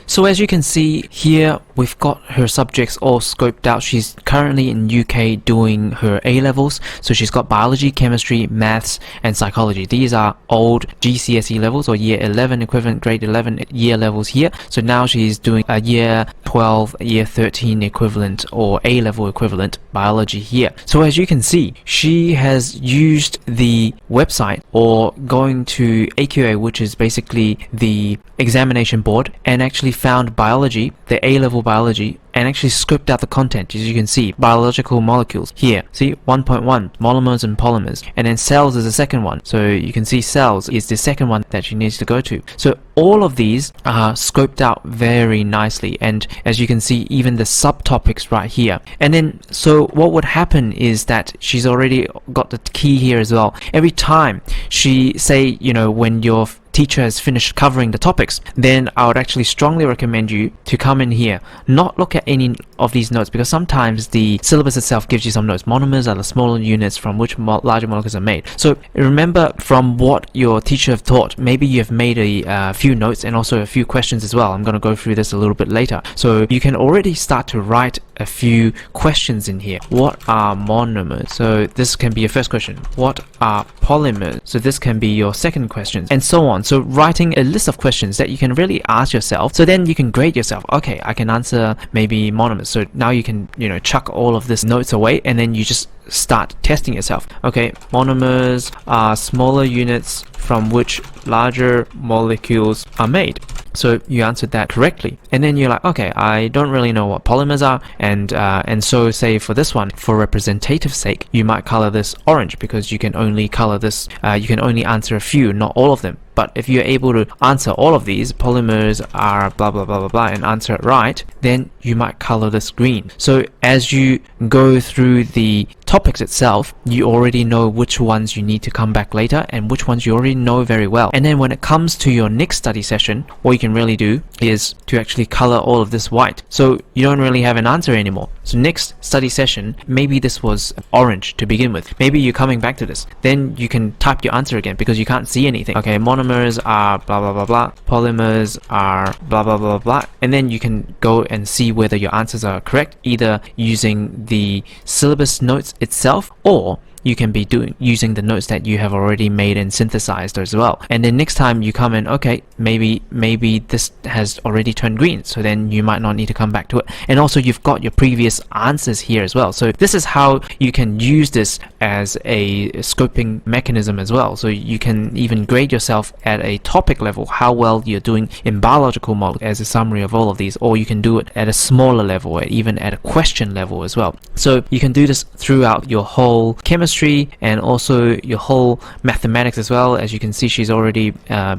So as you can see here, we've got her subjects all scoped out. She's currently in UK doing her A-levels. So she's got biology, chemistry, maths, and psychology. These are old GCSE levels or year 11 equivalent, grade 11 year levels here. So now she's doing a year 12, year 13 equivalent or A-level equivalent biology here. So as you can see, she has used the website or going to AQA, which is basically the examination board, and actually found biology, the A-level biology, and actually scoped out the content. As you can see, biological molecules here. See, 1.1, monomers and polymers. And then cells is the second one. So you can see cells is the second one that she needs to go to. So all of these are scoped out very nicely. And as you can see, even the subtopics right here. And then, so what would happen is that she's already got the key here as well. Every time she say, you know, when your teacher has finished covering the topics, then I would actually strongly recommend you to come in here, not look at any of these notes, because sometimes the syllabus itself gives you some notes. Monomers are the smaller units from which larger molecules are made. So remember from what your teacher have taught, maybe you have made a few notes and also a few questions as well. I'm going to go through this a little bit later. So you can already start to write a few questions in here. What are monomers? So this can be your first question. What are polymers? So this can be your second question, and so on. So writing a list of questions that you can really ask yourself, so then you can grade yourself. Okay, I can answer maybe monomers. So now you can, you know, chuck all of this notes away, and then you just start testing yourself. Okay, monomers are smaller units from which larger molecules are made. So you answered that correctly, and then you're like, okay, I don't really know what polymers are, and so say for this one, for representative sake, you might color this orange because you can only color this, you can only answer a few, not all of them. But if you're able to answer all of these, polymers are blah blah blah blah blah, and answer it right, then you might color this green. So as you go through the topics itself, you already know which ones you need to come back later and which ones you already know very well. And then when it comes to your next study session, what you can really do is to actually color all of this white. So you don't really have an answer anymore. So next study session, maybe this was orange to begin with. Maybe you're coming back to this. Then you can type your answer again because you can't see anything. Okay, monomers are blah blah blah blah. Polymers are blah blah blah blah. And then you can go and see whether your answers are correct, either using the syllabus notes itself, or you can be using the notes that you have already made and synthesized as well. And then next time you come in, okay, maybe this has already turned green, so then you might not need to come back to it. And also you've got your previous answers here as well. So this is how you can use this as a scoping mechanism as well. So you can even grade yourself at a topic level, how well you're doing in biological model as a summary of all of these, or you can do it at a smaller level, or even at a question level as well. So you can do this throughout your whole chemistry and also your whole mathematics as well. As you can see, she's already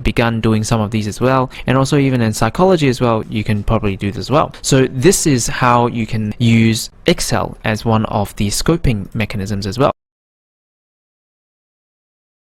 begun doing some of these as well, and also even in psychology as well, you can probably do this as well. So this is how you can use Excel as one of the scoping mechanisms as well.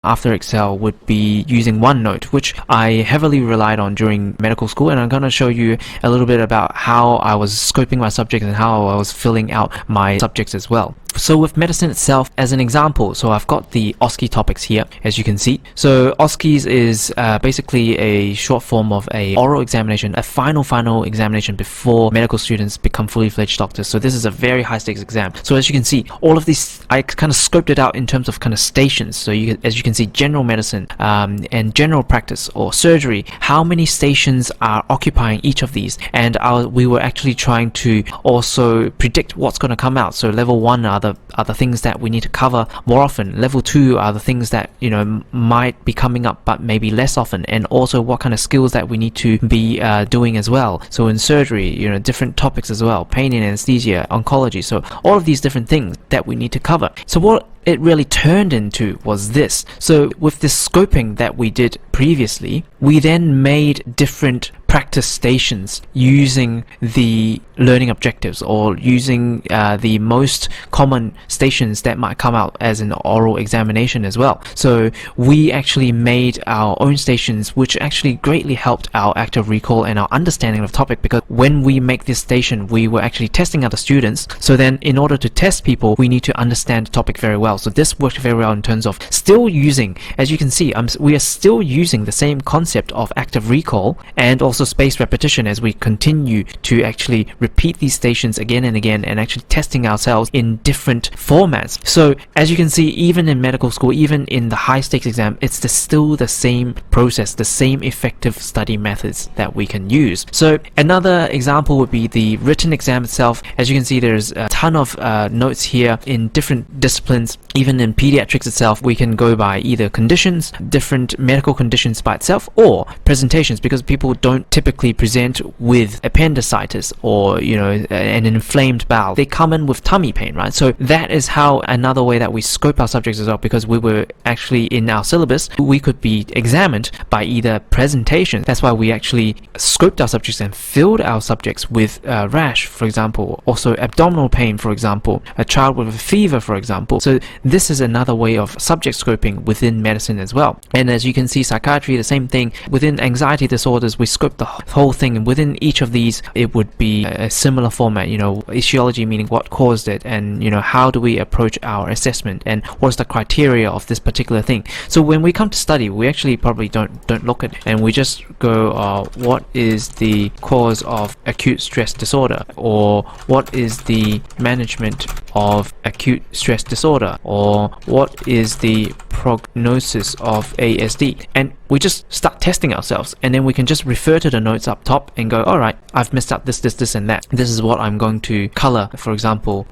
After Excel would be using OneNote, which I heavily relied on during medical school, and I'm going to show you a little bit about how I was scoping my subjects and how I was filling out my subjects as well. So with medicine itself, as an example, so I've got the OSCE topics here, as you can see. So OSCEs is basically a short form of a oral examination, a final examination before medical students become fully fledged doctors. So this is a very high stakes exam. So as you can see, all of these, I kind of scoped it out in terms of kind of stations. So as you can see, general medicine and general practice or surgery, how many stations are occupying each of these, and we were actually trying to also predict what's going to come out. So level 1 are the things that we need to cover more often. Level 2 are the things that, you know, might be coming up but maybe less often, and also what kind of skills that we need to be doing as well. So in surgery, you know, different topics as well, pain and anesthesia, oncology, so all of these different things that we need to cover. So what it really turned into was this. So with this scoping that we did previously, we then made different practice stations using the learning objectives, or using the most common stations that might come out as an oral examination as well. So we actually made our own stations, which actually greatly helped our active recall and our understanding of the topic, because when we make this station, we were actually testing other students. So then in order to test people, we need to understand the topic very well. So this worked very well in terms of still using, as you can see, we are still using the same concept of active recall and also spaced repetition as we continue to actually repeat these stations again and again and actually testing ourselves in different formats. So as you can see, even in medical school, even in the high stakes exam, it's still the same process, the same effective study methods that we can use. So another example would be the written exam itself. As you can see, there's a ton of notes here in different disciplines. Even in pediatrics itself, we can go by either conditions, different medical conditions by itself, or presentations, because people don't typically present with appendicitis or an inflamed bowel. They come in with tummy pain, right? So that is how another way that we scope our subjects as well, because we were actually in our syllabus, we could be examined by either presentation. That's why we actually scoped our subjects and filled our subjects with rash, for example, also abdominal pain, for example, a child with a fever, for example. So this is another way of subject scoping within medicine as well. And as you can see, psychiatry, the same thing. Within anxiety disorders, we scope the whole thing, and within each of these it would be a similar format, etiology meaning what caused it, and how do we approach our assessment, and what's the criteria of this particular thing. So when we come to study, we actually probably don't look at it, and we just go, what is the cause of acute stress disorder, or what is the management of acute stress disorder, or what is the prognosis of ASD, and we just start testing ourselves, and then we can just refer to the notes up top and go, all right, I've missed out this, and that. This is what I'm going to color, for example,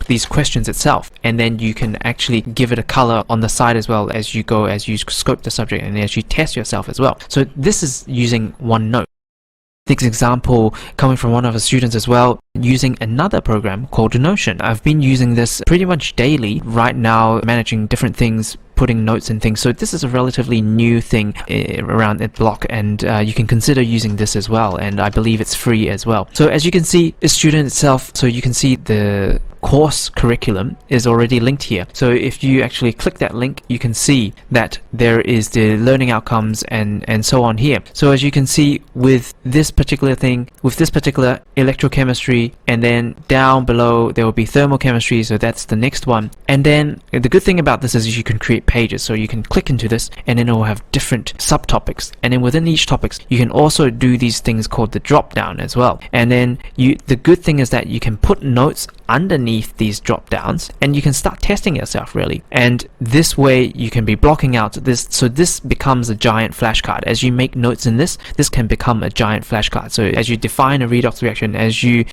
these questions itself, and then you can actually give it a color on the side as well as you go, as you scope the subject and as you test yourself as well. So this is using OneNote. Next example coming from one of the students as well, using another program called Notion. I've been using this pretty much daily right now, managing different things, putting notes and things. So this is a relatively new thing around Block, and you can consider using this as well, and I believe it's free as well. So as you can see, the student itself, so you can see the course curriculum is already linked here. So if you actually click that link, you can see that there is the learning outcomes and so on here. So as you can see, with this particular thing, with this particular electrochemistry, and then down below there will be thermochemistry, so that's the next one. And then the good thing about this is you can create pages, so you can click into this and then it will have different subtopics, and then within each topics you can also do these things called the drop down as well. And then the good thing is that you can put notes underneath these drop downs and you can start testing yourself really, and this way you can be blocking out this, so this becomes a giant flashcard. As you make notes in this can become a giant flashcard. So as you define a redox reaction, as you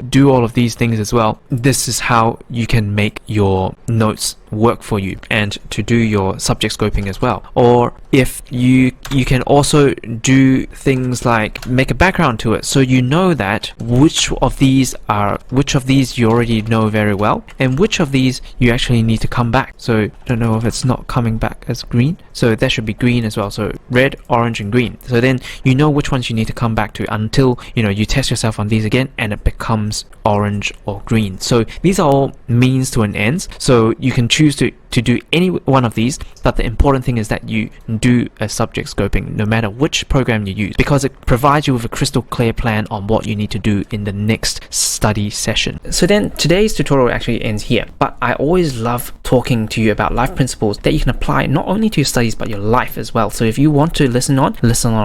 do all of these things as well, this is how you can make your notes work for you and to do your subject scoping as well. Or if you can also do things like make a background to it, so you know that which of these you already know very well and which of these you actually need to come back. So I don't know if it's not coming back as green, so that should be green as well. So red, orange and green. So then you know which ones you need to come back to until you test yourself on these again and it becomes orange or green. So these are all means to an end, so you can choose to do any one of these, but the important thing is that you do a subject scoping no matter which program you use, because it provides you with a crystal clear plan on what you need to do in the next study session. So then today's tutorial actually ends here, but I always love talking to you about life principles that you can apply not only to your studies but your life as well. So if you want to listen on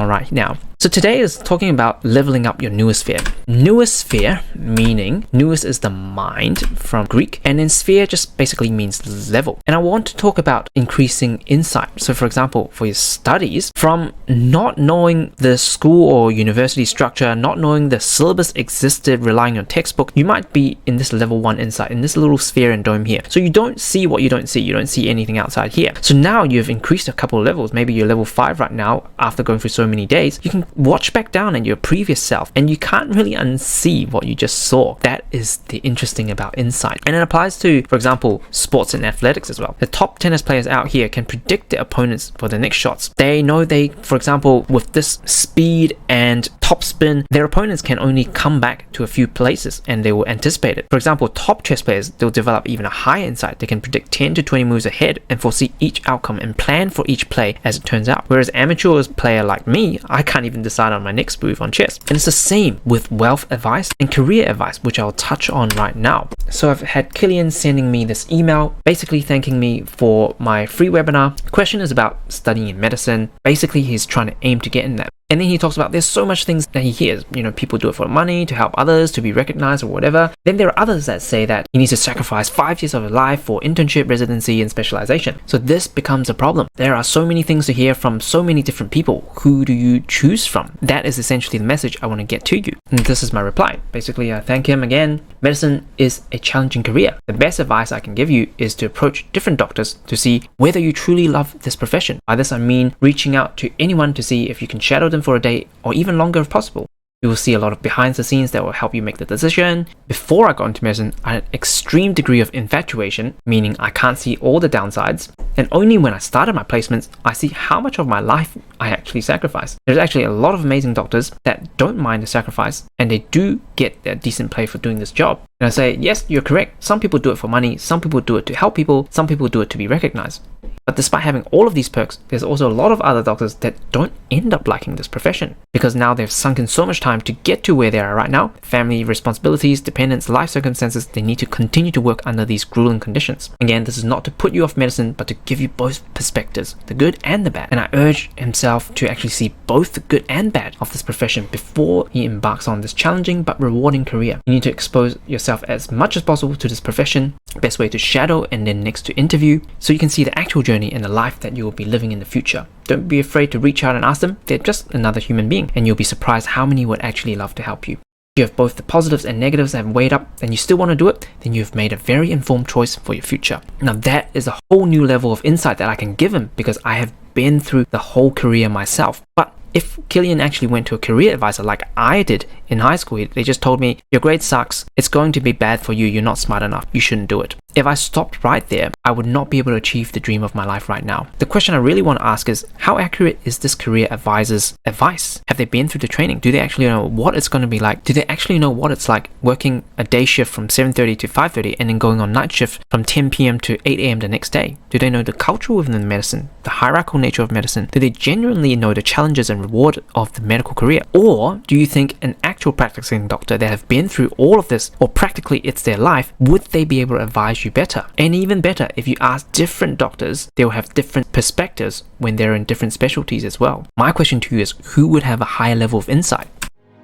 right now. So today is talking about leveling up your noosphere. Noosphere meaning, nous is the mind from Greek, and then sphere just basically means level. And I want to talk about increasing insight. So for example, for your studies, from not knowing the school or university structure, not knowing the syllabus existed, relying on textbook, you might be in this level 1 insight, in this little sphere and dome here. So you don't see what you don't see. You don't see anything outside here. So now you've increased a couple of levels. Maybe you're level 5 right now after going through so many days. You can watch back down at your previous self and you can't really unsee what you just saw. That is the interesting about insight. And it applies to, for example, sports and athletics as well. The top tennis players out here can predict their opponents for the next shots. They know for example, with this speed and topspin, their opponents can only come back to a few places and they will anticipate it. For example, top chess players, they'll develop even a higher insight. They can predict 10 to 20 moves ahead and foresee each outcome and plan for each play as it turns out. Whereas amateur player like me, I can't even decide on my next move on chess. And it's the same with wealth advice and career advice, which I'll touch on right now. So I've had Killian sending me this email, basically thanking me for my free webinar. The question is about studying in medicine. Basically, he's trying to aim to get in that And then he talks about there's so much things that he hears. People do it for money, to help others, to be recognized or whatever. Then there are others that say that he needs to sacrifice 5 years of his life for internship, residency, and specialization. So this becomes a problem. There are so many things to hear from so many different people. Who do you choose from? That is essentially the message I want to get to you. And this is my reply. Basically, I thank him again. Medicine is a challenging career. The best advice I can give you is to approach different doctors to see whether you truly love this profession. By this I mean reaching out to anyone to see if you can shadow them for a day or even longer if possible. You will see a lot of behind the scenes that will help you make the decision. Before I got into medicine, I had an extreme degree of infatuation, meaning I can't see all the downsides. And only when I started my placements, I see how much of my life I actually sacrifice. There's actually a lot of amazing doctors that don't mind the sacrifice, and they do get their decent pay for doing this job. And I say, yes, you're correct. Some people do it for money, some people do it to help people, some people do it to be recognized. But despite having all of these perks, there's also a lot of other doctors that don't end up liking this profession because now they've sunk in so much time to get to where they are right now. Family responsibilities, dependents, life circumstances, they need to continue to work under these grueling conditions. Again, this is not to put you off medicine, but to give you both perspectives, the good and the bad. And I urge himself to actually see both the good and bad of this profession before he embarks on this challenging but rewarding career. You need to expose yourself as much as possible to this profession. Best way to shadow and then next to interview, so you can see the actual journey and the life that you will be living in the future. Don't be afraid to reach out and ask them. They're just another human being, and you'll be surprised how many would actually love to help you. If you have both the positives and negatives that have weighed up and you still want to do it, then you've made a very informed choice for your future. Now that is a whole new level of insight that I can give him because I have been through the whole career myself. But if Killian actually went to a career advisor like I did in high school, they just told me, your grade sucks, it's going to be bad for you, you're not smart enough, you shouldn't do it. If I stopped right there, I would not be able to achieve the dream of my life right now. The question I really want to ask is, how accurate is this career advisor's advice? Have they been through the training? Do they actually know what it's going to be like? Do they actually know what it's like working a day shift from 7:30 to 5:30 and then going on night shift from 10 p.m. to 8 a.m. the next day? Do they know the culture within medicine, the hierarchical nature of medicine? Do they genuinely know the challenges and reward of the medical career? Or do you think an actual practicing doctor that have been through all of this, or practically it's their life, would they be able to advise you better? And even better, if you ask different doctors, they'll have different perspectives when they're in different specialties as well. My question to you is, who would have a higher level of insight?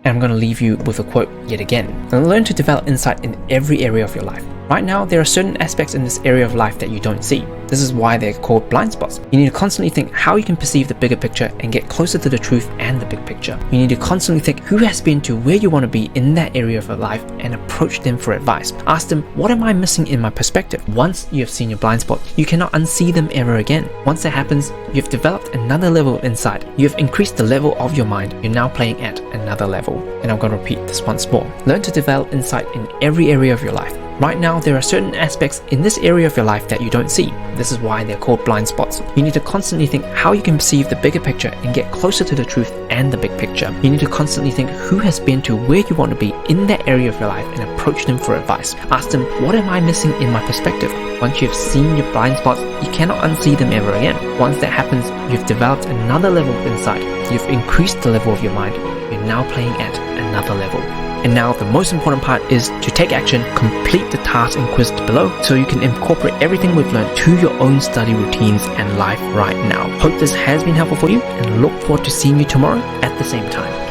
And I'm going to leave you with a quote yet again. Learn to develop insight in every area of your life. Right now, there are certain aspects in this area of life that you don't see. This is why they're called blind spots. You need to constantly think how you can perceive the bigger picture and get closer to the truth and the big picture. You need to constantly think who has been to where you want to be in that area of your life and approach them for advice. Ask them, what am I missing in my perspective? Once you have seen your blind spot, you cannot unsee them ever again. Once that happens, you've developed another level of insight. You've increased the level of your mind. You're now playing at another level. And I'm going to repeat this once more. Learn to develop insight in every area of your life. Right now, there are certain aspects in this area of your life that you don't see. This is why they're called blind spots. You need to constantly think how you can perceive the bigger picture and get closer to the truth and the big picture. You need to constantly think who has been to where you want to be in that area of your life and approach them for advice. Ask them, what am I missing in my perspective? Once you've seen your blind spots, you cannot unsee them ever again. Once that happens, you've developed another level of insight. You've increased the level of your mind. You're now playing at another level. And now the most important part is to take action, complete the tasks and quiz below so you can incorporate everything we've learned to your own study routines and life right now. Hope this has been helpful for you and look forward to seeing you tomorrow at the same time.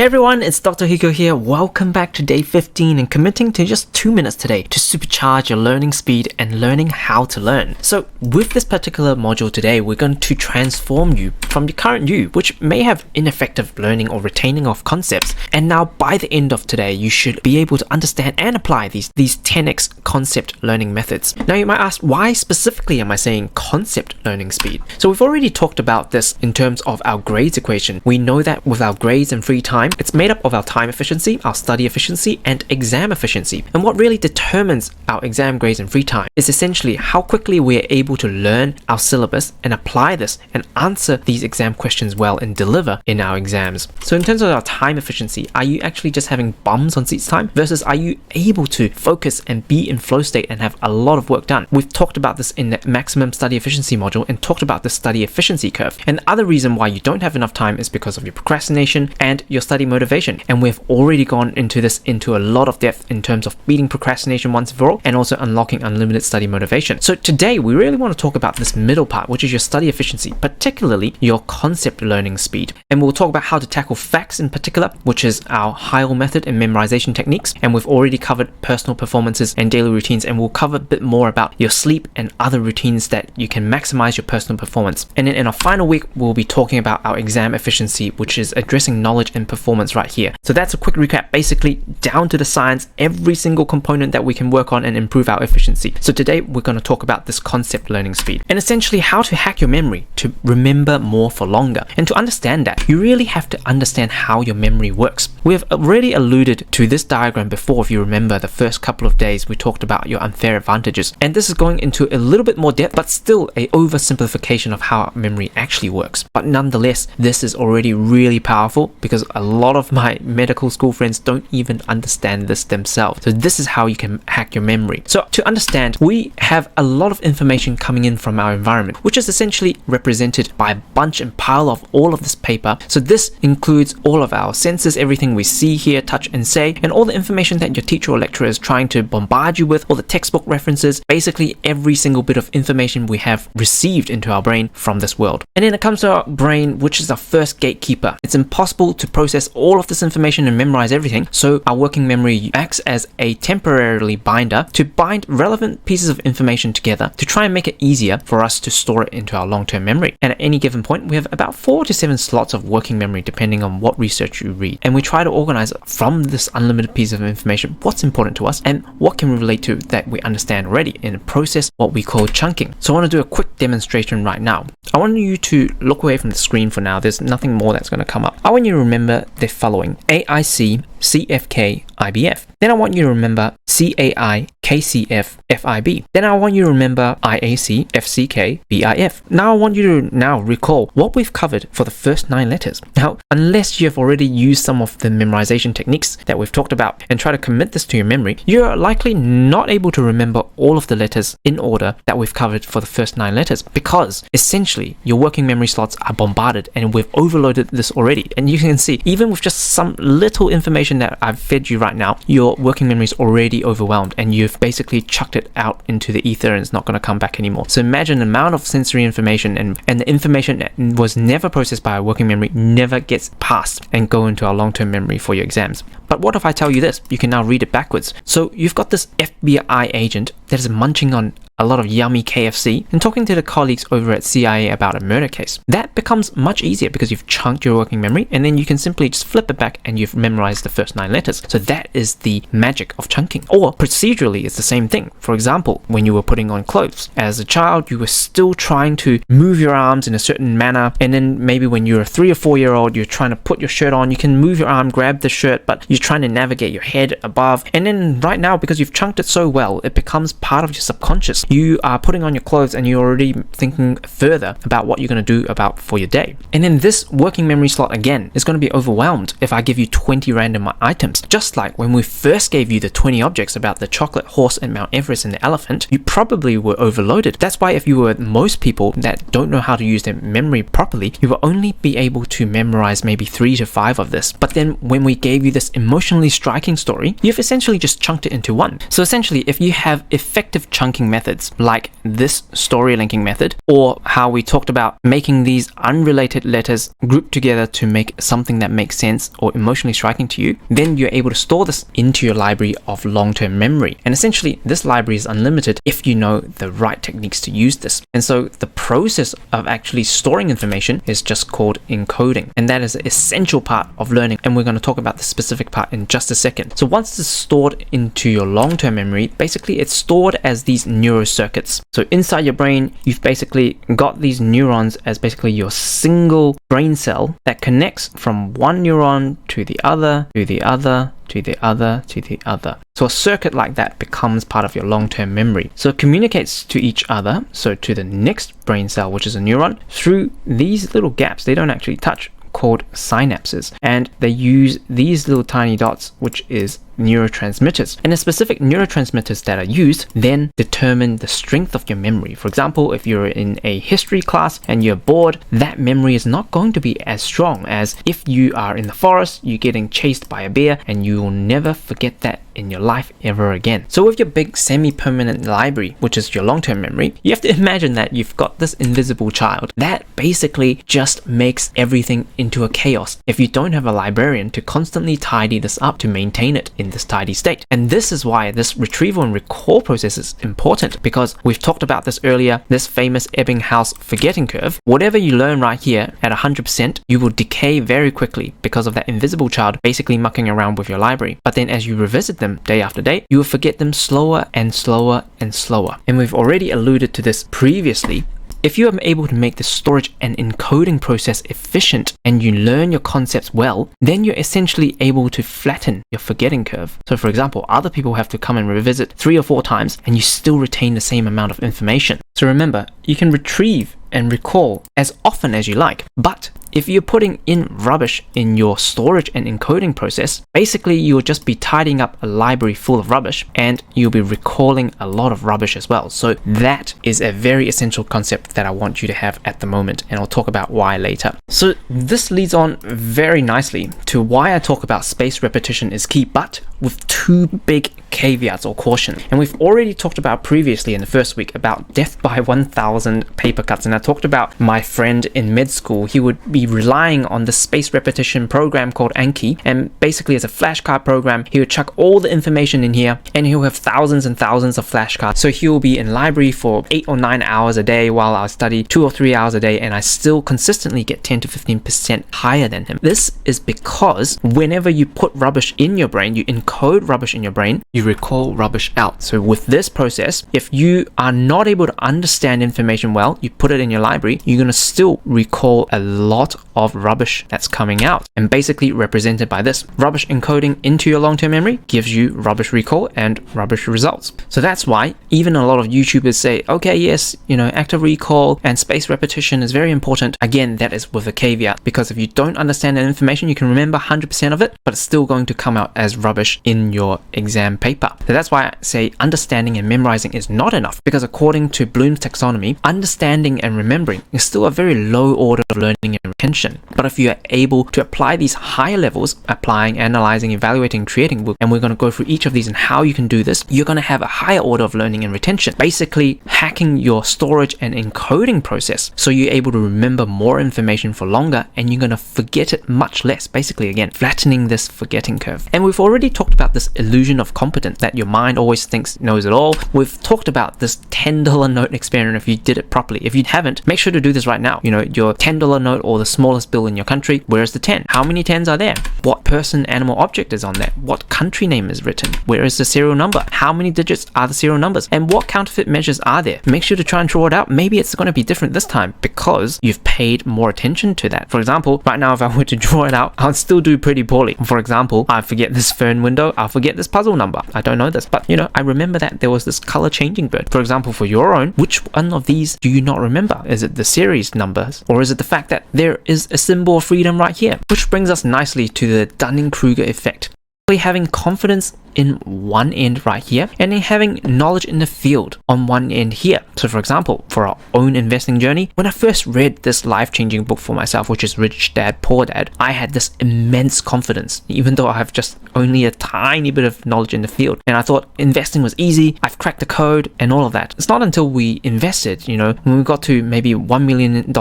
Hey everyone, it's Dr. Hugo here. Welcome back to day 15 and committing to just 2 minutes today to supercharge your learning speed and learning how to learn. So with this particular module today, we're going to transform you from the current you, which may have ineffective learning or retaining of concepts. And now by the end of today, you should be able to understand and apply these 10x concept learning methods. Now you might ask, why specifically am I saying concept learning speed? So we've already talked about this in terms of our grades equation. We know that with our grades and free time, it's made up of our time efficiency, our study efficiency, and exam efficiency. And what really determines our exam grades and free time is essentially how quickly we are able to learn our syllabus and apply this and answer these exam questions well and deliver in our exams. So in terms of our time efficiency, are you actually just having bums on seats time versus are you able to focus and be in flow state and have a lot of work done? We've talked about this in the maximum study efficiency module and talked about the study efficiency curve. And the other reason why you don't have enough time is because of your procrastination and your study motivation. And we've already gone into this into a lot of depth in terms of beating procrastination once and for all and also unlocking unlimited study motivation. So today we really want to talk about this middle part, which is your study efficiency, particularly your concept learning speed. And we'll talk about how to tackle facts in particular, which is our HILE method and memorization techniques. And we've already covered personal performances and daily routines, and we'll cover a bit more about your sleep and other routines that you can maximize your personal performance. And then in our final week, we'll be talking about our exam efficiency, which is addressing knowledge and performance right here. So that's a quick recap, basically down to the science, every single component that we can work on and improve our efficiency. So today we're going to talk about this concept learning speed and essentially how to hack your memory to remember more for longer. And to understand that, you really have to understand how your memory works. We have already alluded to this diagram before. If you remember the first couple of days, we talked about your unfair advantages. And this is going into a little bit more depth, but still a oversimplification of how memory actually works. But nonetheless, this is already really powerful because a lot of my medical school friends don't even understand this themselves. So this is how you can hack your memory. So to understand, we have a lot of information coming in from our environment, which is essentially represented by a bunch and pile of all of this paper. So this includes all of our senses, everything we see, hear, touch, and say, and all the information that your teacher or lecturer is trying to bombard you with, all the textbook references, basically every single bit of information we have received into our brain from this world. And then it comes to our brain, which is our first gatekeeper. It's impossible to process all of this information and memorize everything, so our working memory acts as a temporarily binder to bind relevant pieces of information together to try and make it easier for us to store it into our long-term memory. And at any given point, we have about 4 to 7 slots of working memory depending on what research you read. And we try to organize from this unlimited piece of information what's important to us and what can we relate to that we understand already in a process what we call chunking. So I want to do a quick demonstration right now. I want you to look away from the screen for now. There's nothing more that's going to come up. I want you to remember the following: AIC, CFK, IBF. Then I want you to remember CAI, KCF, FIB. Then I want you to remember IAC, FCK, BIF. Now I want you to recall what we've covered for the first 9 letters. Now, unless you have already used some of the memorization techniques that we've talked about and try to commit this to your memory, you're likely not able to remember all of the letters in order that we've covered for the first 9 letters because essentially your working memory slots are bombarded and we've overloaded this already. And you can see, even with just some little information that I've fed you right now, your working memory is already overwhelmed and you've basically chucked it out into the ether and it's not going to come back anymore. So imagine the amount of sensory information and the information that was never processed by our working memory never gets passed and go into our long-term memory for your exams. But what if I tell you this? You can now read it backwards. So you've got this FBI agent that is munching on a lot of yummy KFC and talking to the colleagues over at CIA about a murder case. That becomes much easier because you've chunked your working memory and then you can simply just flip it back and you've memorized the first 9 letters. So that is the magic of chunking. Or procedurally, it's the same thing. For example, when you were putting on clothes. As a child, you were still trying to move your arms in a certain manner, and then maybe when you're a 3 or 4 year old, you're trying to put your shirt on, you can move your arm, grab the shirt, but you're trying to navigate your head above. And then right now, because you've chunked it so well, it becomes part of your subconscious. You are putting on your clothes and you're already thinking further about what you're going to do about for your day. And then this working memory slot again is going to be overwhelmed if I give you 20 random items. Just like when we first gave you the 20 objects about the chocolate horse and Mount Everest and the elephant, you probably were overloaded. That's why if you were most people that don't know how to use their memory properly, you will only be able to memorize maybe 3 to 5 of this. But then when we gave you this emotionally striking story, you've essentially just chunked it into one. So essentially, if you have effective chunking methods methods like this story linking method, or how we talked about making these unrelated letters grouped together to make something that makes sense or emotionally striking to you, then you're able to store this into your library of long-term memory. And essentially, this library is unlimited if you know the right techniques to use this. And so the process of actually storing information is just called encoding. And that is an essential part of learning. And we're going to talk about the specific part in just a second. So once it's stored into your long-term memory, basically it's stored as these neurocircuits. So inside your brain, you've basically got these neurons as basically your single brain cell that connects from one neuron to the other, to the other, to the other, to the other. So a circuit like that becomes part of your long-term memory. So it communicates to each other, so to the next brain cell, which is a neuron, through these little gaps. They don't actually touch, called synapses, and they use these little tiny dots, which is neurotransmitters. And the specific neurotransmitters that are used then determine the strength of your memory. For example, if you're in a history class and you're bored, that memory is not going to be as strong as if you are in the forest, you're getting chased by a bear, and you will never forget that in your life ever again. So with your big semi-permanent library, which is your long-term memory, you have to imagine that you've got this invisible child that basically just makes everything into a chaos if you don't have a librarian to constantly tidy this up to maintain it in this tidy state. And this is why this retrieval and recall process is important, because we've talked about this earlier, this famous Ebbinghaus forgetting curve. Whatever you learn right here at 100%, you will decay very quickly because of that invisible child basically mucking around with your library. But then as you revisit them day after day, you will forget them slower and slower and slower. And we've already alluded to this previously. If you are able to make the storage and encoding process efficient and you learn your concepts well, then you're essentially able to flatten your forgetting curve. So for example, other people have to come and revisit 3 or 4 times and you still retain the same amount of information. So remember, you can retrieve and recall as often as you like, but if you're putting in rubbish in your storage and encoding process, basically you'll just be tidying up a library full of rubbish and you'll be recalling a lot of rubbish as well. So that is a very essential concept that I want you to have at the moment, and I'll talk about why later. So this leads on very nicely to why I talk about spaced repetition is key, but with 2 big caveats or caution. And we've already talked about previously in the first week about death by 1,000 paper cuts, and I talked about my friend in med school. He would be relying on the spaced repetition program called Anki, and basically as a flashcard program, he would chuck all the information in here and he'll have thousands and thousands of flashcards. So he'll be in library for 8 or 9 hours a day while I study 2 or 3 hours a day, and I still consistently get 10 to 15% higher than him. This is because whenever you put rubbish in your brain, you encode rubbish in your brain, you recall rubbish out. So with this process, if you are not able to understand information well, you put it in your library, you're going to still recall a lot of rubbish that's coming out, and basically represented by this. Rubbish encoding into your long-term memory gives you rubbish recall and rubbish results. So that's why even a lot of YouTubers say, okay, yes, active recall and spaced repetition is very important. Again, that is with a caveat, because if you don't understand that information, you can remember 100% of it, but it's still going to come out as rubbish in your exam paper. So that's why I say understanding and memorizing is not enough, because according to Bloom's taxonomy, understanding and remembering is still a very low order of learning and retention. But if you are able to apply these higher levels, applying, analyzing, evaluating, creating, and we're going to go through each of these and how you can do this, you're going to have a higher order of learning and retention, basically hacking your storage and encoding process so you're able to remember more information for longer and you're going to forget it much less. Basically, again, flattening this forgetting curve. And we've already talked about this illusion of competence, that your mind always thinks it knows it all. We've talked about this $10 note experiment if you did it properly. If you haven't, make sure to do this right now. Your $10 note or the smallest bill in your country, where's the 10? How many 10s are there? What person, animal, object is on there? What country name is written? Where is the serial number? How many digits are the serial numbers? And what counterfeit measures are there? Make sure to try and draw it out. Maybe it's going to be different this time because you've paid more attention to that. For example, right now if I were to draw it out, I'll still do pretty poorly. For example, I forget this fern window, I'll forget this puzzle number. I don't know this, but I remember that there was this color changing bird. For example, for your own, which one of these do you not remember? Is it the series numbers, or is it the fact that there is a symbol of freedom right here? Which brings us nicely to the Dunning-Kruger effect. Having confidence in one end right here, and then having knowledge in the field on one end here. So for example, for our own investing journey, when I first read this life-changing book for myself, which is Rich Dad, Poor Dad, I had this immense confidence, even though I have just only a tiny bit of knowledge in the field. And I thought investing was easy, I've cracked the code and all of that. It's not until we invested, when we got to maybe $1 million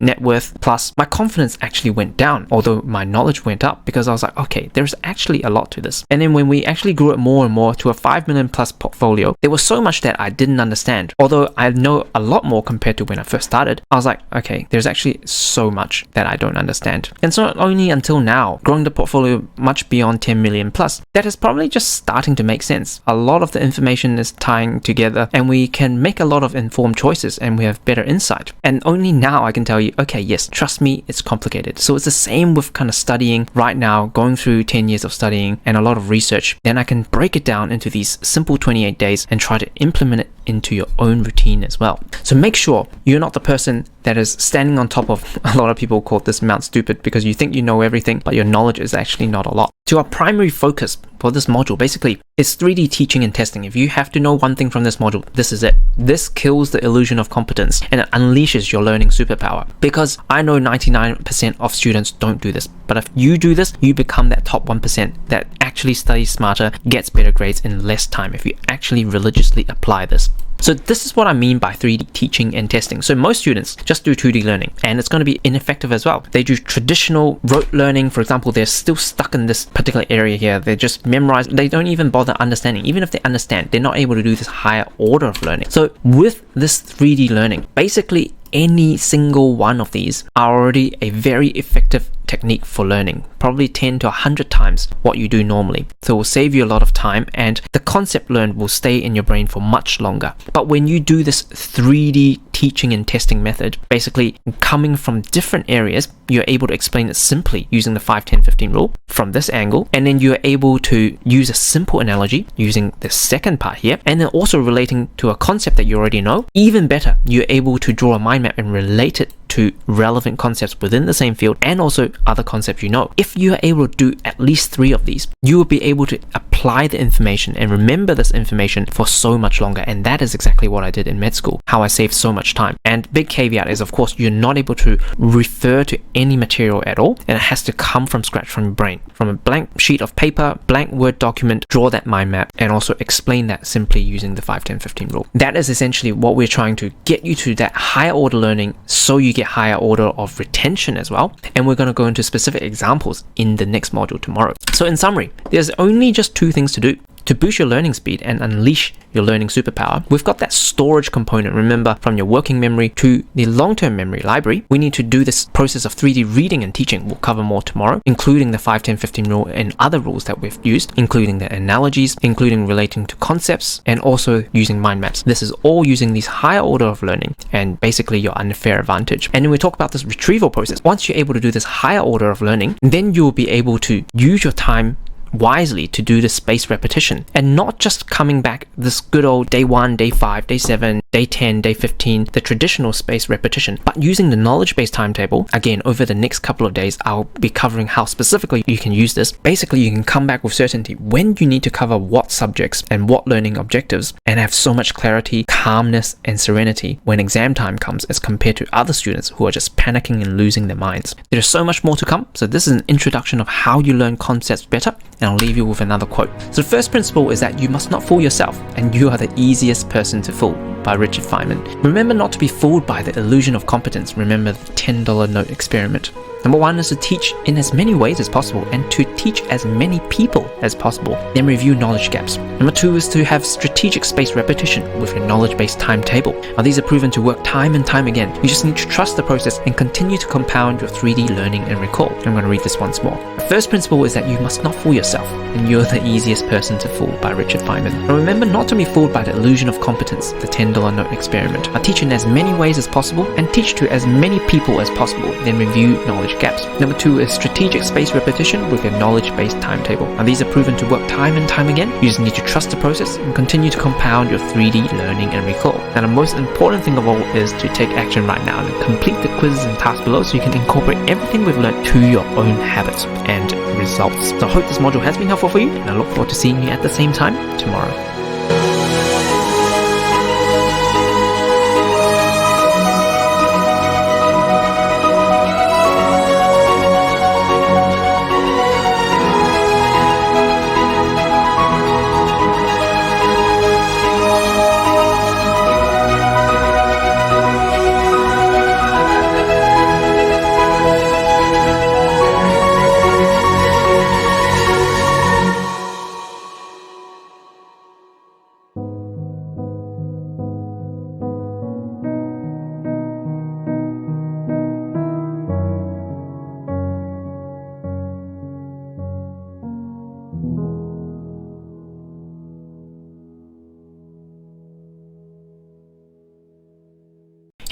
net worth plus, my confidence actually went down, although my knowledge went up, because I was like, okay, there's actually a lot to this. And then when we actually grew it more and more to a 5 million plus portfolio, there was so much that I didn't understand. Although I know a lot more compared to when I first started, I was like, okay, there's actually so much that I don't understand. And so not only until now, growing the portfolio much beyond 10 million plus, that is probably just starting to make sense. A lot of the information is tying together and we can make a lot of informed choices and we have better insight. And only now I can tell you, okay, yes, trust me, it's complicated. So it's the same with kind of studying right now, going through 10 years of studying and a lot of research. Then I can break it down into these simple 28 days and try to implement it into your own routine as well. So make sure you're not the person that is standing on top of, a lot of people call this Mount Stupid, because you think you know everything, but your knowledge is actually not a lot. So our primary focus for this module basically is 3D teaching and testing. If you have to know one thing from this module, this is it. This kills the illusion of competence and it unleashes your learning superpower. Because I know 99% of students don't do this, but if you do this, you become that top 1% that actually studies smarter, gets better grades in less time if you actually religiously apply this. So this is what I mean by 3D teaching and testing. So most students just do 2D learning and it's going to be ineffective as well. They do traditional rote learning. For example, they're still stuck in this particular area here. They just memorize. They don't even bother understanding. Even if they understand, they're not able to do this higher order of learning. So with this 3D learning, basically any single one of these are already a very effective technique for learning, probably 10 to 100 times what you do normally. So it will save you a lot of time and the concept learned will stay in your brain for much longer. But when you do this 3D teaching and testing method, basically coming from different areas, you're able to explain it simply using the 5-10-15 rule from this angle, and then you're able to use a simple analogy using the second part here, and then also relating to a concept that you already know. Even better, you're able to draw a mind map and relate it to relevant concepts within the same field and also other concepts you know. If you are able to do at least 3 of these, you will be able to apply the information and remember this information for so much longer. And that is exactly what I did in med school, how I saved so much time. And big caveat is, of course, you're not able to refer to any material at all, and it has to come from scratch from your brain. From a blank sheet of paper, blank Word document, draw that mind map and also explain that simply using the 5-10-15 rule. That is essentially what we're trying to get you to, that higher order learning, so you get higher order of retention as well. And we're going to go into specific examples in the next module tomorrow. So in summary, there's only just 2 things to do to boost your learning speed and unleash your learning superpower. We've got that storage component, remember, from your working memory to the long-term memory library. We need to do this process of 3D reading and teaching. We'll cover more tomorrow, including the 5-10-15 rule and other rules that we've used, including the analogies, including relating to concepts, and also using mind maps. This is all using these higher order of learning and basically your unfair advantage. And then we talk about this retrieval process. Once you're able to do this higher order of learning, then you'll be able to use your time wisely to do the spaced repetition and not just coming back this good old day 1, day 5, day 7, day 10, day 15, the traditional spaced repetition, but using the knowledge-based timetable. Again, over the next couple of days, I'll be covering how specifically you can use this. Basically, you can come back with certainty when you need to cover what subjects and what learning objectives, and have so much clarity, calmness, and serenity when exam time comes as compared to other students who are just panicking and losing their minds. There's so much more to come. So this is an introduction of how you learn concepts better, and I'll leave you with another quote. So the first principle is that you must not fool yourself, and you are the easiest person to fool, by Richard Feynman. Remember not to be fooled by the illusion of competence. Remember the $10 note experiment. Number 1 is to teach in as many ways as possible and to teach as many people as possible. Then review knowledge gaps. Number 2 is to have strategic spaced repetition with a knowledge-based timetable. Now these are proven to work time and time again. You just need to trust the process and continue to compound your 3D learning and recall. I'm going to read this once more. The first principle is that you must not fool yourself, and you're the easiest person to fool, by Richard Feynman. Now remember not to be fooled by the illusion of competence, the $10 $10 note experiment. I teach in as many ways as possible and teach to as many people as possible, then review knowledge gaps. Number 2 is strategic space repetition with a knowledge-based timetable. Now these are proven to work time and time again. You just need to trust the process and continue to compound your 3D learning and recall. Now the most important thing of all is to take action right now and complete the quizzes and tasks below so you can incorporate everything we've learned to your own habits and results. So I hope this module has been helpful for you, and I look forward to seeing you at the same time tomorrow.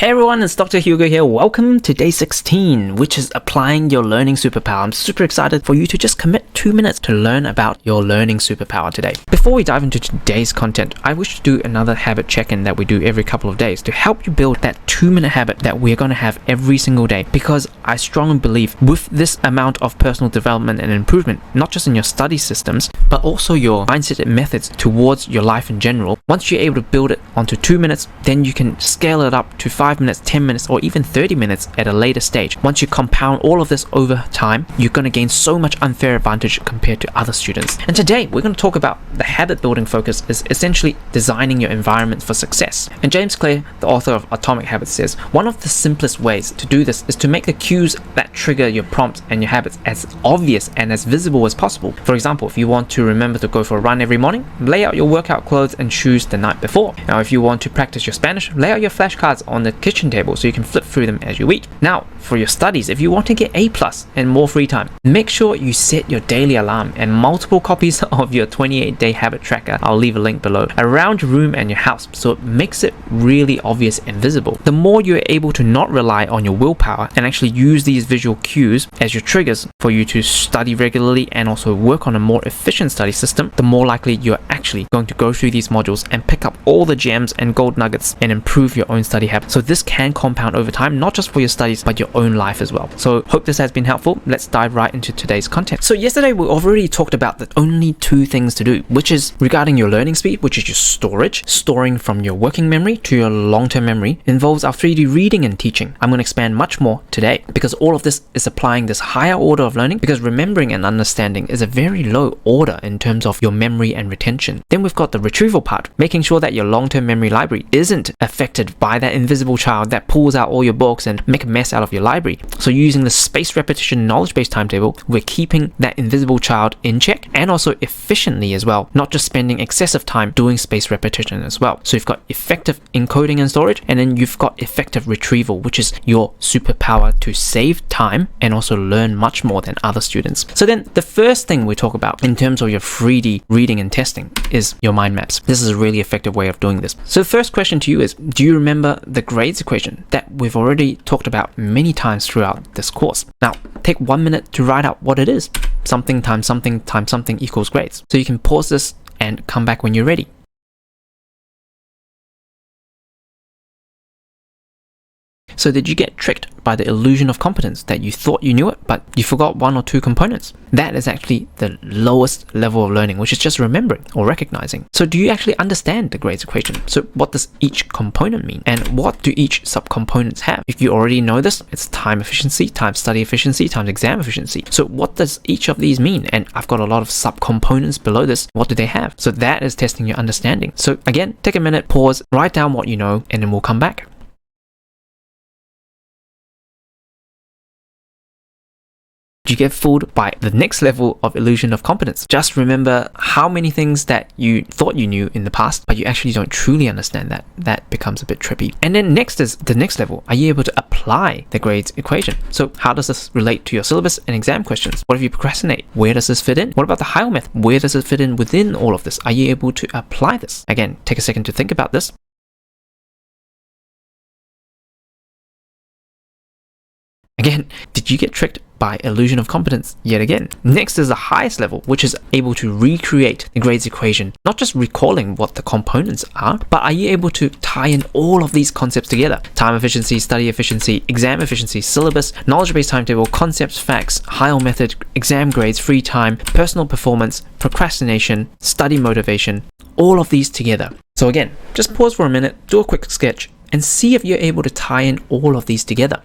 Hey everyone, it's Dr. Hugo here. Welcome to day 16, which is applying your learning superpower. I'm super excited for you to just commit 2 minutes to learn about your learning superpower today. Before we dive into today's content, I wish to do another habit check-in that we do every couple of days to help you build that 2-minute habit that we're going to have every single day, because I strongly believe with this amount of personal development and improvement, not just in your study systems, but also your mindset and methods towards your life in general, once you're able to build it onto 2 minutes, then you can scale it up to 5 minutes, 10 minutes, or even 30 minutes at a later stage. Once you compound all of this over time, you're going to gain so much unfair advantage compared to other students. And today, we're going to talk about the habit building focus is essentially designing your environment for success. And James Clear, the author of Atomic Habits, says, one of the simplest ways to do this is to make the cues that trigger your prompts and your habits as obvious and as visible as possible. For example, if you want to remember to go for a run every morning, lay out your workout clothes and shoes the night before. Now, if you want to practice your Spanish, lay out your flashcards on the kitchen table so you can flip through them as you eat. Now, for your studies, if you want to get A+ and more free time, make sure you set your daily alarm and multiple copies of your 28-day habit tracker, I'll leave a link below, around your room and your house so it makes it really obvious and visible. The more you're able to not rely on your willpower and actually use these visual cues as your triggers for you to study regularly and also work on a more efficient study system, the more likely you're actually going to go through these modules and pick up all the gems and gold nuggets and improve your own study habits. So this can compound over time, not just for your studies, but your own life as well. So hope this has been helpful. Let's dive right into today's content. So yesterday we already talked about the only 2 things to do, which is regarding your learning speed, which is your storage, storing from your working memory to your long-term memory, involves our 3D reading and teaching. I'm going to expand much more today because all of this is applying this higher order of learning, because remembering and understanding is a very low order in terms of your memory and retention. Then we've got the retrieval part, making sure that your long-term memory library isn't affected by that invisible child that pulls out all your books and make a mess out of your library. So using the space repetition knowledge-based timetable, we're keeping that invisible child in check and also efficiently as well, not just spending excessive time doing space repetition as well. So you've got effective encoding and storage, and then you've got effective retrieval, which is your superpower to save time and also learn much more than other students. So then the first thing we talk about in terms of your 3D reading and testing is your mind maps. This is a really effective way of doing this. So the first question to you is, do you remember the grades equation that we've already talked about many times throughout this course? Now, take 1 minute to write out what it is. Something times something times something equals grades. So you can pause this and come back when you're ready. So did you get tricked by the illusion of competence that you thought you knew it, but you forgot 1 or 2 components? That is actually the lowest level of learning, which is just remembering or recognizing. So do you actually understand the grades equation? So what does each component mean? And what do each subcomponents have? If you already know this, it's time efficiency times study efficiency times exam efficiency. So what does each of these mean? And I've got a lot of subcomponents below this. What do they have? So that is testing your understanding. So again, take a minute, pause, write down what you know, and then we'll come back. You get fooled by the next level of illusion of competence. Just remember how many things that you thought you knew in the past, but you actually don't truly understand that. That becomes a bit trippy. And then next is the next level. Are you able to apply the grades equation? So how does this relate to your syllabus and exam questions? What if you procrastinate? Where does this fit in? What about the HILE method? Where does it fit in within all of this? Are you able to apply this? Again, take a second to think about this. Again, did you get tricked by illusion of competence yet again? Next is the highest level, which is able to recreate the grades equation, not just recalling what the components are, but are you able to tie in all of these concepts together? Time efficiency, study efficiency, exam efficiency, syllabus, knowledge-based timetable, concepts, facts, HILE method, exam grades, free time, personal performance, procrastination, study motivation, all of these together. So again, just pause for a minute, do a quick sketch, and see if you're able to tie in all of these together.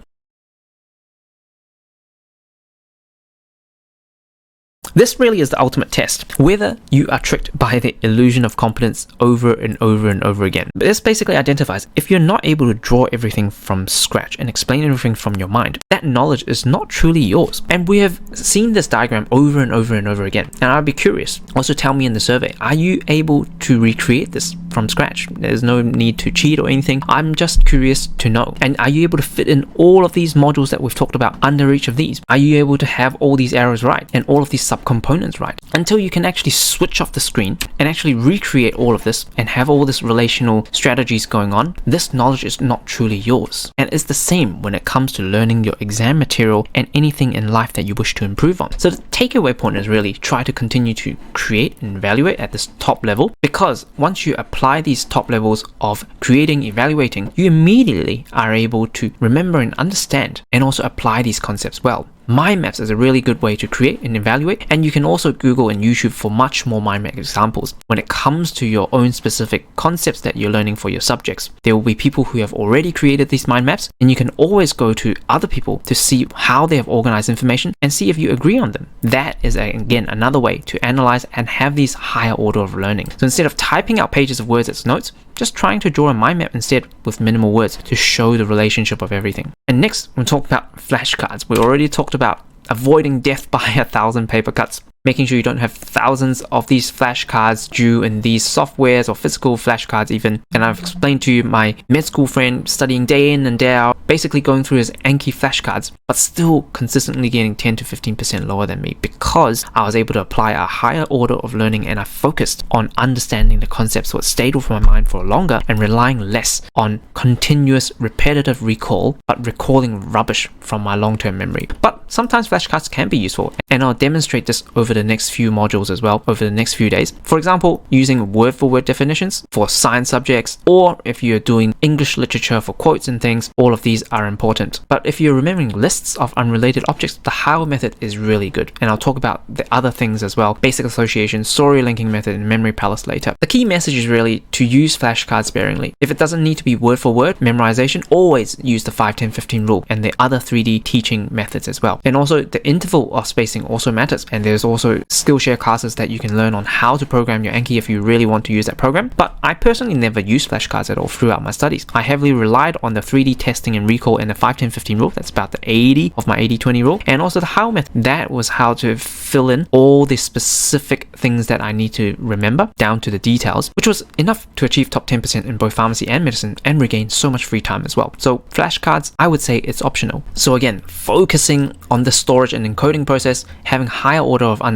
This really is the ultimate test, whether you are tricked by the illusion of competence over and over and over again. But this basically identifies if you're not able to draw everything from scratch and explain everything from your mind, that knowledge is not truly yours. And we have seen this diagram over and over and over again. And I'd be curious, also tell me in the survey, are you able to recreate this from scratch? There's no need to cheat or anything. I'm just curious to know. And are you able to fit in all of these modules that we've talked about under each of these? Are you able to have all these arrows right and all of these subcomponents right, until you can actually switch off the screen and actually recreate all of this and have all this relational strategies going on? This knowledge is not truly yours. And it's the same when it comes to learning your exam material and anything in life that you wish to improve on. So the takeaway point is really try to continue to create and evaluate at this top level, because once you apply these top levels of creating, evaluating, you immediately are able to remember and understand and also apply these concepts well. Mind maps is a really good way to create and evaluate, and you can also Google and YouTube for much more mind map examples when it comes to your own specific concepts that you're learning for your subjects. There will be people who have already created these mind maps, and you can always go to other people to see how they have organized information and see if you agree on them. That is again another way to analyze and have these higher order of learning. So instead of typing out pages of words as notes, just trying to draw a mind map instead with minimal words to show the relationship of everything. And next, we'll talk about flashcards. We already talked about avoiding death by 1,000 paper cuts, making sure you don't have thousands of these flashcards due in these softwares or physical flashcards even. And I've explained to you my med school friend studying day in and day out, basically going through his Anki flashcards, but still consistently getting 10 to 15% lower than me, because I was able to apply a higher order of learning and I focused on understanding the concepts so it stayed with my mind for longer and relying less on continuous repetitive recall, but recalling rubbish from my long-term memory. But sometimes flashcards can be useful, and I'll demonstrate this over the next few modules as well, over the next few days. For example, using word-for-word definitions for science subjects, or if you're doing English literature for quotes and things, all of these are important. But if you're remembering lists of unrelated objects, the HILE method is really good, and I'll talk about the other things as well: basic association, story linking method, and memory palace later. The key message is really to use flashcards sparingly. If it doesn't need to be word-for-word memorization, always use the 5-10-15 rule and the other 3D teaching methods as well. And also the interval of spacing also matters, and there's also Skillshare classes that you can learn on how to program your Anki if you really want to use that program. But I personally never used flashcards at all throughout my studies. I heavily relied on the 3D testing and recall and the 5-10-15 rule. That's about the 80 of my 80-20 rule, and also the HILE method. That was how to fill in all the specific things that I need to remember down to the details, which was enough to achieve top 10% in both pharmacy and medicine and regain so much free time as well. So flashcards, I would say it's optional. So again, focusing on the storage and encoding process, having higher order of understanding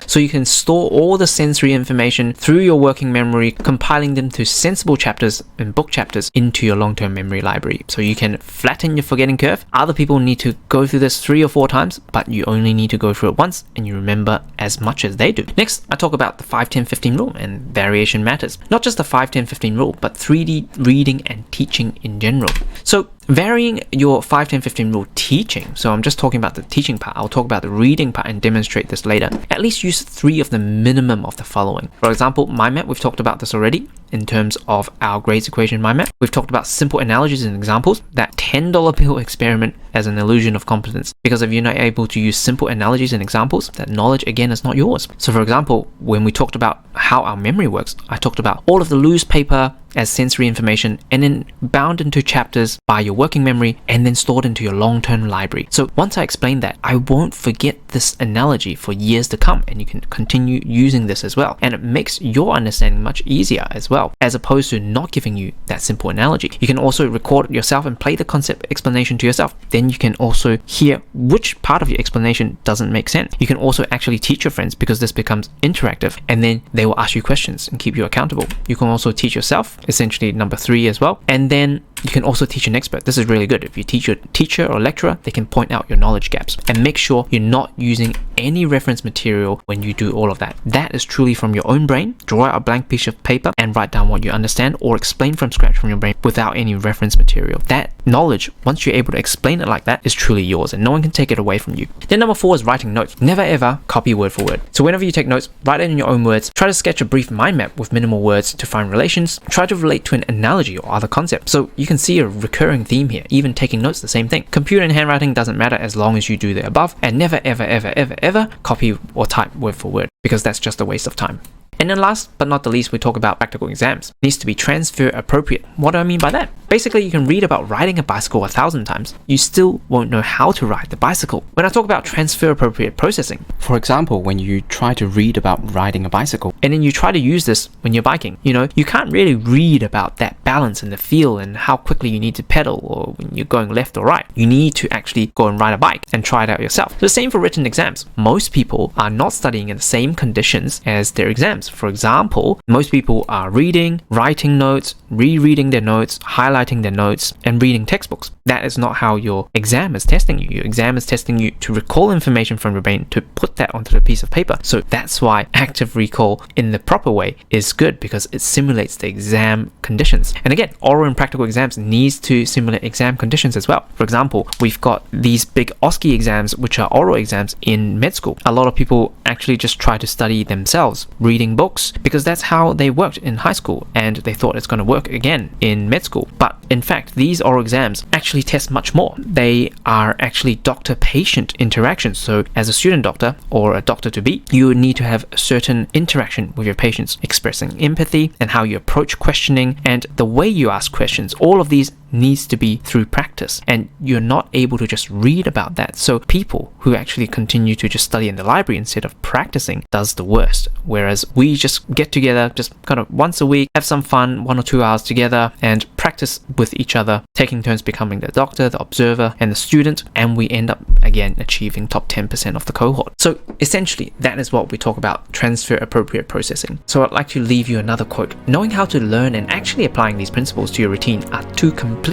so you can store all the sensory information through your working memory, compiling them to sensible chapters and book chapters into your long-term memory library, so you can flatten your forgetting curve. Other people need to go through this 3 or 4 times, but you only need to go through it once and you remember as much as they do. Next, I talk about the 5-10-15 rule, and variation matters. Not just the 5-10-15 rule, but 3D reading and teaching in general. So varying your 5-10-15 rule teaching, so I'm just talking about the teaching part, I'll talk about the reading part and demonstrate this later. At least use 3 of the minimum of the following. For example, mind map, we've talked about this already in terms of our grades equation mind map. We've talked about simple analogies and examples, that $10 bill experiment as an illusion of competence, because if you're not able to use simple analogies and examples, that knowledge again is not yours. So for example, when we talked about how our memory works, I talked about all of the loose paper as sensory information and then bound into chapters by your working memory and then stored into your long-term library. So once I explain that, I won't forget this analogy for years to come, and you can continue using this as well, and it makes your understanding much easier as well, as opposed to not giving you that simple analogy. You can also record it yourself and play the concept explanation to yourself. Then you can also hear which part of your explanation doesn't make sense. You can also actually teach your friends, because this becomes interactive, and then they will ask you questions and keep you accountable. You can also teach yourself, essentially number 3 as well. And then You can also teach an expert. This is really good. If you teach your teacher or lecturer, they can point out your knowledge gaps and make sure you're not using any reference material when you do all of that. That is truly from your own brain. Draw out a blank piece of paper and write down what you understand, or explain from scratch from your brain without any reference material. That knowledge, once you're able to explain it like that, is truly yours and no one can take it away from you. Then number 4 is writing notes. Never ever copy word for word. So whenever you take notes, write it in your own words. Try to sketch a brief mind map with minimal words to find relations. Try to relate to an analogy or other concept. So you can see a recurring theme here. Even taking notes, the same thing. Computer and handwriting doesn't matter as long as you do the above, and never ever copy or type word for word, because that's just a waste of time. And then last but not the least, we talk about practical exams. It needs to be transfer appropriate. What do I mean by that? Basically, you can read about riding a bicycle 1,000 times. You still won't know how to ride the bicycle. When I talk about transfer appropriate processing, for example, when you try to read about riding a bicycle and then you try to use this when you're biking, you can't really read about that balance and the feel and how quickly you need to pedal or when you're going left or right. You need to actually go and ride a bike and try it out yourself. The same for written exams. Most people are not studying in the same conditions as their exams. For example, most people are reading, writing notes, rereading their notes, highlighting their notes, and reading textbooks. That is not how your exam is testing you. Your exam is testing you to recall information from your brain, to put that onto a piece of paper. So that's why active recall in the proper way is good, because it simulates the exam conditions. And again, oral and practical exams needs to simulate exam conditions as well. For example, we've got these big OSCE exams, which are oral exams in med school. A lot of people actually just try to study themselves, reading books, because that's how they worked in high school and they thought it's going to work again in med school. But in fact, these oral exams actually test much more. They are actually doctor-patient interactions. So as a student doctor or a doctor-to-be, you need to have a certain interaction with your patients, expressing empathy and how you approach questioning and the way you ask questions. All of these needs to be through practice, and you're not able to just read about that. So people who actually continue to just study in the library instead of practicing does the worst, whereas we just get together just kind of once a week, have some fun, 1 or 2 hours together and practice with each other, taking turns becoming the doctor, the observer and the student, and we end up again achieving top 10% of the cohort. So essentially that is what we talk about, transfer appropriate processing. So I'd like to leave you another quote. Knowing how to learn and actually applying these principles to your routine are two completely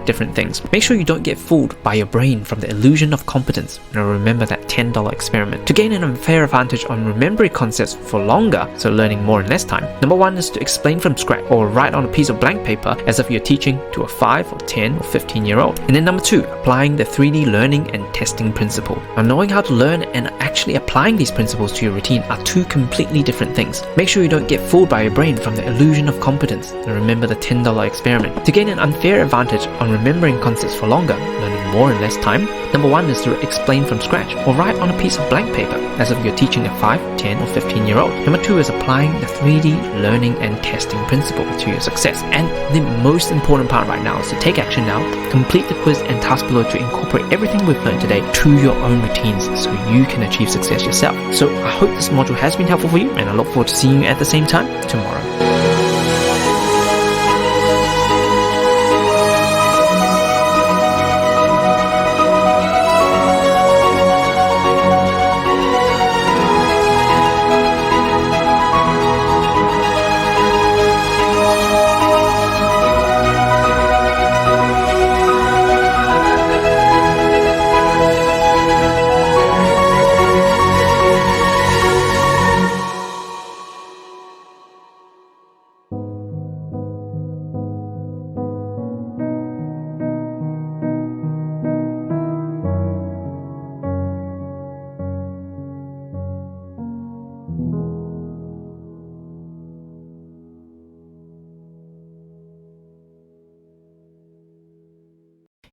different things. Make sure you don't get fooled by your brain from the illusion of competence. And remember that $10 experiment. To gain an unfair advantage on remembering concepts for longer, so learning more in less time, number 1 is to explain from scratch or write on a piece of blank paper as if you're teaching to a 5 or 10 or 15-year-old. And then number 2, applying the 3D learning and testing principle. Now, knowing how to learn and actually applying these principles to your routine are two completely different things. Make sure you don't get fooled by your brain from the illusion of competence. And remember the $10 experiment. To gain an unfair advantage on remembering concepts for longer, learning more in less time, number 1 is to explain from scratch or write on a piece of blank paper as if you're teaching a 5, 10 or 15-year-old. Number 2 is applying the 3D learning and testing principle to your success. And the most important part right now is to take action now, complete the quiz and task below to incorporate everything we've learned today to your own routines so you can achieve success yourself. So I hope this module has been helpful for you, and I look forward to seeing you at the same time tomorrow.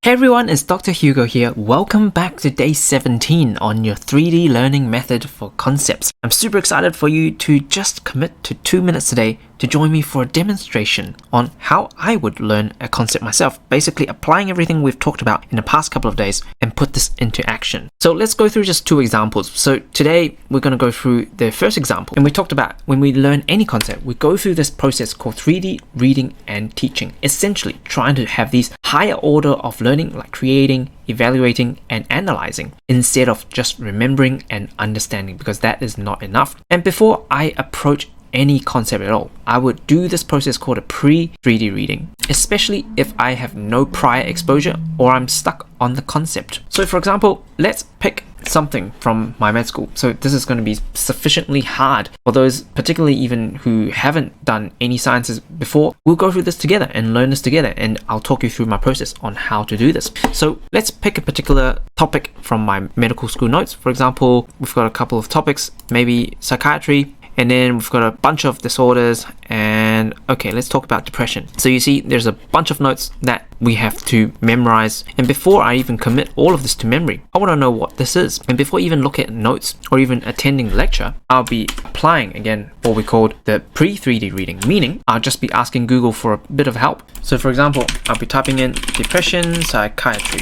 Hey everyone, it's Dr. Hugo here. Welcome back to day 17 on your 3D learning method for concepts. I'm super excited for you to just commit to 2 minutes today to join me for a demonstration on how I would learn a concept myself, basically applying everything we've talked about in the past couple of days and put this into action. So let's go through just 2 examples. So today we're going to go through the first example, and we talked about when we learn any concept, we go through this process called 3D reading and teaching, essentially trying to have these higher order of learning like creating, evaluating and analyzing instead of just remembering and understanding, because that is not enough. And before I approach any concept at all, I would do this process called a pre-3D reading, especially if I have no prior exposure or I'm stuck on the concept. So for example, let's pick something from my med school. So this is going to be sufficiently hard for those particularly even who haven't done any sciences before. We'll go through this together and learn this together, and I'll talk you through my process on how to do this. So let's pick a particular topic from my medical school notes. For example, we've got a couple of topics, maybe psychiatry, and then we've got a bunch of disorders, and okay, let's talk about depression. So you see there's a bunch of notes that we have to memorize, and before I even commit all of this to memory, I want to know what this is. And before I even look at notes or even attending the lecture, I'll be applying again what we called the pre-3D reading, meaning I'll just be asking Google for a bit of help. So for example, I'll be typing in depression psychiatry,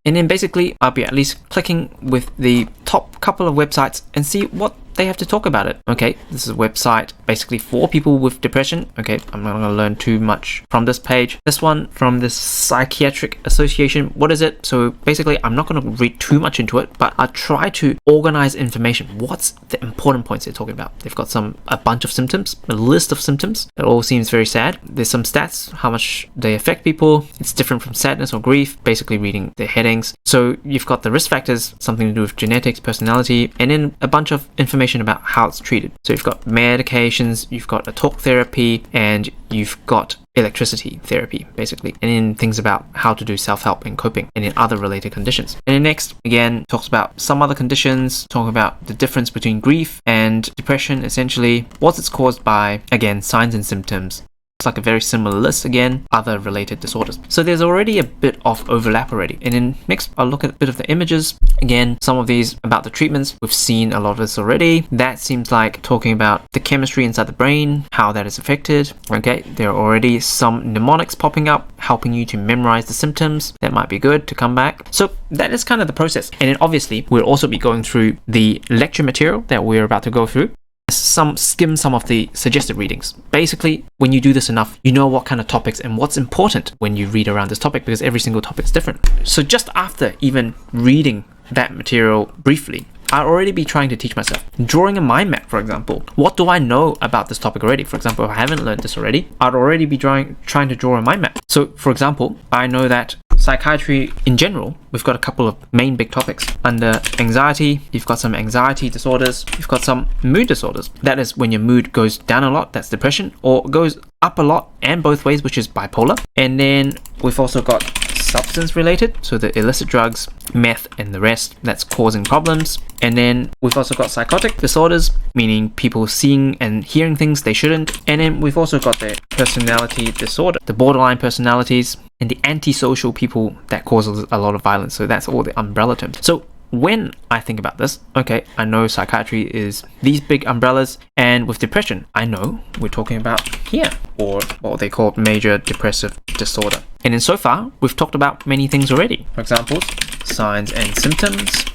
and then basically I'll be at least clicking with the top couple of websites and see what they have to talk about it. Okay, this is a website basically for people with depression. Okay, I'm not going to learn too much from this page. This one from the Psychiatric Association, what is it? So basically I'm not going to read too much into it, but I'll try to organize information. What's the important points they're talking about? They've got a bunch of symptoms, a list of symptoms. It all seems very sad. There's some stats, how much they affect people. It's different from sadness or grief, basically reading their headings. So you've got the risk factors, something to do with genetics, personality, and then a bunch of information about how it's treated. So you've got medications, you've got a talk therapy, and you've got electricity therapy, basically, and then things about how to do self-help and coping, and then other related conditions. And then next, again, talks about some other conditions, talking about the difference between grief and depression, essentially, what it's caused by, again, signs and symptoms. It's like a very similar list again, other related disorders. So there's already a bit of overlap already. And then next, I'll look at a bit of the images. Again, some of these about the treatments, we've seen a lot of this already. That seems like talking about the chemistry inside the brain, how that is affected. Okay, there are already some mnemonics popping up, helping you to memorize the symptoms. That might be good to come back. So that is kind of the process. And then obviously, we'll also be going through the lecture material that we're about to go through. Skim some of the suggested readings. Basically, when you do this enough, you know what kind of topics and what's important when you read around this topic, because every single topic is different. So just after even reading that material briefly, I'll already be trying to teach myself. Drawing a mind map, for example. What do I know about this topic already? For example, if I haven't learned this already, I'd already be trying to draw a mind map. So, for example, I know that psychiatry in general, we've got a couple of main big topics. Under anxiety, you've got some anxiety disorders, you've got some mood disorders. That is when your mood goes down a lot, that's depression, or goes up a lot and both ways, which is bipolar. And then we've also got substance related, so the illicit drugs, meth and the rest, that's causing problems. And then we've also got psychotic disorders, meaning people seeing and hearing things they shouldn't. And then we've also got the personality disorder, the borderline personalities, and the antisocial people that causes a lot of violence. So that's all the umbrella terms. So when I think about this, okay, I know psychiatry is these big umbrellas, and with depression, I know we're talking about here, or what they call major depressive disorder. And then so far, we've talked about many things already. For example, signs and symptoms.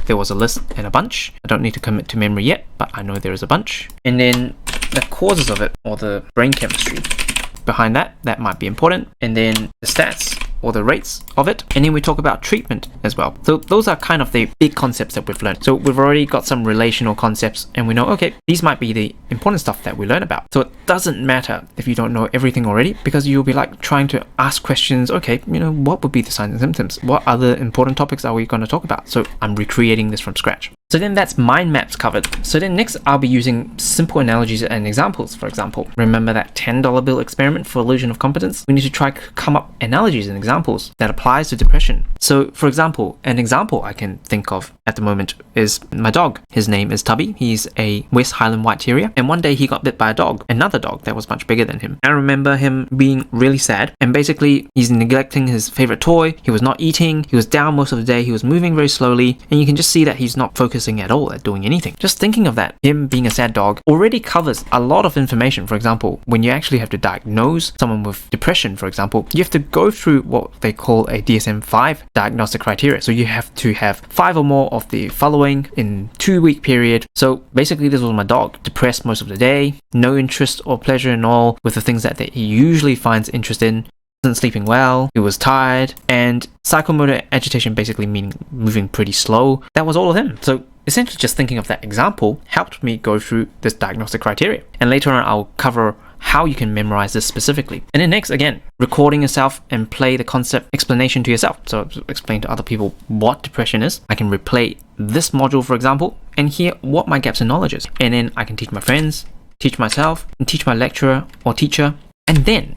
There was a list and a bunch. I don't need to commit to memory yet, but I know there is a bunch. And then the causes of it, or the brain chemistry behind that might be important. And then the stats, or the rates of it. And then we talk about treatment as well. So those are kind of the big concepts that we've learned. So we've already got some relational concepts, and we know, okay, these might be the important stuff that we learn about. So it doesn't matter if you don't know everything already, because you'll be like trying to ask questions. Okay, what would be the signs and symptoms? What other important topics are we going to talk about? So I'm recreating this from scratch. So then that's mind maps covered. So then next I'll be using simple analogies and examples. For example, remember that $10 bill experiment for illusion of competence? We need to try come up analogies and examples that applies to depression. So for example, an example I can think of at the moment is my dog. His name is Tubby. He's a West Highland White Terrier. And one day he got bit by a dog, another dog that was much bigger than him. I remember him being really sad, and basically he's neglecting his favorite toy. He was not eating. He was down most of the day. He was moving very slowly, and you can just see that he's not focusing at all at doing anything. Just thinking of that, him being a sad dog, already covers a lot of information. For example, when you actually have to diagnose someone with depression, for example, you have to go through what they call a DSM-5 diagnostic criteria. So you have to have 5 or more of the following in 2-week period. So basically this was my dog, depressed most of the day, no interest or pleasure in all with the things that he usually finds interest in, wasn't sleeping well, he was tired, and psychomotor agitation, basically meaning moving pretty slow. That was all of him. So essentially just thinking of that example helped me go through this diagnostic criteria. And later on, I'll cover how you can memorize this specifically. And then next, again, recording yourself and play the concept explanation to yourself. So explain to other people what depression is. I can replay this module, for example, and hear what my gaps in knowledge is. And then I can teach my friends, teach myself, and teach my lecturer or teacher. And then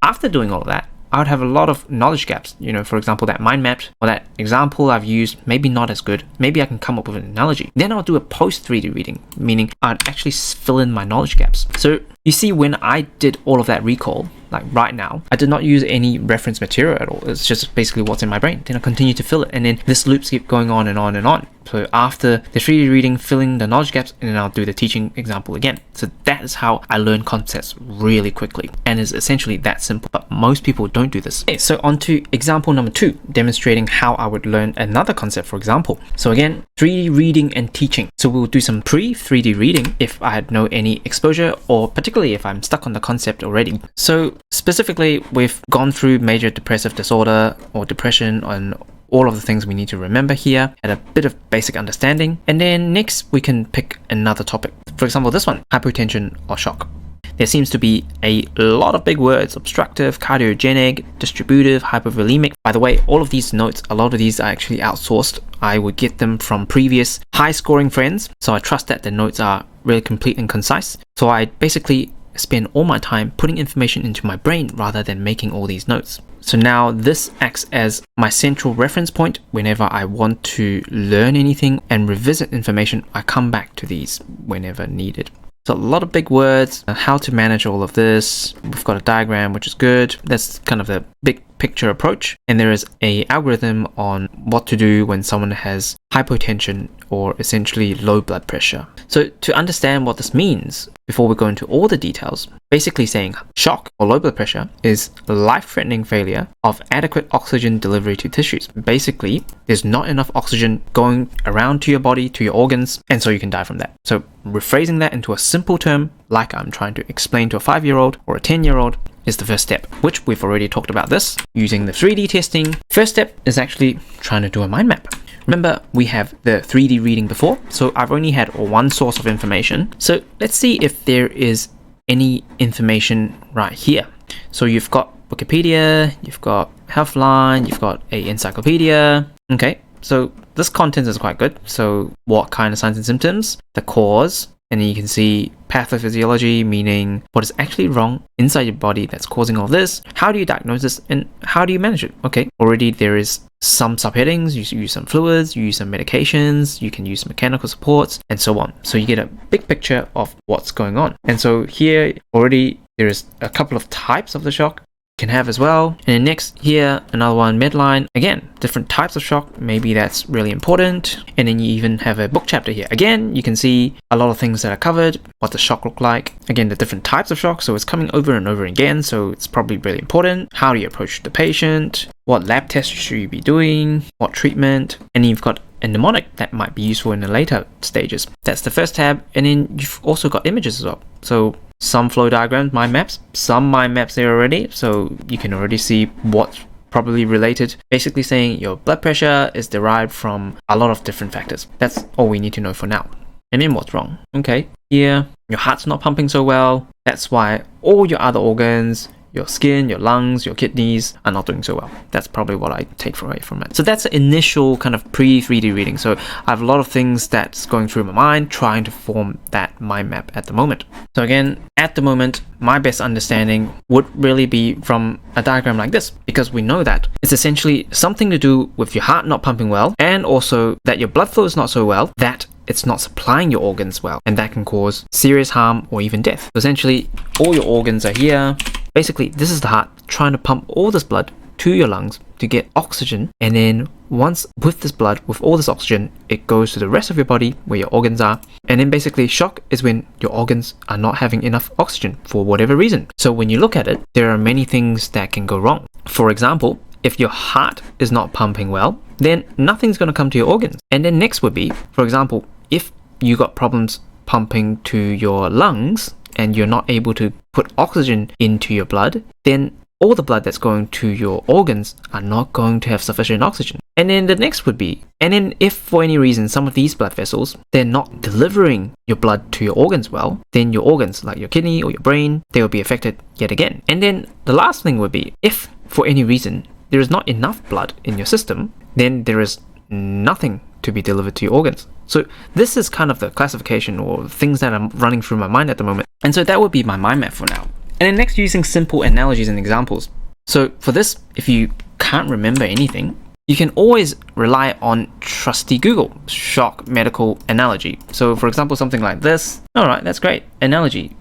after doing all of that, I would have a lot of knowledge gaps. For example, that mind map or that example I've used, maybe not as good. Maybe I can come up with an analogy. Then I'll do a post 3D reading, meaning I'd actually fill in my knowledge gaps. So you see, when I did all of that recall, like right now, I did not use any reference material at all. It's just basically what's in my brain. Then I continue to fill it, and then this loops keep going on and on and on. So after the 3D reading, filling the knowledge gaps, and then I'll do the teaching example again. So that is how I learn concepts really quickly, and is essentially that simple. But most people don't do this. Okay, so on to example number 2, demonstrating how I would learn another concept, for example. So again, 3D reading and teaching. So we'll do some pre-3D reading if I had no any exposure, or particularly if I'm stuck on the concept already. So specifically, we've gone through major depressive disorder or depression and all of the things we need to remember here, and a bit of basic understanding. And then next we can pick another topic. For example, this one, hypotension or shock. There seems to be a lot of big words: obstructive, cardiogenic, distributive, hypovolemic. By the way, all of these notes, a lot of these are actually outsourced. I would get them from previous high scoring friends, so I trust that the notes are really complete and concise. So I basically spend all my time putting information into my brain rather than making all these notes. So now this acts as my central reference point. Whenever I want to learn anything and revisit information, I come back to these whenever needed. So a lot of big words, how to manage all of this. We've got a diagram, which is good. That's kind of the big picture approach. And there is a algorithm on what to do when someone has hypotension, or essentially low blood pressure. So to understand what this means, before we go into all the details, basically saying shock or low blood pressure is life-threatening failure of adequate oxygen delivery to tissues. Basically, there's not enough oxygen going around to your body, to your organs, and so you can die from that. So rephrasing that into a simple term, like I'm trying to explain to a 5-year-old or a 10-year-old, is the first step, which we've already talked about this using the 3D testing. First step is actually trying to do a mind map. Remember, we have the 3D reading before, so I've only had one source of information. So let's see if there is any information right here. So you've got Wikipedia, you've got Healthline, you've got a encyclopedia. Okay, so this content is quite good. So what kind of signs and symptoms, the cause, and then you can see pathophysiology, meaning what is actually wrong inside your body that's causing all this. How do you diagnose this and how do you manage it? Okay, already there is some subheadings. You use some fluids, you use some medications, you can use mechanical supports, and so on. So you get a big picture of what's going on. And so here already there is a couple of types of the shock can have as well. And then next here, another one, Medline. Again, different types of shock. Maybe that's really important. And then you even have a book chapter here. Again, you can see a lot of things that are covered, what the shock look like. Again, the different types of shock. So it's coming over and over again. So it's probably really important. How do you approach the patient? What lab tests should you be doing? What treatment? And then you've got a mnemonic that might be useful in the later stages. That's the first tab. And then you've also got images as well. So some flow diagrams, mind maps, some mind maps there already, so you can already see what's probably related. Basically saying your blood pressure is derived from a lot of different factors. That's all we need to know for now. And then what's wrong? Okay, here, your heart's not pumping so well. That's why all your other organs, your skin, your lungs, your kidneys are not doing so well. That's probably what I take away from it. So that's the initial kind of pre-3D reading. So I have a lot of things that's going through my mind, trying to form that mind map at the moment. So again, at the moment, my best understanding would really be from a diagram like this, because we know that it's essentially something to do with your heart not pumping well, and also that your blood flow is not so well, that it's not supplying your organs well, and that can cause serious harm or even death. So essentially, all your organs are here. Basically, this is the heart trying to pump all this blood to your lungs to get oxygen, and then once with this blood, with all this oxygen, it goes to the rest of your body where your organs are. And then basically shock is when your organs are not having enough oxygen for whatever reason. So when you look at it, there are many things that can go wrong. For example, if your heart is not pumping well, then nothing's going to come to your organs. And then next would be, for example, if you got problems pumping to your lungs and you're not able to put oxygen into your blood, then all the blood that's going to your organs are not going to have sufficient oxygen. And then the next would be, and then if for any reason some of these blood vessels, they're not delivering your blood to your organs well, then your organs like your kidney or your brain, they will be affected yet again. And then the last thing would be, if for any reason there is not enough blood in your system, then there is nothing to be delivered to your organs. So this is kind of the classification or things that are running through my mind at the moment. And so that would be my mind map for now. And then next, using simple analogies and examples. So for this, if you can't remember anything, you can always rely on trusty Google, shock medical analogy. So for example, something like this. All right, that's great. Analogy.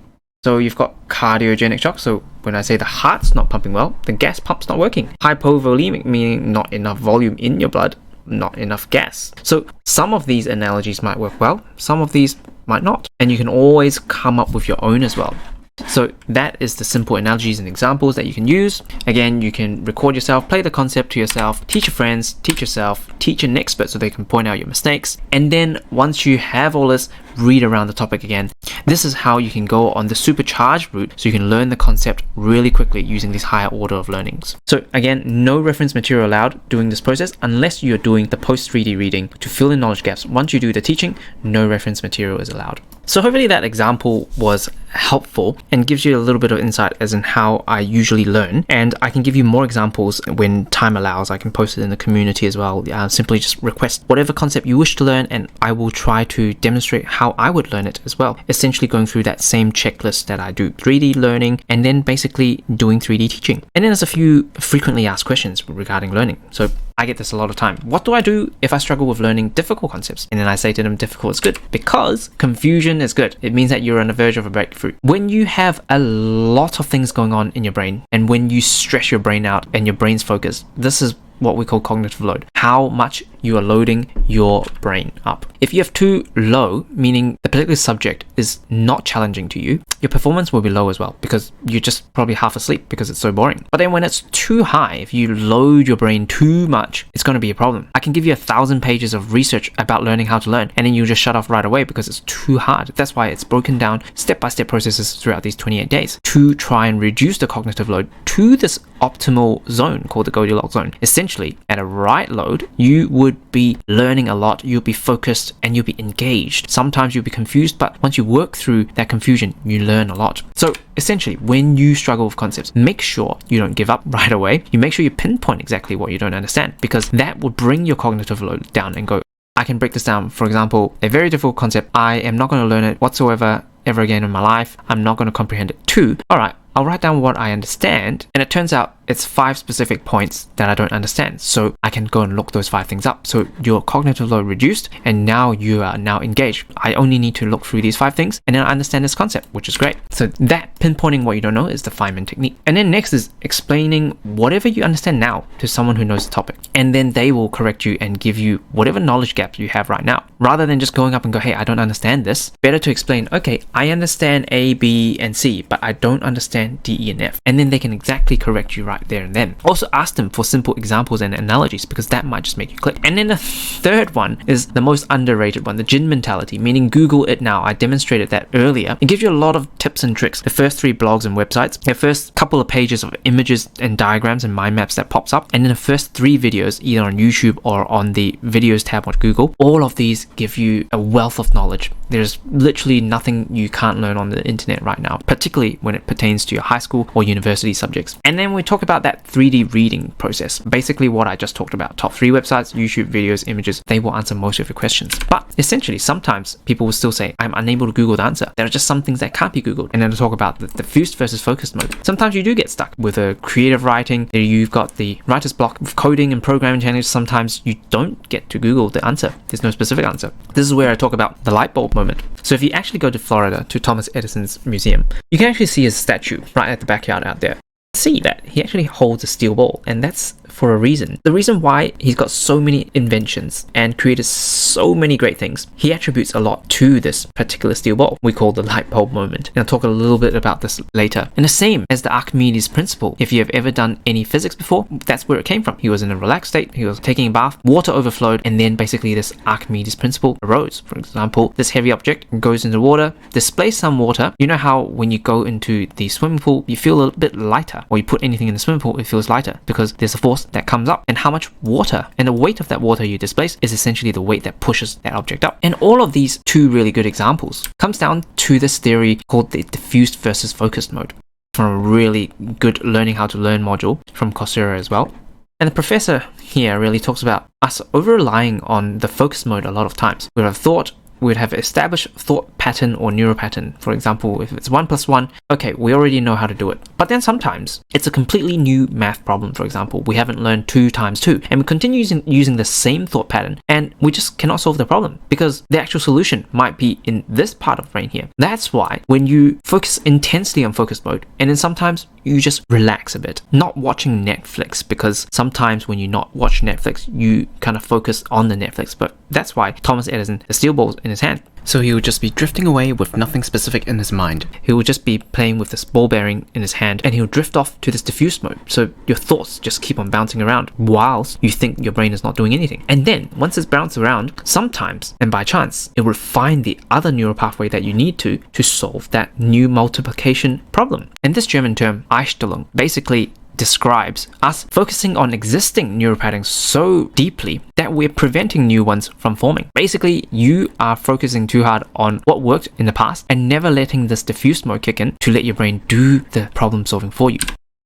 So you've got cardiogenic shock. So when I say the heart's not pumping well, the gas pump's not working. Hypovolemic, meaning not enough volume in your blood, not enough gas. So some of these analogies might work well, some of these might not. And you can always come up with your own as well. So that is the simple analogies and examples that you can use. Again, you can record yourself, play the concept to yourself, teach your friends, teach yourself, teach an expert so they can point out your mistakes. And then once you have all this, read around the topic again. This is how you can go on the supercharged route so you can learn the concept really quickly using this higher order of learnings. So again, no reference material allowed during this process unless you're doing the post 3D reading to fill in knowledge gaps. Once you do the teaching, no reference material is allowed. So hopefully that example was helpful and gives you a little bit of insight as in how I usually learn. And I can give you more examples when time allows. I can post it in the community as well. Simply just request whatever concept you wish to learn and I will try to demonstrate how I would learn it as well. Essentially going through that same checklist that I do 3D learning and then basically doing 3D teaching. And then there's a few frequently asked questions regarding learning. So I get this a lot of time. What do I do if I struggle with learning difficult concepts? And then I say to them, difficult is good because confusion is good. It means that you're on the verge of a breakthrough. When you have a lot of things going on in your brain and when you stress your brain out and your brain's focused, this is what we call cognitive load. How much you are loading your brain up. If you have too low, meaning the particular subject is not challenging to you, your performance will be low as well because you're just probably half asleep because it's so boring. But then when it's too high, if you load your brain too much, it's going to be a problem. I can give you 1,000 pages of research about learning how to learn and then you just shut off right away because it's too hard. That's why it's broken down step-by-step processes throughout these 28 days to try and reduce the cognitive load to this optimal zone called the Goldilocks zone. Essentially, at a right load, you would be learning a lot, you'll be focused and you'll be engaged. Sometimes you'll be confused, but once you work through that confusion, you learn a lot. So essentially, when you struggle with concepts, make sure you don't give up right away. You make sure you pinpoint exactly what you don't understand because that will bring your cognitive load down and go, I can break this down. For example, a very difficult concept, I am not going to learn it whatsoever ever again in my life. I'm not going to comprehend it too. All right, I'll write down what I understand. And it turns out it's 5 specific points that I don't understand. So I can go and look those 5 things up. So your cognitive load reduced and now you are now engaged. I only need to look through these 5 things and then I understand this concept, which is great. So that pinpointing what you don't know is the Feynman technique. And then next is explaining whatever you understand now to someone who knows the topic. And then they will correct you and give you whatever knowledge gaps you have right now. Rather than just going up and go, hey, I don't understand this. Better to explain, okay, I understand A, B, and C, but I don't understand D, E, and F. And then they can exactly correct you right there and then. Also ask them for simple examples and analogies because that might just make you click. And then the third one is the most underrated one, the Jin mentality, meaning Google it now. I demonstrated that earlier. It gives you a lot of tips and tricks. The first 3 blogs and websites, the first couple of pages of images and diagrams and mind maps that pops up, and then the first 3 videos either on YouTube or on the videos tab on Google. All of these give you a wealth of knowledge. There's literally nothing you can't learn on the internet right now, particularly when it pertains to your high school or university subjects. And then we talk about that 3D reading process. Basically what I just talked about, top 3 websites, YouTube videos, images, they will answer most of your questions. But essentially, sometimes people will still say, I'm unable to Google the answer. There are just some things that can't be Googled. And then to talk about the diffused versus focused mode. Sometimes you do get stuck with a creative writing. You've got the writer's block with coding and programming challenges. Sometimes you don't get to Google the answer. There's no specific answer. This is where I talk about the light bulb moment. So if you actually go to Florida, to Thomas Edison's museum, you can actually see his statue right at the backyard out there. See that he actually holds a steel ball, and that's for a reason. The reason why he's got so many inventions and created so many great things, he attributes a lot to this particular steel ball we call the light bulb moment. And I'll talk a little bit about this later. And the same as the Archimedes principle. If you have ever done any physics before, that's where it came from. He was in a relaxed state, he was taking a bath, water overflowed, and then basically this Archimedes principle arose. For example, this heavy object goes into water, displays some water. You know how when you go into the swimming pool, you feel a little bit lighter, or you put anything in the swimming pool, it feels lighter because there's a force that comes up, and how much water and the weight of that water you displace is essentially the weight that pushes that object up. And all of these two really good examples comes down to this theory called the diffused versus focused mode, from a really good learning how to learn module from Coursera as well. And the professor here really talks about us over-relying on the focus mode a lot of times. We have thought, we'd have established thought pattern or neural pattern. For example, if it's 1 plus 1, okay, we already know how to do it. But then sometimes it's a completely new math problem, for example. We haven't learned 2 times 2, and we continue using the same thought pattern, and we just cannot solve the problem because the actual solution might be in this part of the brain here. That's why when you focus intensely on focus mode, and then sometimes you just relax a bit, not watching Netflix, because sometimes when you not watch Netflix, you kind of focus on the Netflix. But that's why Thomas Edison has steel balls in his hand. So he would just be drifting away with nothing specific in his mind. He would just be playing with this ball bearing in his hand, and he'll drift off to this diffuse mode. So your thoughts just keep on bouncing around whilst you think your brain is not doing anything. And then once it's bounced around, sometimes and by chance, it will find the other neural pathway that you need to solve that new multiplication problem. And this German term H.I.L.E basically describes us focusing on existing neural patterns so deeply that we're preventing new ones from forming. Basically, you are focusing too hard on what worked in the past and never letting this diffuse mode kick in to let your brain do the problem solving for you.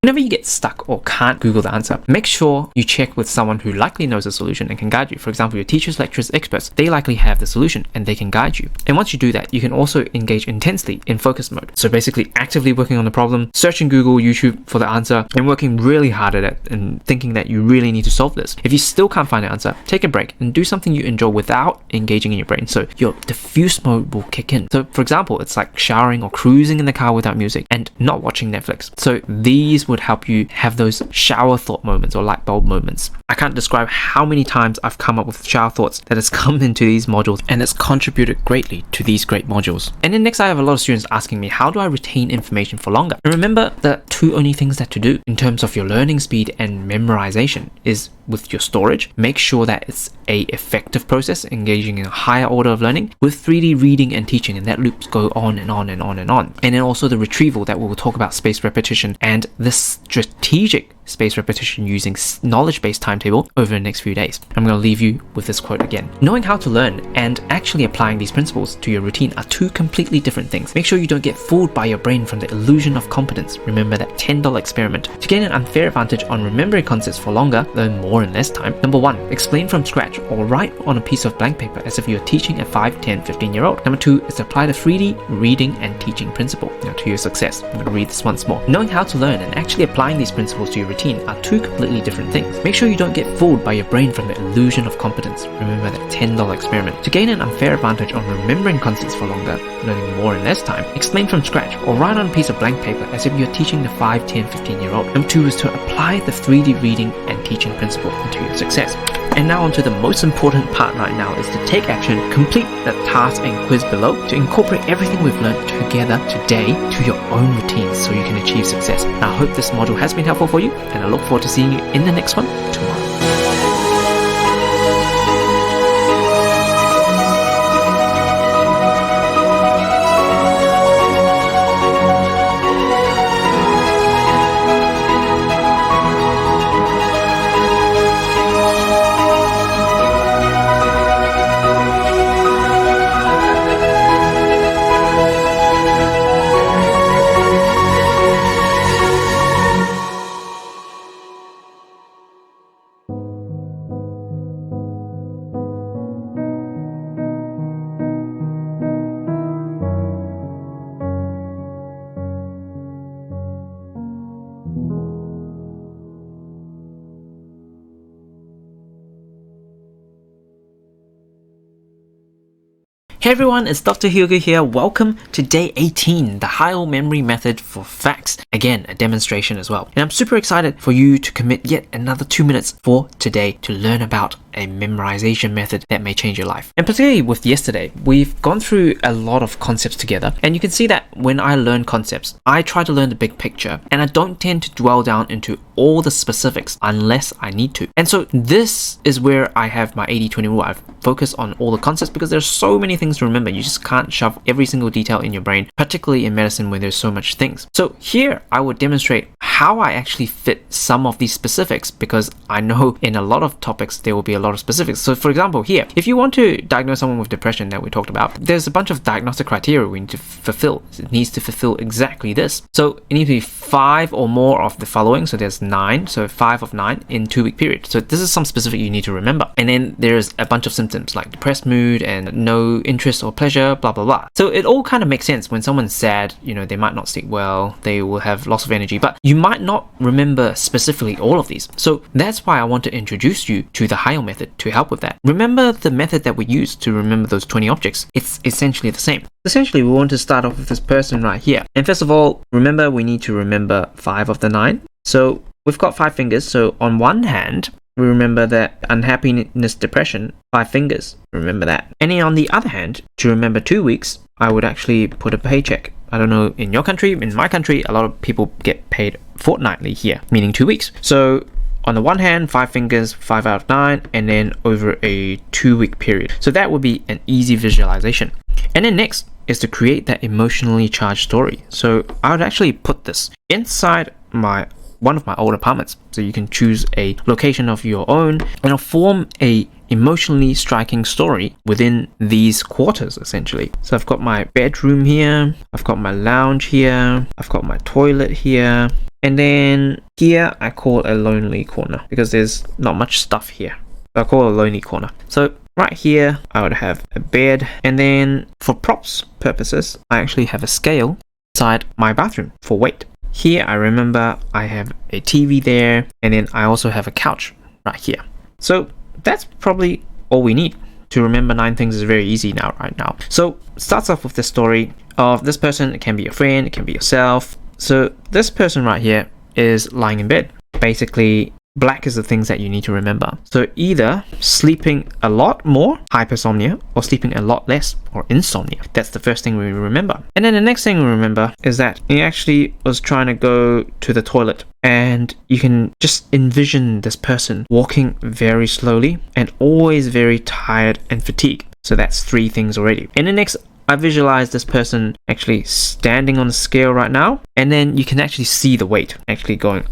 Whenever you get stuck or can't Google the answer, make sure you check with someone who likely knows the solution and can guide you. For example, your teachers, lecturers, experts, they likely have the solution and they can guide you. And once you do that, you can also engage intensely in focus mode. So basically actively working on the problem, searching Google, YouTube for the answer, and working really hard at it and thinking that you really need to solve this. If you still can't find the answer, take a break and do something you enjoy without engaging in your brain. So your diffuse mode will kick in. So for example, it's like showering or cruising in the car without music and not watching Netflix. So these would help you have those shower thought moments or light bulb moments. I can't describe how many times I've come up with shower thoughts that has come into these modules, and it's contributed greatly to these great modules. And then next, I have a lot of students asking me, how do I retain information for longer? And remember, the two only things that to do in terms of your learning speed and memorization is with your storage. Make sure that it's a effective process, engaging in a higher order of learning with 3D reading and teaching, and that loops go on and on and on and on. And then also the retrieval that we will talk about spaced repetition and this strategic spaced repetition using knowledge-based timetable over the next few days. I'm going to leave you with this quote again. Knowing how to learn and actually applying these principles to your routine are two completely different things. Make sure you don't get fooled by your brain from the illusion of competence. Remember that $10 experiment. To gain an unfair advantage on remembering concepts for longer, learn more in less time. Number 1, explain from scratch or write on a piece of blank paper as if you're teaching a 5, 10, 15-year-old. Number 2 is to apply the 3D reading and teaching principle to your success. I'm going to read this once more. Knowing how to learn and actually applying these principles to your routine are two completely different things. Make sure you don't get fooled by your brain from the illusion of competence. Remember that $10 experiment. To gain an unfair advantage on remembering concepts for longer, learning more in less time, explain from scratch or write on a piece of blank paper as if you're teaching the 5, 10, 15-year-old. Number 2 is to apply the 3D reading and teaching principle into your success. And now onto the most important part right now is to take action, complete the task and quiz below to incorporate everything we've learned together today to your own routines so you can achieve success. Now, I hope this module has been helpful for you, and I look forward to seeing you in the next one tomorrow. Hey everyone, it's Dr. Hugo here. Welcome to day 18, the HILE memory method for facts. Again, a demonstration as well. And I'm super excited for you to commit yet another 2 minutes for today to learn about a memorization method that may change your life. And particularly with yesterday, we've gone through a lot of concepts together. And you can see that when I learn concepts, I try to learn the big picture and I don't tend to dwell down into all the specifics unless I need to. And so this is where I have my 80-20 rule. I focus on all the concepts because there's so many things to remember. You just can't shove every single detail in your brain, particularly in medicine where there's so much things. So here I would demonstrate how I actually fit some of these specifics, because I know in a lot of topics there will be a lot of specifics. So for example, here, if you want to diagnose someone with depression that we talked about, there's a bunch of diagnostic criteria we need to fulfill. It needs to fulfill exactly this. So it needs to be 5 or more of the following. So there's 9, so 5 of 9 in 2-week period. So this is some specific you need to remember. And then there's a bunch of symptoms like depressed mood and no interest or pleasure, blah blah blah. So it all kind of makes sense. When someone's sad, they might not sleep well, they will have loss of energy, but you might not remember specifically all of these. So that's why I want to introduce you to the HILE method to help with that. Remember the method that we used to remember those 20 objects. It's essentially the same. Essentially, we want to start off with this person right here. And first of all, remember we need to remember 5 of the 9. So we've got 5 fingers. So on one hand, we remember that unhappiness, depression, 5 fingers. Remember that. And then on the other hand, to remember 2 weeks, I would actually put a paycheck. I don't know, in your country, in my country, a lot of people get paid fortnightly here, meaning 2 weeks. So on the one hand, 5 fingers, 5 out of 9, and then over a 2-week period. So that would be an easy visualization. And then next is to create that emotionally charged story. So I would actually put this inside one of my old apartments. So you can choose a location of your own and I'll form a emotionally striking story within these quarters essentially. So I've got my bedroom here, I've got my lounge here, I've got my toilet here, and then here I call a lonely corner because there's not much stuff here. So I call a lonely corner. So right here I would have a bed, and then for props purposes I actually have a scale inside my bathroom for weight. Here I remember I have a TV there, and then I also have a couch right here. So that's probably all we need. To remember 9 things is very easy right now. So it starts off with the story of this person. It can be a friend, it can be yourself. So this person right here is lying in bed. Basically, black is the things that you need to remember. So either sleeping a lot more, hypersomnia, or sleeping a lot less, or insomnia. That's the first thing we remember. And then the next thing we remember is that he actually was trying to go to the toilet. And you can just envision this person walking very slowly and always very tired and fatigued. So that's 3 things already. And the next, I visualize this person actually standing on the scale right now. And then you can actually see the weight actually going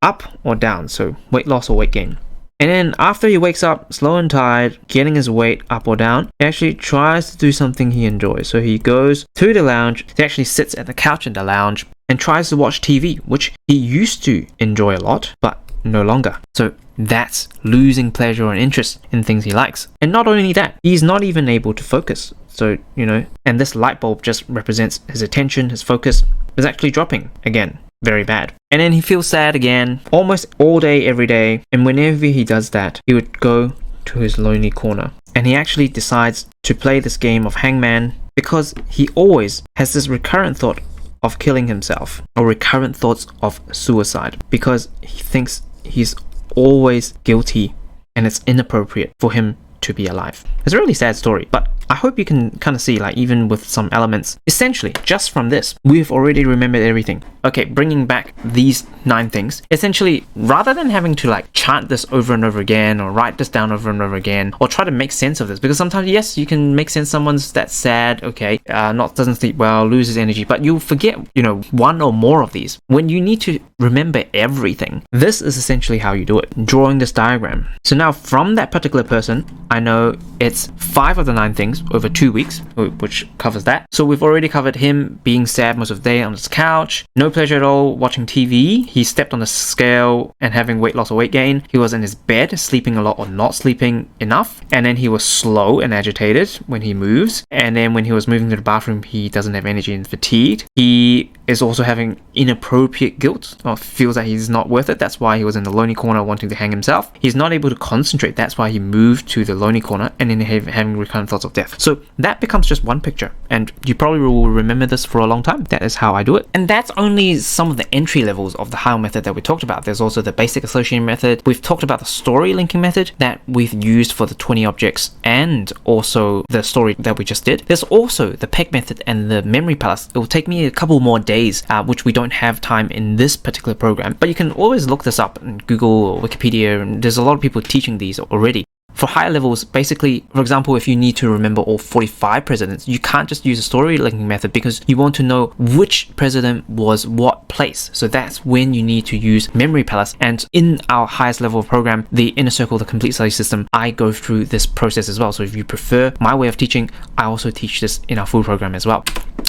up or down, so weight loss or weight gain. And then after he wakes up slow and tired, getting his weight up or down, he actually tries to do something he enjoys. So he goes to the lounge, he actually sits at the couch in the lounge and tries to watch TV, which he used to enjoy a lot, but no longer. So that's losing pleasure and interest in things he likes. And not only that, he's not even able to focus. So, and this light bulb just represents his attention, his focus is actually dropping again. Very bad. And then he feels sad again almost all day, every day. And whenever he does that, he would go to his lonely corner. And he actually decides to play this game of hangman because he always has this recurrent thought of killing himself or recurrent thoughts of suicide because he thinks he's always guilty and it's inappropriate for him to be alive. It's a really sad story, but I hope you can kind of see, like, even with some elements, essentially just from this, we've already remembered everything. Okay, bringing back these 9 things, essentially, rather than having to like chant this over and over again or write this down over and over again or try to make sense of this, because sometimes, yes, you can make sense, someone's that sad, okay, doesn't sleep well, loses energy, but you'll forget, 1 or more of these. When you need to remember everything, this is essentially how you do it, drawing this diagram. So now from that particular person, I know it's 5 of the 9 things over 2 weeks, which covers that. So we've already covered him being sad most of the day on his couch, no pleasure at all watching TV, he stepped on the scale and having weight loss or weight gain, he was in his bed sleeping a lot or not sleeping enough, and then he was slow and agitated when he moves, and then when he was moving to the bathroom he doesn't have energy and fatigued. He is also having inappropriate guilt, or feels that he's not worth it. That's why he was in the lonely corner wanting to hang himself. He's not able to concentrate. That's why he moved to the lonely corner, and then having recurrent thoughts of death. So that becomes just one picture, and you probably will remember this for a long time. That is how I do it. And that's only some of the entry levels of the HILE method that we talked about. There's also the basic association method. We've talked about the story linking method that we've used for the 20 objects, and also the story that we just did. There's also the PEG method and the memory palace. It will take me a couple more days, which we don't have time in this particular program, but you can always look this up in Google or Wikipedia, and there's a lot of people teaching these already. For higher levels, basically, for example, if you need to remember all 45 presidents, you can't just use a story linking method because you want to know which president was what place. So that's when you need to use memory palace. And in our highest level program, the Inner Circle, the Complete Study System, I go through this process as well. So if you prefer my way of teaching, I also teach this in our full program as well.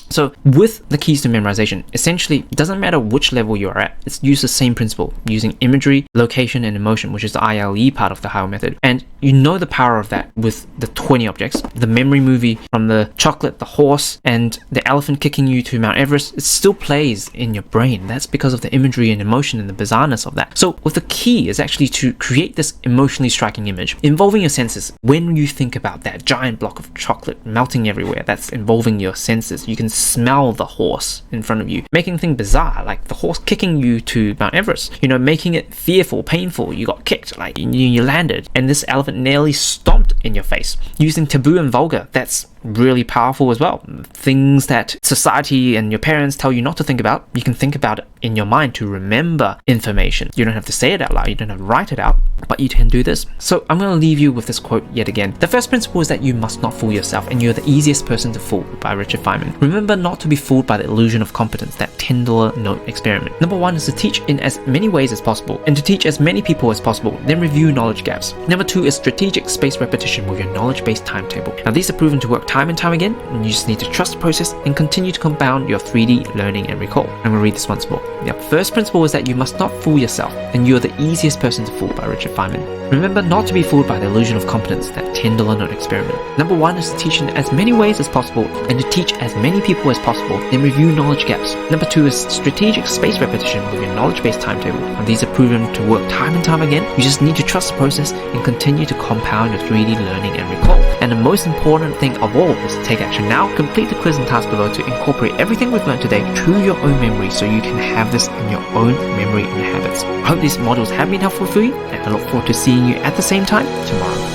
So with the keys to memorization, essentially, it doesn't matter which level you are at, it's use the same principle, using imagery, location, and emotion, which is the HILE part of the HILE method. And you know the power of that with the 20 objects. The memory movie from the chocolate, the horse, and the elephant kicking you to Mount Everest, it still plays in your brain. That's because of the imagery and emotion and the bizarreness of that. So with the key is actually to create this emotionally striking image, involving your senses. When you think about that giant block of chocolate melting everywhere, that's involving your senses. You can smell the horse in front of you, making things bizarre, like the horse kicking you to Mount Everest, you know, making it fearful, painful. You got kicked, like you landed, and this elephant nearly stomped in your face. Using taboo and vulgar, that's really powerful as well. Things that society and your parents tell you not to think about, you can think about it in your mind to remember information. You don't have to say it out loud, you don't have to write it out, but you can do this. So I'm going to leave you with this quote yet again. The first principle is that you must not fool yourself, and you're the easiest person to fool, by Richard Feynman. Remember not to be fooled by the illusion of competence, that $10 note experiment. Number one is to teach in as many ways as possible, and to teach as many people as possible, then review knowledge gaps. Number two is strategic spaced repetition with your knowledge-based timetable. Now these are proven to work time and time again, and you just need to trust the process and continue to compound your 3D learning and recall. I'm going to read this once more. The first principle is that you must not fool yourself, and you're the easiest person to fool, by Richard Feynman. Remember not to be fooled by the illusion of competence, that $10 note experiment. Number one is to teach in as many ways as possible, and to teach as many people as possible, then review knowledge gaps. Number two is strategic space repetition with your knowledge-based timetable. And these are proven to work time and time again. You just need to trust the process and continue to compound your 3D learning and recall. And the most important thing of all is to take action now. Complete the quiz and task below to incorporate everything we've learned today to your own memory, so you can have this in your own memory and habits. I hope these modules have been helpful for you, and I look forward to seeing you at the same time tomorrow.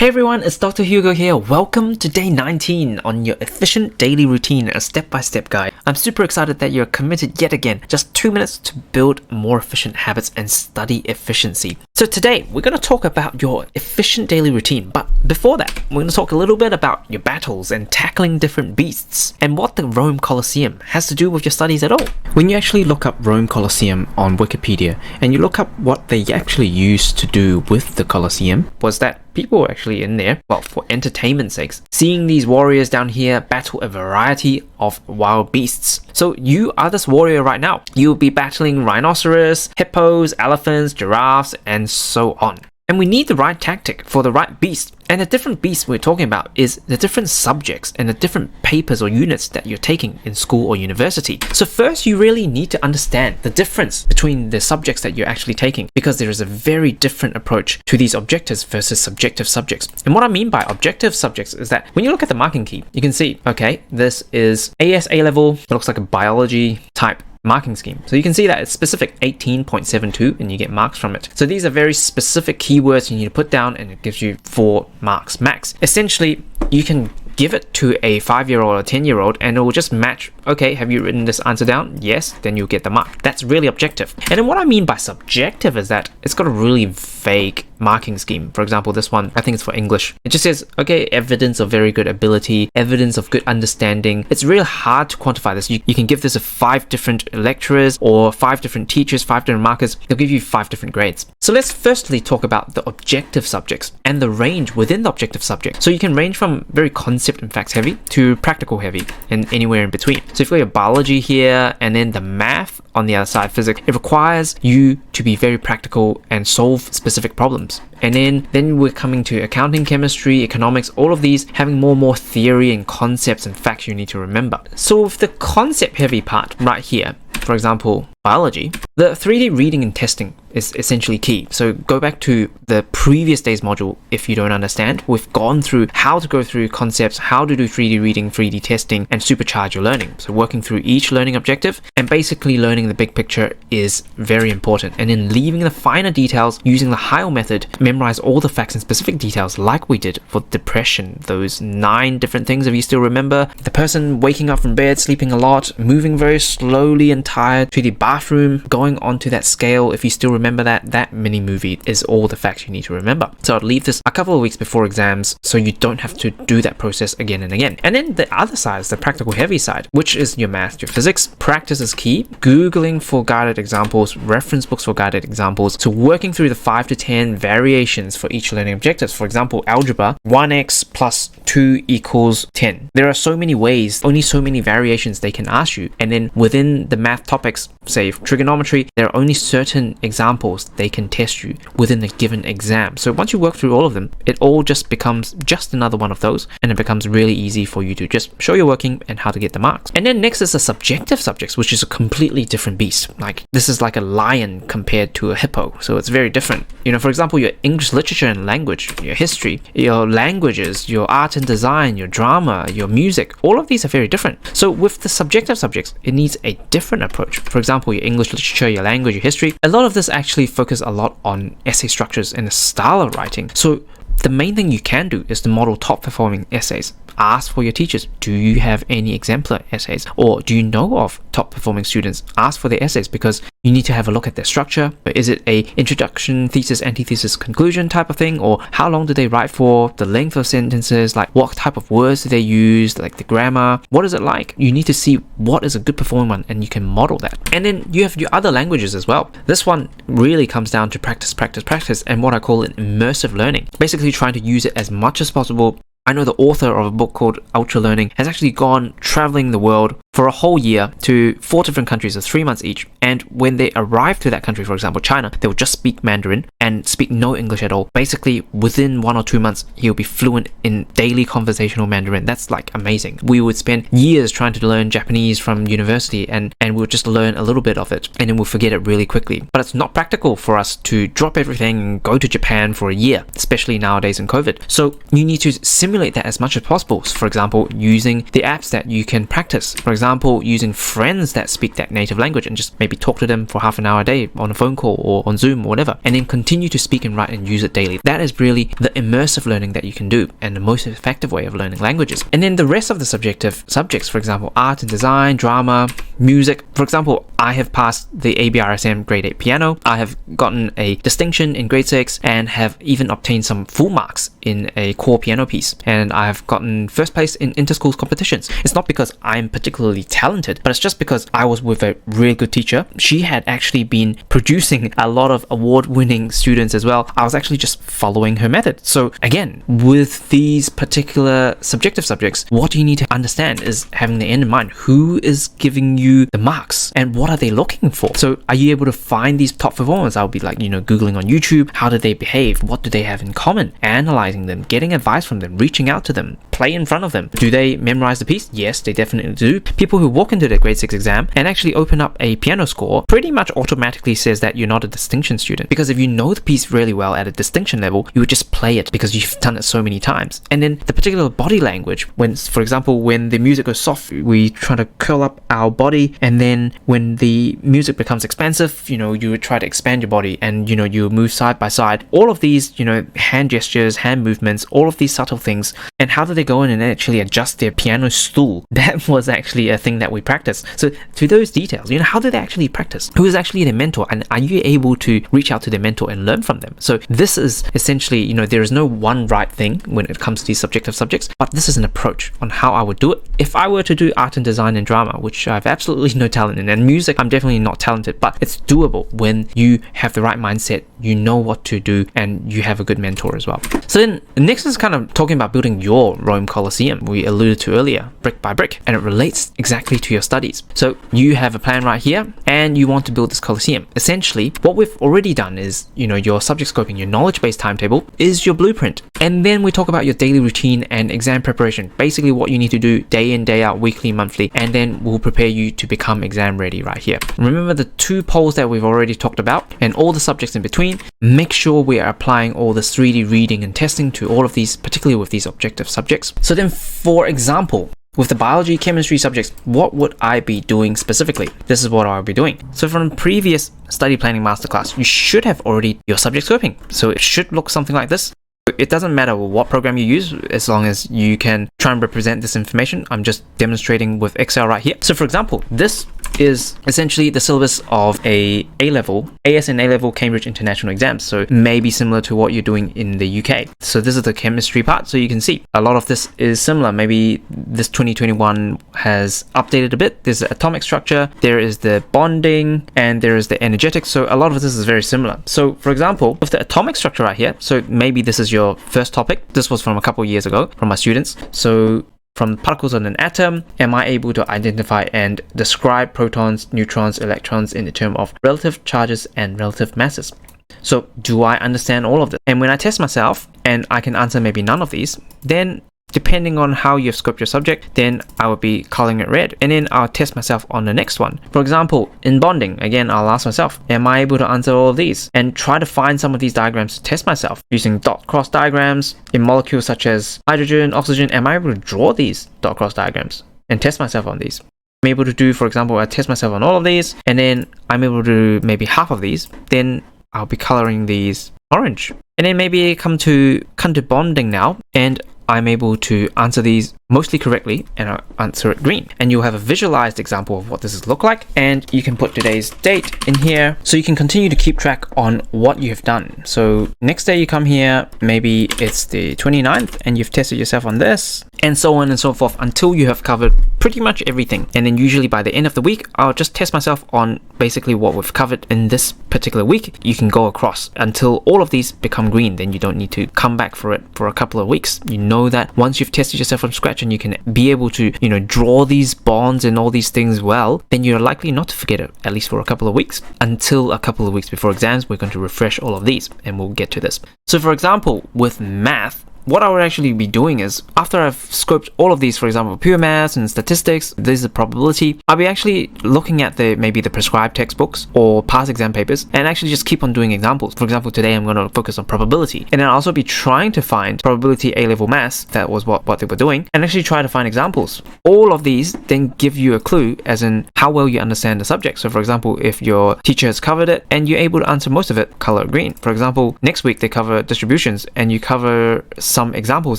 Hey everyone, it's Dr. Hugo here. Welcome to day 19 on your efficient daily routine, a step-by-step guide. I'm super excited that you're committed yet again. Just 2 minutes to build more efficient habits and study efficiency. So today, we're going to talk about your efficient daily routine. But before that, we're going to talk a little bit about your battles and tackling different beasts, and what the Rome Colosseum has to do with your studies at all. When you actually look up Rome Colosseum on Wikipedia, and you look up what they actually used to do with the Colosseum, was that people were actually in there, well, for entertainment sakes, seeing these warriors down here battle a variety of wild beasts. So you are this warrior right now. You'll be battling rhinoceros, hippos, elephants, giraffes, and so on. And we need the right tactic for the right beast. And the different beasts we're talking about is the different subjects and the different papers or units that you're taking in school or university. So first, you really need to understand the difference between the subjects that you're actually taking, because there is a very different approach to these objectives versus subjective subjects. And what I mean by objective subjects is that when you look at the marking key, you can see, okay, this is ASA level. It looks like a biology type marking scheme. So you can see that it's specific 18.72 and you get marks from it. So these are very specific keywords you need to put down, and it gives you 4 marks max. Essentially, you can give it to a 5-year-old or 10-year-old and it will just match. Okay, have you written this answer down? Yes, then you'll get the mark. That's really objective. And then what I mean by subjective is that it's got a really vague marking scheme. For example, this one, I think it's for English. It just says, okay, evidence of very good ability, evidence of good understanding. It's really hard to quantify this. You can give this to 5 different lecturers or 5 different teachers, 5 different markers. They'll give you 5 different grades. So let's firstly talk about the objective subjects and the range within the objective subject. So you can range from very concept and facts heavy to practical heavy and anywhere in between. So if you've got your biology here and then the math on the other side, physics, it requires you to be very practical and solve specific problems. And then we're coming to accounting, chemistry, economics, all of these having more and more theory and concepts and facts you need to remember. So with the concept heavy part right here, for example, biology, the 3D reading and testing is essentially key. So go back to the previous day's module if you don't understand. We've gone through how to go through concepts, how to do 3D reading, 3D testing, and supercharge your learning. So working through each learning objective and basically learning the big picture is very important. And then leaving the finer details using the HILE method, memorize all the facts and specific details like we did for depression. Those 9 different things, if you still remember. The person waking up from bed, sleeping a lot, moving very slowly and tired to the bathroom, going onto that scale. If you still remember that mini movie is all the facts you need to remember. So I'd leave this a couple of weeks before exams so you don't have to do that process again and again. And then the other side is the practical heavy side, which is your math, your physics. Practice is key. Googling for guided examples, reference books for guided examples. So working through the 5 to 10 variations for each learning objectives. For example, algebra, 1x plus 2 equals 10. There are so many ways, only so many variations they can ask you. And then within the math topics, say trigonometry, there are only certain examples they can test you within the given exam. So once you work through all of them, it all just becomes just another one of those, and it becomes really easy for you to just show your working and how to get the marks. And then next is the subjective subjects, which is a completely different beast. Like this is like a lion compared to a hippo, so it's very different. You know, for example, your English literature and language, your history, your languages, your art and design, your drama, your music, all of these are very different. So with the subjective subjects, it needs a different approach. For example, your English literature, your language, your history, a lot of this actually focus a lot on essay structures and the style of writing. So the main thing you can do is to model top performing essays. Ask for your teachers, do you have any exemplar essays? Or do you know of top performing students? Ask for their essays because you need to have a look at their structure. Is it a introduction, thesis, antithesis, conclusion type of thing? Or how long do they write for? The length of sentences, like what type of words do they use, like the grammar? What is it like? You need to see what is a good performing one and you can model that. And then you have your other languages as well. This one really comes down to practice, practice, practice, and what I call an immersive learning. Basically trying to use it as much as possible. I know the author of a book called Ultra Learning has actually gone traveling the world for a whole year to 4 different countries of 3 months each. And when they arrive to that country, for example, China, they will just speak Mandarin and speak no English at all. Basically, within 1 or 2 months, he'll be fluent in daily conversational Mandarin. That's like amazing. We would spend years trying to learn Japanese from university and we'll just learn a little bit of it and then we'll forget it really quickly. But it's not practical for us to drop everything and go to Japan for a year, especially nowadays in COVID. So you need to simulate that as much as possible. So for example, using the apps that you can practice. For example, using friends that speak that native language and just maybe talk to them for half an hour a day on a phone call or on Zoom or whatever, and then continue to speak and write and use it daily. That is really the immersive learning that you can do and the most effective way of learning languages. And then the rest of the subjective subjects, for example, art and design, drama, music. For example, I have passed the ABRSM grade 8 piano. I have gotten a distinction in grade 6 and have even obtained some full marks in a core piano piece. And I've gotten first place in inter-schools competitions. It's not because I'm particularly talented, but it's just because I was with a really good teacher. She had actually been producing a lot of award-winning students as well. I was actually just following her method. So again, with these particular subjective subjects, what you need to understand is having the end in mind. Who is giving you the marks and what are they looking for? So are you able to find these top performers? I'll be like, Googling on YouTube. How do they behave? What do they have in common? Analyzing them, getting advice from them, reaching out to them, play in front of them. Do they memorize the piece? Yes, they definitely do. people who walk into their grade 6 exam and actually open up a piano score pretty much automatically says that you're not a distinction student, because if you know the piece really well at a distinction level, you would just play it because you've done it so many times. And then the particular body language, when, for example, when the music goes soft, we try to curl up our body, and then when the music becomes expansive, you would try to expand your body, and you move side by side. All of these, hand gestures, hand movements, all of these subtle things. And how do they go in and actually adjust their piano stool? That was actually a thing that we practiced. So to those details, how do they actually practice? Who is actually their mentor, and are you able to reach out to their mentor and learn from them? So this is essentially, there is no one right thing when it comes to these subjective subjects, but this is an approach on how I would do it. If I were to do art and design and drama, which I have absolutely no talent in, and music, I'm definitely not talented, but it's doable when you have the right mindset, you know what to do, and you have a good mentor as well. So then next is kind of talking about building your Rome Colosseum, we alluded to earlier, brick by brick, and it relates exactly to your studies. So you have a plan right here, and you want to build this Colosseum. Essentially, what we've already done is, your subject scoping, your knowledge-based timetable is your blueprint. And then we talk about your daily routine and exam preparation, basically what you need to do day in, day out, weekly, monthly, and then we'll prepare you to become exam ready right here. Remember the 2 poles that we've already talked about and all the subjects in between. Make sure we are applying all this 3D reading and testing to all of these, particularly with these objective subjects. So then, for example, with the biology, chemistry subjects, what would I be doing specifically? This is what I'll be doing. So from previous study planning masterclass, you should have already your subject scoping. So it should look something like this. It doesn't matter what program you use, as long as you can try and represent this information. I'm just demonstrating with Excel right here. So for example, this is essentially the syllabus of a A-level, AS and A-level Cambridge International exams. So it may be similar to what you're doing in the UK. So this is the chemistry part. So you can see a lot of this is similar. Maybe this 2021 has updated a bit. There's the atomic structure, there is the bonding, and there is the energetics. So a lot of this is very similar. So for example, with the atomic structure right here, so maybe this is your first topic. This was from a couple of years ago from my students. So from particles on an atom, am I able to identify and describe protons, neutrons, electrons in the term of relative charges and relative masses? So do I understand all of this? And when I test myself and I can answer maybe none of these, then depending on how you've scoped your subject, then I would be coloring it red, and then I'll test myself on the next one. For example, in bonding, again, I'll ask myself, am I able to answer all of these? And try to find some of these diagrams to test myself using dot cross diagrams. In molecules such as hydrogen, oxygen, am I able to draw these dot cross diagrams and test myself on these? I'm able to do, for example, I test myself on all of these, and then I'm able to do maybe half of these, then I'll be coloring these orange. And then maybe come to bonding now, and I'm able to answer these mostly correctly, and I'll answer it green. And you'll have a visualized example of what this is look like, and you can put today's date in here so you can continue to keep track on what you've done. So next day you come here, maybe it's the 29th, and you've tested yourself on this, and so on and so forth until you have covered pretty much everything. And then usually by the end of the week, I'll just test myself on basically what we've covered in this particular week. You can go across until all of these become green. Then you don't need to come back for it for a couple of weeks. You know that once you've tested yourself from scratch and you can be able to, draw these bonds and all these things well, then you're likely not to forget it, at least for a couple of weeks. Until a couple of weeks before exams, we're going to refresh all of these, and we'll get to this. So for example, with math, what I would actually be doing is, after I've scoped all of these, for example, pure maths and statistics, this is a probability, I'll be actually looking at maybe the prescribed textbooks or past exam papers, and actually just keep on doing examples. For example, today I'm going to focus on probability, and then I'll also be trying to find probability A-level maths, that was what they were doing, and actually try to find examples. All of these then give you a clue as in how well you understand the subject. So for example, if your teacher has covered it and you're able to answer most of it, color it green. For example, next week they cover distributions and you cover some examples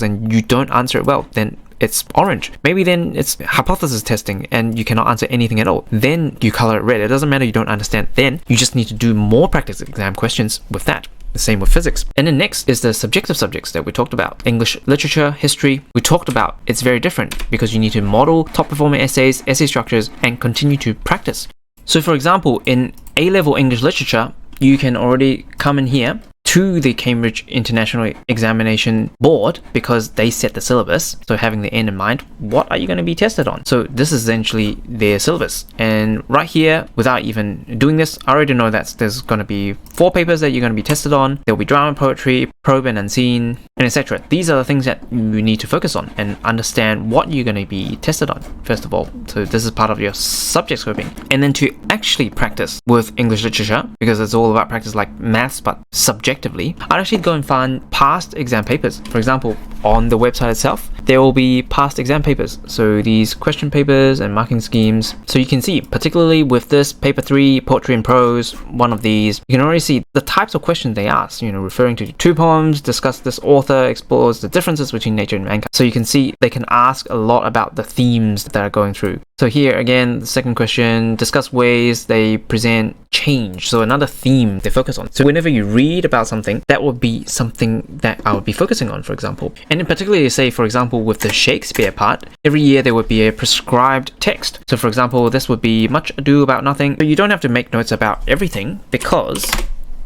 and you don't answer it well, then it's orange. Maybe then it's hypothesis testing and you cannot answer anything at all, then you color it red. It doesn't matter, you don't understand, then you just need to do more practice exam questions with that. The same with physics. And then next is the subjective subjects that we talked about. English literature, history, we talked about. It's very different because you need to model top performing essays, essay structures, and continue to practice. So for example, in A-level English literature, you can already come in here to the Cambridge International Examination Board because they set the syllabus. So having the end in mind, what are you going to be tested on? So this is essentially their syllabus. And right here, without even doing this, I already know that there's going to be 4 papers that you're going to be tested on. There'll be drama, poetry, probe and unseen, and etc. These are the things that you need to focus on and understand what you're going to be tested on, first of all. So this is part of your subject scoping. And then to actually practice with English literature, because it's all about practice like maths but subjectively, I'd actually go and find past exam papers. For example, on the website itself, there will be past exam papers. So these question papers and marking schemes. So you can see, particularly with this paper 3, poetry and prose, one of these, you can already see the types of questions they ask, referring to 2 poems, discuss this author, explores the differences between nature and mankind. So you can see they can ask a lot about the themes that are going through. So here again, the second question, discuss ways they present change. So another theme they focus on. So whenever you read about something, that would be something that I would be focusing on, for example. And in particular, say, for example, with the Shakespeare part, every year there would be a prescribed text. So for example, this would be Much Ado About Nothing. But you don't have to make notes about everything, because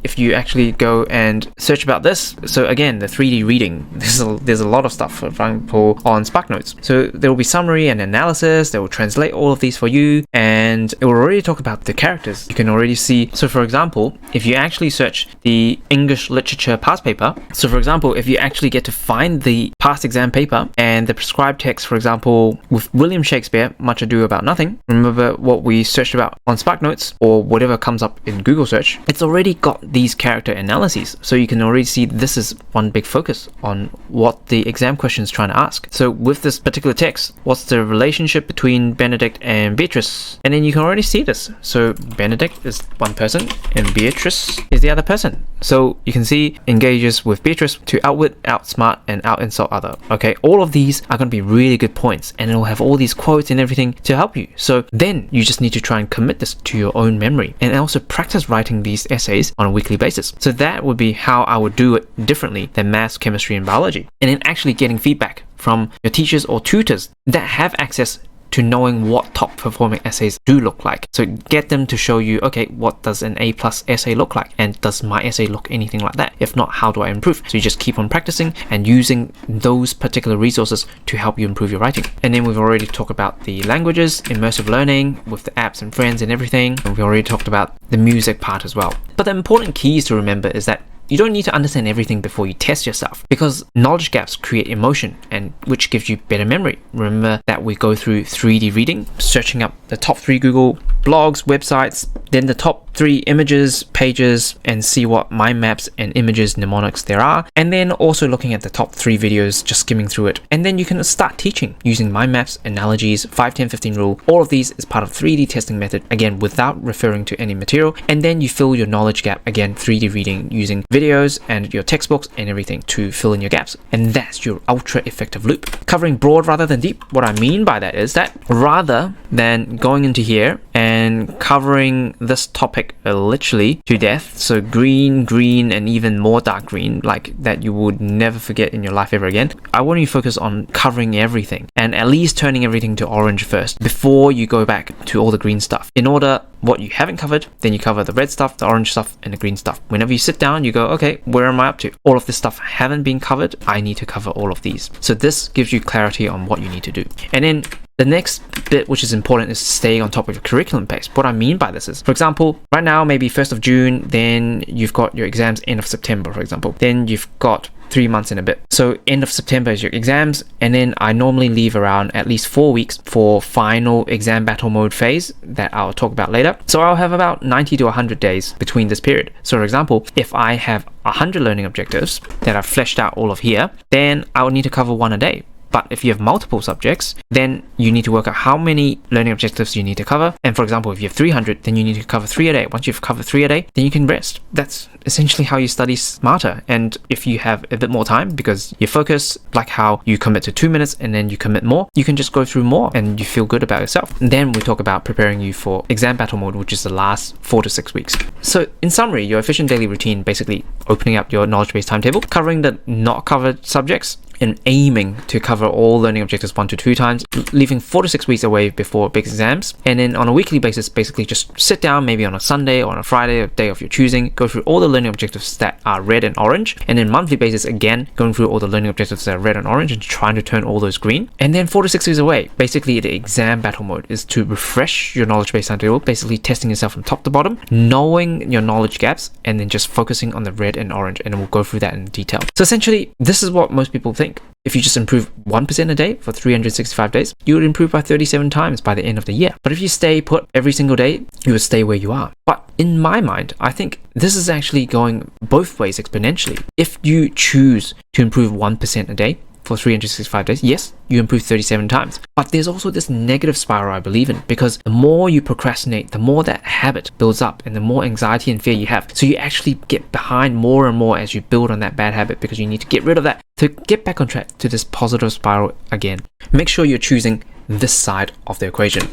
if you actually go and search about this, so again, the 3D reading, there's a lot of stuff, for example, on SparkNotes. So there will be summary and analysis, they will translate all of these for you, and it will already talk about the characters. You can already see, so for example, if you actually search the English literature past paper, so for example, if you actually get to find the past exam paper and the prescribed text, for example, with William Shakespeare, Much Ado About Nothing, remember what we searched about on SparkNotes, or whatever comes up in Google search, it's already got these character analyses. So you can already see this is one big focus on what the exam question is trying to ask. So with this particular text, what's the relationship between Benedict and Beatrice? And then you can already see this. So Benedict is one person and Beatrice is the other person. So you can see engages with Beatrice to outwit, outsmart, and out-insult other. Okay, all of these are going to be really good points, and it'll have all these quotes and everything to help you. So then you just need to try and commit this to your own memory, and also practice writing these essays on a weekly basis. So that would be how I would do it differently than maths, chemistry, and biology. And then actually getting feedback from your teachers or tutors that have access to knowing what top performing essays do look like. So get them to show you, okay, what does an A+ essay look like? And does my essay look anything like that? If not, how do I improve? So you just keep on practicing and using those particular resources to help you improve your writing. And then we've already talked about the languages, immersive learning with the apps and friends and everything. And we've already talked about the music part as well. But the important keys to remember is that you don't need to understand everything before you test yourself, because knowledge gaps create emotion, and which gives you better memory. Remember that we go through 3D reading, searching up the top 3 Google blogs, websites, then the top 3 images, pages, and see what mind maps and images mnemonics there are, and then also looking at the top 3 videos, just skimming through it. And then you can start teaching using mind maps, analogies, 5, 10, 15 rule. All of these is part of 3D testing method, again, without referring to any material. And then you fill your knowledge gap, again, 3D reading using videos and your textbooks and everything to fill in your gaps. And that's your ultra effective loop. Covering broad rather than deep. What I mean by that is that rather than going into here and covering this topic literally to death, so green, and even more dark green, like that you would never forget in your life ever again, I want you to focus on covering everything and at least turning everything to orange first before you go back to all the green stuff. In order, what you haven't covered, then you cover the red stuff, the orange stuff, and the green stuff. Whenever you sit down, you go, okay, where am I up to? All of this stuff haven't been covered. I need to cover all of these. So this gives you clarity on what you need to do. And then the next bit, which is important, is staying on top of your curriculum pace. What I mean by this is, for example, right now, maybe 1st of June, then you've got your exams end of September, for example. Then you've got 3 months in a bit. So end of September is your exams, and then I normally leave around at least 4 weeks for final exam battle mode phase that I'll talk about later. So I'll have about 90 to 100 days between this period. So for example, if I have 100 learning objectives that I've fleshed out all of here, then I will need to cover 1 a day. But if you have multiple subjects, then you need to work out how many learning objectives you need to cover. And for example, if you have 300, then you need to cover 3 a day. Once you've covered 3 a day, then you can rest. That's essentially how you study smarter. And if you have a bit more time, because you focus, like how you commit to 2 minutes and then you commit more, you can just go through more and you feel good about yourself. And then we talk about preparing you for exam battle mode, which is the last 4 to 6 weeks. So in summary, your efficient daily routine, basically opening up your knowledge-based timetable, covering the not covered subjects, and aiming to cover all learning objectives 1 to 2 times, leaving 4 to 6 weeks away before big exams. And then on a weekly basis, basically just sit down, maybe on a Sunday or on a Friday, a day of your choosing, go through all the learning objectives that are red and orange. And then monthly basis, again, going through all the learning objectives that are red and orange and trying to turn all those green. And then 4 to 6 weeks away, basically the exam battle mode is to refresh your knowledge-based timetable, basically testing yourself from top to bottom, knowing your knowledge gaps, and then just focusing on the red and orange. And we'll go through that in detail. So essentially, this is what most people think. think? If you just improve 1% a day for 365 days, you would improve by 37 times by the end of the year. But if you stay put every single day, you would stay where you are. But in my mind, I think this is actually going both ways exponentially. If you choose to improve 1% a day for 365 days, yes, you improve 37 times. But there's also this negative spiral I believe in, because the more you procrastinate, the more that habit builds up and the more anxiety and fear you have. So you actually get behind more and more as you build on that bad habit, because you need to get rid of that to get back on track to this positive spiral again. Make sure you're choosing this side of the equation.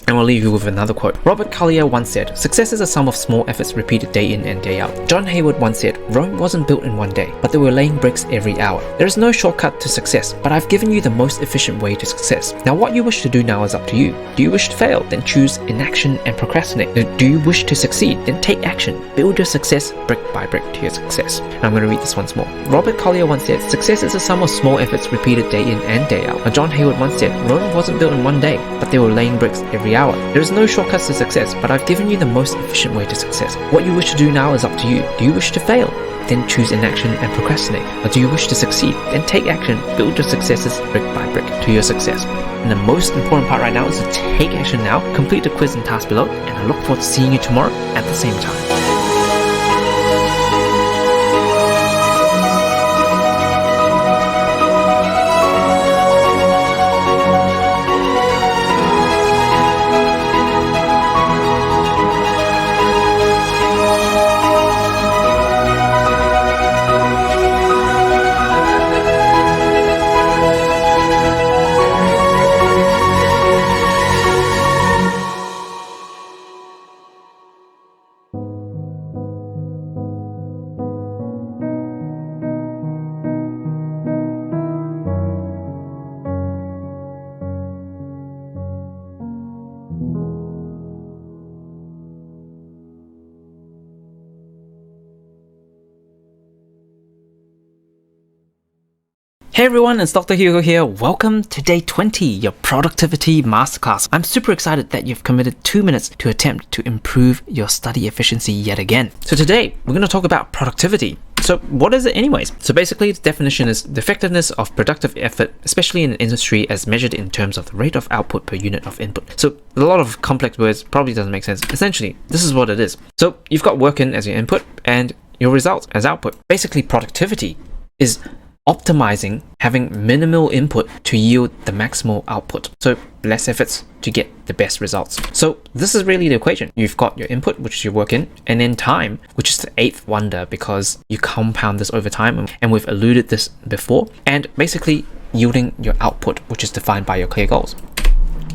And we'll leave you with another quote. Robert Collier once said, "Success is a sum of small efforts repeated day in and day out." John Hayward once said, "Rome wasn't built in one day, but they were laying bricks every hour." There is no shortcut to success, but I've given you the most efficient way to success. Now what you wish to do now is up to you. Do you wish to fail? Then choose inaction and procrastinate. Do you wish to succeed? Then take action. Build your success brick by brick to your success. And I'm going to read this once more. Robert Collier once said, "Success is a sum of small efforts repeated day in and day out." Now John Hayward once said, "Rome wasn't built in one day, but they were laying bricks every hour." There is no shortcuts to success, but I've given you the most efficient way to success. What you wish to do now is up to you. Do you wish to fail? Then choose inaction and procrastinate. Or do you wish to succeed? Then take action. Build your successes brick by brick to your success. And the most important part right now is to take action now, complete the quiz and task below, and I look forward to seeing you tomorrow at the same time. Hey everyone, it's Dr. Hugo here. Welcome to day 20, your productivity masterclass. I'm super excited that you've committed 2 minutes to attempt to improve your study efficiency yet again. So today, we're going to talk about productivity. So what is it anyways? So basically the definition is the effectiveness of productive effort, especially in an industry as measured in terms of the rate of output per unit of input. So a lot of complex words probably doesn't make sense. Essentially, this is what it is. So you've got work in as your input and your results as output. Basically productivity is optimizing, having minimal input to yield the maximal output. So less efforts to get the best results. So this is really the equation. You've got your input, which is your work in, and then time, which is the eighth wonder because you compound this over time, and we've alluded this before, and basically yielding your output, which is defined by your clear goals.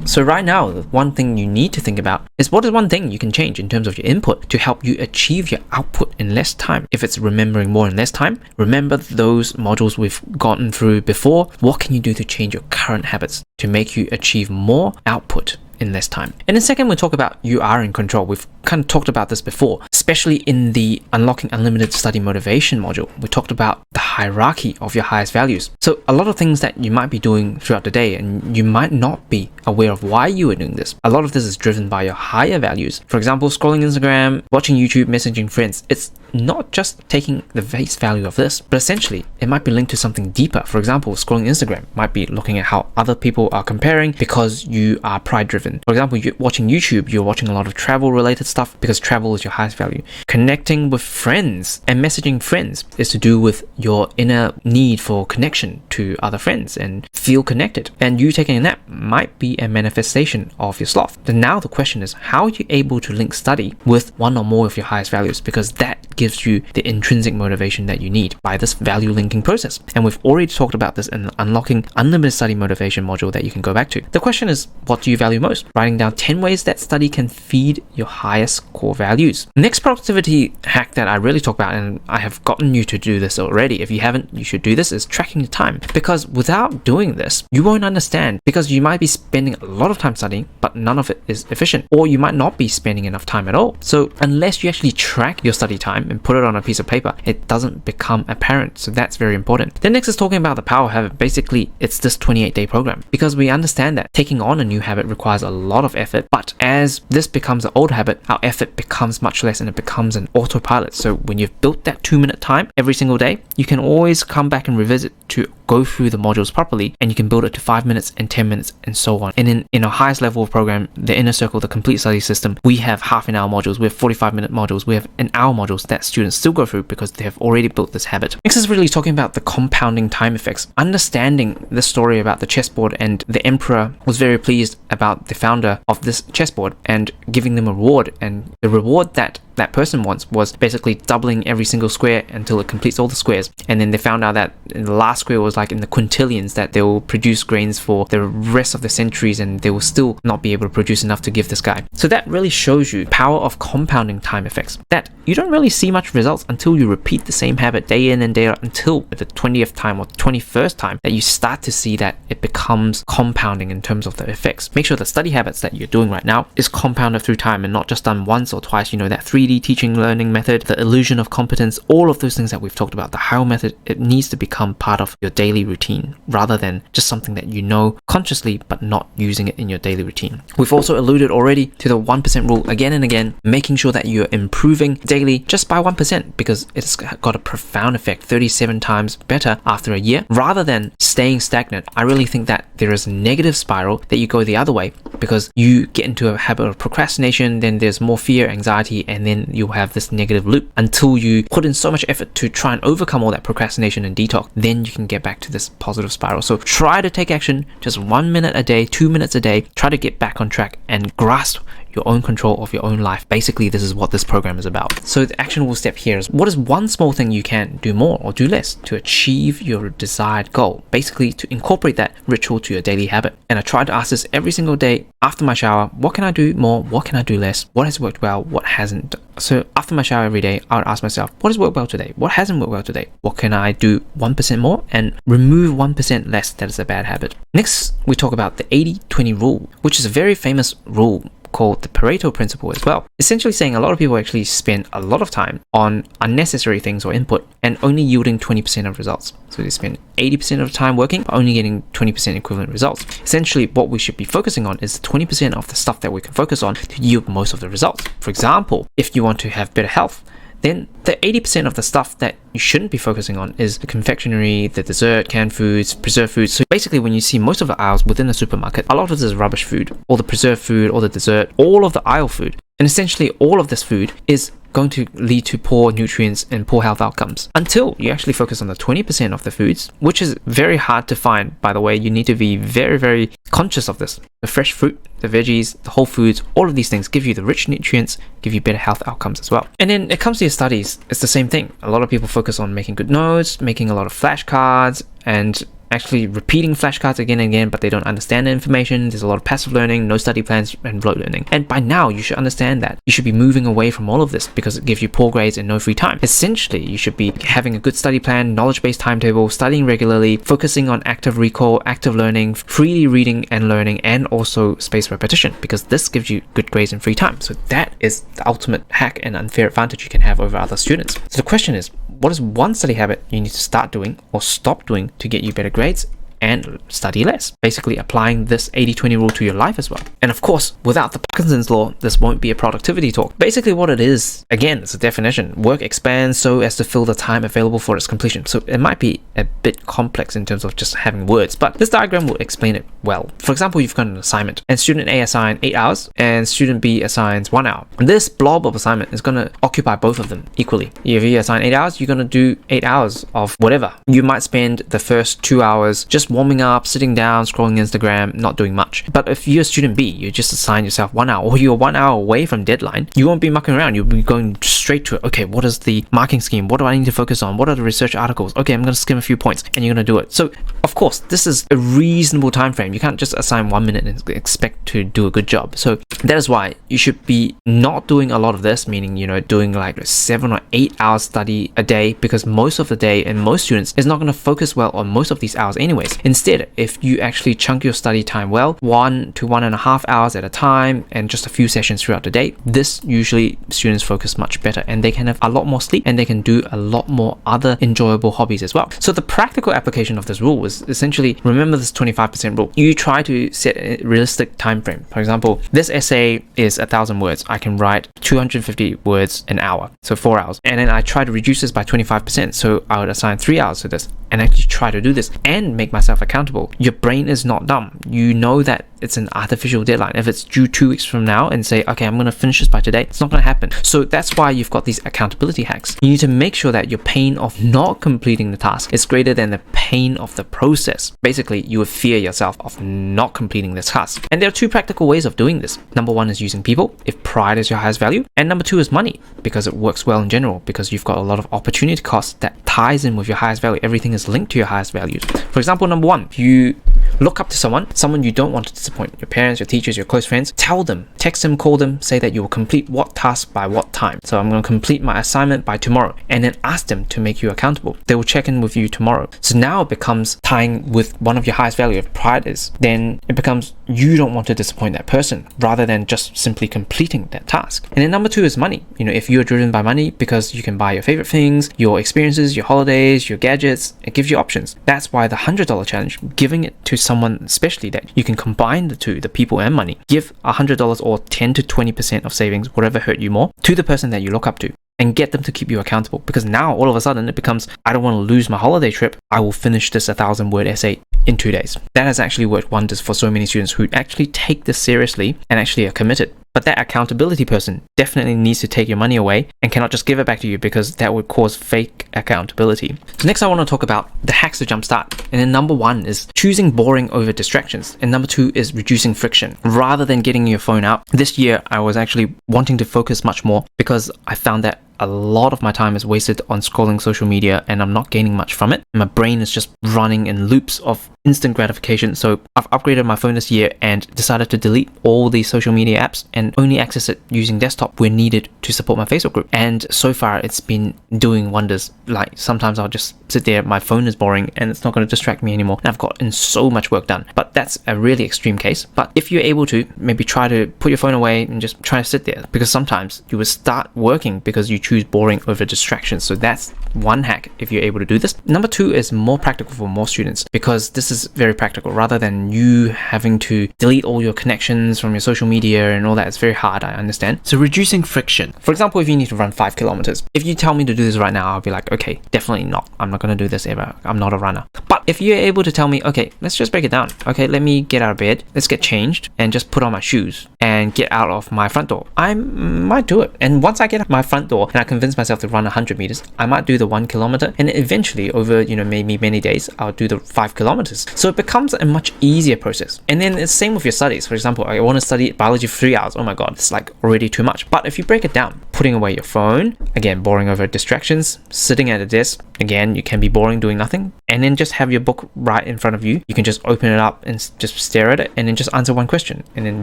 So right now, the one thing you need to think about is what is one thing you can change in terms of your input to help you achieve your output in less time. If it's remembering more in less time, remember those modules we've gotten through before. What can you do to change your current habits to make you achieve more output in less time? And in second, we'll talk about you are in control. We've kind of talked about this before, especially in the Unlocking Unlimited Study Motivation module. We talked about the hierarchy of your highest values. So a lot of things that you might be doing throughout the day and you might not be aware of why you are doing this. A lot of this is driven by your higher values. For example, scrolling Instagram, watching YouTube, messaging friends. It's not just taking the face value of this, but essentially it might be linked to something deeper. For example, scrolling Instagram might be looking at how other people are comparing because you are pride driven. For example, you're watching YouTube, you're watching a lot of travel related stuff because travel is your highest value. Connecting with friends and messaging friends is to do with your inner need for connection to other friends and feel connected. And you taking a nap might be a manifestation of your sloth. Then now the question is, how are you able to link study with one or more of your highest values? Because that gives you the intrinsic motivation that you need by this value linking process. And we've already talked about this in the Unlocking Unlimited Study Motivation module that you can go back to. The question is, what do you value most? Writing down 10 ways that study can feed your highest core values. Next productivity hack that I really talk about, and I have gotten you to do this already. If you haven't, you should do this, is tracking your time. Because without doing this, you won't understand, because you might be spending a lot of time studying, but none of it is efficient, or you might not be spending enough time at all. So unless you actually track your study time and put it on a piece of paper, it doesn't become apparent. So that's very important. Then next is talking about the power habit. Basically, it's this 28-day program, because we understand that taking on a new habit requires a lot of effort, but as this becomes an old habit, our effort becomes much less and it becomes an autopilot. So when you've built that 2-minute time every single day, you can always come back and revisit to go through the modules properly, and you can build it to 5 minutes and 10 minutes and so on. And in our highest level of program, the Inner Circle, the complete study system, we have half an hour modules, we have 45-minute modules, we have an hour modules that students still go through because they have already built this habit. Next is really talking about the compounding time effects. Understanding the story about the chessboard, and the emperor was very pleased about the founder of this chessboard and giving them a reward, and the reward that person wants was basically doubling every single square until it completes all the squares. And then they found out that the last square was like in the quintillions, that they will produce grains for the rest of the centuries and they will still not be able to produce enough to give this guy. So that really shows you power of compounding time effects, that you don't really see much results until you repeat the same habit day in and day out, until the 20th time or 21st time that you start to see that it becomes compounding in terms of the effects. Make sure the study habits that you're doing right now is compounded through time and not just done once or twice. That 3D teaching learning method, the illusion of competence, all of those things that we've talked about, the HILE method, it needs to become part of your daily routine rather than just something that you know consciously but not using it in your daily routine. We've also alluded already to the 1% rule again and again, making sure that you're improving daily just by 1%, because it's got a profound effect, 37 times better after a year, rather than staying stagnant. I really think that there is a negative spiral that you go the other way, because you get into a habit of procrastination, then there's more fear, anxiety, and then you'll have this negative loop until you put in so much effort to try and overcome all that procrastination and detox. Then you can get back to this positive spiral. So try to take action, just 1 minute a day, 2 minutes a day. Try to get back on track and grasp your own control of your own life. Basically, this is what this program is about. So the actionable step here is, what is one small thing you can do more or do less to achieve your desired goal? Basically, to incorporate that ritual to your daily habit. And I try to ask this every single day after my shower. What can I do more? What can I do less? What has worked well? What hasn't? So after my shower every day, I would ask myself, what has worked well today? What hasn't worked well today? What can I do 1% more and remove 1% less that is a bad habit? Next, we talk about the 80-20 rule, which is a very famous rule called the Pareto principle as well. Essentially saying a lot of people actually spend a lot of time on unnecessary things or input and only yielding 20% of results. So they spend 80% of the time working, but only getting 20% equivalent results. Essentially, what we should be focusing on is 20% of the stuff that we can focus on to yield most of the results. For example, if you want to have better health, then the 80% of the stuff that you shouldn't be focusing on is the confectionery, the dessert, canned foods, preserved foods. So basically, when you see most of the aisles within the supermarket, a lot of this is rubbish food, all the preserved food, all the dessert, all of the aisle food. And essentially, all of this food is going to lead to poor nutrients and poor health outcomes until you actually focus on the 20% of the foods, which is very hard to find, by the way. You need to be very, very conscious of this. The fresh fruit, the veggies, the whole foods, all of these things give you the rich nutrients, give you better health outcomes as well. And then it comes to your studies, it's the same thing. A lot of people focus on making good notes, making a lot of flashcards, and actually repeating flashcards again and again, but they don't understand the information. There's a lot of passive learning, no study plans, and rote learning. And by now, you should understand that. You should be moving away from all of this because it gives you poor grades and no free time. Essentially, you should be having a good study plan, knowledge-based timetable, studying regularly, focusing on active recall, active learning, freely reading and learning, and also spaced repetition, because this gives you good grades and free time. So that is the ultimate hack and unfair advantage you can have over other students. So the question is, what is one study habit you need to start doing or stop doing to get you better grades and study less? Basically applying this 80-20 rule to your life as well. And of course, without the Parkinson's law, this won't be a productivity talk. Basically what it is, again, it's a definition. Work expands so as to fill the time available for its completion. So it might be a bit complex in terms of just having words, but this diagram will explain it well. For example, you've got an assignment and student A assigns 8 hours and student B assigns 1 hour. And this blob of assignment is going to occupy both of them equally. If you assign 8 hours, you're going to do 8 hours of whatever. You might spend the first 2 hours just warming up, sitting down, scrolling Instagram, not doing much. But if you're student B, you just assign yourself 1 hour, or you're 1 hour away from deadline, you won't be mucking around. You'll be going straight to it. Okay, what is the marking scheme? What do I need to focus on? What are the research articles? Okay, I'm going to skim a few points, and you're going to do it. So of course, this is a reasonable time frame. You can't just assign 1 minute and expect to do a good job. So that is why you should be not doing a lot of this, meaning, doing like 7 or 8 hours study a day, because most of the day and most students is not going to focus well on most of these hours anyways. Instead, if you actually chunk your study time well, 1 to 1.5 hours at a time and just a few sessions throughout the day, this usually students focus much better and they can have a lot more sleep and they can do a lot more other enjoyable hobbies as well. So the practical application of this rule is essentially, remember this 25% rule. You try to set a realistic time frame. For example, this essay is 1,000 words. I can write 250 words an hour, so 4 hours. And then I try to reduce this by 25%. So I would assign 3 hours to this and actually try to do this and make myself accountable. Your brain is not dumb. You know that it's an artificial deadline. If it's due 2 weeks from now and say, okay, I'm going to finish this by today, it's not going to happen. So that's why you've got these accountability hacks. You need to make sure that your pain of not completing the task is greater than the pain of the process. Basically, you would fear yourself of not completing this task. And there are 2 practical ways of doing this. Number 1 is using people, if pride is your highest value. And number 2 is money, because it works well in general, because you've got a lot of opportunity costs that ties in with your highest value. Everything is linked to your highest values. For example, number 1, you look up to someone you don't want to disappoint, your parents, your teachers, your close friends. Tell them, text them, call them, say that you will complete what task by what time. So I'm going to complete my assignment by tomorrow, and then ask them to make you accountable. They will check in with you tomorrow. So now it becomes tying with one of your highest value. If pride is, then it becomes you don't want to disappoint that person rather than just simply completing that task. And then number 2 is money. If you are driven by money because you can buy your favorite things, your experiences, your holidays, your gadgets, it gives you options. That's why the $100 challenge, giving it to someone especially that you can combine the two, the people and money. Give $100 or 10 to 20% of savings, whatever hurt you more, to the person that you look up to, and get them to keep you accountable. Because now all of a sudden it becomes, I don't want to lose my holiday trip. I will finish this 1,000-word essay in 2 days. That has actually worked wonders for so many students who actually take this seriously and actually are committed. But that accountability person definitely needs to take your money away and cannot just give it back to you, because that would cause fake accountability. So next I want to talk about the hacks to jumpstart. And then number 1 is choosing boring over distractions. And number 2 is reducing friction. Rather than getting your phone out, this year I was actually wanting to focus much more, because I found that a lot of my time is wasted on scrolling social media and I'm not gaining much from it. My brain is just running in loops of instant gratification. So I've upgraded my phone this year and decided to delete all these social media apps and only access it using desktop where needed to support my Facebook group. And so far it's been doing wonders. Like sometimes I'll just sit there, my phone is boring and it's not going to distract me anymore. And I've gotten so much work done. But that's a really extreme case. But if you're able to, maybe try to put your phone away and just try to sit there, because sometimes you will start working because you choose boring over distractions. So that's one hack if you're able to do this. Number 2 is more practical for more students, because this is very practical. Rather than you having to delete all your connections from your social media and all that, it's very hard, I understand. So reducing friction. For example, if you need to run 5 kilometers, if you tell me to do this right now, I'll be like, okay, definitely not. I'm not going to do this ever. I'm not a runner. But if you're able to tell me, okay, let's just break it down. Okay, let me get out of bed, let's get changed and just put on my shoes and get out of my front door, I might do it. And once I get out my front door and I convince myself to run 100 meters, I might do the 1 kilometer, and eventually over maybe many days I'll do the 5 kilometers. So it becomes a much easier process. And then it's same with your studies. For example, I want to study biology for 3 hours. Oh my god, it's like already too much. But if you break it down, putting away your phone, again, boring over distractions, sitting at a desk, again, you can be boring doing nothing, and then just have your book right in front of you. You can just open it up and just stare at it, and then just answer one question, and then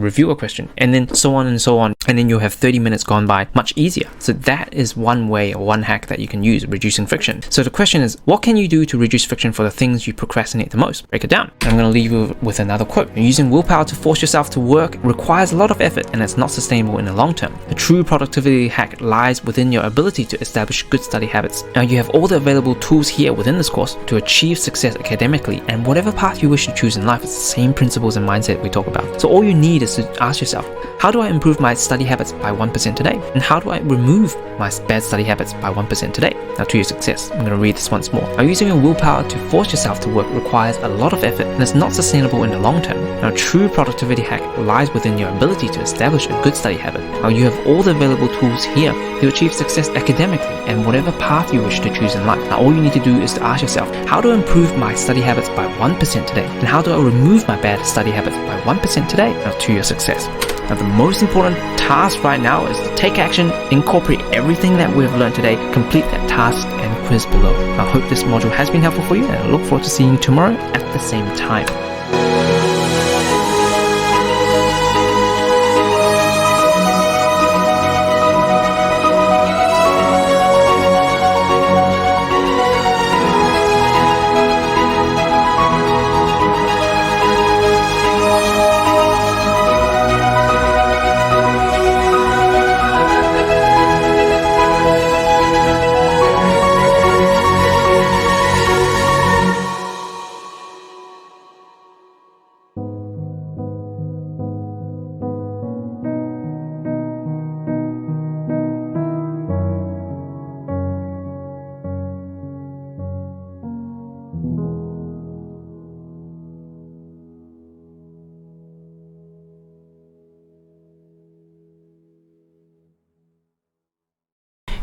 review a question, and then so on and so on. And then you'll have 30 minutes gone by much easier. So that is one way or one hack that you can use, reducing friction. So the question is, what can you do to reduce friction for the things you procrastinate the most? Break it down. I'm going to leave you with another quote. Using willpower to force yourself to work requires a lot of effort, and it's not sustainable in the long term. A true productivity hack lies within your ability to establish good study habits. Now you have all the available tools here within this course to achieve success academically, and whatever path you wish to choose in life, it's the same principles and mindset we talk about. So all you need is to ask yourself, how do I improve my study habits by 1% today? And how do I remove my bad study habits by 1% today? Now to your success. I'm going to read this once more. Now using your willpower to force yourself to work requires a lot of effort, and it's not sustainable in the long term. Now true productivity hack lies within your ability to establish a good study habit. Now you have all the available tools here to achieve success academically and whatever path you wish to choose in life. Now all you need to do is to ask yourself, how do I improve my study habits by 1% today? And how do I remove my bad study habits by 1% today? Now to your success. Now the most important task right now is to take action, incorporate everything that we've learned today, complete that task and quiz below. I hope this module has been helpful for you, and I look forward to seeing you tomorrow at the same time.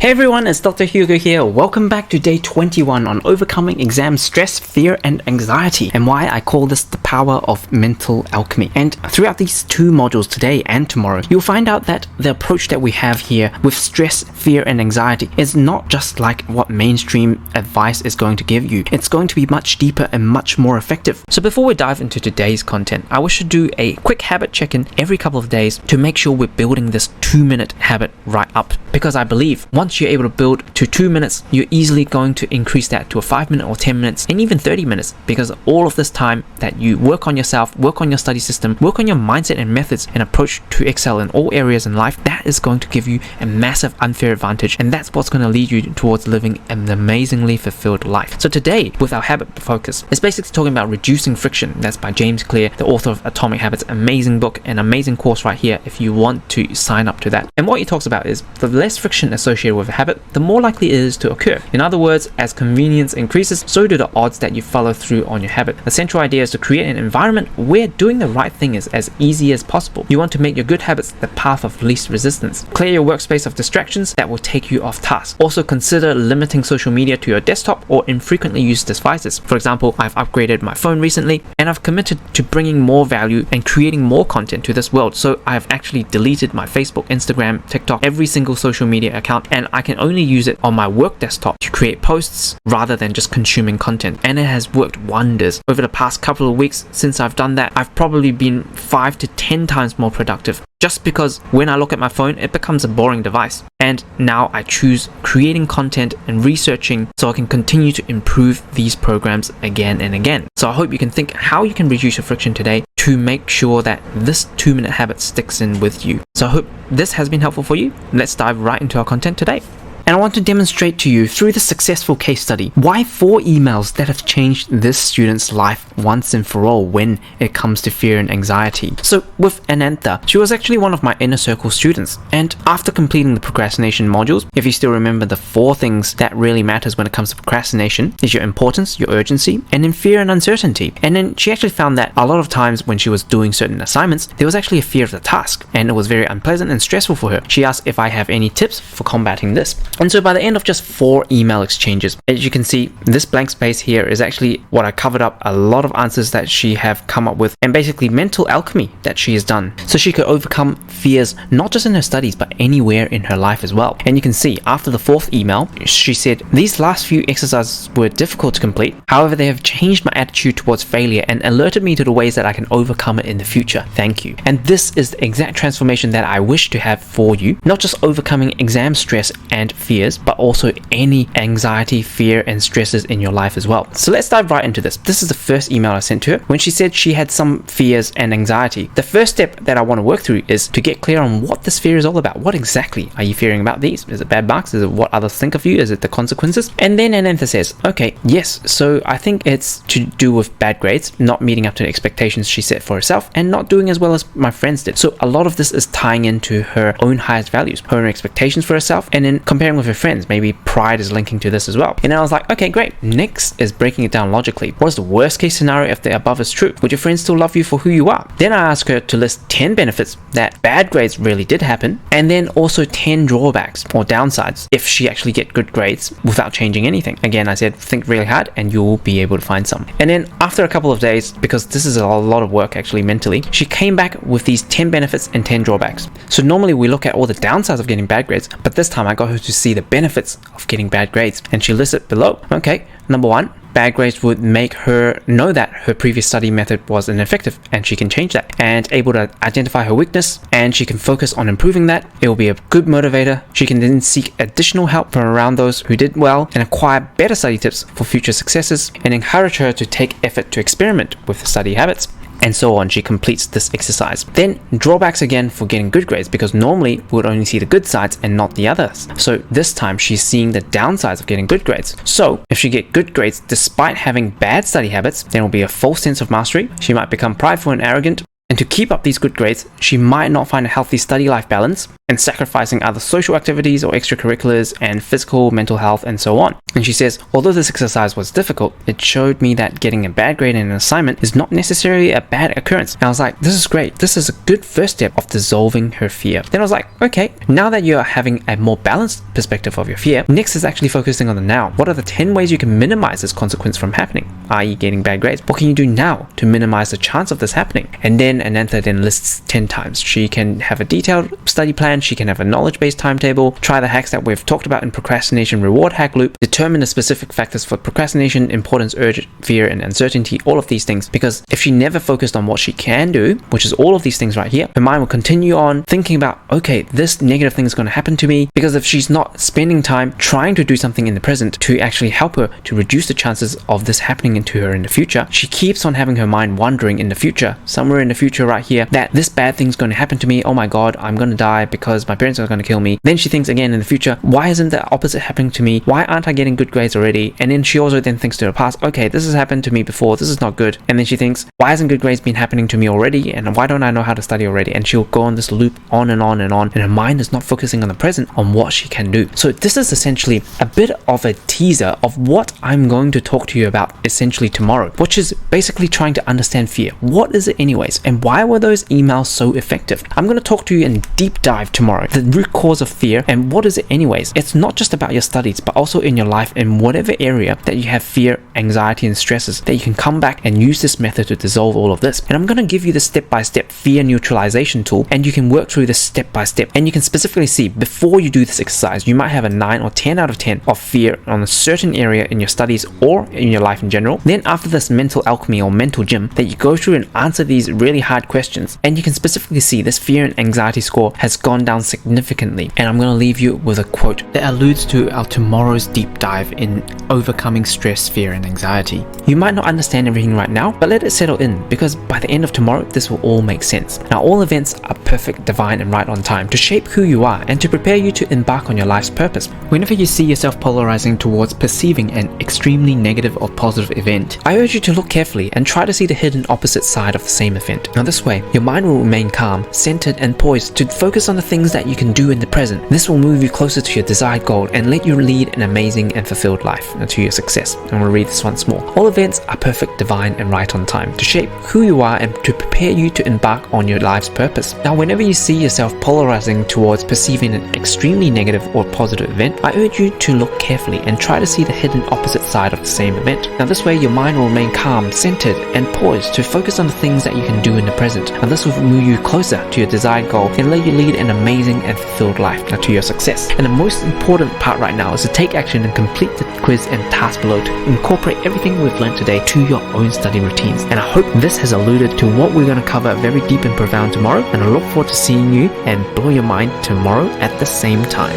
Hey everyone, it's Dr. Hugo here. Welcome back to day 21 on overcoming exam stress, fear, and anxiety, and why I call this the power of mental alchemy. And throughout these two modules today and tomorrow, you'll find out that the approach that we have here with stress, fear, and anxiety is not just like what mainstream advice is going to give you. It's going to be much deeper and much more effective. So before we dive into today's content, I wish to do a quick habit check-in every couple of days to make sure we're building this 2-minute habit right up. Because I believe once you're able to build to 2 minutes, you're easily going to increase that to a 5 minute or 10 minutes and even 30 minutes, because all of this time that you work on yourself, work on your study system, work on your mindset and methods and approach to excel in all areas in life, that is going to give you a massive unfair advantage, and that's what's going to lead you towards living an amazingly fulfilled life. So today, with our habit focus, it's basically talking about reducing friction. That's by James Clear, the author of Atomic Habits. Amazing book, an amazing course right here if you want to sign up to that. And what he talks about is the less friction associated with a habit, the more likely it is to occur. In other words, as convenience increases, so do the odds that you follow through on your habit. The central idea is to create an environment where doing the right thing is as easy as possible. You want to make your good habits the path of least resistance. Clear your workspace of distractions that will take you off task. Also consider limiting social media to your desktop or infrequently used devices. For example, I've upgraded my phone recently and I've committed to bringing more value and creating more content to this world. So I've actually deleted my Facebook, Instagram, TikTok, every single social media account, and I can only use it on my work desktop to create posts rather than just consuming content. And it has worked wonders. Over the past couple of weeks since I've done that, I've probably been 5 to 10 times more productive. Just because when I look at my phone, it becomes a boring device. And now I choose creating content and researching so I can continue to improve these programs again and again. So I hope you can think how you can reduce your friction today to make sure that this 2-minute habit sticks in with you. So I hope this has been helpful for you. Let's dive right into our content today. And I want to demonstrate to you through the successful case study why 4 emails that have changed this student's life once and for all when it comes to fear and anxiety. So with Anantha, she was actually one of my inner circle students, and after completing the procrastination modules, if you still remember, the 4 things that really matters when it comes to procrastination is your importance, your urgency, and then fear and uncertainty. And then she actually found that a lot of times when she was doing certain assignments, there was actually a fear of the task, and it was very unpleasant and stressful for her. She asked if I have any tips for combating this. And so by the end of just 4 email exchanges, as you can see, this blank space here is actually what I covered up a lot of answers that she have come up with, and basically mental alchemy that she has done. So she could overcome fears, not just in her studies, but anywhere in her life as well. And you can see after the 4th email, she said, "These last few exercises were difficult to complete. However, they have changed my attitude towards failure and alerted me to the ways that I can overcome it in the future. Thank you." And this is the exact transformation that I wish to have for you, not just overcoming exam stress and fears, but also any anxiety, fear, and stresses in your life as well. So let's dive right into this. This is the first email I sent to her when she said she had some fears and anxiety. The first step that I want to work through is to get clear on what this fear is all about. What exactly are you fearing about these? Is it bad marks? Is it what others think of you? Is it the consequences? And then Anantha says, okay, yes, so I think it's to do with bad grades, not meeting up to the expectations she set for herself, and not doing as well as my friends did. So a lot of this is tying into her own highest values, her own expectations for herself, and then comparing with her friends. Maybe pride is linking to this as well. And I was like, okay, great. Next is breaking it down logically. What is the worst case scenario if the above is true? Would your friends still love you for who you are? Then I asked her to list 10 benefits that bad grades really did happen, and then also 10 drawbacks or downsides if she actually get good grades without changing anything. Again, I said, think really hard and you'll be able to find some. And then after a couple of days, because this is a lot of work actually mentally, she came back with these 10 benefits and 10 drawbacks. So normally we look at all the downsides of getting bad grades, but this time I got her to see the benefits of getting bad grades, and she listed below. Okay, number 1, bad grades would make her know that her previous study method was ineffective, and she can change that, and able to identify her weakness, and she can focus on improving that. It will be a good motivator. She can then seek additional help from around those who did well and acquire better study tips for future successes, and encourage her to take effort to experiment with study habits. And so on. She completes this exercise. Then drawbacks again for getting good grades, because normally we would only see the good sides and not the others. So this time she's seeing the downsides of getting good grades. So if she get good grades despite having bad study habits, then it will be a false sense of mastery. She might become prideful and arrogant, And to keep up these good grades, she might not find a healthy study-life balance and sacrificing other social activities or extracurriculars and physical, mental health, and so on. And she says, although this exercise was difficult, it showed me that getting a bad grade in an assignment is not necessarily a bad occurrence. And I was like, this is great. This is a good first step of dissolving her fear. Then I was like, okay, now that you're having a more balanced perspective of your fear, next is actually focusing on the now. What are the 10 ways you can minimize this consequence from happening, i.e. getting bad grades? What can you do now to minimize the chance of this happening? And then Anantha then lists 10 times. She can have a detailed study plan, she can have a knowledge-based timetable, try the hacks that we've talked about in procrastination reward hack loop, determine the specific factors for procrastination, importance, urge, fear, and uncertainty, all of these things. Because if she never focused on what she can do, which is all of these things right here, her mind will continue on thinking about, okay, this negative thing is going to happen to me. Because if she's not spending time trying to do something in the present to actually help her to reduce the chances of this happening to her in the future, she keeps on having her mind wandering in the future, somewhere in the future right here, that this bad thing's going to happen to me. Oh my god, I'm going to die because my parents are going to kill me. Then she thinks again in the future, why isn't the opposite happening to me? Why aren't I getting good grades already? And then she also then thinks to the past, okay, this has happened to me before, this is not good. And then she thinks, why hasn't good grades been happening to me already? And why don't I know how to study already? And she'll go on this loop on and on and on, and her mind is not focusing on the present, on what she can do. So this is essentially a bit of a teaser of what I'm going to talk to you about essentially tomorrow, which is basically trying to understand fear. What is it anyways? And why were those emails so effective? I'm going to talk to you in deep dive tomorrow, the root cause of fear and what is it anyways. It's not just about your studies, but also in your life, in whatever area that you have fear, anxiety, and stresses, that you can come back and use this method to dissolve all of this. And I'm going to give you the step-by-step fear neutralization tool, and you can work through this step-by-step. And you can specifically see, before you do this exercise, you might have a 9 or 10 out of 10 of fear on a certain area in your studies or in your life in general. Then after this mental alchemy or mental gym, that you go through and answer these really hard questions, and you can specifically see this fear and anxiety score has gone down significantly. And I'm going to leave you with a quote that alludes to our tomorrow's deep dive in overcoming stress, fear, and anxiety. You might not understand everything right now, but let it settle in, because by the end of tomorrow, this will all make sense. Now, all events are perfect, divine, and right on time to shape who you are and to prepare you to embark on your life's purpose. Whenever you see yourself polarizing towards perceiving an extremely negative or positive event, I urge you to look carefully and try to see the hidden opposite side of the same event. Now, this way, your mind will remain calm, centered, and poised to focus on the things that you can do in the present. This will move you closer to your desired goal and let you lead an amazing and fulfilled life and to your success. I'm going to read this once more. All events are perfect, divine, and right on time to shape who you are and to prepare you to embark on your life's purpose. Now, whenever you see yourself polarizing towards perceiving an extremely negative or positive event, I urge you to look carefully and try to see the hidden opposite side of the same event. Now, this way, your mind will remain calm, centered, and poised to focus on the things that you can do in the present. And this will move you closer to your desired goal and let you lead an amazing and fulfilled life to your success. And the most important part right now is to take action and complete the quiz and task below to incorporate everything we've learned today to your own study routines. And I hope this has alluded to what we're going to cover very deep and profound tomorrow, and I look forward to seeing you and blow your mind tomorrow at the same time.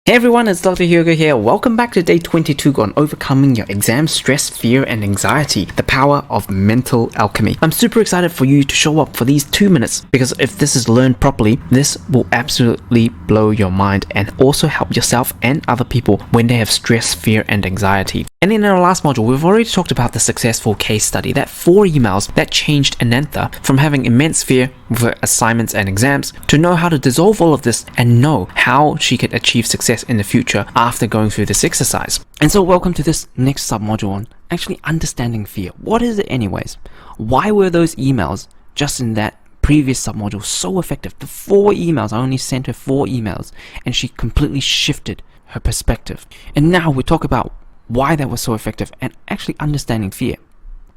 Hey everyone, it's Dr. Hugo here. Welcome back to day 22 on overcoming your exam stress, fear, and anxiety, the power of mental alchemy. I'm super excited for you to show up for these 2 minutes, because if this is learned properly, this will absolutely blow your mind and also help yourself and other people when they have stress, fear, and anxiety. And in our last module, we've already talked about the successful case study, that 4 emails that changed Anantha from having immense fear with assignments and exams to know how to dissolve all of this and know how she could achieve success in the future after going through this exercise. And so welcome to this next sub-module on actually understanding fear. What is it anyways? Why were those emails just in that previous sub-module so effective? The 4 emails, I only sent her 4 emails and she completely shifted her perspective. And now we talk about why that was so effective and actually understanding fear.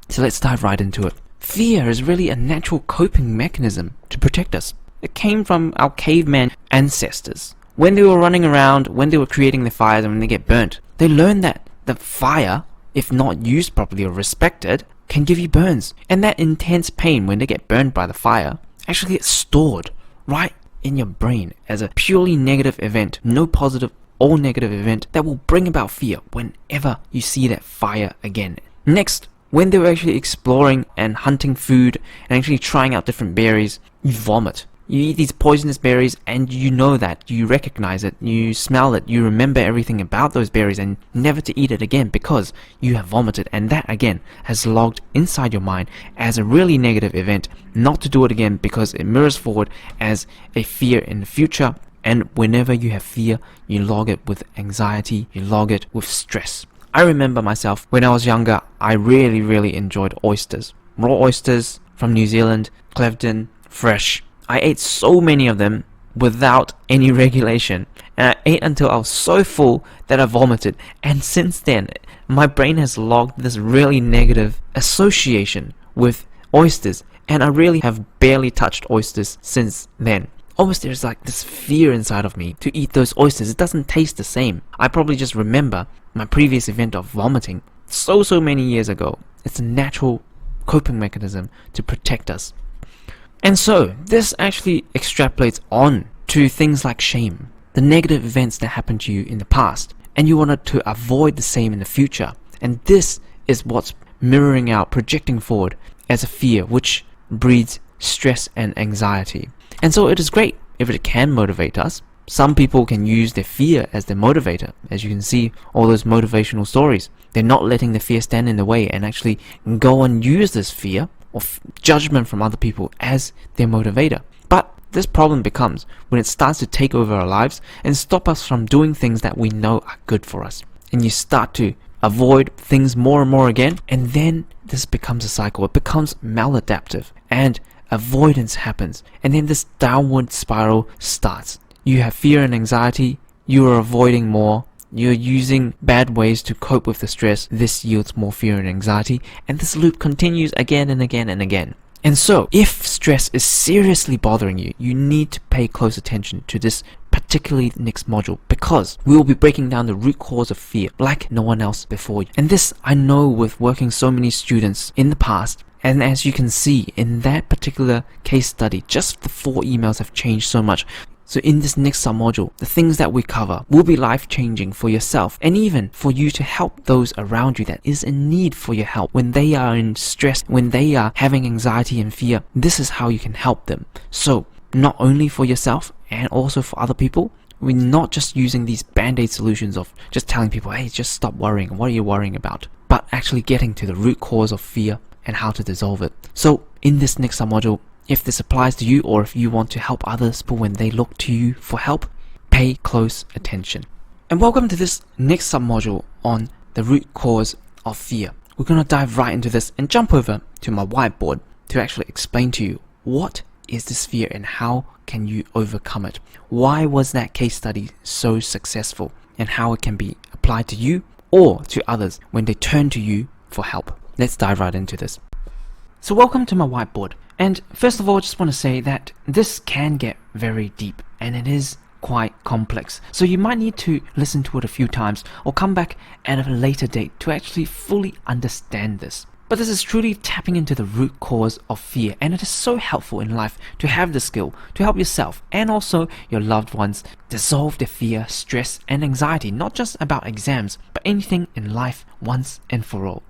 So let's dive right into it. Fear is really a natural coping mechanism to protect us. It came from our caveman ancestors. When they were running around, when they were creating the fires and when they get burnt, they learned that the fire, if not used properly or respected, can give you burns. And that intense pain when they get burned by the fire actually gets stored right in your brain as a purely negative event, no positive or negative event that will bring about fear whenever you see that fire again. Next, when they were actually exploring and hunting food and actually trying out different berries, you vomit. You eat these poisonous berries and you know that, you recognize it, you smell it, you remember everything about those berries and never to eat it again because you have vomited, and that again has logged inside your mind as a really negative event, not to do it again because it mirrors forward as a fear in the future. And whenever you have fear, you log it with anxiety, you log it with stress. I remember myself when I was younger, I really enjoyed oysters. Raw oysters from New Zealand, Clevedon, fresh. I ate so many of them without any regulation, and I ate until I was so full that I vomited. And since then, my brain has logged this really negative association with oysters, and I really have barely touched oysters since then. Almost there's like this fear inside of me to eat those oysters. It doesn't taste the same. I probably just remember my previous event of vomiting so many years ago. It's a natural coping mechanism to protect us. And so this actually extrapolates on to things like shame, the negative events that happened to you in the past, and you wanted to avoid the same in the future. And this is what's mirroring out, projecting forward as a fear, which breeds stress and anxiety. And so it is great if it can motivate us. Some people can use their fear as their motivator. As you can see, all those motivational stories, they're not letting the fear stand in the way and actually go and use this fear or judgment from other people as their motivator. But this problem becomes when it starts to take over our lives and stop us from doing things that we know are good for us. And you start to avoid things more and more again, and then this becomes a cycle. It becomes maladaptive and avoidance happens, and then this downward spiral starts. You have fear and anxiety, you are avoiding more, you're using bad ways to cope with the stress. This yields more fear and anxiety, and this loop continues again and again and again. And so, if stress is seriously bothering you, you need to pay close attention to this particularly next module, because we will be breaking down the root cause of fear like no one else before you. And this I know with working so many students in the past. And as you can see in that particular case study, just the 4 emails have changed so much. So in this next sub-module, the things that we cover will be life-changing for yourself and even for you to help those around you that is in need for your help. When they are in stress, when they are having anxiety and fear, this is how you can help them. So not only for yourself and also for other people, we're not just using these band-aid solutions of just telling people, hey, just stop worrying, what are you worrying about? But actually getting to the root cause of fear and how to dissolve it. So in this next sub-module, if this applies to you or if you want to help others but when they look to you for help, pay close attention. And welcome to this next sub-module on the root cause of fear. We're going to dive right into this and jump over to my whiteboard to actually explain to you what is this fear and how can you overcome it. Why was that case study so successful and how it can be applied to you or to others when they turn to you for help. Let's dive right into this. So welcome to my whiteboard. And first of all, I just want to say that this can get very deep and it is quite complex. So you might need to listen to it a few times or come back at a later date to actually fully understand this. But this is truly tapping into the root cause of fear, and it is so helpful in life to have the skill to help yourself and also your loved ones dissolve their fear, stress and anxiety, not just about exams, but anything in life once and for all.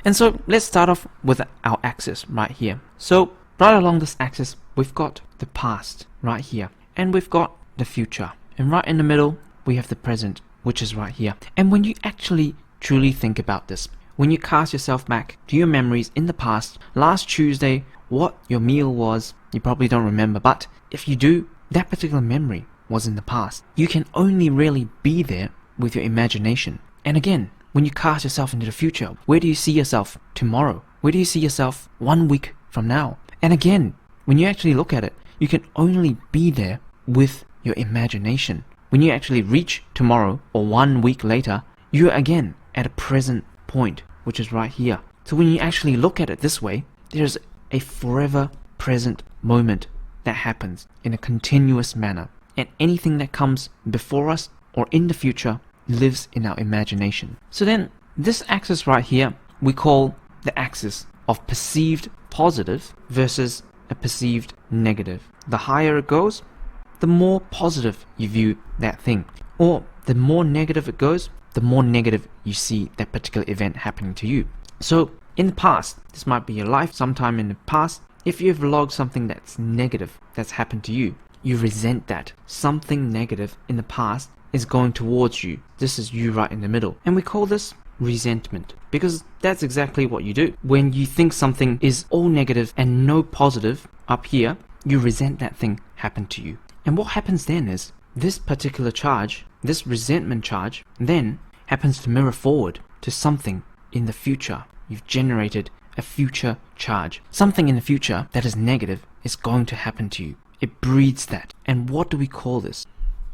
And so let's start off with our axis right here. So right along this axis, we've got the past right here, and we've got the future. And right in the middle, we have the present, which is right here. And when you actually truly think about this, when you cast yourself back to your memories in the past, last Tuesday, what your meal was, you probably don't remember, but if you do, that particular memory was in the past. You can only really be there with your imagination. And again, when you cast yourself into the future, where do you see yourself tomorrow? Where do you see yourself 1 week from now? And again, when you actually look at it, you can only be there with your imagination. When you actually reach tomorrow or 1 week later, you're again at a present point, which is right here. So when you actually look at it this way, there's a forever present moment that happens in a continuous manner. And anything that comes before us or in the future lives in our imagination. So then this axis right here, we call the axis of perceived positive versus a perceived negative. The higher it goes, the more positive you view that thing. Or the more negative it goes, the more negative you see that particular event happening to you. So in the past, this might be your life sometime in the past, if you've logged something that's negative that's happened to you, you resent that. Something negative in the past is going towards you. This is you right in the middle. And we call this resentment, because that's exactly what you do. When you think something is all negative and no positive up here, you resent that thing happened to you. And what happens then is this particular charge, this resentment charge, then happens to mirror forward to something in the future. You've generated a future charge. Something in the future that is negative is going to happen to you. It breeds that. And what do we call this?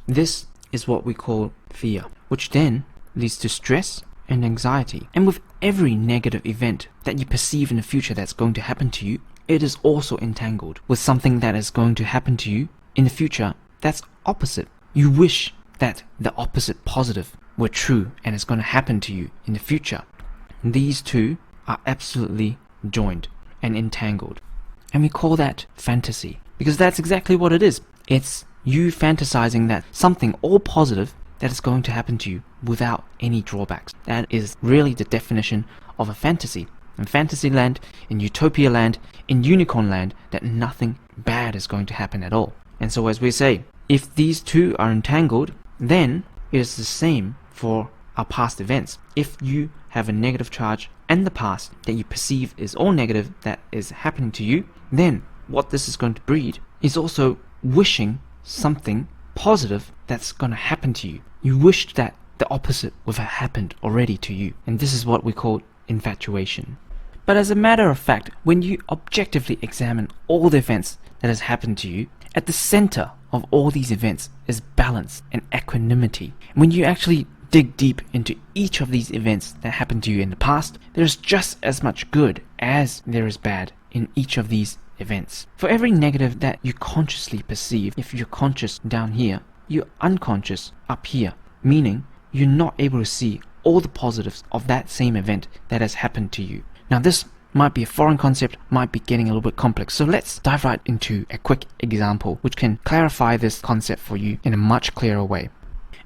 This is what we call fear, which then leads to stress and anxiety. And with every negative event that you perceive in the future that's going to happen to you, it is also entangled with something that is going to happen to you in the future that's opposite. You wish that the opposite positive were true and it's going to happen to you in the future. These two are absolutely joined and entangled. And we call that fantasy, because that's exactly what it is. It's you fantasizing that something all positive that is going to happen to you without any drawbacks. That is really the definition of a fantasy. In fantasy land, in utopia land, in unicorn land, that nothing bad is going to happen at all. And so as we say, if these two are entangled, then it is the same for our past events. If you have a negative charge and the past that you perceive is all negative that is happening to you, then what this is going to breed is also wishing something positive that's going to happen to you. You wished that the opposite would have happened already to you. And this is what we call infatuation. But as a matter of fact, when you objectively examine all the events that has happened to you, at the center of all these events is balance and equanimity. When you actually dig deep into each of these events that happened to you in the past, there's just as much good as there is bad in each of these events. For every negative that you consciously perceive, if you're conscious down here, you're unconscious up here, meaning you're not able to see all the positives of that same event that has happened to you. Now this might be a foreign concept, might be getting a little bit complex, so let's dive right into a quick example which can clarify this concept for you in a much clearer way.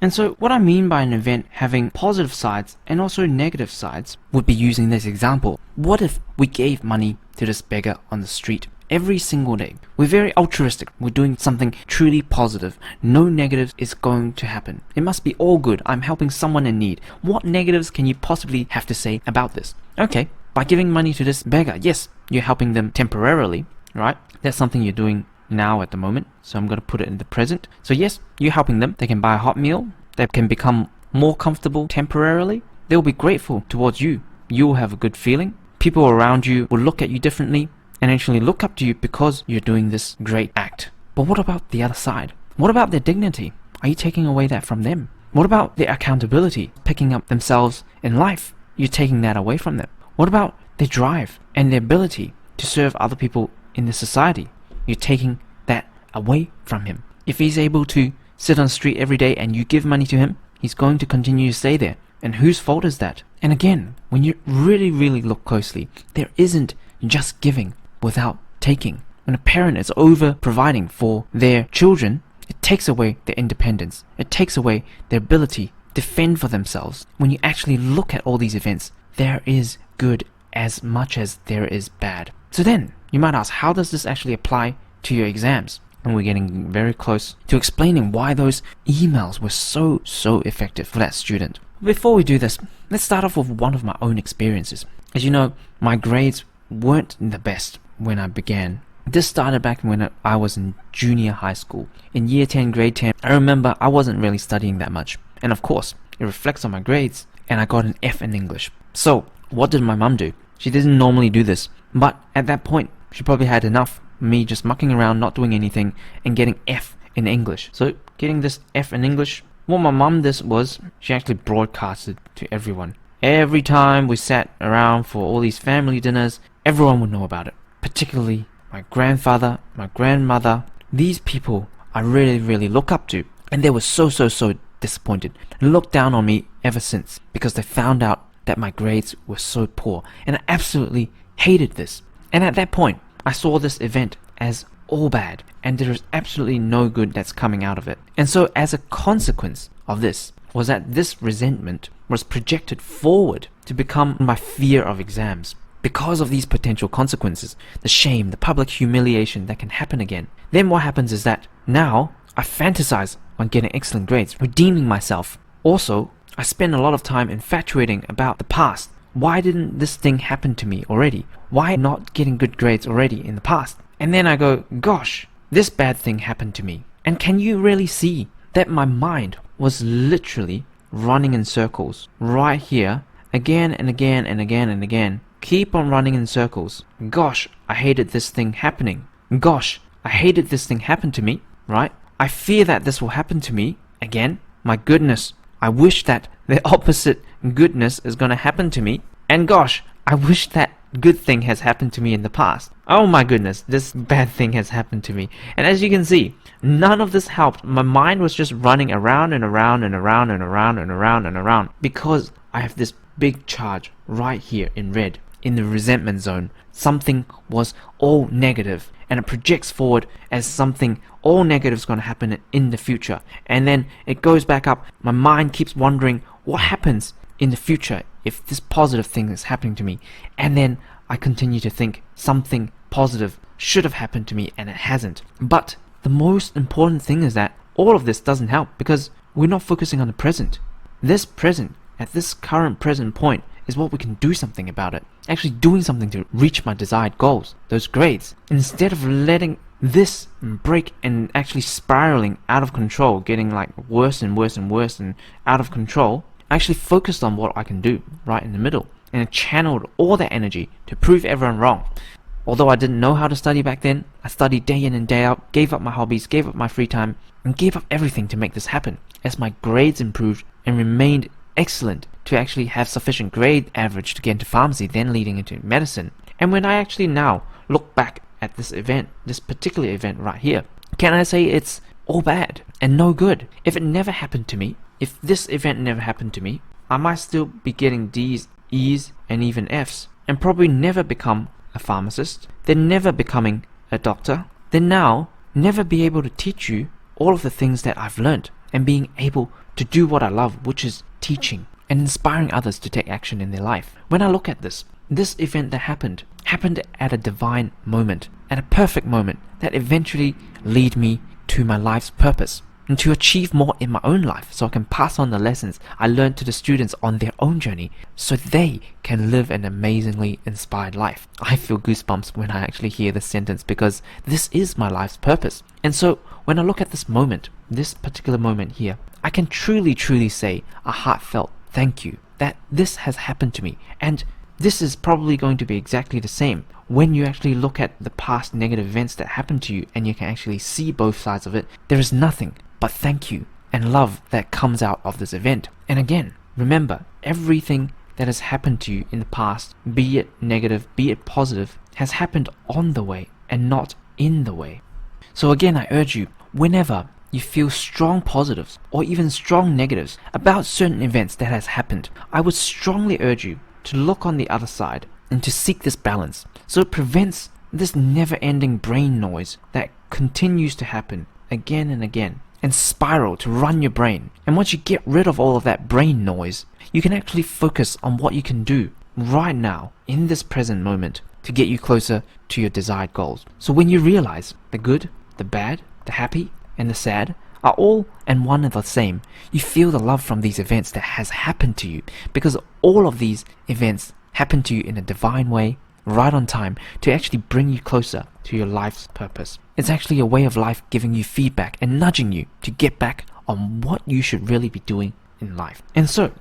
And so what I mean by an event having positive sides and also negative sides would be using this example. What if we gave money to this beggar on the street every single day? We're very altruistic. We're doing something truly positive. No negatives is going to happen. It must be all good. I'm helping someone in need. What negatives can you possibly have to say about this? Okay, by giving money to this beggar, yes, you're helping them temporarily, right? That's something you're doing now at the moment, so I'm going to put it in the present. So yes, you're helping them. They can buy a hot meal. They can become more comfortable temporarily. They'll be grateful towards you. You'll have a good feeling. People around you will look at you differently and actually look up to you because you're doing this great act. But what about the other side? What about their dignity? Are you taking away that from them? What about their accountability, picking up themselves in life? You're taking that away from them. What about their drive and their ability to serve other people in the society? You're taking that away from him. If he's able to sit on the street every day and you give money to him, he's going to continue to stay there. And whose fault is that? And again, when you really look closely, there isn't just giving without taking. When a parent is over providing for their children, it takes away their independence. It takes away their ability to fend for themselves. When you actually look at all these events, there is good as much as there is bad. So then, you might ask, how does this actually apply to your exams? And we're getting very close to explaining why those emails were so effective for that student. Before we do this, let's start off with one of my own experiences. As you know, my grades weren't the best when I began. This started back when I was in junior high school. In year 10, grade 10, I remember I wasn't really studying that much. And of course, it reflects on my grades, and I got an F in English. So, what did my mum do? She didn't normally do this, but at that point, she probably had enough of me just mucking around, not doing anything, and getting F in English. So, getting this F in English, what my mum did was, she actually broadcasted to everyone. Every time we sat around for all these family dinners, everyone would know about it. Particularly my grandfather, my grandmother. These people I really look up to. And they were so disappointed and looked down on me ever since because they found out that my grades were so poor. And I absolutely hated this. And at that point, I saw this event as all bad and there is absolutely no good that's coming out of it. And so as a consequence of this was that this resentment was projected forward to become my fear of exams. Because of these potential consequences, the shame, the public humiliation that can happen again. Then what happens is that now I fantasize on getting excellent grades, redeeming myself. Also, I spend a lot of time infatuating about the past. Why didn't this thing happen to me already? Why not getting good grades already in the past? And then I go, gosh, this bad thing happened to me. And can you really see that my mind was literally running in circles right here, again and again and again and again. Keep on running in circles. Gosh, I hated this thing happening. Gosh, I hated this thing happen to me, right? I fear that this will happen to me again. My goodness, I wish that the opposite goodness is going to happen to me. And gosh, I wish that good thing has happened to me in the past. Oh my goodness, this bad thing has happened to me. And as you can see, none of this helped. My mind was just running around and around and around and around and around and around because I have this big charge right here in red in the resentment zone. Something was all negative and it projects forward as something all negative is going to happen in the future. And then it goes back up. My mind keeps wondering what happens in the future if this positive thing is happening to me. And then I continue to think something positive should have happened to me and it hasn't. But the most important thing is that all of this doesn't help because we're not focusing on the present. This present, at this current present point, is what we can do something about it. Actually doing something to reach my desired goals, those grades. Instead of letting this break and actually spiraling out of control, getting like worse and worse and worse and out of control, I actually focused on what I can do right in the middle. And I channeled all that energy to prove everyone wrong. Although I didn't know how to study back then, I studied day in and day out, gave up my hobbies, gave up my free time, and gave up everything to make this happen. As my grades improved and remained excellent to actually have sufficient grade average to get into pharmacy, then leading into medicine. And when I actually now look back at this event, this particular event right here, can I say it's all bad and no good? If it never happened to me, if this event never happened to me, I might still be getting D's, E's, and even F's, and probably never become a pharmacist, then never becoming a doctor, then now never be able to teach you all of the things that I've learned, and being able to do what I love, which is teaching and inspiring others to take action in their life. When I look at this event that happened at a divine moment, at a perfect moment that eventually lead me to my life's purpose and to achieve more in my own life so I can pass on the lessons I learned to the students on their own journey so they can live an amazingly inspired life. I feel goosebumps when I actually hear this sentence because this is my life's purpose. And so when I look at this moment, this particular moment here, I can truly say a heartfelt thank you that this has happened to me. And this is probably going to be exactly the same when you actually look at the past negative events that happened to you and you can actually see both sides of it. There is nothing but thank you and love that comes out of this event. And again, remember, everything that has happened to you in the past, be it negative, be it positive, has happened on the way and not in the way. So again, I urge you, whenever you feel strong positives or even strong negatives about certain events that has happened, I would strongly urge you to look on the other side and to seek this balance so it prevents this never-ending brain noise that continues to happen again and again and spiral to run your brain. And once you get rid of all of that brain noise, you can actually focus on what you can do right now in this present moment to get you closer to your desired goals. So when you realize the good, the bad, the happy, and the sad are all and one and the same, you feel the love from these events that has happened to you because all of these events happen to you in a divine way, right on time, to actually bring you closer to your life's purpose. It's actually a way of life giving you feedback and nudging you to get back on what you should really be doing in life. And so,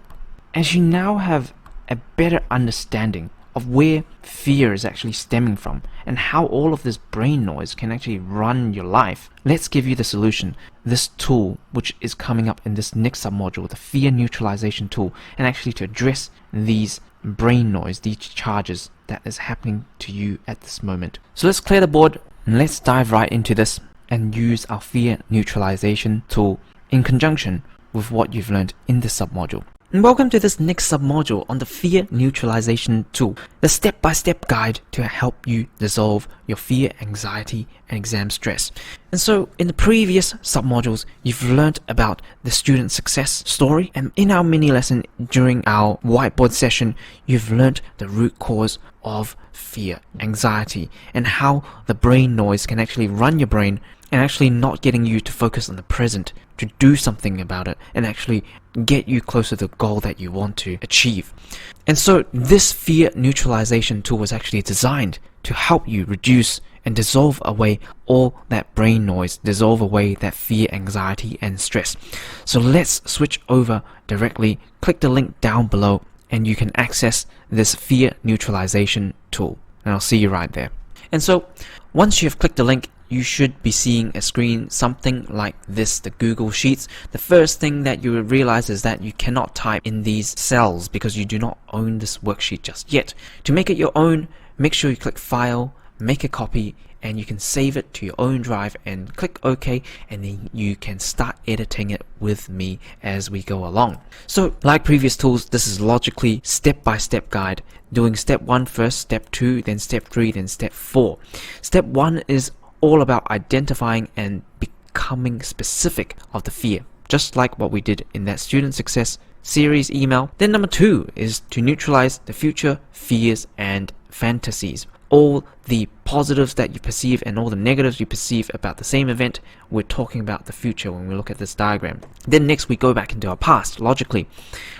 as you now have a better understanding of where fear is actually stemming from and how all of this brain noise can actually run your life, let's give you the solution. This tool, which is coming up in this next submodule, the fear neutralization tool, and actually to address these brain noise, these charges that is happening to you at this moment. So let's clear the board and let's dive right into this and use our fear neutralization tool in conjunction with what you've learned in this submodule. And welcome to this next submodule on the fear neutralization tool, the step-by-step guide to help you dissolve your fear, anxiety, and exam stress. And so in the previous submodules, you've learned about the student success story, and in our mini lesson during our whiteboard session, you've learned the root cause of fear, anxiety, and how the brain noise can actually run your brain and actually not getting you to focus on the present, to do something about it, and actually get you closer to the goal that you want to achieve. And so this fear neutralization tool was actually designed to help you reduce and dissolve away all that brain noise, dissolve away that fear, anxiety, and stress. So let's switch over directly. Click the link down below and you can access this fear neutralization tool. And I'll see you right there. And so once you've clicked the link, you should be seeing a screen something like this, the Google Sheets. The first thing that you will realize is that you cannot type in these cells because you do not own this worksheet just yet. To make it your own, make sure you click File, make a copy, and you can save it to your own drive and click OK, and then you can start editing it with me as we go along. So like previous tools, this is logically step-by-step guide, doing step 1 first, step 2, then step 3, then step 4. Step 1 is all about identifying and becoming specific of the fear, just like what we did in that student success series email. Then number 2 is to neutralize the future fears and fantasies, all the positives that you perceive and all the negatives you perceive about the same event. We're talking about the future when we look at this diagram. Then next we go back into our past. Logically,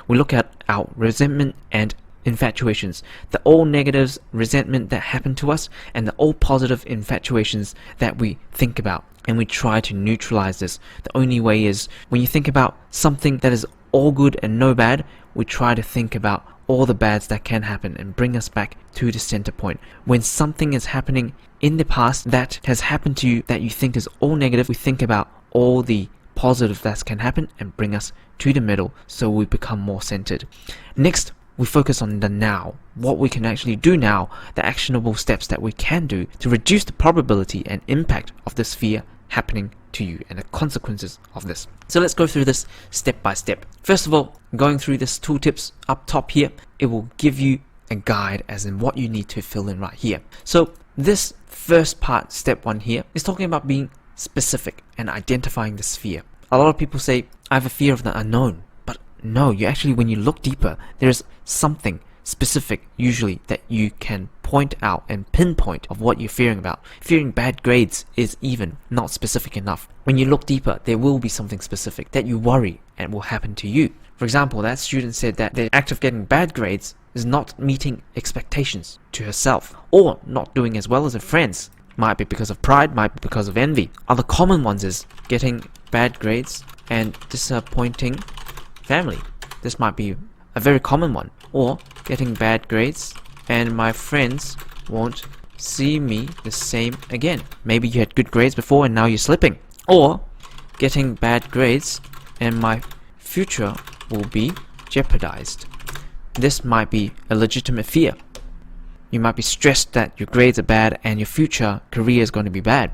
we look at our resentment and infatuations, the all negatives resentment that happened to us and the all positive infatuations that we think about, and we try to neutralize this. The only way is when you think about something that is all good and no bad, we try to think about all the bads that can happen and bring us back to the center point. When something is happening in the past that has happened to you that you think is all negative, we think about all the positive that can happen and bring us to the middle so we become more centered. Next, we focus on the now, what we can actually do now, the actionable steps that we can do to reduce the probability and impact of this fear happening to you and the consequences of this. So let's go through this step by step. First of all, going through this tooltips up top here, it will give you a guide as in what you need to fill in right here. So this first part, step 1 here, is talking about being specific and identifying this fear. A lot of people say, I have a fear of the unknown. No, you actually, when you look deeper, there's something specific usually that you can point out and pinpoint of what you're fearing about. Fearing bad grades is even not specific enough. When you look deeper, there will be something specific that you worry and will happen to you. For example, that student said that the act of getting bad grades is not meeting expectations to herself or not doing as well as her friends. Might be because of pride, might be because of envy. Other common ones is getting bad grades and disappointing family. This might be a very common one. Or getting bad grades and my friends won't see me the same again. Maybe you had good grades before and now you're slipping. Or getting bad grades and my future will be jeopardized. This might be a legitimate fear. You might be stressed that your grades are bad and your future career is going to be bad.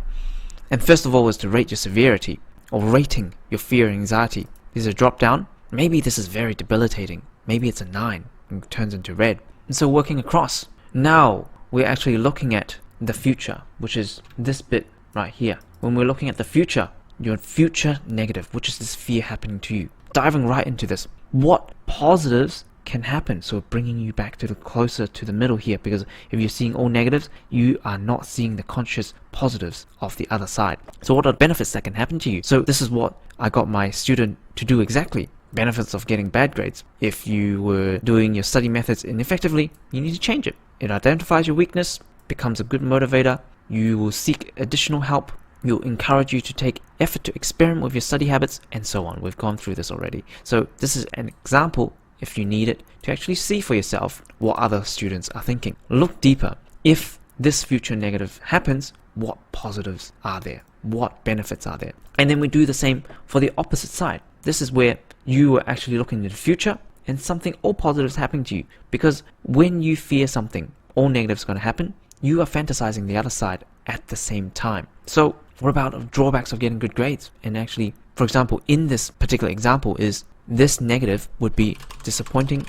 And first of all is to rate your severity, or rating your fear and anxiety. Is a drop down. Maybe this is very debilitating. Maybe it's a 9 and turns into red. And so working across. Now we're actually looking at the future, which is this bit right here. When we're looking at the future, your future negative, which is this fear happening to you. Diving right into this. What positives can happen? So bringing you back to the closer to the middle here, because if you're seeing all negatives, you are not seeing the conscious positives of the other side. So what are the benefits that can happen to you? So this is what I got my student to do exactly. Benefits of getting bad grades. If you were doing your study methods ineffectively, you need to change it. It identifies your weakness, becomes a good motivator. You will seek additional help. You'll encourage you to take effort to experiment with your study habits, and so on. We've gone through this already. So this is an example, if you need it, to actually see for yourself what other students are thinking. Look deeper. If this future negative happens, what positives are there? What benefits are there? And then we do the same for the opposite side. This is where you are actually looking into the future and something all positives happening to you. Because when you fear something, all negatives going to happen, you are fantasizing the other side at the same time. So what about drawbacks of getting good grades? And actually, for example, in this particular example is this negative would be disappointing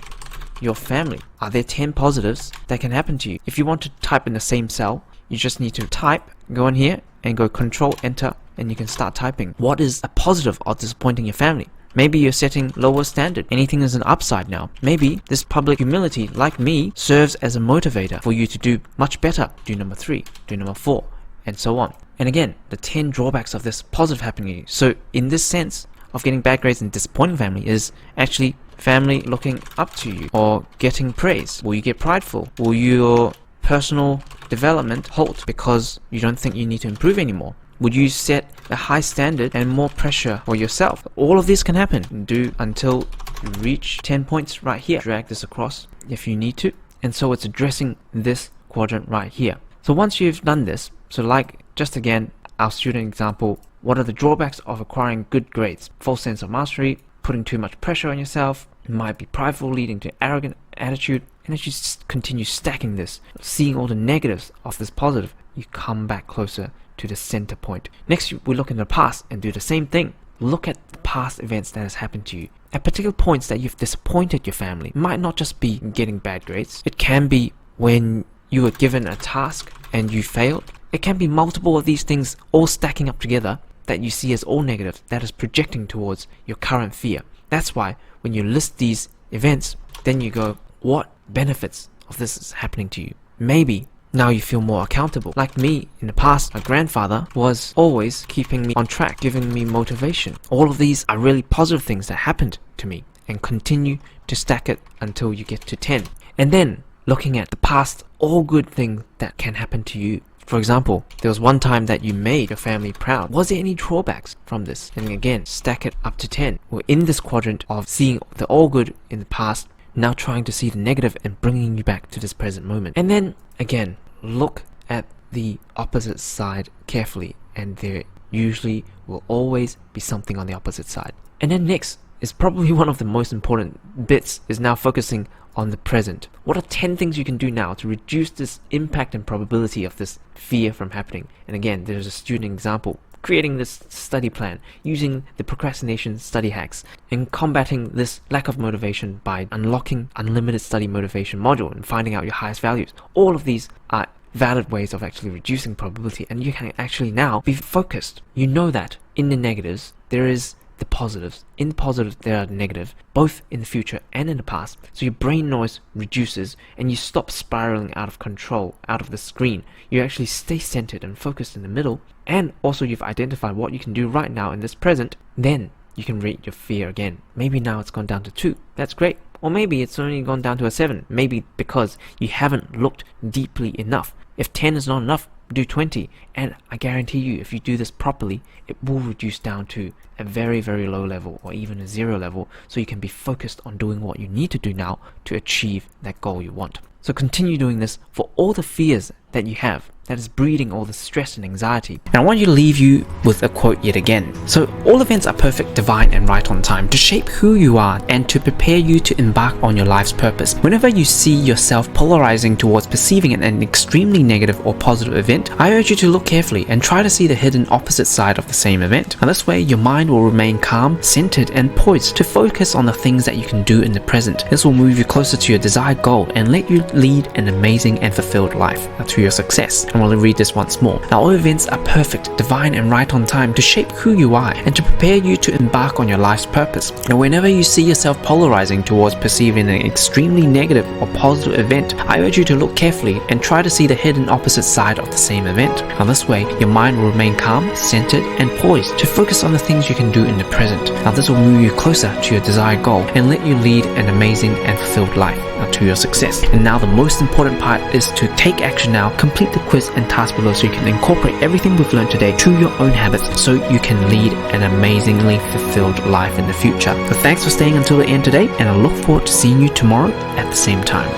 your family. Are there 10 positives that can happen to you? If you want to type in the same cell, you just need to type, go in here and go Control Enter, and you can start typing. What is a positive of disappointing your family? Maybe you're setting lower standard. Anything is an upside now. Maybe this public humility, like me, serves as a motivator for you to do much better. Do number 3, do number 4, and so on. And again, the 10 drawbacks of this positive happening to you. So in this sense of getting bad grades and disappointing family is actually family looking up to you or getting praise. Will you get prideful? Will your personal development halt because you don't think you need to improve anymore? Would you set a high standard and more pressure for yourself? All of this can happen. Do until you reach 10 points right here. Drag this across if you need to. And so it's addressing this quadrant right here. So once you've done this, so like just again, our student example, what are the drawbacks of acquiring good grades? False sense of mastery, putting too much pressure on yourself, might be prideful, leading to arrogant attitude. And as you continue stacking this, seeing all the negatives of this positive, you come back closer to the center point. Next, we look in the past and do the same thing. Look at the past events that has happened to you. At particular points that you've disappointed your family. It might not just be getting bad grades. It can be when you were given a task and you failed. It can be multiple of these things all stacking up together that you see as all negative, that is projecting towards your current fear. That's why when you list these events, then you go, what benefits of this is happening to you? Maybe now you feel more accountable. Like me, in the past, my grandfather was always keeping me on track, giving me motivation. All of these are really positive things that happened to me, and continue to stack it until you get to 10. And then looking at the past, all good things that can happen to you. For example, there was one time that you made your family proud. Was there any drawbacks from this? And again, stack it up to 10. We're in this quadrant of seeing the all good in the past, now trying to see the negative and bringing you back to this present moment. And then again, look at the opposite side carefully, and there usually will always be something on the opposite side. And then next is probably one of the most important bits, is now focusing on the present. What are 10 things you can do now to reduce this impact and probability of this fear from happening? And again, there's a student example. Creating this study plan, using the procrastination study hacks, and combating this lack of motivation by unlocking unlimited study motivation module and finding out your highest values. All of these are valid ways of actually reducing probability, and you can actually now be focused. You know that in the negatives there is the positives. In the positives there are the negative, both in the future and in the past. So your brain noise reduces and you stop spiraling out of control, out of the screen. You actually stay centered and focused in the middle, and also you've identified what you can do right now in this present. Then you can rate your fear again. Maybe now it's gone down to 2. That's great. Or maybe it's only gone down to a 7. Maybe because you haven't looked deeply enough. If 10 is not enough, do 20, and I guarantee you, if you do this properly, it will reduce down to a very, very low level, or even a 0 level, so you can be focused on doing what you need to do now to achieve that goal you want. So continue doing this for all the fears that you have that is breeding all the stress and anxiety. And I want to leave you with a quote yet again. So all events are perfect, divine, and right on time to shape who you are and to prepare you to embark on your life's purpose. Whenever you see yourself polarizing towards perceiving an extremely negative or positive event, I urge you to look carefully and try to see the hidden opposite side of the same event. And this way your mind will remain calm, centered, and poised to focus on the things that you can do in the present. This will move you closer to your desired goal and let you lead an amazing and fulfilled life to your success. I want to read this once more. Now, all events are perfect, divine, and right on time to shape who you are and to prepare you to embark on your life's purpose. And whenever you see yourself polarizing towards perceiving an extremely negative or positive event, I urge you to look carefully and try to see the hidden opposite side of the same event. Now, this way, your mind will remain calm, centered, and poised to focus on the things you can do in the present. Now, this will move you closer to your desired goal and let you lead an amazing and fulfilled life to your success. And now the most important part is to take action now, complete the quiz and task below so you can incorporate everything we've learned today to your own habits so you can lead an amazingly fulfilled life in the future. So thanks for staying until the end today, and I look forward to seeing you tomorrow at the same time.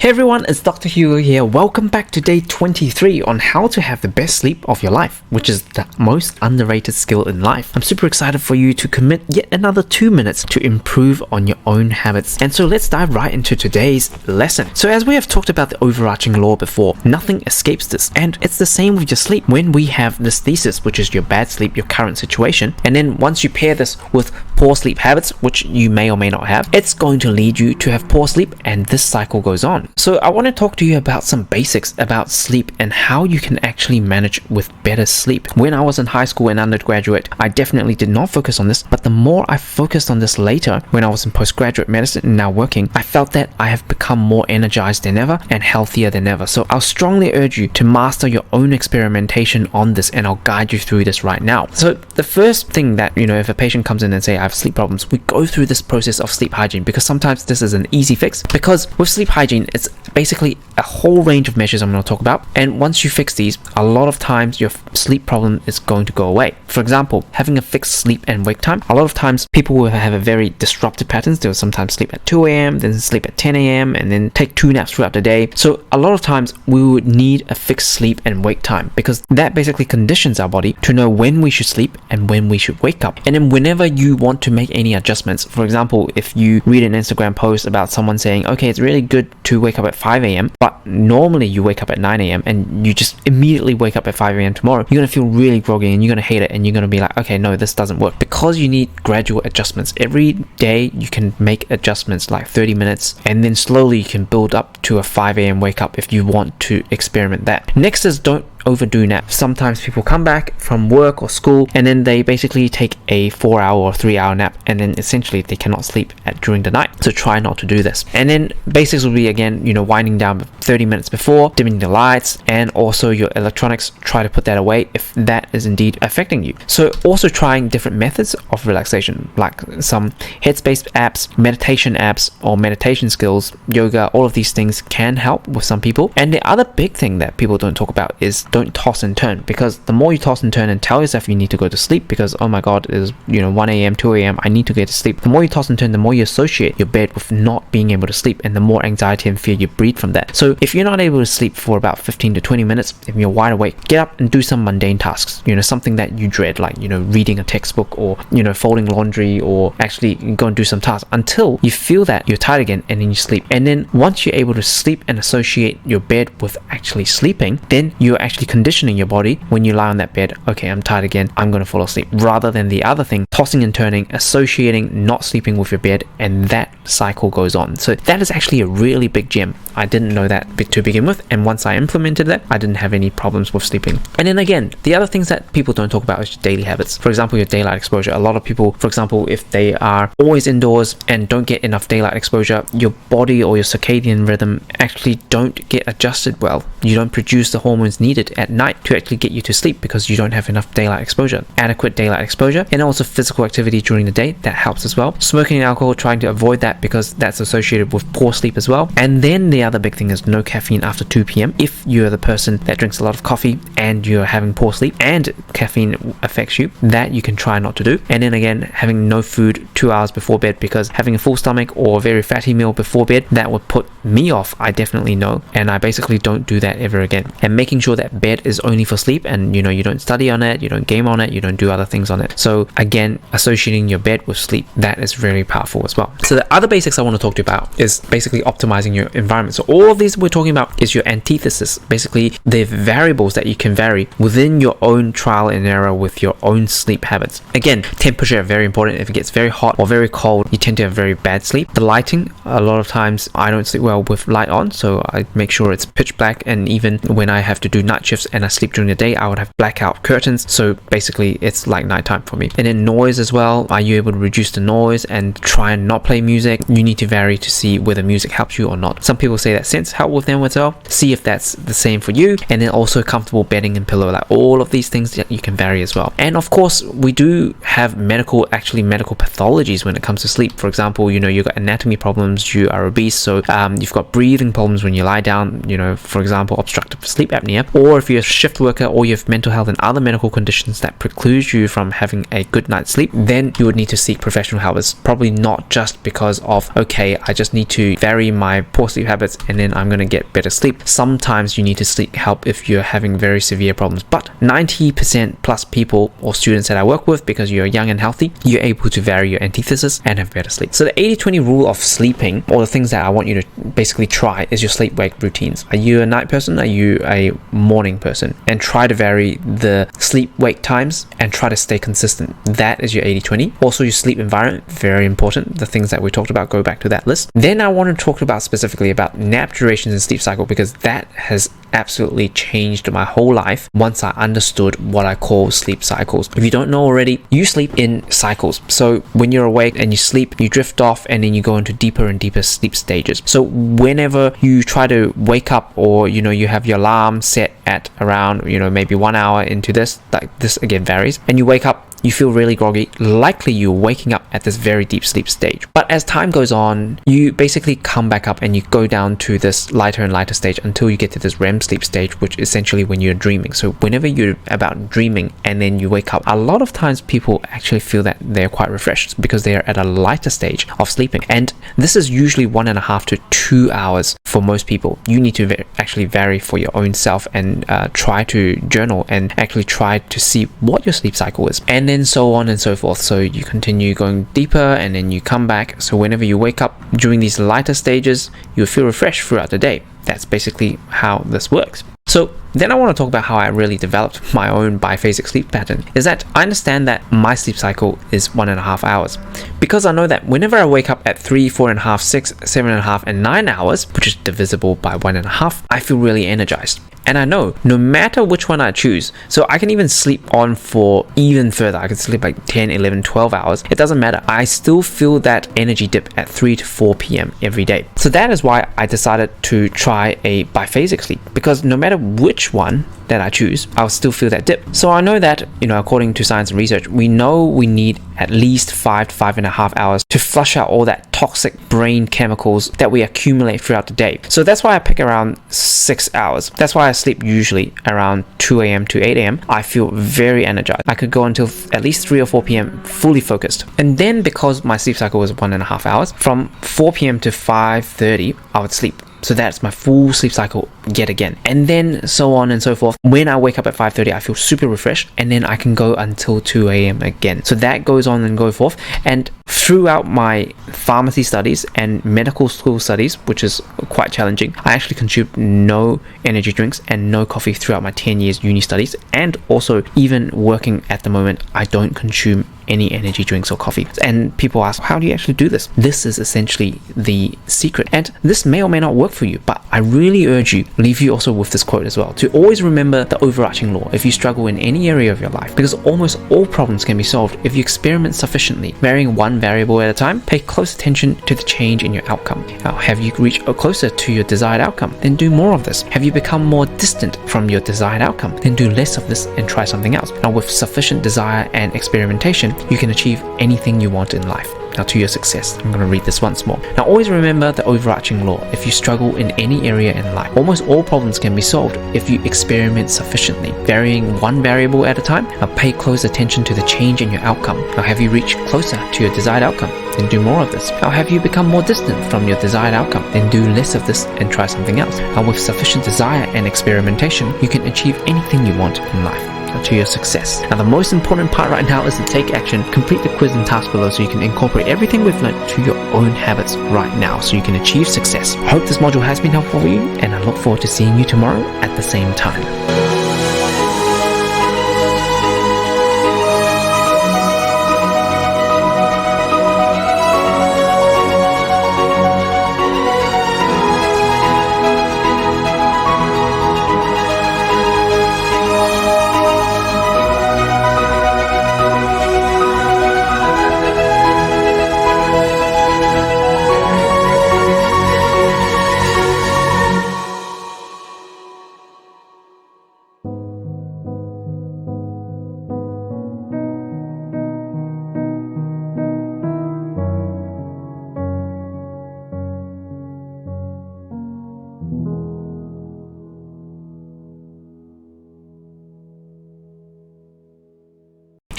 Hey everyone, it's Dr. Hugo here. Welcome back to day 23 on how to have the best sleep of your life, which is the most underrated skill in life. I'm super excited for you to commit yet another 2 minutes to improve on your own habits. And so let's dive right into today's lesson. So as we have talked about the overarching law before, nothing escapes this. And it's the same with your sleep. When we have this thesis, which is your bad sleep, your current situation, and then once you pair this with poor sleep habits, which you may or may not have, it's going to lead you to have poor sleep, and this cycle goes on. So I want to talk to you about some basics about sleep and how you can actually manage with better sleep. When I was in high school and undergraduate, I definitely did not focus on this, but the more I focused on this later, when I was in postgraduate medicine and now working, I felt that I have become more energized than ever and healthier than ever. So I'll strongly urge you to master your own experimentation on this, and I'll guide you through this right now. So the first thing that, if a patient comes in and say, I have sleep problems, we go through this process of sleep hygiene, because sometimes this is an easy fix. Because with sleep hygiene, it's basically a whole range of measures I'm going to talk about, and once you fix these, a lot of times your sleep problem is going to go away. For example, having a fixed sleep and wake time, a lot of times people will have a very disrupted patterns. They'll sometimes sleep at 2 a.m, then sleep at 10 a.m, and then take 2 naps throughout the day. So a lot of times we would need a fixed sleep and wake time, because that basically conditions our body to know when we should sleep and when we should wake up. And then whenever you want to make any adjustments, for example, if you read an Instagram post about someone saying, okay, it's really good to wake up at 5 a.m, but normally you wake up at 9 a.m, and you just immediately wake up at 5 a.m. tomorrow, you're going to feel really groggy and you're going to hate it, and you're going to be like, okay, no, this doesn't work, because you need gradual adjustments. Every day you can make adjustments like 30 minutes, and then slowly you can build up to a 5 a.m. wake up if you want to experiment that. Next is don't overdo naps. Sometimes people come back from work or school and then they basically take a 4-hour or 3-hour nap, and then essentially they cannot sleep during the night. So try not to do this. And then basics will be, again, winding down 30 minutes before, dimming the lights, and also your electronics, try to put that away if that is indeed affecting you. So also trying different methods of relaxation, like some headspace apps, meditation apps, or meditation skills, yoga. All of these things can help with some people. And the other big thing that people don't talk about is don't toss and turn, because the more you toss and turn and tell yourself you need to go to sleep because, oh my god, it is 1 a.m, 2 a.m, I need to get to sleep. The more you toss and turn, the more you associate your bed with not being able to sleep, and the more anxiety and fear you breed from that. So if you're not able to sleep for about 15 to 20 minutes, if you're wide awake, get up and do some mundane tasks, something that you dread, like reading a textbook, or folding laundry, or actually go and do some tasks until you feel that you're tired again, and then you sleep. And then once you're able to sleep and associate your bed with actually sleeping, then you're actually conditioning your body when you lie on that bed, okay, I'm tired again, I'm going to fall asleep, rather than the other thing, tossing and turning, associating not sleeping with your bed, and that cycle goes on. So that is actually a really big gem. I didn't know that to begin with, and once I implemented that, I didn't have any problems with sleeping. And then again, the other things that people don't talk about is your daily habits. For example, your daylight exposure. A lot of people, for example, if they are always indoors and don't get enough daylight exposure, your body or your circadian rhythm actually don't get adjusted well. You don't produce the hormones needed at night to actually get you to sleep, because you don't have enough daylight exposure. Adequate daylight exposure, and also physical activity during the day, that helps as well. Smoking and alcohol, trying to avoid that, because that's associated with poor sleep as well. And then the other big thing is no caffeine after 2 p.m. If you're the person that drinks a lot of coffee and you're having poor sleep and caffeine affects you, that you can try not to do. And then again, having no food 2 hours before bed, because having a full stomach or a very fatty meal before bed, that would put me off. I definitely know, and I basically don't do that ever again. And making sure that bed is only for sleep, and you don't study on it, you don't game on it, you don't do other things on it. So again, associating your bed with sleep, that is very powerful as well. So the other basics I want to talk to you about is basically optimizing your environment. So all of these we're talking about is your antithesis, basically the variables that you can vary within your own trial and error with your own sleep habits. Again, temperature, very important. If it gets very hot or very cold, you tend to have very bad sleep. The lighting, a lot of times I don't sleep well with light on, so I make sure it's pitch black, and even when I have to do night shifts and I sleep during the day, I would have blackout curtains, so basically it's like nighttime for me. And then noise as well. Are you able to reduce the noise and try and not play music? You need to vary to see whether music helps you or not. Some people say that scents help with them as well. See if that's the same for you. And then also comfortable bedding and pillow, like all of these things that you can vary as well. And of course, we do have medical pathologies when it comes to sleep. For example, you've got anatomy problems, you are obese, so you've got breathing problems when you lie down, for example, obstructive sleep apnea, or or if you're a shift worker or you have mental health and other medical conditions that preclude you from having a good night's sleep, then you would need to seek professional help. It's probably not just because of, okay, I just need to vary my poor sleep habits and then I'm going to get better sleep. Sometimes you need to seek help if you're having very severe problems. But 90% plus people or students that I work with, because you're young and healthy, you're able to vary your antithesis and have better sleep. So the 80-20 rule of sleeping, or the things that I want you to basically try, is your sleep-wake routines. Are you a night person? Are you a morning person? And try to vary the sleep-wake times and try to stay consistent. That is your 80-20. Also, your sleep environment, very important. The things that we talked about, go back to that list. Then I want to talk about specifically about nap durations and sleep cycle, because that has absolutely changed my whole life once I understood what I call sleep cycles. If you don't know already, you sleep in cycles. So when you're awake and you sleep, you drift off and then you go into deeper and deeper sleep stages. So whenever you try to wake up, or you have your alarm set at around maybe 1 hour into this, like this again varies, and you wake up, you feel really groggy, likely you're waking up at this very deep sleep stage. But as time goes on, you basically come back up and you go down to this lighter and lighter stage until you get to this REM sleep stage, which is essentially when you're dreaming. So whenever you're about dreaming and then you wake up, a lot of times people actually feel that they're quite refreshed because they are at a lighter stage of sleeping. And this is usually 1.5 to 2 hours for most people. You need to actually vary for your own self and try to journal and actually try to see what your sleep cycle is. And then so on and so forth. So you continue going deeper and then you come back. So whenever you wake up during these lighter stages, you'll feel refreshed throughout the day. That's basically how this works. So then I want to talk about how I really developed my own biphasic sleep pattern. Is that I understand that my sleep cycle is 1.5 hours, because I know that whenever I wake up at 3, 4.5, 6, 7.5, and 9 hours, which is divisible by 1.5, I feel really energized. And I know no matter which one I choose, so I can even sleep on for even further. I can sleep like 10, 11, 12 hours. It doesn't matter. I still feel that energy dip at 3 to 4 p.m. every day. So that is why I decided to try a biphasic sleep, because no matter which one that I choose, I'll still feel that dip. So I know that, according to science and research, we know we need at least 5 to 5.5 hours to flush out all that toxic brain chemicals that we accumulate throughout the day. So that's why I pick around 6 hours. That's why I sleep usually around 2 a.m. to 8 a.m. I feel very energized. I could go until at least 3 or 4 p.m. fully focused. And then because my sleep cycle was 1.5 hours, from 4 p.m. to 5:30, I would sleep. So that's my full sleep cycle yet again. And then so on and so forth. When I wake up at 5:30, I feel super refreshed, and then I can go until 2 a.m. again. So that goes on and go forth. And throughout my pharmacy studies and medical school studies, which is quite challenging, I actually consumed no energy drinks and no coffee throughout my 10 years uni studies. And also, even working at the moment, I don't consume any energy drinks or coffee. And people ask, how do you actually do this? This is essentially the secret. And this may or may not work for you, but I really urge you, leave you also with this quote as well, to always remember the overarching law if you struggle in any area of your life, because almost all problems can be solved if you experiment sufficiently, varying one variable at a time. Pay close attention to the change in your outcome. Now, have you reached closer to your desired outcome? Then do more of this. Have you become more distant from your desired outcome? Then do less of this and try something else. Now, with sufficient desire and experimentation, you can achieve anything you want in life. Now, to your success, I'm going to read this once more. Now, always remember the overarching law. If you struggle in any area in life, almost all problems can be solved if you experiment sufficiently, varying one variable at a time. Now, pay close attention to the change in your outcome. Now, have you reached closer to your desired outcome? Then do more of this. Now, have you become more distant from your desired outcome? Then do less of this and try something else. Now, with sufficient desire and experimentation, you can achieve anything you want in life. To your success. Now, the most important part right now is to take action. Complete the quiz and task below so you can incorporate everything we've learned to your own habits right now so you can achieve success. I hope this module has been helpful for you, and I look forward to seeing you tomorrow at the same time.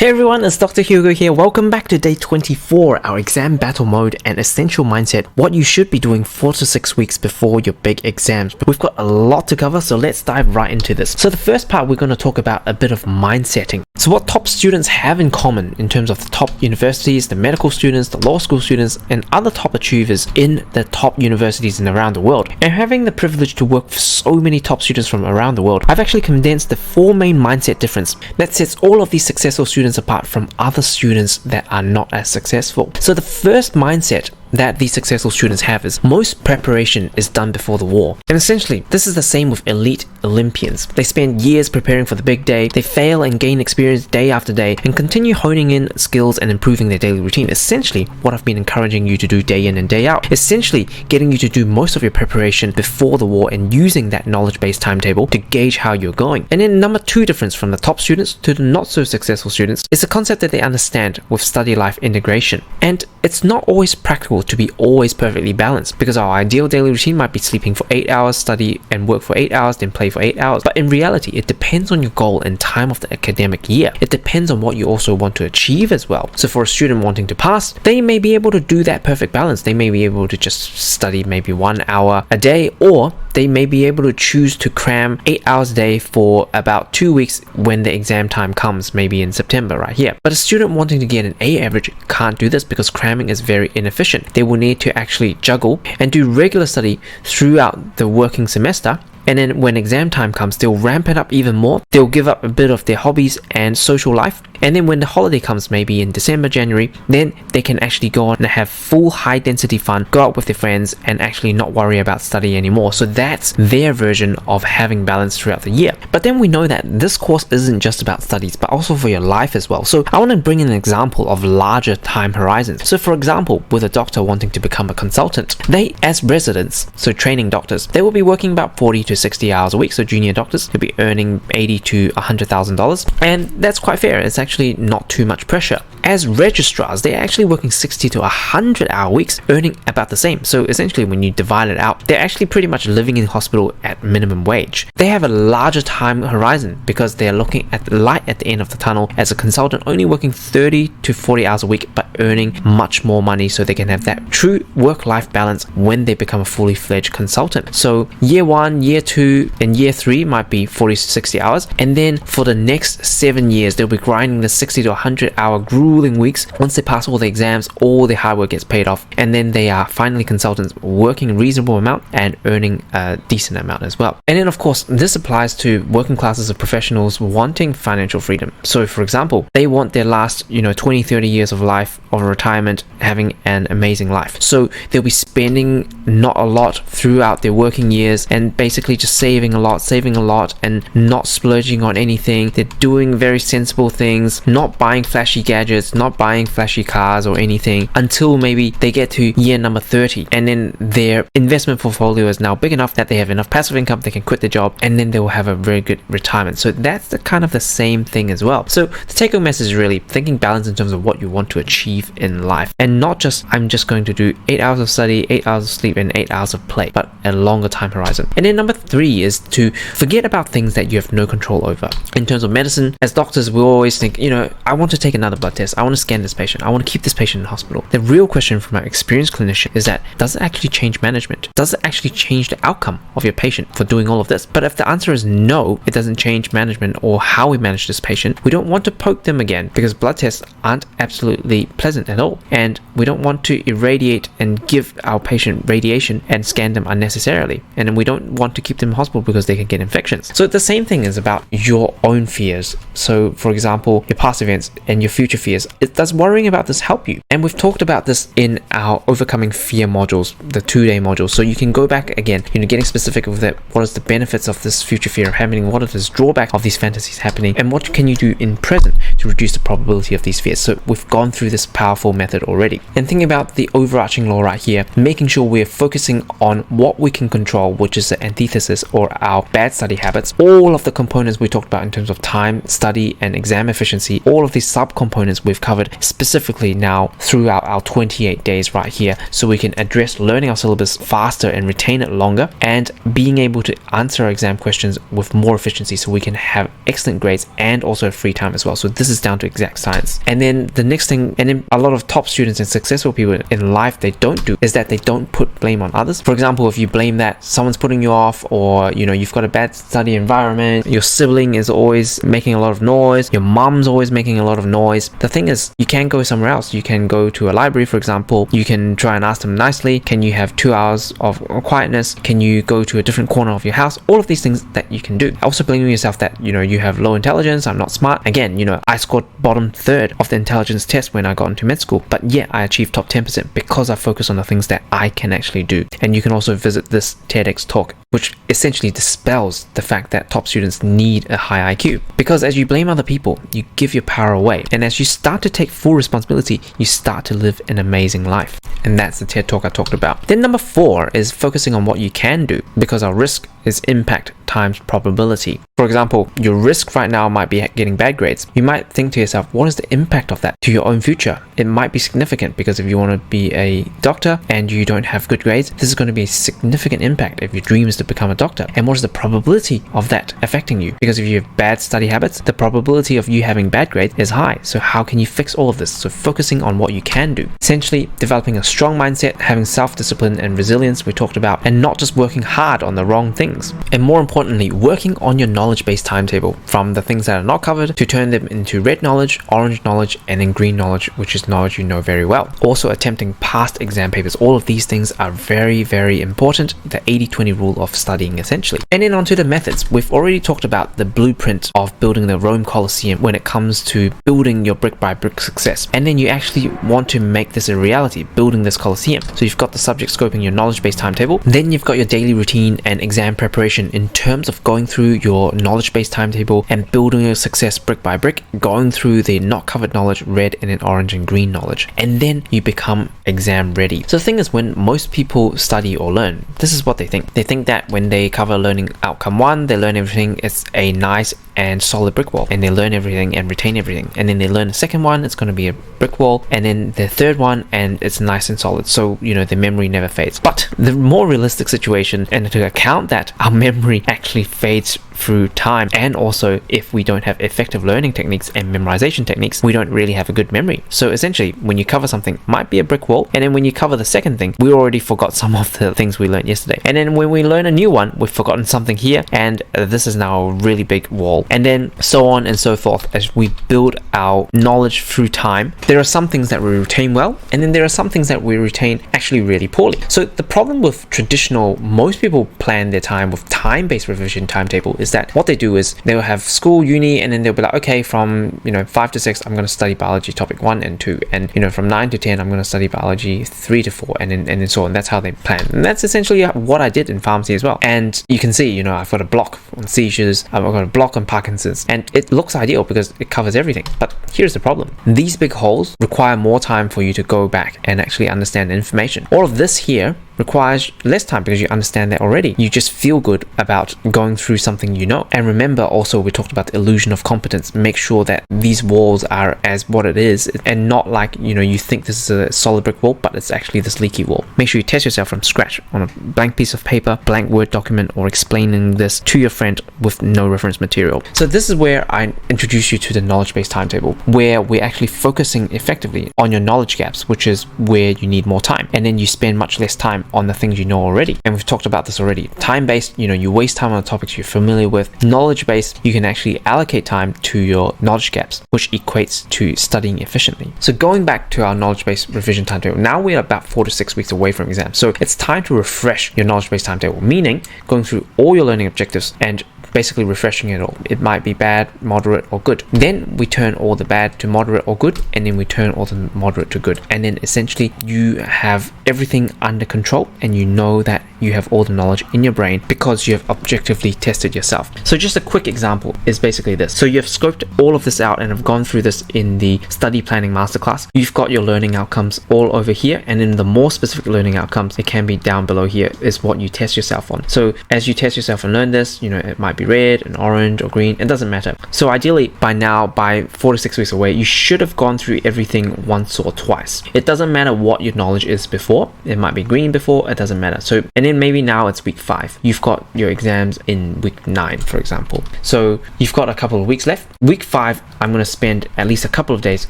Hey everyone, it's Dr. Hugo here. Welcome back to day 24, our exam battle mode and essential mindset, what you should be doing 4 to 6 weeks before your big exams. But we've got a lot to cover, so let's dive right into this. So the first part, we're going to talk about a bit of mind setting. So what top students have in common in terms of the top universities, the medical students, the law school students, and other top achievers in the top universities and around the world. And having the privilege to work with so many top students from around the world, I've actually condensed the 4 main mindset difference that sets all of these successful students apart from other students that are not as successful. So the first mindset that these successful students have is most preparation is done before the war. And essentially, this is the same with elite Olympians. They spend years preparing for the big day, they fail and gain experience day after day, and continue honing in skills and improving their daily routine. Essentially, what I've been encouraging you to do day in and day out. Essentially, getting you to do most of your preparation before the war and using that knowledge-based timetable to gauge how you're going. And then number 2 difference from the top students to the not so successful students is the concept that they understand with study life integration. And it's not always practical to be always perfectly balanced, because our ideal daily routine might be sleeping for 8 hours, study and work for 8 hours, then play for 8 hours. But in reality, it depends on your goal and time of the academic year. It depends on what you also want to achieve as well. So for a student wanting to pass, they may be able to do that perfect balance. They may be able to just study maybe 1 hour a day, or they may be able to choose to cram 8 hours a day for about 2 weeks when the exam time comes, maybe in September right here. But a student wanting to get an A average can't do this because cramming is very inefficient. They will need to actually juggle and do regular study throughout the working semester. And then when exam time comes, they'll ramp it up even more. They'll give up a bit of their hobbies and social life. And then when the holiday comes, maybe in December, January, then they can actually go on and have full high density fun, go out with their friends and actually not worry about study anymore. So that's their version of having balance throughout the year. But then we know that this course isn't just about studies, but also for your life as well. So I want to bring in an example of larger time horizons. So for example, with a doctor wanting to become a consultant, they as residents, so training doctors, they will be working about 40 to 60 hours a week. So junior doctors will be earning $80,000 to $100,000, and that's quite fair. It's actually not too much pressure. As registrars, they're actually working 60 to 100 hour weeks, earning about the same. So essentially, when you divide it out, they're actually pretty much living in hospital at minimum wage. They have a larger time horizon because they're looking at the light at the end of the tunnel. As a consultant, only working 30 to 40 hours a week, but earning much more money so they can have that true work-life balance when they become a fully fledged consultant. So year 1, year 2, and year 3 might be 40 to 60 hours. And then for the next 7 years, they'll be grinding the 60 to 100 hour grueling weeks. Once they pass all the exams, all their hard work gets paid off, and then they are finally consultants working a reasonable amount and earning a decent amount as well. And then of course, this applies to working classes of professionals wanting financial freedom. So for example, they want their last 20, 30 years of life of retirement having an amazing life. So they'll be spending not a lot throughout their working years and basically just saving a lot and not splurging on anything. They're doing very sensible things, not buying flashy gadgets, not buying flashy cars or anything until maybe they get to year number 30, and then their investment portfolio is now big enough that they have enough passive income, they can quit their job, and then they will have a very good retirement. So that's the kind of the same thing as well. So the take-home message is really thinking balance in terms of what you want to achieve in life, and not just I'm just going to do 8 hours of study, 8 hours of sleep, and 8 hours of play, but a longer time horizon. And then number 3 is to forget about things that you have no control over. In terms of medicine, as doctors, we always think, I want to take another blood test, I want to scan this patient, I want to keep this patient in hospital. The real question from our experienced clinician is that, does it actually change management? Does it actually change the outcome of your patient for doing all of this? But if the answer is no, it doesn't change management or how we manage this patient, we don't want to poke them again, because blood tests aren't absolutely pleasant at all. And we don't want to irradiate and give our patient radiation and scan them unnecessarily. And then we don't want to keep them in hospital because they can get infections. So the same thing is about your own fears. So for example, your past events and your future fears. Does worrying about this help you? And we've talked about this in our overcoming fear modules, the 2-day modules. So you can go back again, getting specific with that. What is the benefits of this future fear happening? What are the drawbacks of these fantasies happening? And what can you do in present to reduce the probability of these fears? So we've gone through this powerful method already. And thinking about the overarching law right here, making sure we're focusing on what we can control, which is the antithesis or our bad study habits. All of the components we talked about in terms of time, study, and exam efficiency, all of these subcomponents we've covered specifically now throughout our 28 days right here, so we can address learning our syllabus faster and retain it longer, and being able to answer our exam questions with more efficiency so we can have excellent grades and also free time as well. So this is down to exact science. And then the next thing, and then a lot of top students and successful people in life, they don't do is that they don't put blame on others. For example, if you blame that someone's putting you off, or you've got a bad study environment, your sibling is always making a lot of noise, your mom's always making a lot of noise, the thing is, you can go somewhere else. You can go to a library, for example. You can try and ask them nicely, can you have 2 hours of quietness? Can you go to a different corner of your house? All of these things that you can do. Also blaming yourself that you have low intelligence, I'm not smart. Again, I scored bottom third of the intelligence test when I got into med school, but yet I achieved top 10% because I focus on the things that I can actually do. And you can also visit this TEDx talk, which essentially dispels the fact that top students need a high IQ. Because as you blame other people, you give your power away. And as you start to take full responsibility, you start to live an amazing life. And that's the TED talk I talked about. Then number 4 is focusing on what you can do, because our risk is impact times probability. For example, your risk right now might be getting bad grades. You might think to yourself, what is the impact of that to your own future? It might be significant, because if you want to be a doctor and you don't have good grades, this is going to be a significant impact if your dream is to become a doctor. And what is the probability of that affecting you? Because if you have bad study habits, the probability of you having bad grades is high. So how can you fix all of this? So focusing on what you can do. Essentially, developing a strong mindset, having self-discipline and resilience we talked about, and not just working hard on the wrong things. And more importantly, working on your knowledge-based timetable, from the things that are not covered to turn them into red knowledge, orange knowledge, and then green knowledge, which is knowledge you know very well. Also attempting past exam papers. All of these things are very, very important. The 80-20 rule of studying, essentially. And then onto the methods. We've already talked about the blueprint of building the Rome Colosseum when it comes to building your brick by brick success. And then you actually want to make this a reality, building this Colosseum. So you've got the subject scoping, your knowledge-based timetable. Then you've got your daily routine and exam preparation in terms of going through your knowledge-based timetable and building your success brick by brick, going through the not covered knowledge, red and then orange and green knowledge. And then you become exam ready. So the thing is, when most people study or learn, this is what they think. They think that when they cover learning outcome 1, they learn everything, it's a nice and solid brick wall, and they learn everything and retain everything. And then they learn the second one, it's going to be a brick wall, and then the third one, and it's nice and solid. So the memory never fades. But the more realistic situation, and to account that our memory actually fades through time, and also if we don't have effective learning techniques and memorization techniques, we don't really have a good memory. So essentially, when you cover something, might be a brick wall, and then when you cover the second thing, we already forgot some of the things we learned yesterday. And then when we learn a new one, we've forgotten something here, and this is now a really big wall. And then so on and so forth as we build our knowledge through time. There are some things that we retain well, and then there are some things that we retain actually really poorly. So the problem with traditional, most people plan their time with time-based revision timetable is that what they do is they'll have school, uni, and then they'll be like, okay, from 5 to 6 I'm going to study biology topic 1 and 2, and from 9 to 10 I'm going to study biology 3 to 4, and then so on. That's how they plan. And that's essentially what I did in pharmacy as well. And you can see, I've got a block on seizures, I've got a block on Parkinson's, and it looks ideal because it covers everything. But here's the problem. These big holes require more time for you to go back and actually understand the information. All of this here requires less time because you understand that already. You just feel good about going through something you know. And remember also, we talked about the illusion of competence. Make sure that these walls are as what it is, and not like you think this is a solid brick wall, but it's actually this leaky wall. Make sure you test yourself from scratch on a blank piece of paper, blank Word document, or explaining this to your friend with no reference material. So this is where I introduce you to the knowledge-based timetable, where we're actually focusing effectively on your knowledge gaps, which is where you need more time, and then you spend much less time on the things you know already. And we've talked about this already. Time-based, you waste time on the topics you're familiar with. Knowledge-based, you can actually allocate time to your knowledge gaps, which equates to studying efficiently. So going back to our knowledge-based revision timetable, now we're about 4 to 6 weeks away from exams. So it's time to refresh your knowledge-based timetable, meaning going through all your learning objectives and basically refreshing it all. It might be bad, moderate, or good. Then we turn all the bad to moderate or good, and then we turn all the moderate to good. And then essentially you have everything under control, and you know that you have all the knowledge in your brain because you have objectively tested yourself. So just a quick example is basically this. So you've scoped all of this out and have gone through this in the study planning masterclass. You've got your learning outcomes all over here, and then the more specific learning outcomes, it can be down below here, is what you test yourself on. So as you test yourself and learn this, it might might be red and orange or green, it doesn't matter. So ideally by now, by 4 to 6 weeks away, you should have gone through everything once or twice. It doesn't matter what your knowledge is before. It might be green before, it doesn't matter. So, and then maybe now it's week 5. You've got your exams in week 9, for example. So you've got a couple of weeks left. Week 5, I'm going to spend at least a couple of days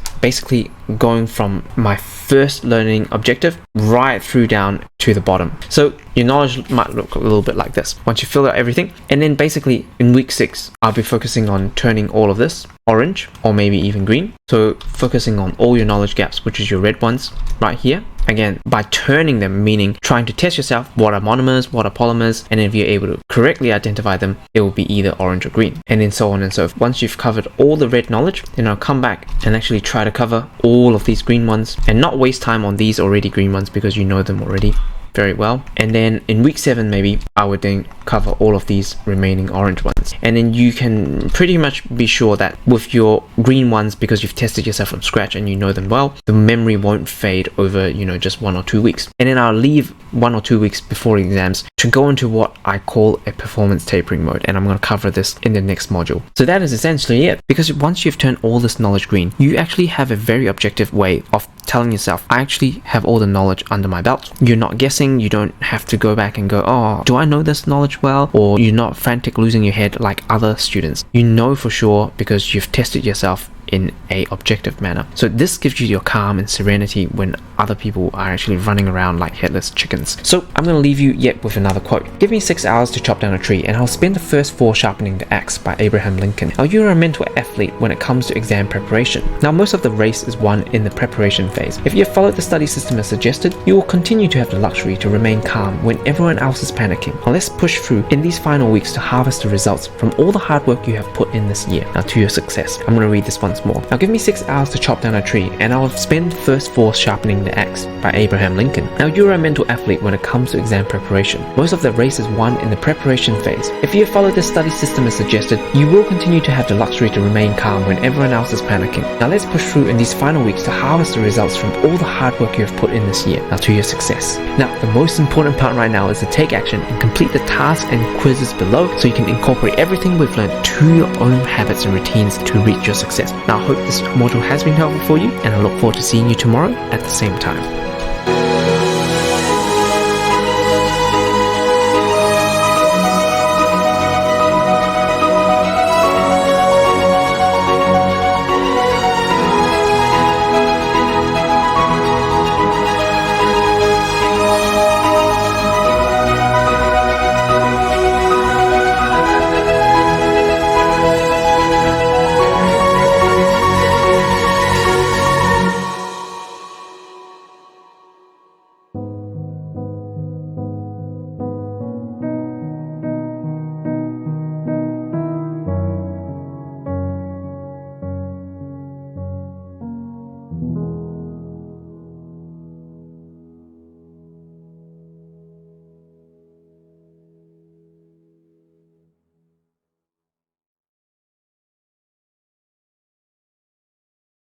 basically going from my first learning objective right through down to the bottom. So your knowledge might look a little bit like this once you fill out everything. And then basically in week 6, I'll be focusing on turning all of this orange or maybe even green. So focusing on all your knowledge gaps, which is your red ones right here. Again, by turning them, meaning trying to test yourself, what are monomers, what are polymers, and if you're able to correctly identify them, it will be either orange or green, and then so on and so forth. Once you've covered all the red knowledge, then I'll come back and actually try to cover all of these green ones and not waste time on these already green ones because you know them already very well. And then in week 7 maybe I would then cover all of these remaining orange ones, and then you can pretty much be sure that with your green ones, because you've tested yourself from scratch and you know them well, the memory won't fade over just 1 or 2 weeks. And then I'll leave 1 or 2 weeks before exams to go into what I call a performance tapering mode, and I'm going to cover this in the next module. So that is essentially it, because once you've turned all this knowledge green, you actually have a very objective way of telling yourself, I actually have all the knowledge under my belt. You're not guessing. You don't have to go back and go, oh, do I know this knowledge well? Or you're not frantic losing your head like other students. You know for sure because you've tested yourself in a objective manner. So this gives you your calm and serenity when other people are actually running around like headless chickens. So I'm going to leave you yet with another quote. Give me 6 hours to chop down a tree and I'll spend the first 4 sharpening the axe, by Abraham Lincoln. Now you're a mental athlete when it comes to exam preparation. Now most of the race is won in the preparation phase. If you have followed the study system as suggested, you will continue to have the luxury to remain calm when everyone else is panicking. Now let's push through in these final weeks to harvest the results from all the hard work you have put in this year. Now to your success. I'm going to read this once more. Now give me 6 hours to chop down a tree and I'll spend the first 4 sharpening the axe, by Abraham Lincoln. Now you're a mental athlete when it comes to exam preparation. Most of the race is won in the preparation phase. If you follow the study system as suggested, you will continue to have the luxury to remain calm when everyone else is panicking. Now let's push through in these final weeks to harvest the results from all the hard work you have put in this year. Now to your success. Now the most important part right now is to take action and complete the tasks and quizzes below so you can incorporate everything we've learned to your own habits and routines to reach your success. Now I hope this module has been helpful for you, and I look forward to seeing you tomorrow at the same time.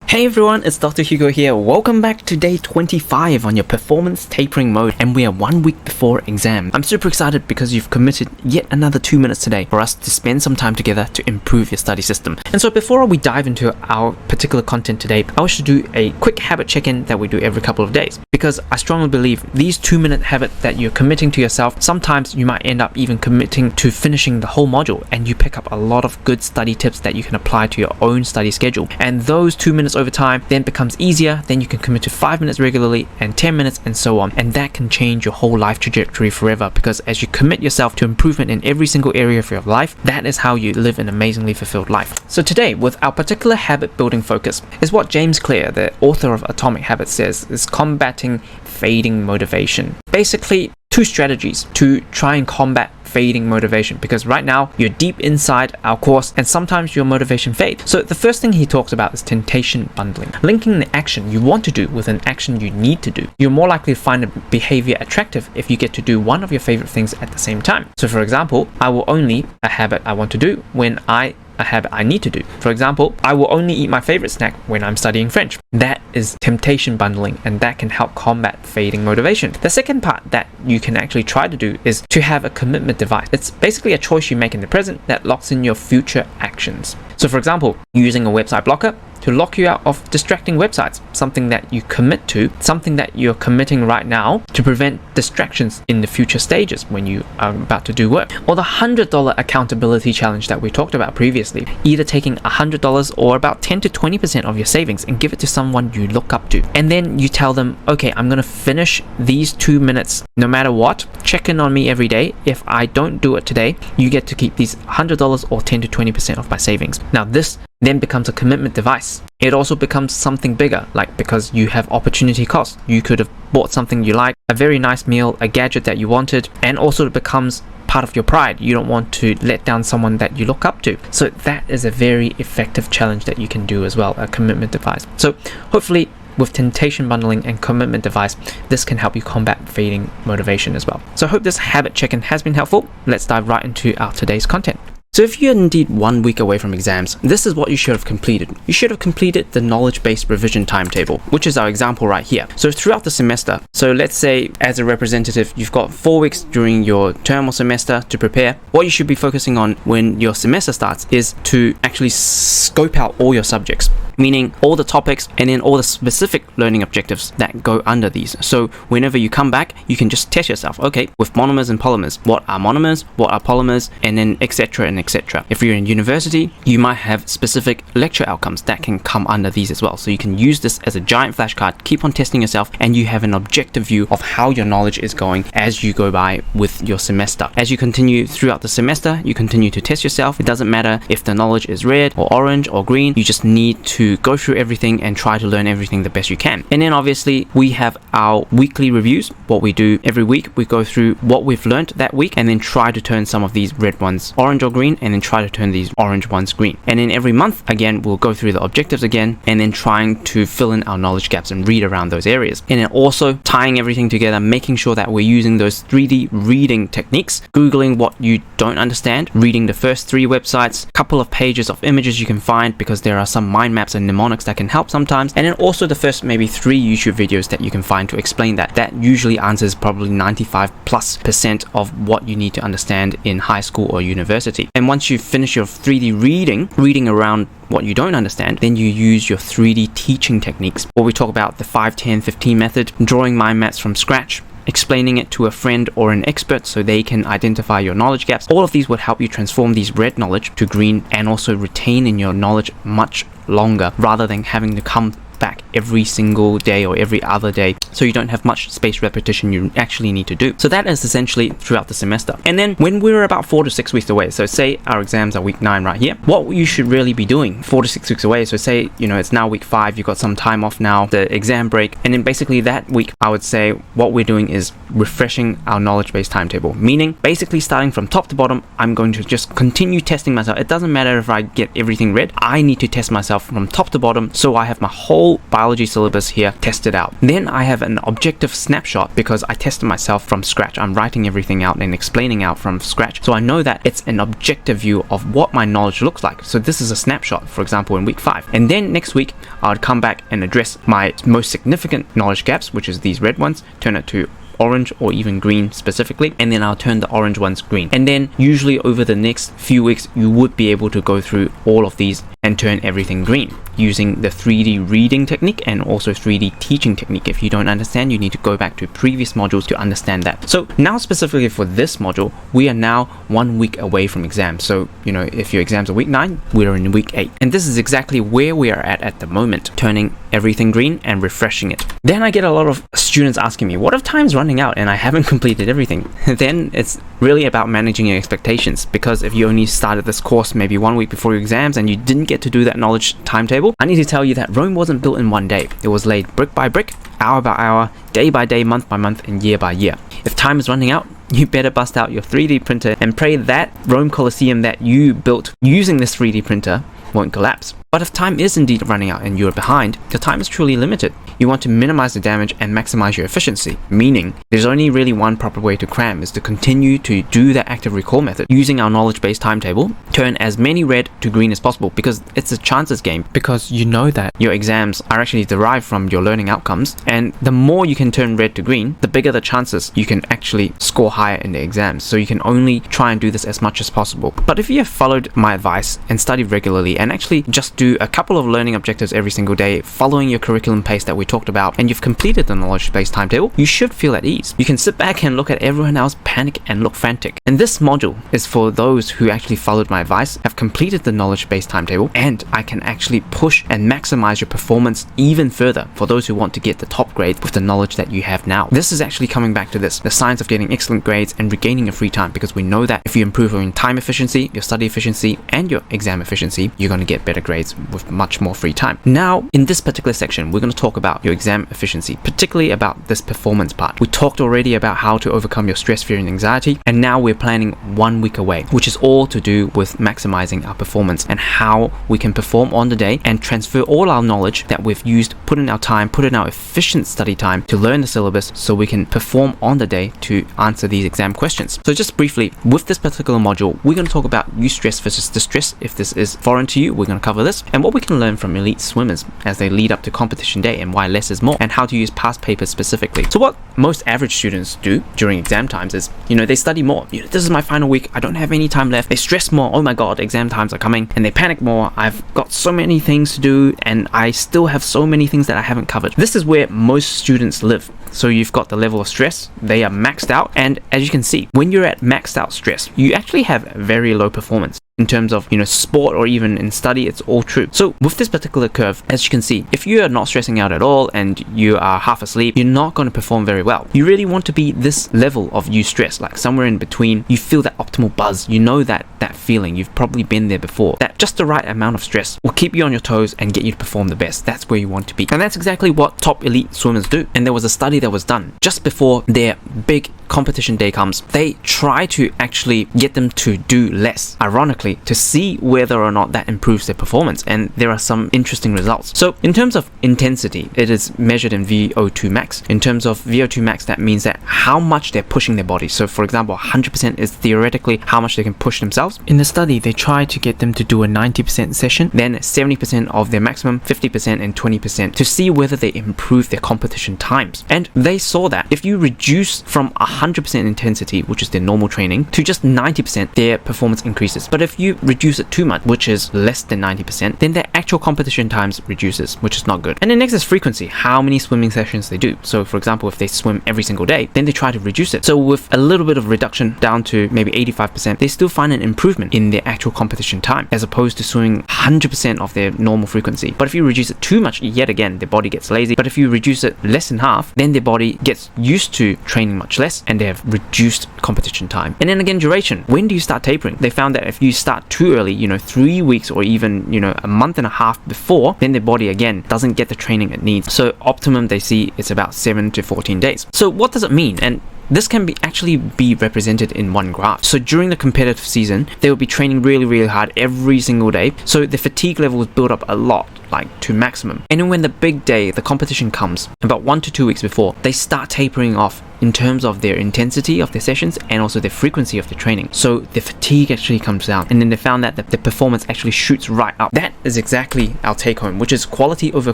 Hey everyone, it's Dr. Hugo here. Welcome back to day 25 on your performance tapering mode, and we are 1 week before exam. I'm super excited because you've committed yet another 2 minutes today for us to spend some time together to improve your study system. And so before we dive into our particular content today, I wish to do a quick habit check-in that we do every couple of days, because I strongly believe these 2-minute habit that you're committing to yourself, sometimes you might end up even committing to finishing the whole module, and you pick up a lot of good study tips that you can apply to your own study schedule. And those 2 minutes over time then becomes easier. Then you can commit to 5 minutes regularly and 10 minutes and so on, and that can change your whole life trajectory forever, because as you commit yourself to improvement in every single area of your life, that is how you live an amazingly fulfilled life. So today, with our particular habit building focus, is what James Clear, the author of Atomic Habits, says is combating fading motivation. Basically 2 strategies to try and combat fading motivation, because right now you're deep inside our course and sometimes your motivation fades. So the first thing he talks about is temptation bundling, linking the action you want to do with an action you need to do. You're more likely to find a behavior attractive if you get to do one of your favorite things at the same time. So for example, I will only a habit I want to do when I a habit I need to do. For example, I will only eat my favorite snack when I'm studying French. That is temptation bundling, and that can help combat fading motivation. The second part that you can actually try to do is to have a commitment device. It's basically a choice you make in the present that locks in your future actions. So for example, using a website blocker to lock you out of distracting websites, something that you commit to, something that you're committing right now to prevent distractions in the future stages when you are about to do work. Or the $100 accountability challenge that we talked about previously, either taking $100 or about 10 to 20% of your savings and give it to someone you look up to. And then you tell them, okay, I'm going to finish these 2 minutes no matter what. Check in on me every day. If I don't do it today, you get to keep these $100 or 10 to 20% of my savings. Now this then becomes a commitment device. It also becomes something bigger, like because you have opportunity cost. You could have bought something you like, a very nice meal, a gadget that you wanted, and also it becomes part of your pride. You don't want to let down someone that you look up to. So that is a very effective challenge that you can do as well, a commitment device. So hopefully with temptation bundling and commitment device, this can help you combat fading motivation as well. So I hope this habit check-in has been helpful. Let's dive right into our today's content. So if you're indeed 1 week away from exams, this is what you should have completed. You should have completed the knowledge-based revision timetable, which is our example right here. So throughout the semester, so let's say as a representative, you've got 4 weeks during your term or semester to prepare. What you should be focusing on when your semester starts is to actually scope out all your subjects, meaning all the topics and then all the specific learning objectives that go under these. So whenever you come back, you can just test yourself. Okay, with monomers and polymers, what are monomers, what are polymers, and then etc. and etc. If you're in university, you might have specific lecture outcomes that can come under these as well. So you can use this as a giant flashcard, keep on testing yourself, and you have an objective view of how your knowledge is going as you go by with your semester. As you continue throughout the semester, you continue to test yourself. It doesn't matter if the knowledge is red or orange or green, you just need to go through everything and try to learn everything the best you can. And then obviously we have our weekly reviews. What we do every week, we go through what we've learned that week and then try to turn some of these red ones orange or green, and then try to turn these orange ones green. And then every month, again, we'll go through the objectives again, and then trying to fill in our knowledge gaps and read around those areas. And then also tying everything together, making sure that we're using those 3D reading techniques, Googling what you don't understand, reading the first 3 websites, couple of pages of images you can find because there are some mind maps and mnemonics that can help sometimes, and then also the first maybe 3 YouTube videos that you can find to explain that. That usually answers probably 95+% of what you need to understand in high school or university. And once you finish your 3D reading around what you don't understand, then you use your 3D teaching techniques, where we talk about the 5, 10, 15 method, drawing mind maps from scratch, explaining it to a friend or an expert so they can identify your knowledge gaps. All of these would help you transform these red knowledge to green and also retain in your knowledge much longer rather than having to come back every single day or every other day, so you don't have much spaced repetition you actually need to do. So that is essentially throughout the semester. And then when we're about 4 to 6 weeks away, so say our exams are week 9 right here, what you should really be doing 4 to 6 weeks away, so say it's now week 5, you've got some time off now, the exam break, and then basically that week I would say what we're doing is refreshing our knowledge-based timetable, meaning basically starting from top to bottom. I'm going to just continue testing myself. It doesn't matter if I get everything read, I need to test myself from top to bottom, so I have my whole biology syllabus here tested out. Then I have an objective snapshot because I tested myself from scratch. I'm writing everything out and explaining out from scratch, so I know that it's an objective view of what my knowledge looks like. So this is a snapshot, for example, in week 5. And then next week I would come back and address my most significant knowledge gaps, which is these red ones, turn it to orange or even green specifically, and then I'll turn the orange ones green. And then usually over the next few weeks you would be able to go through all of these and turn everything green using the 3D reading technique and also 3D teaching technique. If you don't understand, you need to go back to previous modules to understand that. So now specifically for this module, we are now 1 week away from exams. So if your exams are week 9, we're in week 8, and this is exactly where we are at the moment, turning everything green and refreshing it. Then I get a lot of students asking me, what if time's running out and I haven't completed everything? Then it's really about managing your expectations, because if you only started this course maybe 1 week before your exams and you didn't get to do that knowledge timetable, I need to tell you that Rome wasn't built in one day. It was laid brick by brick, hour by hour, day by day, month by month, and year by year. If time is running out, you better bust out your 3D printer and pray that Rome Colosseum that you built using this 3D printer won't collapse. But if time is indeed running out and you're behind, your time is truly limited. You want to minimize the damage and maximize your efficiency, meaning there's only really one proper way to cram, is to continue to do that active recall method using our knowledge-based timetable, turn as many red to green as possible, because it's a chances game, because you know that your exams are actually derived from your learning outcomes, and the more you can turn red to green, the bigger the chances you can actually score higher in the exams. So you can only try and do this as much as possible. But if you have followed my advice and studied regularly and actually just do a couple of learning objectives every single day, following your curriculum pace that we talked about, and you've completed the knowledge-based timetable, you should feel at ease. You can sit back and look at everyone else panic and look frantic. And this module is for those who actually followed my advice, have completed the knowledge-based timetable, and I can actually push and maximize your performance even further for those who want to get the top grade with the knowledge that you have now. This is actually coming back to this, the science of getting excellent grades and regaining your free time, because we know that if you improve your time efficiency, your study efficiency, and your exam efficiency, you're going to get better grades with much more free time. Now, in this particular section, we're going to talk about your exam efficiency, particularly about this performance part. We talked already about how to overcome your stress, fear, and anxiety, and now we're planning 1 week away, which is all to do with maximizing our performance and how we can perform on the day and transfer all our knowledge that we've used, put in our time, put in our efficient study time to learn the syllabus, so we can perform on the day to answer these exam questions. So just briefly, with this particular module, we're going to talk about eustress versus distress. If this is foreign to you, we're going to cover this, and what we can learn from elite swimmers as they lead up to competition day, and why less is more, and how to use past papers specifically. So what most average students do during exam times is, they study more. This is my final week, I don't have any time left. They stress more, oh my god, exam times are coming, and they panic more. I've got so many things to do, and I still have so many things that I haven't covered. This is where most students live. So you've got the level of stress, they are maxed out, and as you can see, when you're at maxed out stress, you actually have very low performance. In terms of, sport or even in study, it's all true. So with this particular curve, as you can see, if you are not stressing out at all and you are half asleep, you're not going to perform very well. You really want to be this level of eustress, like somewhere in between. You feel that optimal buzz, that feeling, you've probably been there before. That just the right amount of stress will keep you on your toes and get you to perform the best. That's where you want to be. And that's exactly what top elite swimmers do. And there was a study that was done just before their big competition day comes. They try to actually get them to do less, ironically, to see whether or not that improves their performance, and there are some interesting results. So in terms of intensity, it is measured in VO2 max. In terms of VO2 max, that means that how much they're pushing their body. So for example, 100% is theoretically how much they can push themselves. In the study, they try to get them to do a 90% session, then 70% of their maximum, 50% and 20%, to see whether they improve their competition times. And they saw that if you reduce from 100% intensity, which is their normal training, to just 90%, their performance increases. But if you reduce it too much, which is less than 90%, then their actual competition times reduces, which is not good. And then next is frequency, how many swimming sessions they do. So for example, if they swim every single day, then they try to reduce it. So with a little bit of reduction down to maybe 85%, they still find an improvement in their actual competition time, as opposed to swimming 100% of their normal frequency. But if you reduce it too much, yet again, their body gets lazy. But if you reduce it less than half, then their body gets used to training much less, and they have reduced competition time. And then again, duration. When do you start tapering? They found that if you start too early, 3 weeks or even, a month and a half before, then their body again doesn't get the training it needs. So optimum they see is about 7 to 14 days. So what does it mean? And this can actually be represented in one graph. So during the competitive season, they will be training really, really hard every single day. So the fatigue level is built up a lot, like to maximum. And then when the big day, the competition comes, about 1 to 2 weeks before, they start tapering off in terms of their intensity of their sessions and also the frequency of the training. So the fatigue actually comes down, and then they found that the performance actually shoots right up. That is exactly our take home, which is quality over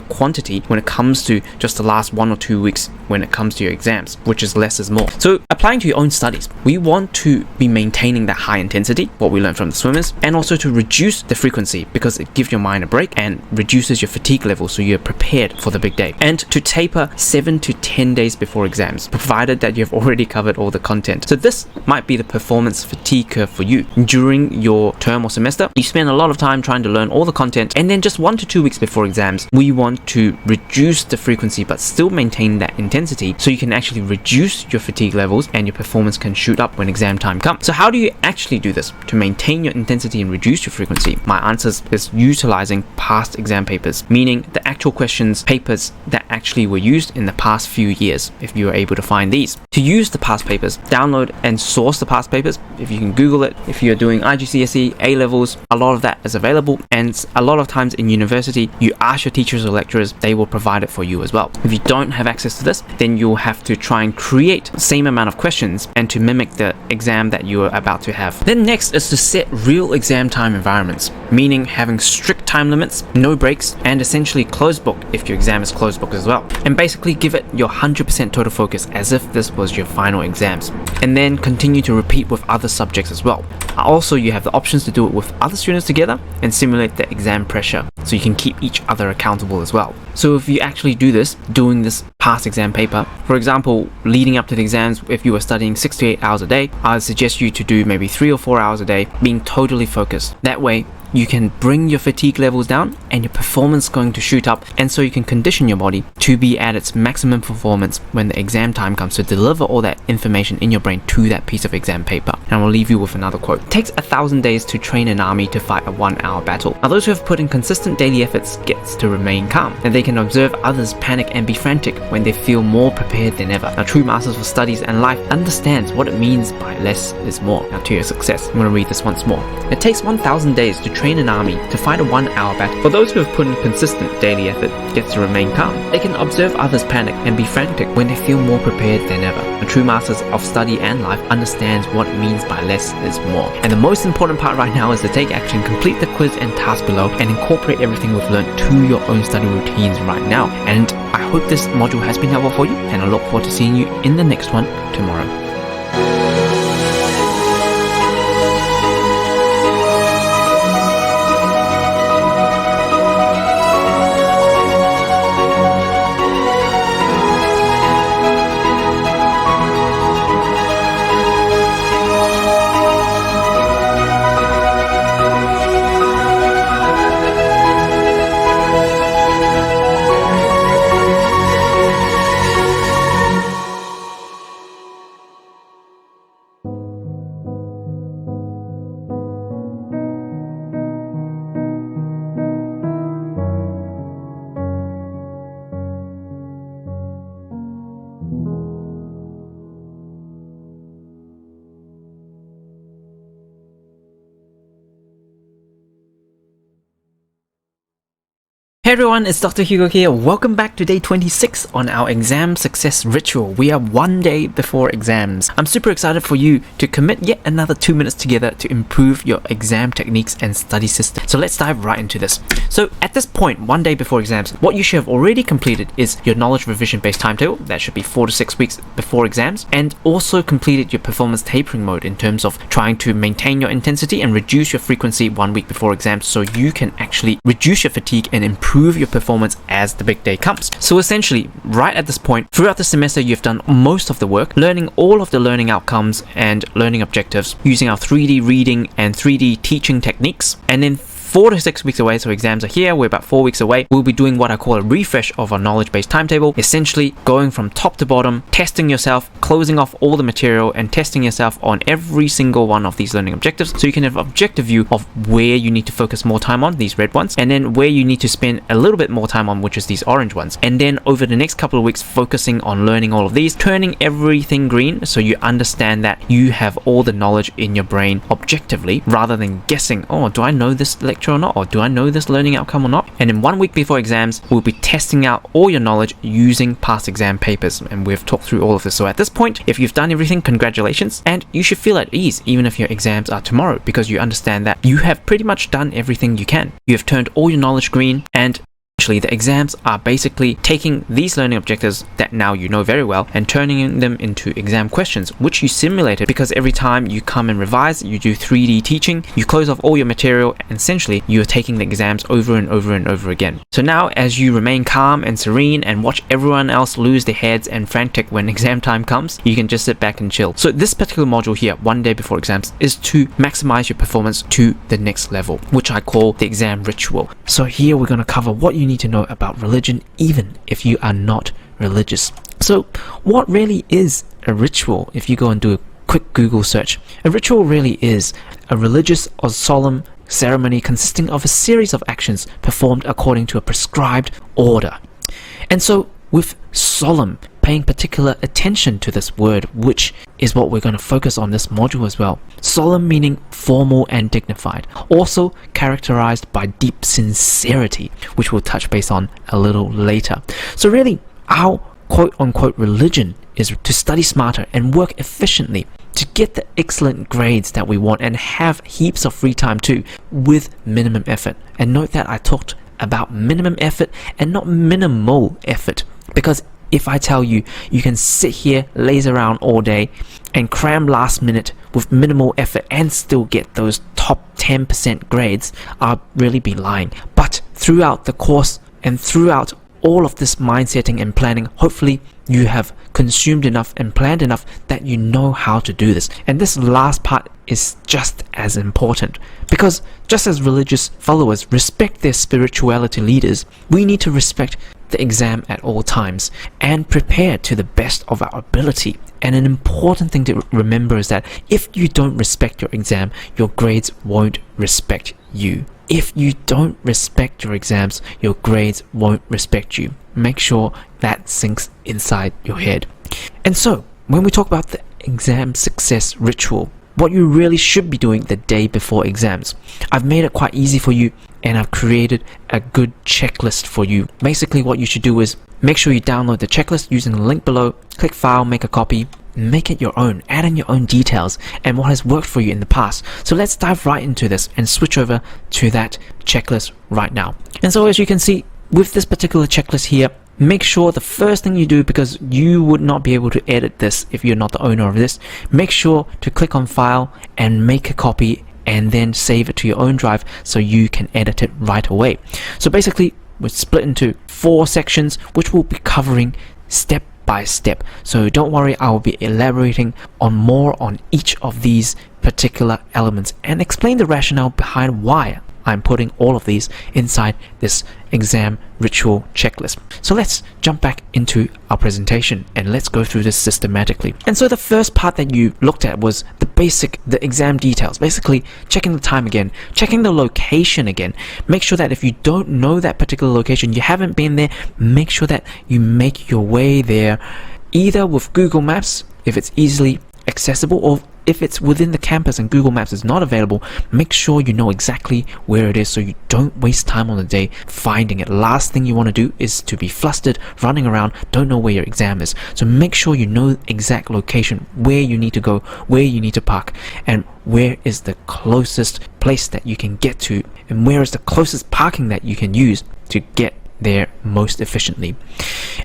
quantity when it comes to just the last 1 or 2 weeks when it comes to your exams, which is less is more. So applying to your own studies, we want to be maintaining that high intensity, what we learned from the swimmers, and also to reduce the frequency because it gives your mind a break and reduces your fatigue level so you're prepared for the big day. And to taper 7 to 10 days before exams, provided that you've already covered all the content. So this might be the performance fatigue curve for you. During your term or semester, you spend a lot of time trying to learn all the content, and then just 1 to 2 weeks before exams, we want to reduce the frequency but still maintain that intensity so you can actually reduce your fatigue fatigue levels and your performance can shoot up when exam time comes. So how do you actually do this to maintain your intensity and reduce your frequency? My answer is utilizing past exam papers, meaning the actual questions papers that actually were used in the past few years, if you are able to find these. To use the past papers, download and source the past papers. If you can Google it, if you're doing IGCSE, A-levels, a lot of that is available, and a lot of times in university, you ask your teachers or lecturers, they will provide it for you as well. If you don't have access to this, then you'll have to try and create the same amount of questions and to mimic the exam that you are about to have. Then next is to set real exam time environments, meaning having strict time limits, no breaks, and essentially closed book if your exam is closed book as well. And basically give it your 100% total focus as if this was your final exams. And then continue to repeat with other subjects as well. Also, you have the options to do it with other students together and simulate the exam pressure, so you can keep each other accountable as well. So if you actually do this, doing this past exam paper, for example, leading up to the exams, if you were studying 6 to 8 hours a day, I would suggest you to do maybe 3 or 4 hours a day, being totally focused. That way, you can bring your fatigue levels down and your performance is going to shoot up, and so you can condition your body to be at its maximum performance when the exam time comes to deliver all that information in your brain to that piece of exam paper. And I'll leave you with another quote. It takes 1,000 days to train an army to fight a 1-hour battle. Now those who have put in consistent daily efforts gets to remain calm, and they can observe others panic and be frantic when they feel more prepared than ever. Now true masters of studies and life understands what it means by less is more. Now to your success, I'm going to read this once more. It takes 1,000 days to train an army to fight a 1-hour battle. For those who have put in consistent daily effort gets to remain calm. They can observe others panic and be frantic when they feel more prepared than ever. The true masters of study and life understands what it means by less is more. And the most important part right now is to take action, complete the quiz and task below, and incorporate everything we've learned to your own study routines right now. And I hope this module has been helpful for you, and I look forward to seeing you in the next one tomorrow. Hey everyone, it's Dr. Hugo here. Welcome back to day 26 on our exam success ritual. We are one day before exams. I'm super excited for you to commit yet another 2 minutes together to improve your exam techniques and study system. So let's dive right into this. So at this point, one day before exams, what you should have already completed is your knowledge revision based timetable. That should be 4 to 6 weeks before exams, and also completed your performance tapering mode in terms of trying to maintain your intensity and reduce your frequency 1 week before exams, so you can actually reduce your fatigue and improve your performance as the big day comes. So essentially, right at this point, throughout the semester, you've done most of the work, learning all of the learning outcomes and learning objectives using our 3D reading and 3D teaching techniques. And then 4 to 6 weeks away, so exams are here, we're about 4 weeks away, we'll be doing what I call a refresh of our knowledge-based timetable, essentially going from top to bottom, testing yourself, closing off all the material, and testing yourself on every single one of these learning objectives, so you can have an objective view of where you need to focus more time on, these red ones, and then where you need to spend a little bit more time on, which is these orange ones. And then over the next couple of weeks, focusing on learning all of these, turning everything green, so you understand that you have all the knowledge in your brain objectively, rather than guessing, oh, do I know this lecture or not, or do I know this learning outcome or not? And in 1 week before exams, we'll be testing out all your knowledge using past exam papers, and we've talked through all of this. So at this point, if you've done everything, congratulations, and you should feel at ease even if your exams are tomorrow, because you understand that you have pretty much done everything you can. You have turned all your knowledge green, and actually the exams are basically taking these learning objectives that now you know very well and turning them into exam questions, which you simulated, because every time you come and revise, you do 3D teaching, you close off all your material, and essentially you're taking the exams over and over and over again. So now, as you remain calm and serene and watch everyone else lose their heads and frantic when exam time comes, you can just sit back and chill. So this particular module here, one day before exams, is to maximize your performance to the next level, which I call the exam ritual. So here we're going to cover what you need to know about religion, even if you are not religious. So what really is a ritual, if you go and do a quick Google search, a ritual really is a religious or solemn ceremony consisting of a series of actions performed according to a prescribed order. And so with solemn, paying particular attention to this word, which is what we're going to focus on this module as well. Solemn meaning formal and dignified, also characterized by deep sincerity, which we'll touch base on a little later. So really, our quote-unquote religion is to study smarter and work efficiently to get the excellent grades that we want and have heaps of free time too with minimum effort. And note that I talked about minimum effort and not minimal effort, because if I tell you you can sit here, laze around all day and cram last minute with minimal effort and still get those top 10% grades, I'll really be lying. But throughout the course and throughout all of this mindsetting and planning, hopefully you have consumed enough and planned enough that you know how to do this. And this last part is just as important, because just as religious followers respect their spirituality leaders, we need to respect the exam at all times and prepare to the best of our ability. And an important thing to remember is that if you don't respect your exam, your grades won't respect you. If you don't respect your exams, your grades won't respect you. Make sure that sinks inside your head. And so, when we talk about the exam success ritual, what you really should be doing the day before exams, I've made it quite easy for you, and I've created a good checklist for you. Basically, what you should do is make sure you download the checklist using the link below, click File, make a copy, make it your own, add in your own details and what has worked for you in the past. So let's dive right into this and switch over to that checklist right now. And so as you can see, with this particular checklist here, make sure the first thing you do, because you would not be able to edit this if you're not the owner of this, make sure to click on File and make a copy and then save it to your own drive so you can edit it right away. So basically, we're split into 4 sections, which we'll be covering step by step. So don't worry, I will be elaborating on more on each of these particular elements and explain the rationale behind why I'm putting all of these inside this exam ritual checklist. So let's jump back into our presentation and let's go through this systematically. And so the first part that you looked at was the exam details, basically checking the time again, checking the location again. Make sure that if you don't know that particular location, you haven't been there, make sure that you make your way there either with Google Maps if it's easily accessible, or if it's within the campus and Google Maps is not available, make sure you know exactly where it is so you don't waste time on the day finding it. Last thing you want to do is to be flustered, running around, don't know where your exam is. So make sure you know exact location, where you need to go, where you need to park, and where is the closest place that you can get to, and where is the closest parking that you can use to get there most efficiently.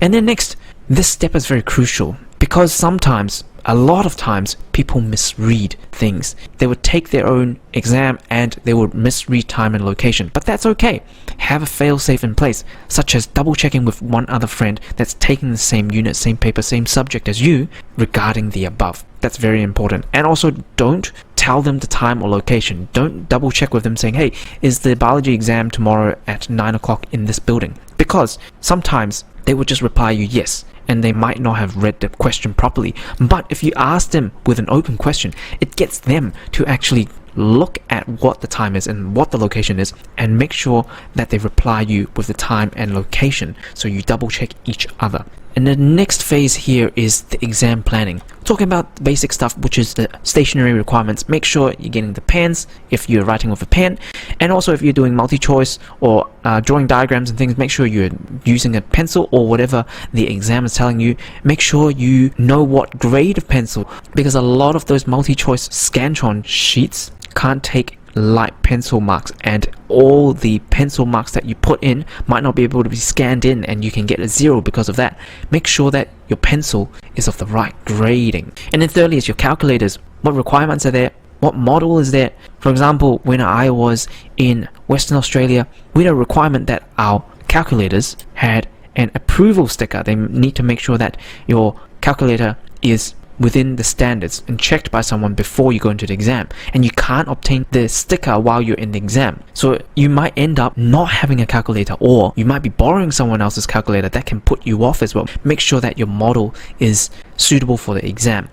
And then next, this step is very crucial, because sometimes, a lot of times, people misread things. They would take their own exam and they would misread time and location, but that's okay. Have a fail-safe in place, such as double checking with one other friend that's taking the same unit, same paper, same subject as you regarding the above. That's very important. And also, don't tell them the time or location. Don't double check with them saying, hey, is the biology exam tomorrow at 9 o'clock in this building? Because sometimes they would just reply you yes, and they might not have read the question properly. But if you ask them with an open question, it gets them to actually look at what the time is and what the location is, and make sure that they reply you with the time and location, so you double check each other. And the next phase here is the exam planning. Talking about the basic stuff, which is the stationery requirements. Make sure you're getting the pens if you're writing with a pen, and also if you're doing multi-choice or drawing diagrams and things, make sure you're using a pencil or whatever the exam is telling you. Make sure you know what grade of pencil, because a lot of those multi-choice Scantron sheets can't take light pencil marks, and all the pencil marks that you put in might not be able to be scanned in, and you can get a 0 because of that. Make sure that your pencil is of the right grading. And then thirdly is your calculators. What requirements are there? What model is there? For example, when I was in Western Australia, we had a requirement that our calculators had an approval sticker. They need to make sure that your calculator is within the standards and checked by someone before you go into the exam, and you can't obtain the sticker while you're in the exam. So you might end up not having a calculator, or you might be borrowing someone else's calculator. That can put you off as well. Make sure that your model is suitable for the exam.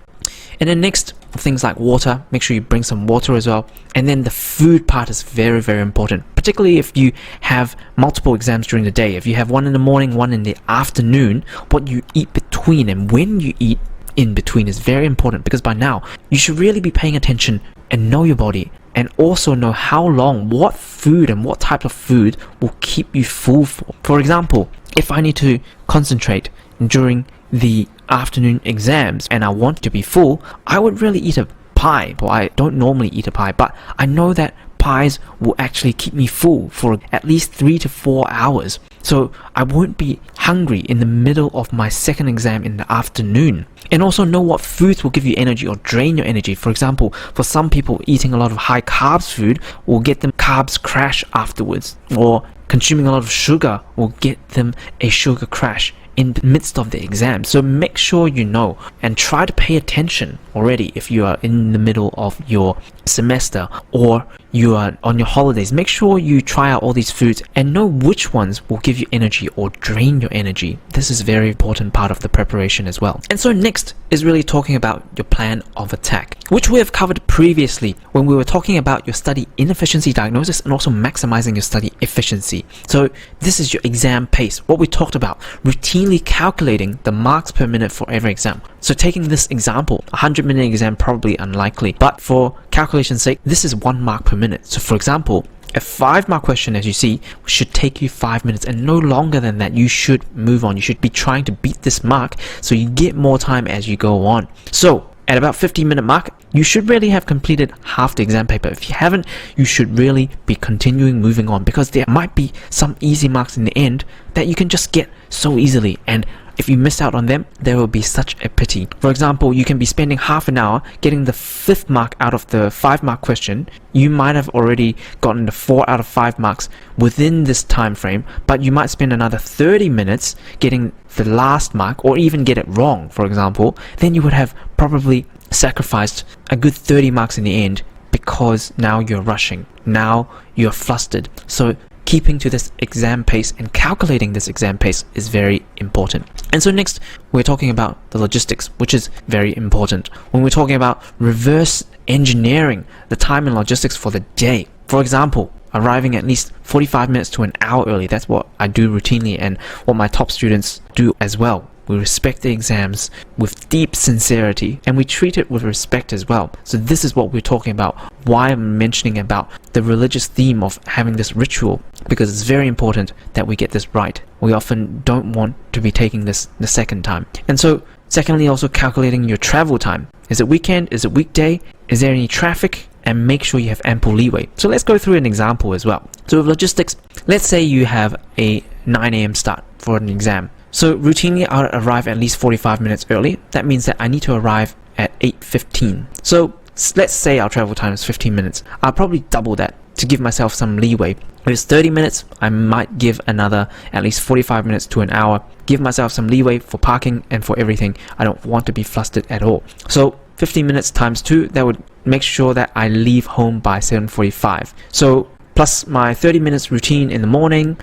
And then next, things like water, make sure you bring some water as well. And then the food part is very, very important, particularly if you have multiple exams during the day. If you have one in the morning, one in the afternoon, what you eat between and when you eat in between is very important, because by now you should really be paying attention and know your body, and also know how long, what food and what type of food will keep you full for. For example, if I need to concentrate during the afternoon exams and I want to be full, I would really eat a pie. Well, I don't normally eat a pie, but I know that pies will actually keep me full for at least 3 to 4 hours. So I won't be hungry in the middle of my second exam in the afternoon. And also know what foods will give you energy or drain your energy. For example, for some people, eating a lot of high carbs food will get them carbs crash afterwards, or consuming a lot of sugar will get them a sugar crash in the midst of the exam. So make sure you know and try to pay attention already if you are in the middle of your semester or you are on your holidays. Make sure you try out all these foods and know which ones will give you energy or drain your energy. This is a very important part of the preparation as well. And so next is really talking about your plan of attack, which we have covered previously when we were talking about your study inefficiency diagnosis and also maximizing your study efficiency. So this is your exam pace, what we talked about, routinely calculating the marks per minute for every exam. So taking this example, 100-minute exam probably unlikely, but for calculation's sake, this is 1 mark per minute. So for example, a 5-mark question, as you see, should take you 5 minutes, and no longer than that. You should move on. You should be trying to beat this mark so you get more time as you go on. So at about 15-minute mark, you should really have completed half the exam paper. If you haven't, you should really be continuing moving on, because there might be some easy marks in the end that you can just get so easily, and if you miss out on them, there will be such a pity. For example, you can be spending half an hour getting the 5th mark out of the 5-mark question. You might have already gotten the 4 out of 5 marks within this time frame, but you might spend another 30 minutes getting the last mark, or even get it wrong, for example. Then you would have probably sacrificed a good 30 marks in the end, because now you're rushing, now you're flustered. So keeping to this exam pace and calculating this exam pace is very important. And so next, we're talking about the logistics, which is very important. When we're talking about reverse engineering the time and logistics for the day. For example, arriving at least 45 minutes to an hour early. That's what I do routinely and what my top students do as well. We respect the exams with deep sincerity, and we treat it with respect as well. So this is what we're talking about, why I'm mentioning about the religious theme of having this ritual, because it's very important that we get this right. We often don't want to be taking this the second time. And so secondly, also calculating your travel time. Is it weekend? Is it weekday? Is there any traffic? And make sure you have ample leeway. So let's go through an example as well. So with logistics, let's say you have a 9 a.m. start for an exam. So routinely, I'll arrive at least 45 minutes early. That means that I need to arrive at 8:15. So let's say our travel time is 15 minutes. I'll probably double that to give myself some leeway. If it's 30 minutes, I might give another at least 45 minutes to an hour. Give myself some leeway for parking and for everything. I don't want to be flustered at all. So 15 minutes times 2, that would make sure that I leave home by 7:45. So plus my 30 minutes routine in the morning.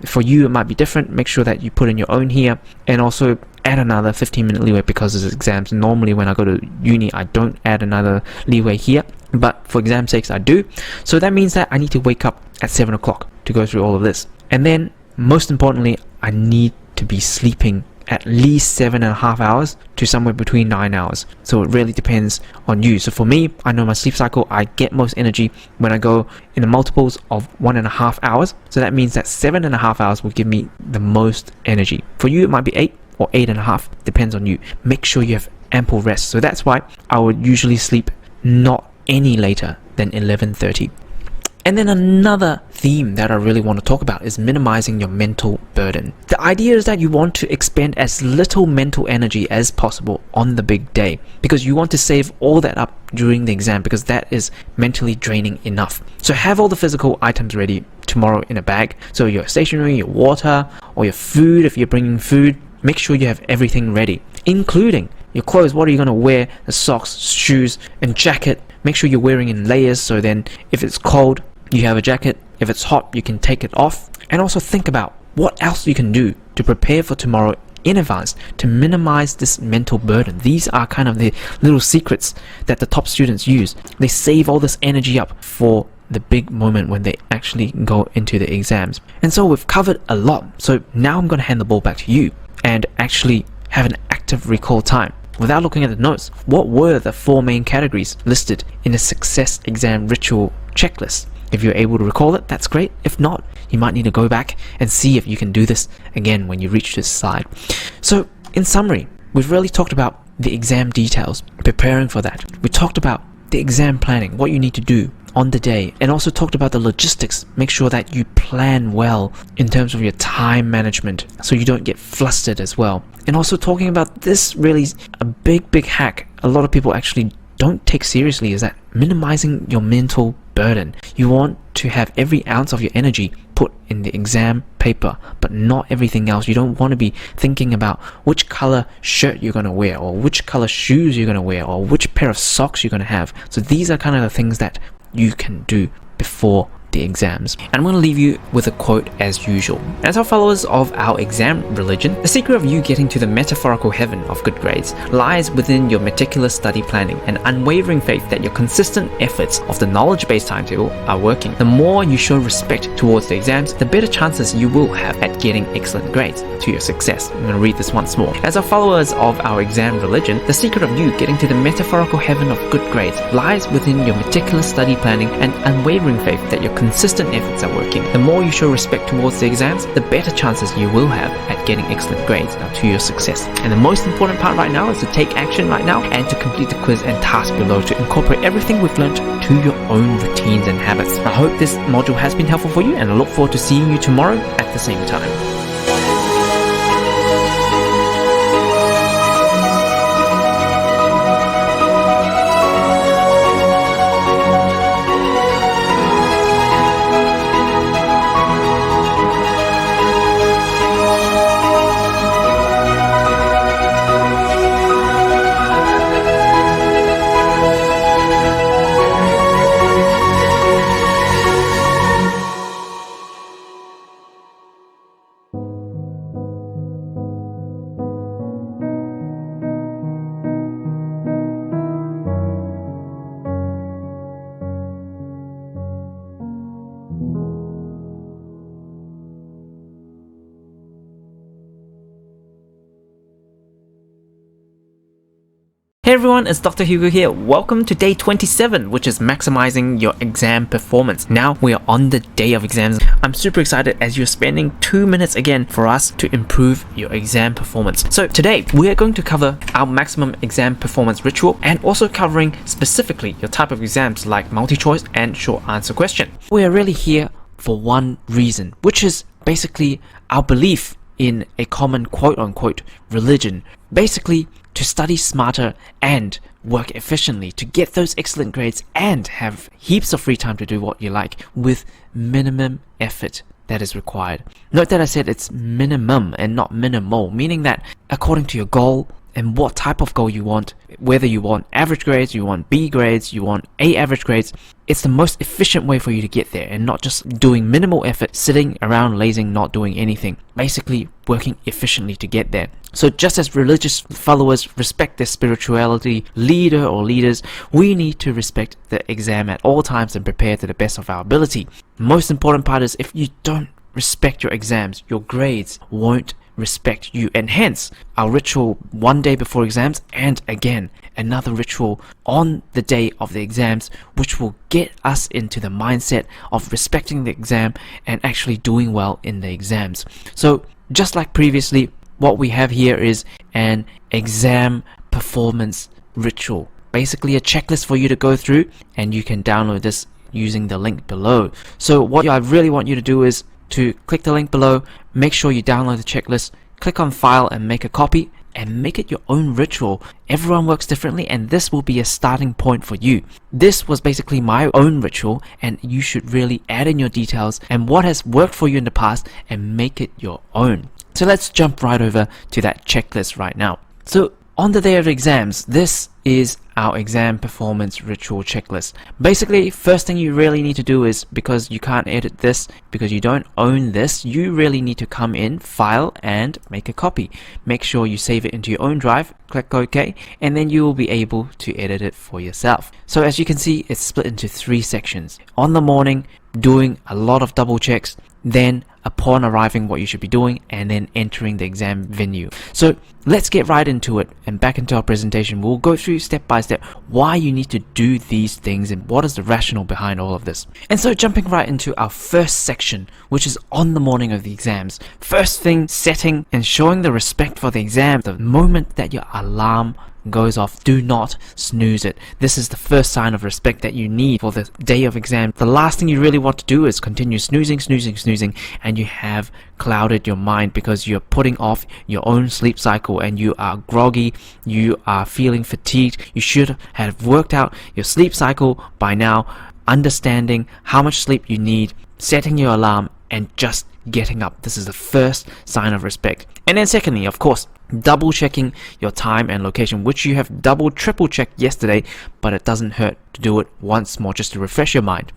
For you, it might be different. Make sure that you put in your own here, and also add another 15-minute leeway because of exams. Normally, when I go to uni, I don't add another leeway here, but for exam sakes, I do. So that means that I need to wake up at 7 o'clock to go through all of this. And then, most importantly, I need to be sleeping at least 7.5 hours to somewhere between 9 hours. So it really depends on you. So for me, I know my sleep cycle, I get most energy when I go in the multiples of 1.5 hours. So that means that 7.5 hours will give me the most energy. For you, it might be 8 or 8.5, depends on you. Make sure you have ample rest. So that's why I would usually sleep not any later than 11:30. And then another theme that I really want to talk about is minimizing your mental burden. The idea is that you want to expend as little mental energy as possible on the big day, because you want to save all that up during the exam, because that is mentally draining enough. So have all the physical items ready tomorrow in a bag. So your stationery, your water, or your food, if you're bringing food, make sure you have everything ready, including Your clothes, what are you going to wear? The socks, shoes, and jacket. Make sure you're wearing in layers, so then if it's cold, you have a jacket. If it's hot, you can take it off. And also think about what else you can do to prepare for tomorrow in advance to minimize this mental burden. These are kind of the little secrets that the top students use. They save all this energy up for the big moment when they actually go into the exams. And so we've covered a lot. So now I'm going to hand the ball back to you and actually have an active recall time. Without looking at the notes, what were the 4 main categories listed in the success exam ritual checklist? If you're able to recall it, that's great. If not, you might need to go back and see if you can do this again when you reach this slide. So, in summary, we've really talked about the exam details, preparing for that. We talked about the exam planning, what you need to do on the day, and also talked about the logistics. Make sure that you plan well in terms of your time management so you don't get flustered as well. And also talking about this really a big hack a lot of people actually don't take seriously, is that minimizing your mental burden. You want to have every ounce of your energy put in the exam paper, but not everything else. You don't want to be thinking about which color shirt you're going to wear, or which color shoes you're going to wear, or which pair of socks you're going to have. So these are kind of the things that you can do before the exams. And I'm going to leave you with a quote as usual. As our followers of our exam religion, the secret of you getting to the metaphorical heaven of good grades lies within your meticulous study planning and unwavering faith that your consistent efforts of the knowledge-based timetable are working. The more you show respect towards the exams, the better chances you will have at getting excellent grades to your success. I'm going to read this once more. As our followers of our exam religion, the secret of you getting to the metaphorical heaven of good grades lies within your meticulous study planning and unwavering faith that your consistent efforts are working. The more you show respect towards the exams, the better chances you will have at getting excellent grades to your success. And the most important part right now is to take action right now and to complete the quiz and task below to incorporate everything we've learned to your own routines and habits. I hope this module has been helpful for you, and I look forward to seeing you tomorrow at the same time. Hey everyone, it's Dr. Hugo here. Welcome to day 27, which is maximizing your exam performance. Now we are on the day of exams. I'm super excited as you're spending 2 minutes again for us to improve your exam performance. So today we are going to cover our maximum exam performance ritual and also covering specifically your type of exams like multi-choice and short answer question. We are really here for one reason, which is basically our belief in a common quote-unquote religion. Basically, to study smarter and work efficiently to get those excellent grades and have heaps of free time to do what you like with minimum effort that is required. Note that I said it's minimum and not minimal, meaning that according to your goal and what type of goal you want, whether you want average grades, you want B grades, you want A average grades, it's the most efficient way for you to get there and not just doing minimal effort, sitting around lazing, not doing anything. Basically working efficiently to get there. So just as religious followers respect their spirituality, leader or leaders, we need to respect the exam at all times and prepare to the best of our ability. Most important part is if you don't respect your exams, your grades won't respect you, and hence our ritual one day before exams and again another ritual on the day of the exams, which will get us into the mindset of respecting the exam and actually doing well in the exams. So just like previously, what we have here is an exam performance ritual, basically a checklist for you to go through, and you can download this using the link below. So what I really want you to do is to click the link below, make sure you download the checklist, click on file and make a copy, and make it your own ritual. Everyone works differently, and this will be a starting point for you. This was basically my own ritual, and you should really add in your details and what has worked for you in the past and make it your own. So let's jump right over to that checklist right now. So on the day of exams, this is our exam performance ritual checklist. Basically, first thing you really need to do is, because you can't edit this, because you don't own this, you really need to come in, file, and make a copy. Make sure you save it into your own drive, click OK, and then you will be able to edit it for yourself. So as you can see, it's split into 3 sections. On the morning, doing a lot of double checks, then upon arriving what you should be doing, and then entering the exam venue. So let's get right into it and back into our presentation. We'll go through step by step why you need to do these things and what is the rationale behind all of this. And so jumping right into our first section, which is on the morning of the exams. First thing, setting and showing the respect for the exam. The moment that your alarm goes off, do not snooze it. This is the first sign of respect that you need for the day of exam. The last thing you really want to do is continue snoozing, and you have clouded your mind because you're putting off your own sleep cycle and you are groggy, you are feeling fatigued. You should have worked out your sleep cycle by now, understanding how much sleep you need, setting your alarm, and just getting up. This is the first sign of respect. And then secondly, of course, double checking your time and location, which you have triple checked yesterday, but it doesn't hurt to do it once more just to refresh your mind.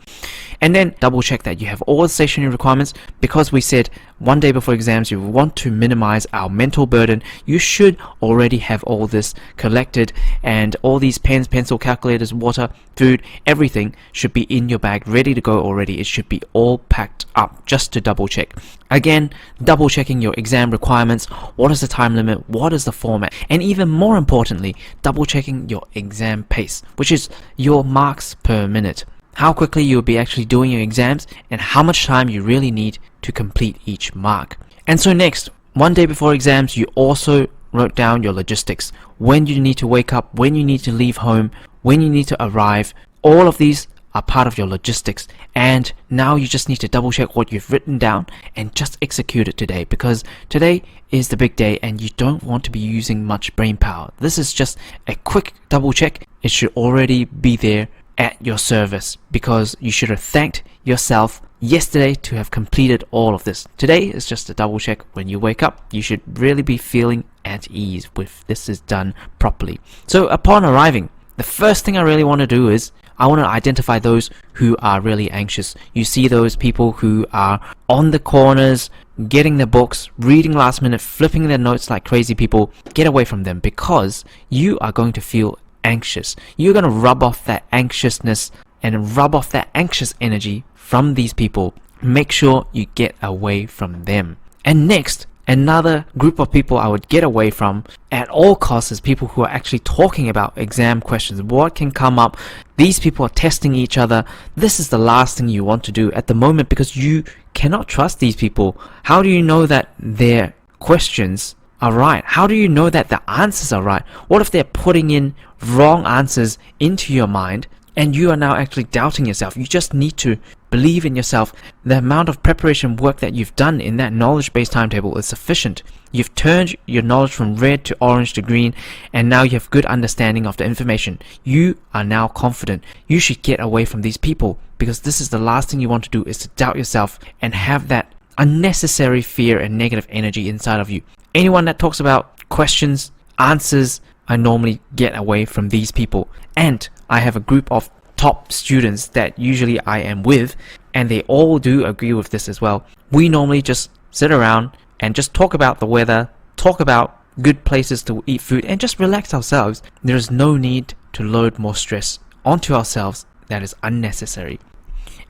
And then double check that you have all the stationery requirements, because we said one day before exams you want to minimize our mental burden. You should already have all this collected, and all these pens, pencil, calculators, water, food, everything should be in your bag ready to go already. It should be all packed up just to double check. Again, double checking your exam requirements. What is the time limit? What is the format? And even more importantly, double checking your exam pace, which is your marks per minute. How quickly you'll be actually doing your exams and how much time you really need to complete each mark. And so next, one day before exams, you also wrote down your logistics. When you need to wake up, when you need to leave home, when you need to arrive. All of these are part of your logistics, and now you just need to double check what you've written down and just execute it today, because today is the big day and you don't want to be using much brain power. This is just a quick double check. It should already be there at your service, because you should have thanked yourself yesterday to have completed all of this. Today is just a double check. When you wake up, you should really be feeling at ease with this is done properly. So upon arriving, the first thing I really want to do is I want to identify those who are really anxious. You see those people who are on the corners, getting their books, reading last minute, flipping their notes like crazy people. Get away from them, because you are going to feel anxious. You're going to rub off that anxiousness and rub off that anxious energy from these people. Make sure you get away from them. And next, another group of people I would get away from at all costs is people who are actually talking about exam questions. What can come up? These people are testing each other. This is the last thing you want to do at the moment, because you cannot trust these people. How do you know that their questions are right? How do you know that the answers are right? What if they're putting in wrong answers into your mind and you are now actually doubting yourself? You just need to believe in yourself. The amount of preparation work that you've done in that knowledge-based timetable is sufficient. You've turned your knowledge from red to orange to green, and now you have good understanding of the information. You are now confident. You should get away from these people, because this is the last thing you want to do, is to doubt yourself and have that unnecessary fear and negative energy inside of you. Anyone that talks about questions, answers, I normally get away from these people. And I have a group of top students that usually I am with, and they all do agree with this as well. We normally just sit around and just talk about the weather, talk about good places to eat food, and just relax ourselves. There is no need to load more stress onto ourselves that is unnecessary.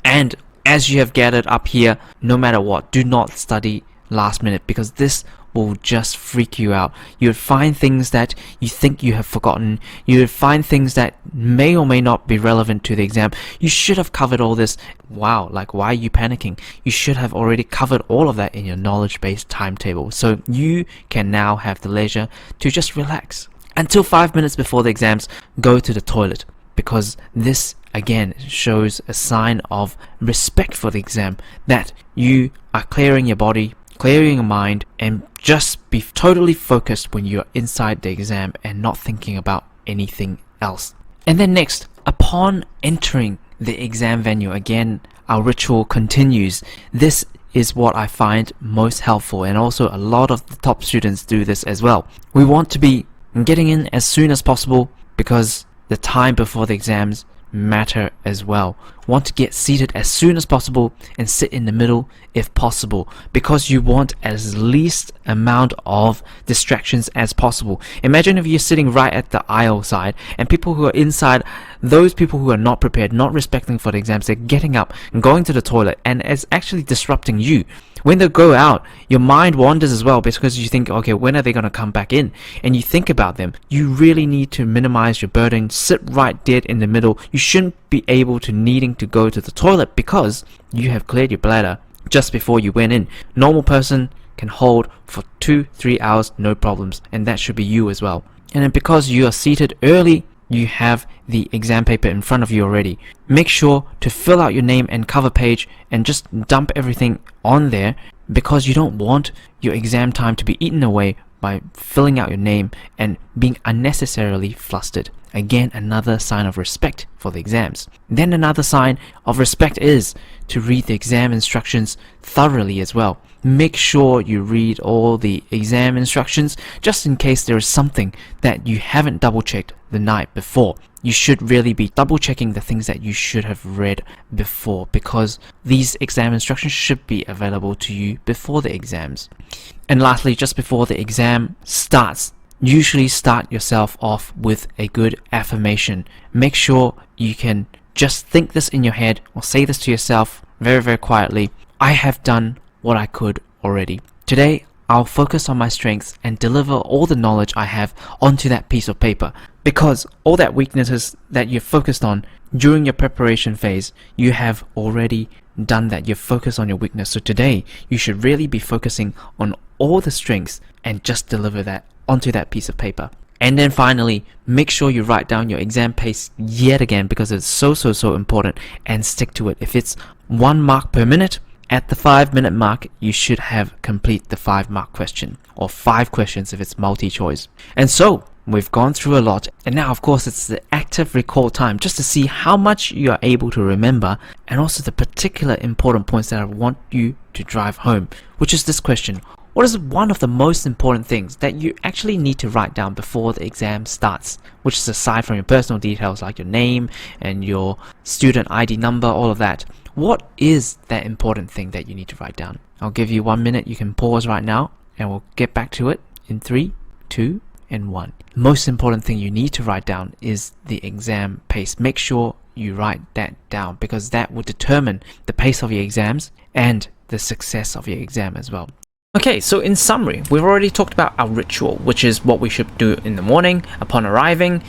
And as you have gathered up here, no matter what, do not study last minute, because this will just freak you out. You would find things that you think you have forgotten. You would find things that may or may not be relevant to the exam. You should have covered all this. Wow, like, why are you panicking? You should have already covered all of that in your knowledge-based timetable, so you can now have the leisure to just relax. Until 5 minutes before the exams, go to the toilet, because this again shows a sign of respect for the exam, that you are clearing your body, clearing your mind, and just be totally focused when you're inside the exam and not thinking about anything else. And then next, upon entering the exam venue, again, our ritual continues. This is what I find most helpful, and also a lot of the top students do this as well. We want to be and getting in as soon as possible, because the time before the exams matter as well. Want to get seated as soon as possible and sit in the middle if possible, because you want as least amount of distractions as possible. Imagine if you're sitting right at the aisle side and people who are inside, those people who are not prepared, not respecting for the exams, they're getting up and going to the toilet, and it's actually disrupting you. When they go out, your mind wanders as well, because you think, okay, when are they going to come back in? And you think about them. You really need to minimize your burden, sit right dead in the middle. You shouldn't be able to needing to go to the toilet because you have cleared your bladder just before you went in. Normal person can hold for 2-3 hours, no problems, and that should be you as well. And then because you are seated early, you have the exam paper in front of you already. Make sure to fill out your name and cover page and just dump everything on there, because you don't want your exam time to be eaten away by filling out your name and being unnecessarily flustered. Again, another sign of respect for the exams. Then another sign of respect is to read the exam instructions thoroughly as well. Make sure you read all the exam instructions, just in case there is something that you haven't double checked the night before. You should really be double checking the things that you should have read before, because these exam instructions should be available to you before the exams. And lastly, just before the exam starts, usually start yourself off with a good affirmation. Make sure you can just think this in your head or say this to yourself very, very quietly. I have done what I could already. Today, I'll focus on my strengths and deliver all the knowledge I have onto that piece of paper, because all that weaknesses that you're focused on during your preparation phase, you have already done that. You're focused on your weakness. So today, you should really be focusing on all the strengths and just deliver that onto that piece of paper. And then finally, make sure you write down your exam pace yet again, because it's so important, and stick to it. If it's 1 mark per minute, at the 5-minute mark, you should have complete the 5-mark question, or 5 questions if it's multi-choice. And so, we've gone through a lot, and now of course it's the active recall time, just to see how much you are able to remember, and also the particular important points that I want you to drive home, which is this question. What is one of the most important things that you actually need to write down before the exam starts? Which is aside from your personal details like your name and your student ID number, all of that. What is that important thing that you need to write down? I'll give you 1 minute. You can pause right now and we'll get back to it in 3, 2, and 1. Most important thing you need to write down is the exam pace. Make sure you write that down, because that will determine the pace of your exams and the success of your exam as well. Okay, so in summary, we've already talked about our ritual, which is what we should do in the morning upon arriving,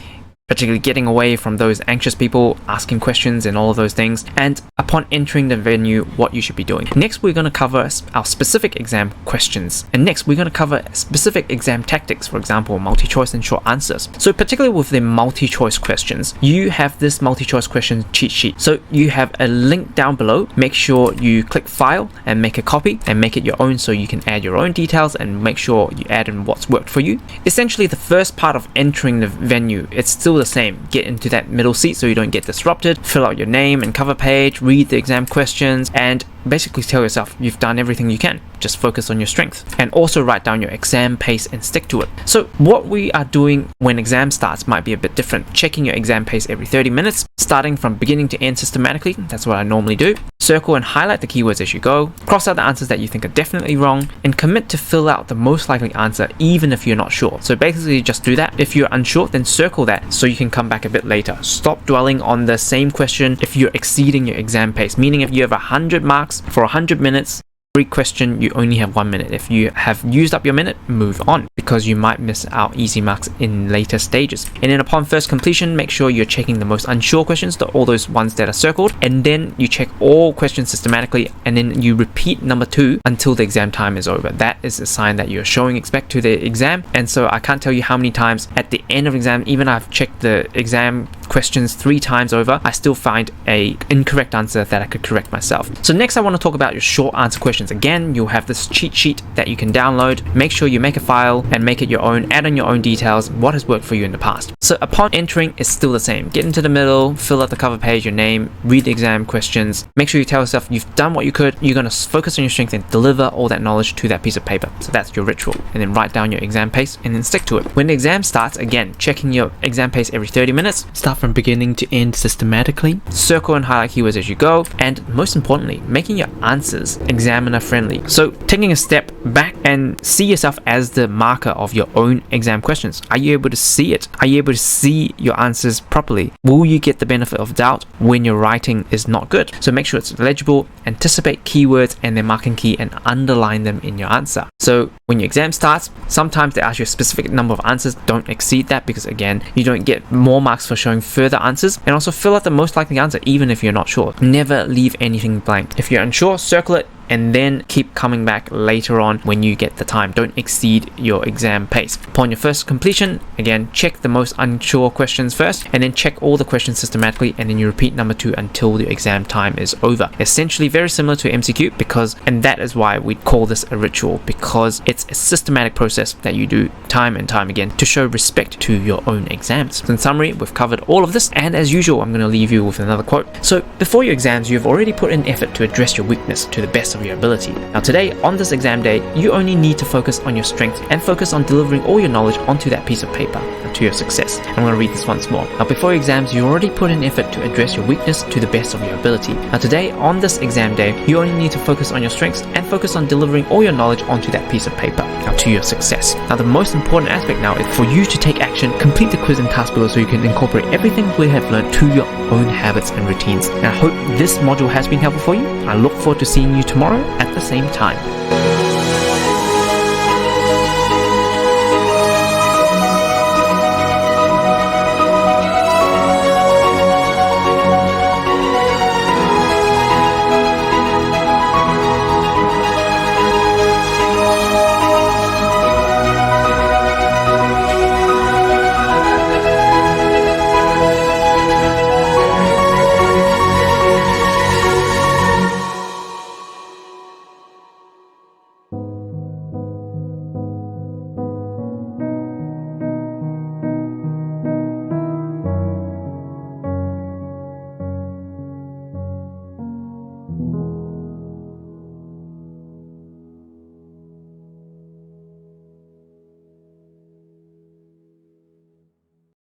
particularly getting away from those anxious people, asking questions and all of those things, and upon entering the venue, what you should be doing. Next, we're going to cover our specific exam questions, and next we're going to cover specific exam tactics, for example, multi-choice and short answers. So particularly with the multi-choice questions, you have this multi-choice question cheat sheet. So you have a link down below. Make sure you click file and make a copy and make it your own, so you can add your own details and make sure you add in what's worked for you. Essentially, the first part of entering the venue, it's still the same. Get into that middle seat so you don't get disrupted, fill out your name and cover page, read the exam questions, and basically tell yourself you've done everything you can. Just focus on your strength, and also write down your exam pace and stick to it. So what we are doing when exam starts might be a bit different. Checking your exam pace every 30 minutes, starting from beginning to end systematically. That's what I normally do. Circle and highlight the keywords as you go. Cross out the answers that you think are definitely wrong, and commit to fill out the most likely answer even if you're not sure. So basically just do that. If you're unsure, then circle that so you can come back a bit later. Stop dwelling on the same question if you're exceeding your exam pace, meaning if you have 100 marks for 100 minutes, every question you only have 1 minute. If you have used up your minute, move on, because you might miss out easy marks in later stages. And then upon first completion, make sure you're checking the most unsure questions, all those ones that are circled, and then you check all questions systematically, and then you repeat number 2 until the exam time is over. That is a sign that you're showing respect to the exam. And so I can't tell you how many times at the end of exam, even I've checked the exam questions 3 times over, I still find a incorrect answer that I could correct myself. So next I want to talk about your short answer questions. questions. Again, you'll have this cheat sheet that you can download. Make sure you make a file and make it your own, add in your own details, what has worked for you in the past. So upon entering, it's still the same. Get into the middle, fill out the cover page, your name, read the exam questions. Make sure you tell yourself you've done what you could. You're going to focus on your strength and deliver all that knowledge to that piece of paper. So that's your ritual. And then write down your exam pace and then stick to it. When the exam starts, again, checking your exam pace every 30 minutes. Start from beginning to end systematically. Circle and highlight keywords as you go. And most importantly, making your answers examiner friendly. So taking a step back and see yourself as the marker of your own exam questions. Are you able to see it? Are you able to see your answers properly? Will you get the benefit of doubt when your writing is not good? So make sure it's legible, anticipate keywords and their marking key and underline them in your answer. So when your exam starts, sometimes they ask you a specific number of answers. Don't exceed that because again, you don't get more marks for showing further answers. And also fill out the most likely answer even if you're not sure. Never leave anything blank. If you're unsure, circle it and then keep coming back later on when you get the time. Don't exceed your exam pace. Upon your first completion, again, check the most unsure questions first and then check all the questions systematically and then you repeat number 2 until the exam time is over. Essentially very similar to MCQ and that is why we call this a ritual, because it's a systematic process that you do time and time again to show respect to your own exams. So in summary, we've covered all of this and as usual, I'm going to leave you with another quote. So before your exams, you've already put in effort to address your weakness to the best of your ability. Now today, on this exam day, you only need to focus on your strength and focus on delivering all your knowledge onto that piece of paper to your success. I'm going to read this once more. Now before your exams, you already put in effort to address your weakness to the best of your ability. Now today, on this exam day, you only need to focus on your strengths and focus on delivering all your knowledge onto that piece of paper to your success. Now the most important aspect now is for you to take action, complete the quiz and task below so you can incorporate everything we have learned to your own habits and routines. And I hope this module has been helpful for you. I look forward to seeing you tomorrow at the same time.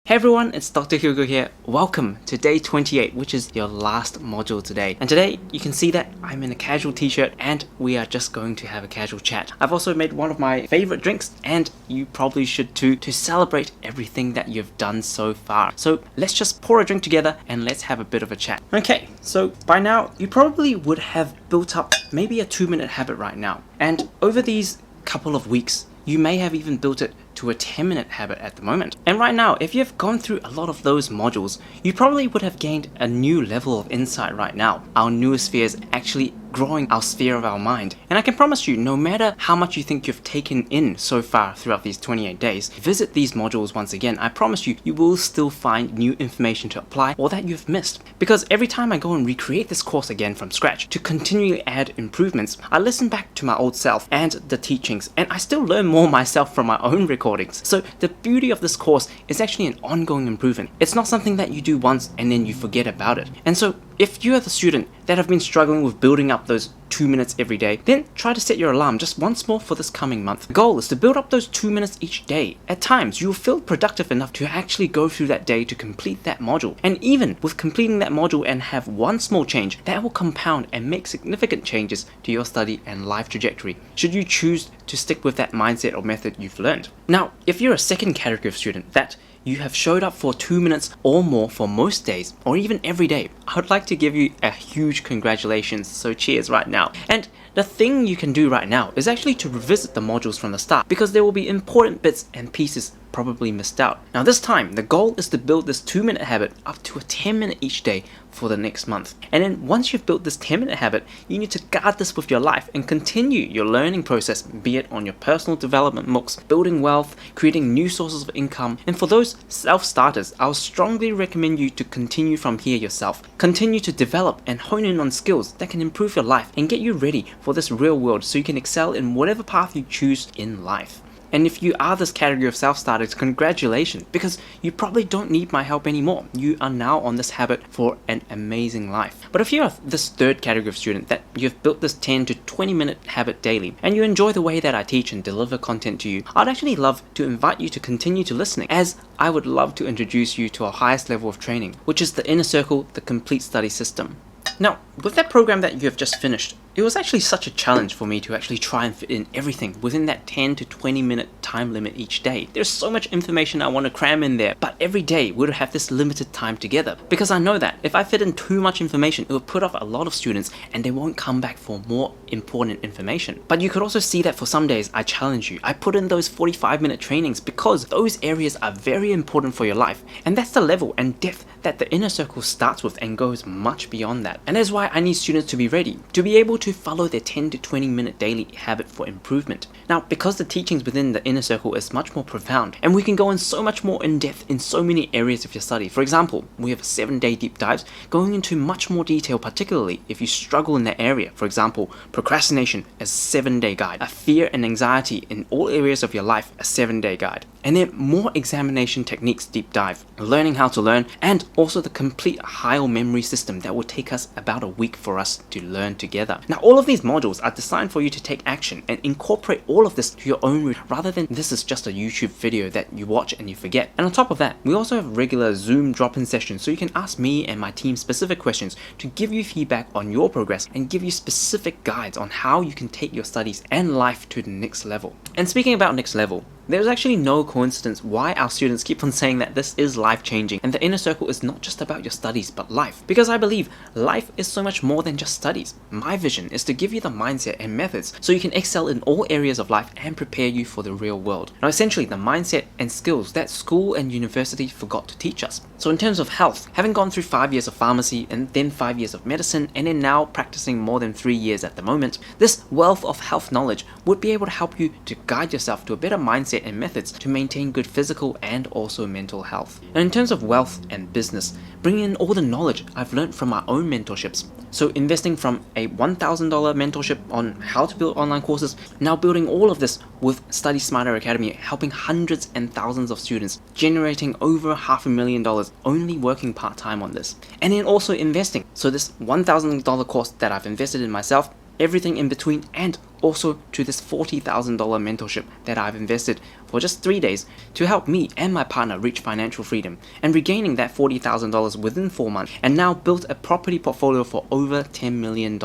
Hey everyone, it's Dr. Hugo here. Welcome to day 28, which is your last module today. And today you can see that I'm in a casual t-shirt and we are just going to have a casual chat. I've also made one of my favorite drinks and you probably should too, to celebrate everything that you've done so far. So let's just pour a drink together and let's have a bit of a chat. Okay, so by now you probably would have built up maybe a 2-minute habit right now. And over these couple of weeks, you may have even built it to a 10-minute habit at the moment. And right now, if you've gone through a lot of those modules, you probably would have gained a new level of insight right now. Our newest sphere is actually growing our sphere of our mind. And I can promise you, no matter how much you think you've taken in so far throughout these 28 days, visit these modules once again, I promise you, you will still find new information to apply or that you've missed. Because every time I go and recreate this course again from scratch to continually add improvements, I listen back to my old self and the teachings, and I still learn more myself from my own recordings. So the beauty of this course is actually an ongoing improvement. It's not something that you do once and then you forget about it. And so if you are the student that have been struggling with building up those 2 minutes every day, then try to set your alarm just once more for this coming month. The goal is to build up those 2 minutes each day. At times, you'll feel productive enough to actually go through that day to complete that module. And even with completing that module and have one small change, that will compound and make significant changes to your study and life trajectory, should you choose to stick with that mindset or method you've learned. Now, if you're a second category of student that you have showed up for 2 minutes or more for most days, or even every day, I would like to give you a huge congratulations, so cheers right now. And the thing you can do right now is actually to revisit the modules from the start, because there will be important bits and pieces probably missed out. Now this time, the goal is to build this 2-minute habit up to a 10-minute each day for the next month. And then once you've built this 10-minute habit, you need to guard this with your life and continue your learning process, be it on your personal development books, building wealth, creating new sources of income. And for those self-starters, I would strongly recommend you to continue from here yourself. Continue to develop and hone in on skills that can improve your life and get you ready for this real world so you can excel in whatever path you choose in life. And if you are this category of self-starters, congratulations, because you probably don't need my help anymore. You are now on this habit for an amazing life. But if you're this third category of student that you've built this 10 to 20 minute habit daily, and you enjoy the way that I teach and deliver content to you, I'd actually love to invite you to continue to listening, as I would love to introduce you to our highest level of training, which is the Inner Circle, the Complete Study System. Now, with that program that you have just finished, it was actually such a challenge for me to actually try and fit in everything within that 10 to 20 minute time limit each day. There's so much information I want to cram in there, but every day we would have this limited time together, because I know that if I fit in too much information, it will put off a lot of students and they won't come back for more important information. But you could also see that for some days I challenge you. I put in those 45-minute trainings because those areas are very important for your life, and that's the level and depth that the Inner Circle starts with and goes much beyond that. And that's why I need students to be ready, to be able to follow their 10 to 20 minute daily habit for improvement. Now, because the teachings within the Inner Circle is much more profound, and we can go in so much more in depth in so many areas of your study. For example, we have 7-day deep dives going into much more detail, particularly if you struggle in that area. For example, procrastination, a 7-day guide, a fear and anxiety in all areas of your life, a 7-day guide. And then more examination techniques deep dive, learning how to learn, and also the complete HILE memory system that will take us about a week for us to learn together. Now, all of these modules are designed for you to take action and incorporate all of this to your own route, rather than this is just a YouTube video that you watch and you forget. And on top of that, we also have regular Zoom drop-in sessions so you can ask me and my team specific questions to give you feedback on your progress and give you specific guides on how you can take your studies and life to the next level. And speaking about next level, there's actually no coincidence why our students keep on saying that this is life-changing, and the Inner Circle is not just about your studies but life, because I believe life is so much more than just studies. My vision is to give you the mindset and methods so you can excel in all areas of life and prepare you for the real world. Now, essentially the mindset and skills that school and university forgot to teach us. So in terms of health, having gone through 5 years of pharmacy and then 5 years of medicine and then now practicing more than 3 years at the moment, this wealth of health knowledge would be able to help you to guide yourself to a better mindset and methods to maintain good physical and also mental health. And in terms of wealth and business, bringing in all the knowledge I've learned from my own mentorships. So investing from a $1,000 mentorship on how to build online courses, now building all of this with Study Smarter Academy, helping hundreds and thousands of students, generating over $500,000 only working part-time on this. And then also investing. So this $1,000 course that I've invested in myself, everything in between, and also to this $40,000 mentorship that I've invested for just 3 days to help me and my partner reach financial freedom, and regaining that $40,000 within 4 months, and now built a property portfolio for over $10 million,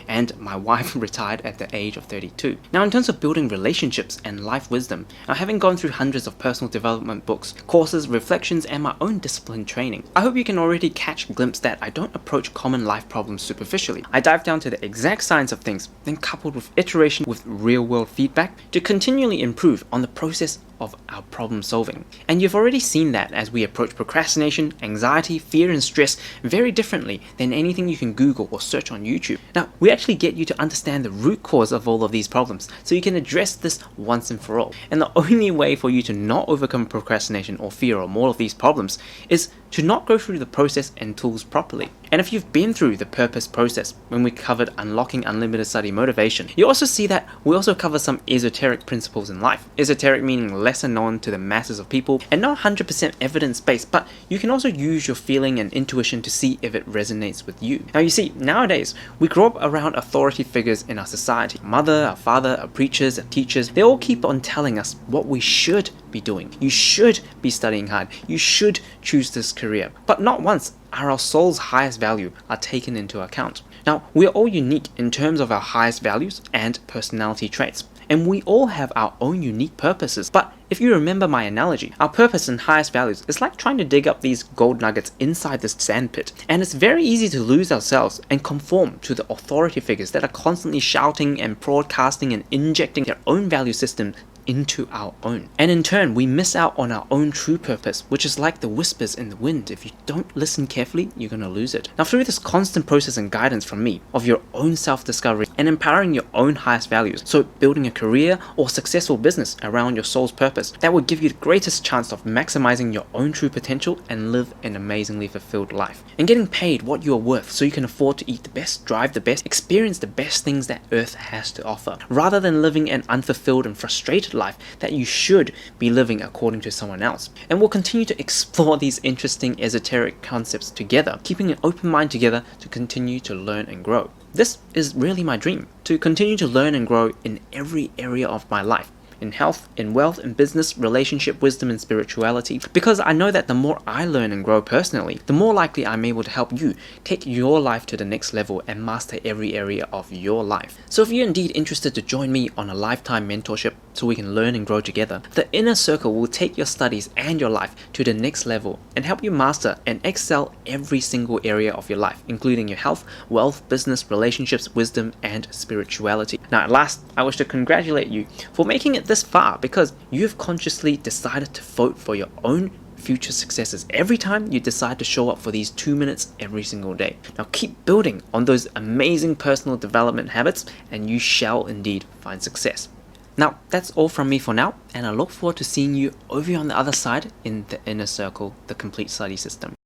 and my wife retired at the age of 32. Now, in terms of building relationships and life wisdom, now having gone through hundreds of personal development books, courses, reflections, and my own discipline training, I hope you can already catch a glimpse that I don't approach common life problems superficially. I dive down to the exact science of things, then coupled with iteration with real-world feedback to continually improve on the process of our problem solving. And you've already seen that as we approach procrastination, anxiety, fear, and stress very differently than anything you can Google or search on YouTube. Now, we actually get you to understand the root cause of all of these problems so you can address this once and for all. And the only way for you to not overcome procrastination or fear or more of these problems is to not go through the process and tools properly. And if you've been through the purpose process when we covered unlocking unlimited study motivation, you also see that we also cover some esoteric principles in life. Esoteric meaning lesser known to the masses of people and not 100% evidence-based, but you can also use your feeling and intuition to see if it resonates with you. Now, you see, nowadays we grow up around authority figures in our society. Mother, our father, our preachers, our teachers, they all keep on telling us what we should be doing. You should be studying hard. You should choose this career. But not once are our soul's highest value are taken into account. Now, we are all unique in terms of our highest values and personality traits, and we all have our own unique purposes. But if you remember my analogy, our purpose and highest values is like trying to dig up these gold nuggets inside this sandpit, and it's very easy to lose ourselves and conform to the authority figures that are constantly shouting and broadcasting and injecting their own value system into our own. And in turn, we miss out on our own true purpose, which is like the whispers in the wind. If you don't listen carefully, you're going to lose it. Now, through this constant process and guidance from me of your own self-discovery and empowering your own highest values, so building a career or successful business around your soul's purpose, that will give you the greatest chance of maximizing your own true potential and live an amazingly fulfilled life. And getting paid what you are worth so you can afford to eat the best, drive the best, experience the best things that Earth has to offer, rather than living an unfulfilled and frustrated life that you should be living according to someone else. And we'll continue to explore these interesting esoteric concepts together, keeping an open mind together to continue to learn and grow. This is really my dream, to continue to learn and grow in every area of my life. In health, in wealth, in business, relationship, wisdom, and spirituality, because I know that the more I learn and grow personally, the more likely I'm able to help you take your life to the next level and master every area of your life. So if you're indeed interested to join me on a lifetime mentorship so we can learn and grow together, the Inner Circle will take your studies and your life to the next level and help you master and excel every single area of your life, including your health, wealth, business, relationships, wisdom, and spirituality. Now at last, I wish to congratulate you for making it this far, because you've consciously decided to vote for your own future successes every time you decide to show up for these 2 minutes every single day. Now keep building on those amazing personal development habits and you shall indeed find success. Now that's all from me for now, and I look forward to seeing you over on the other side in the Inner Circle, the complete study system.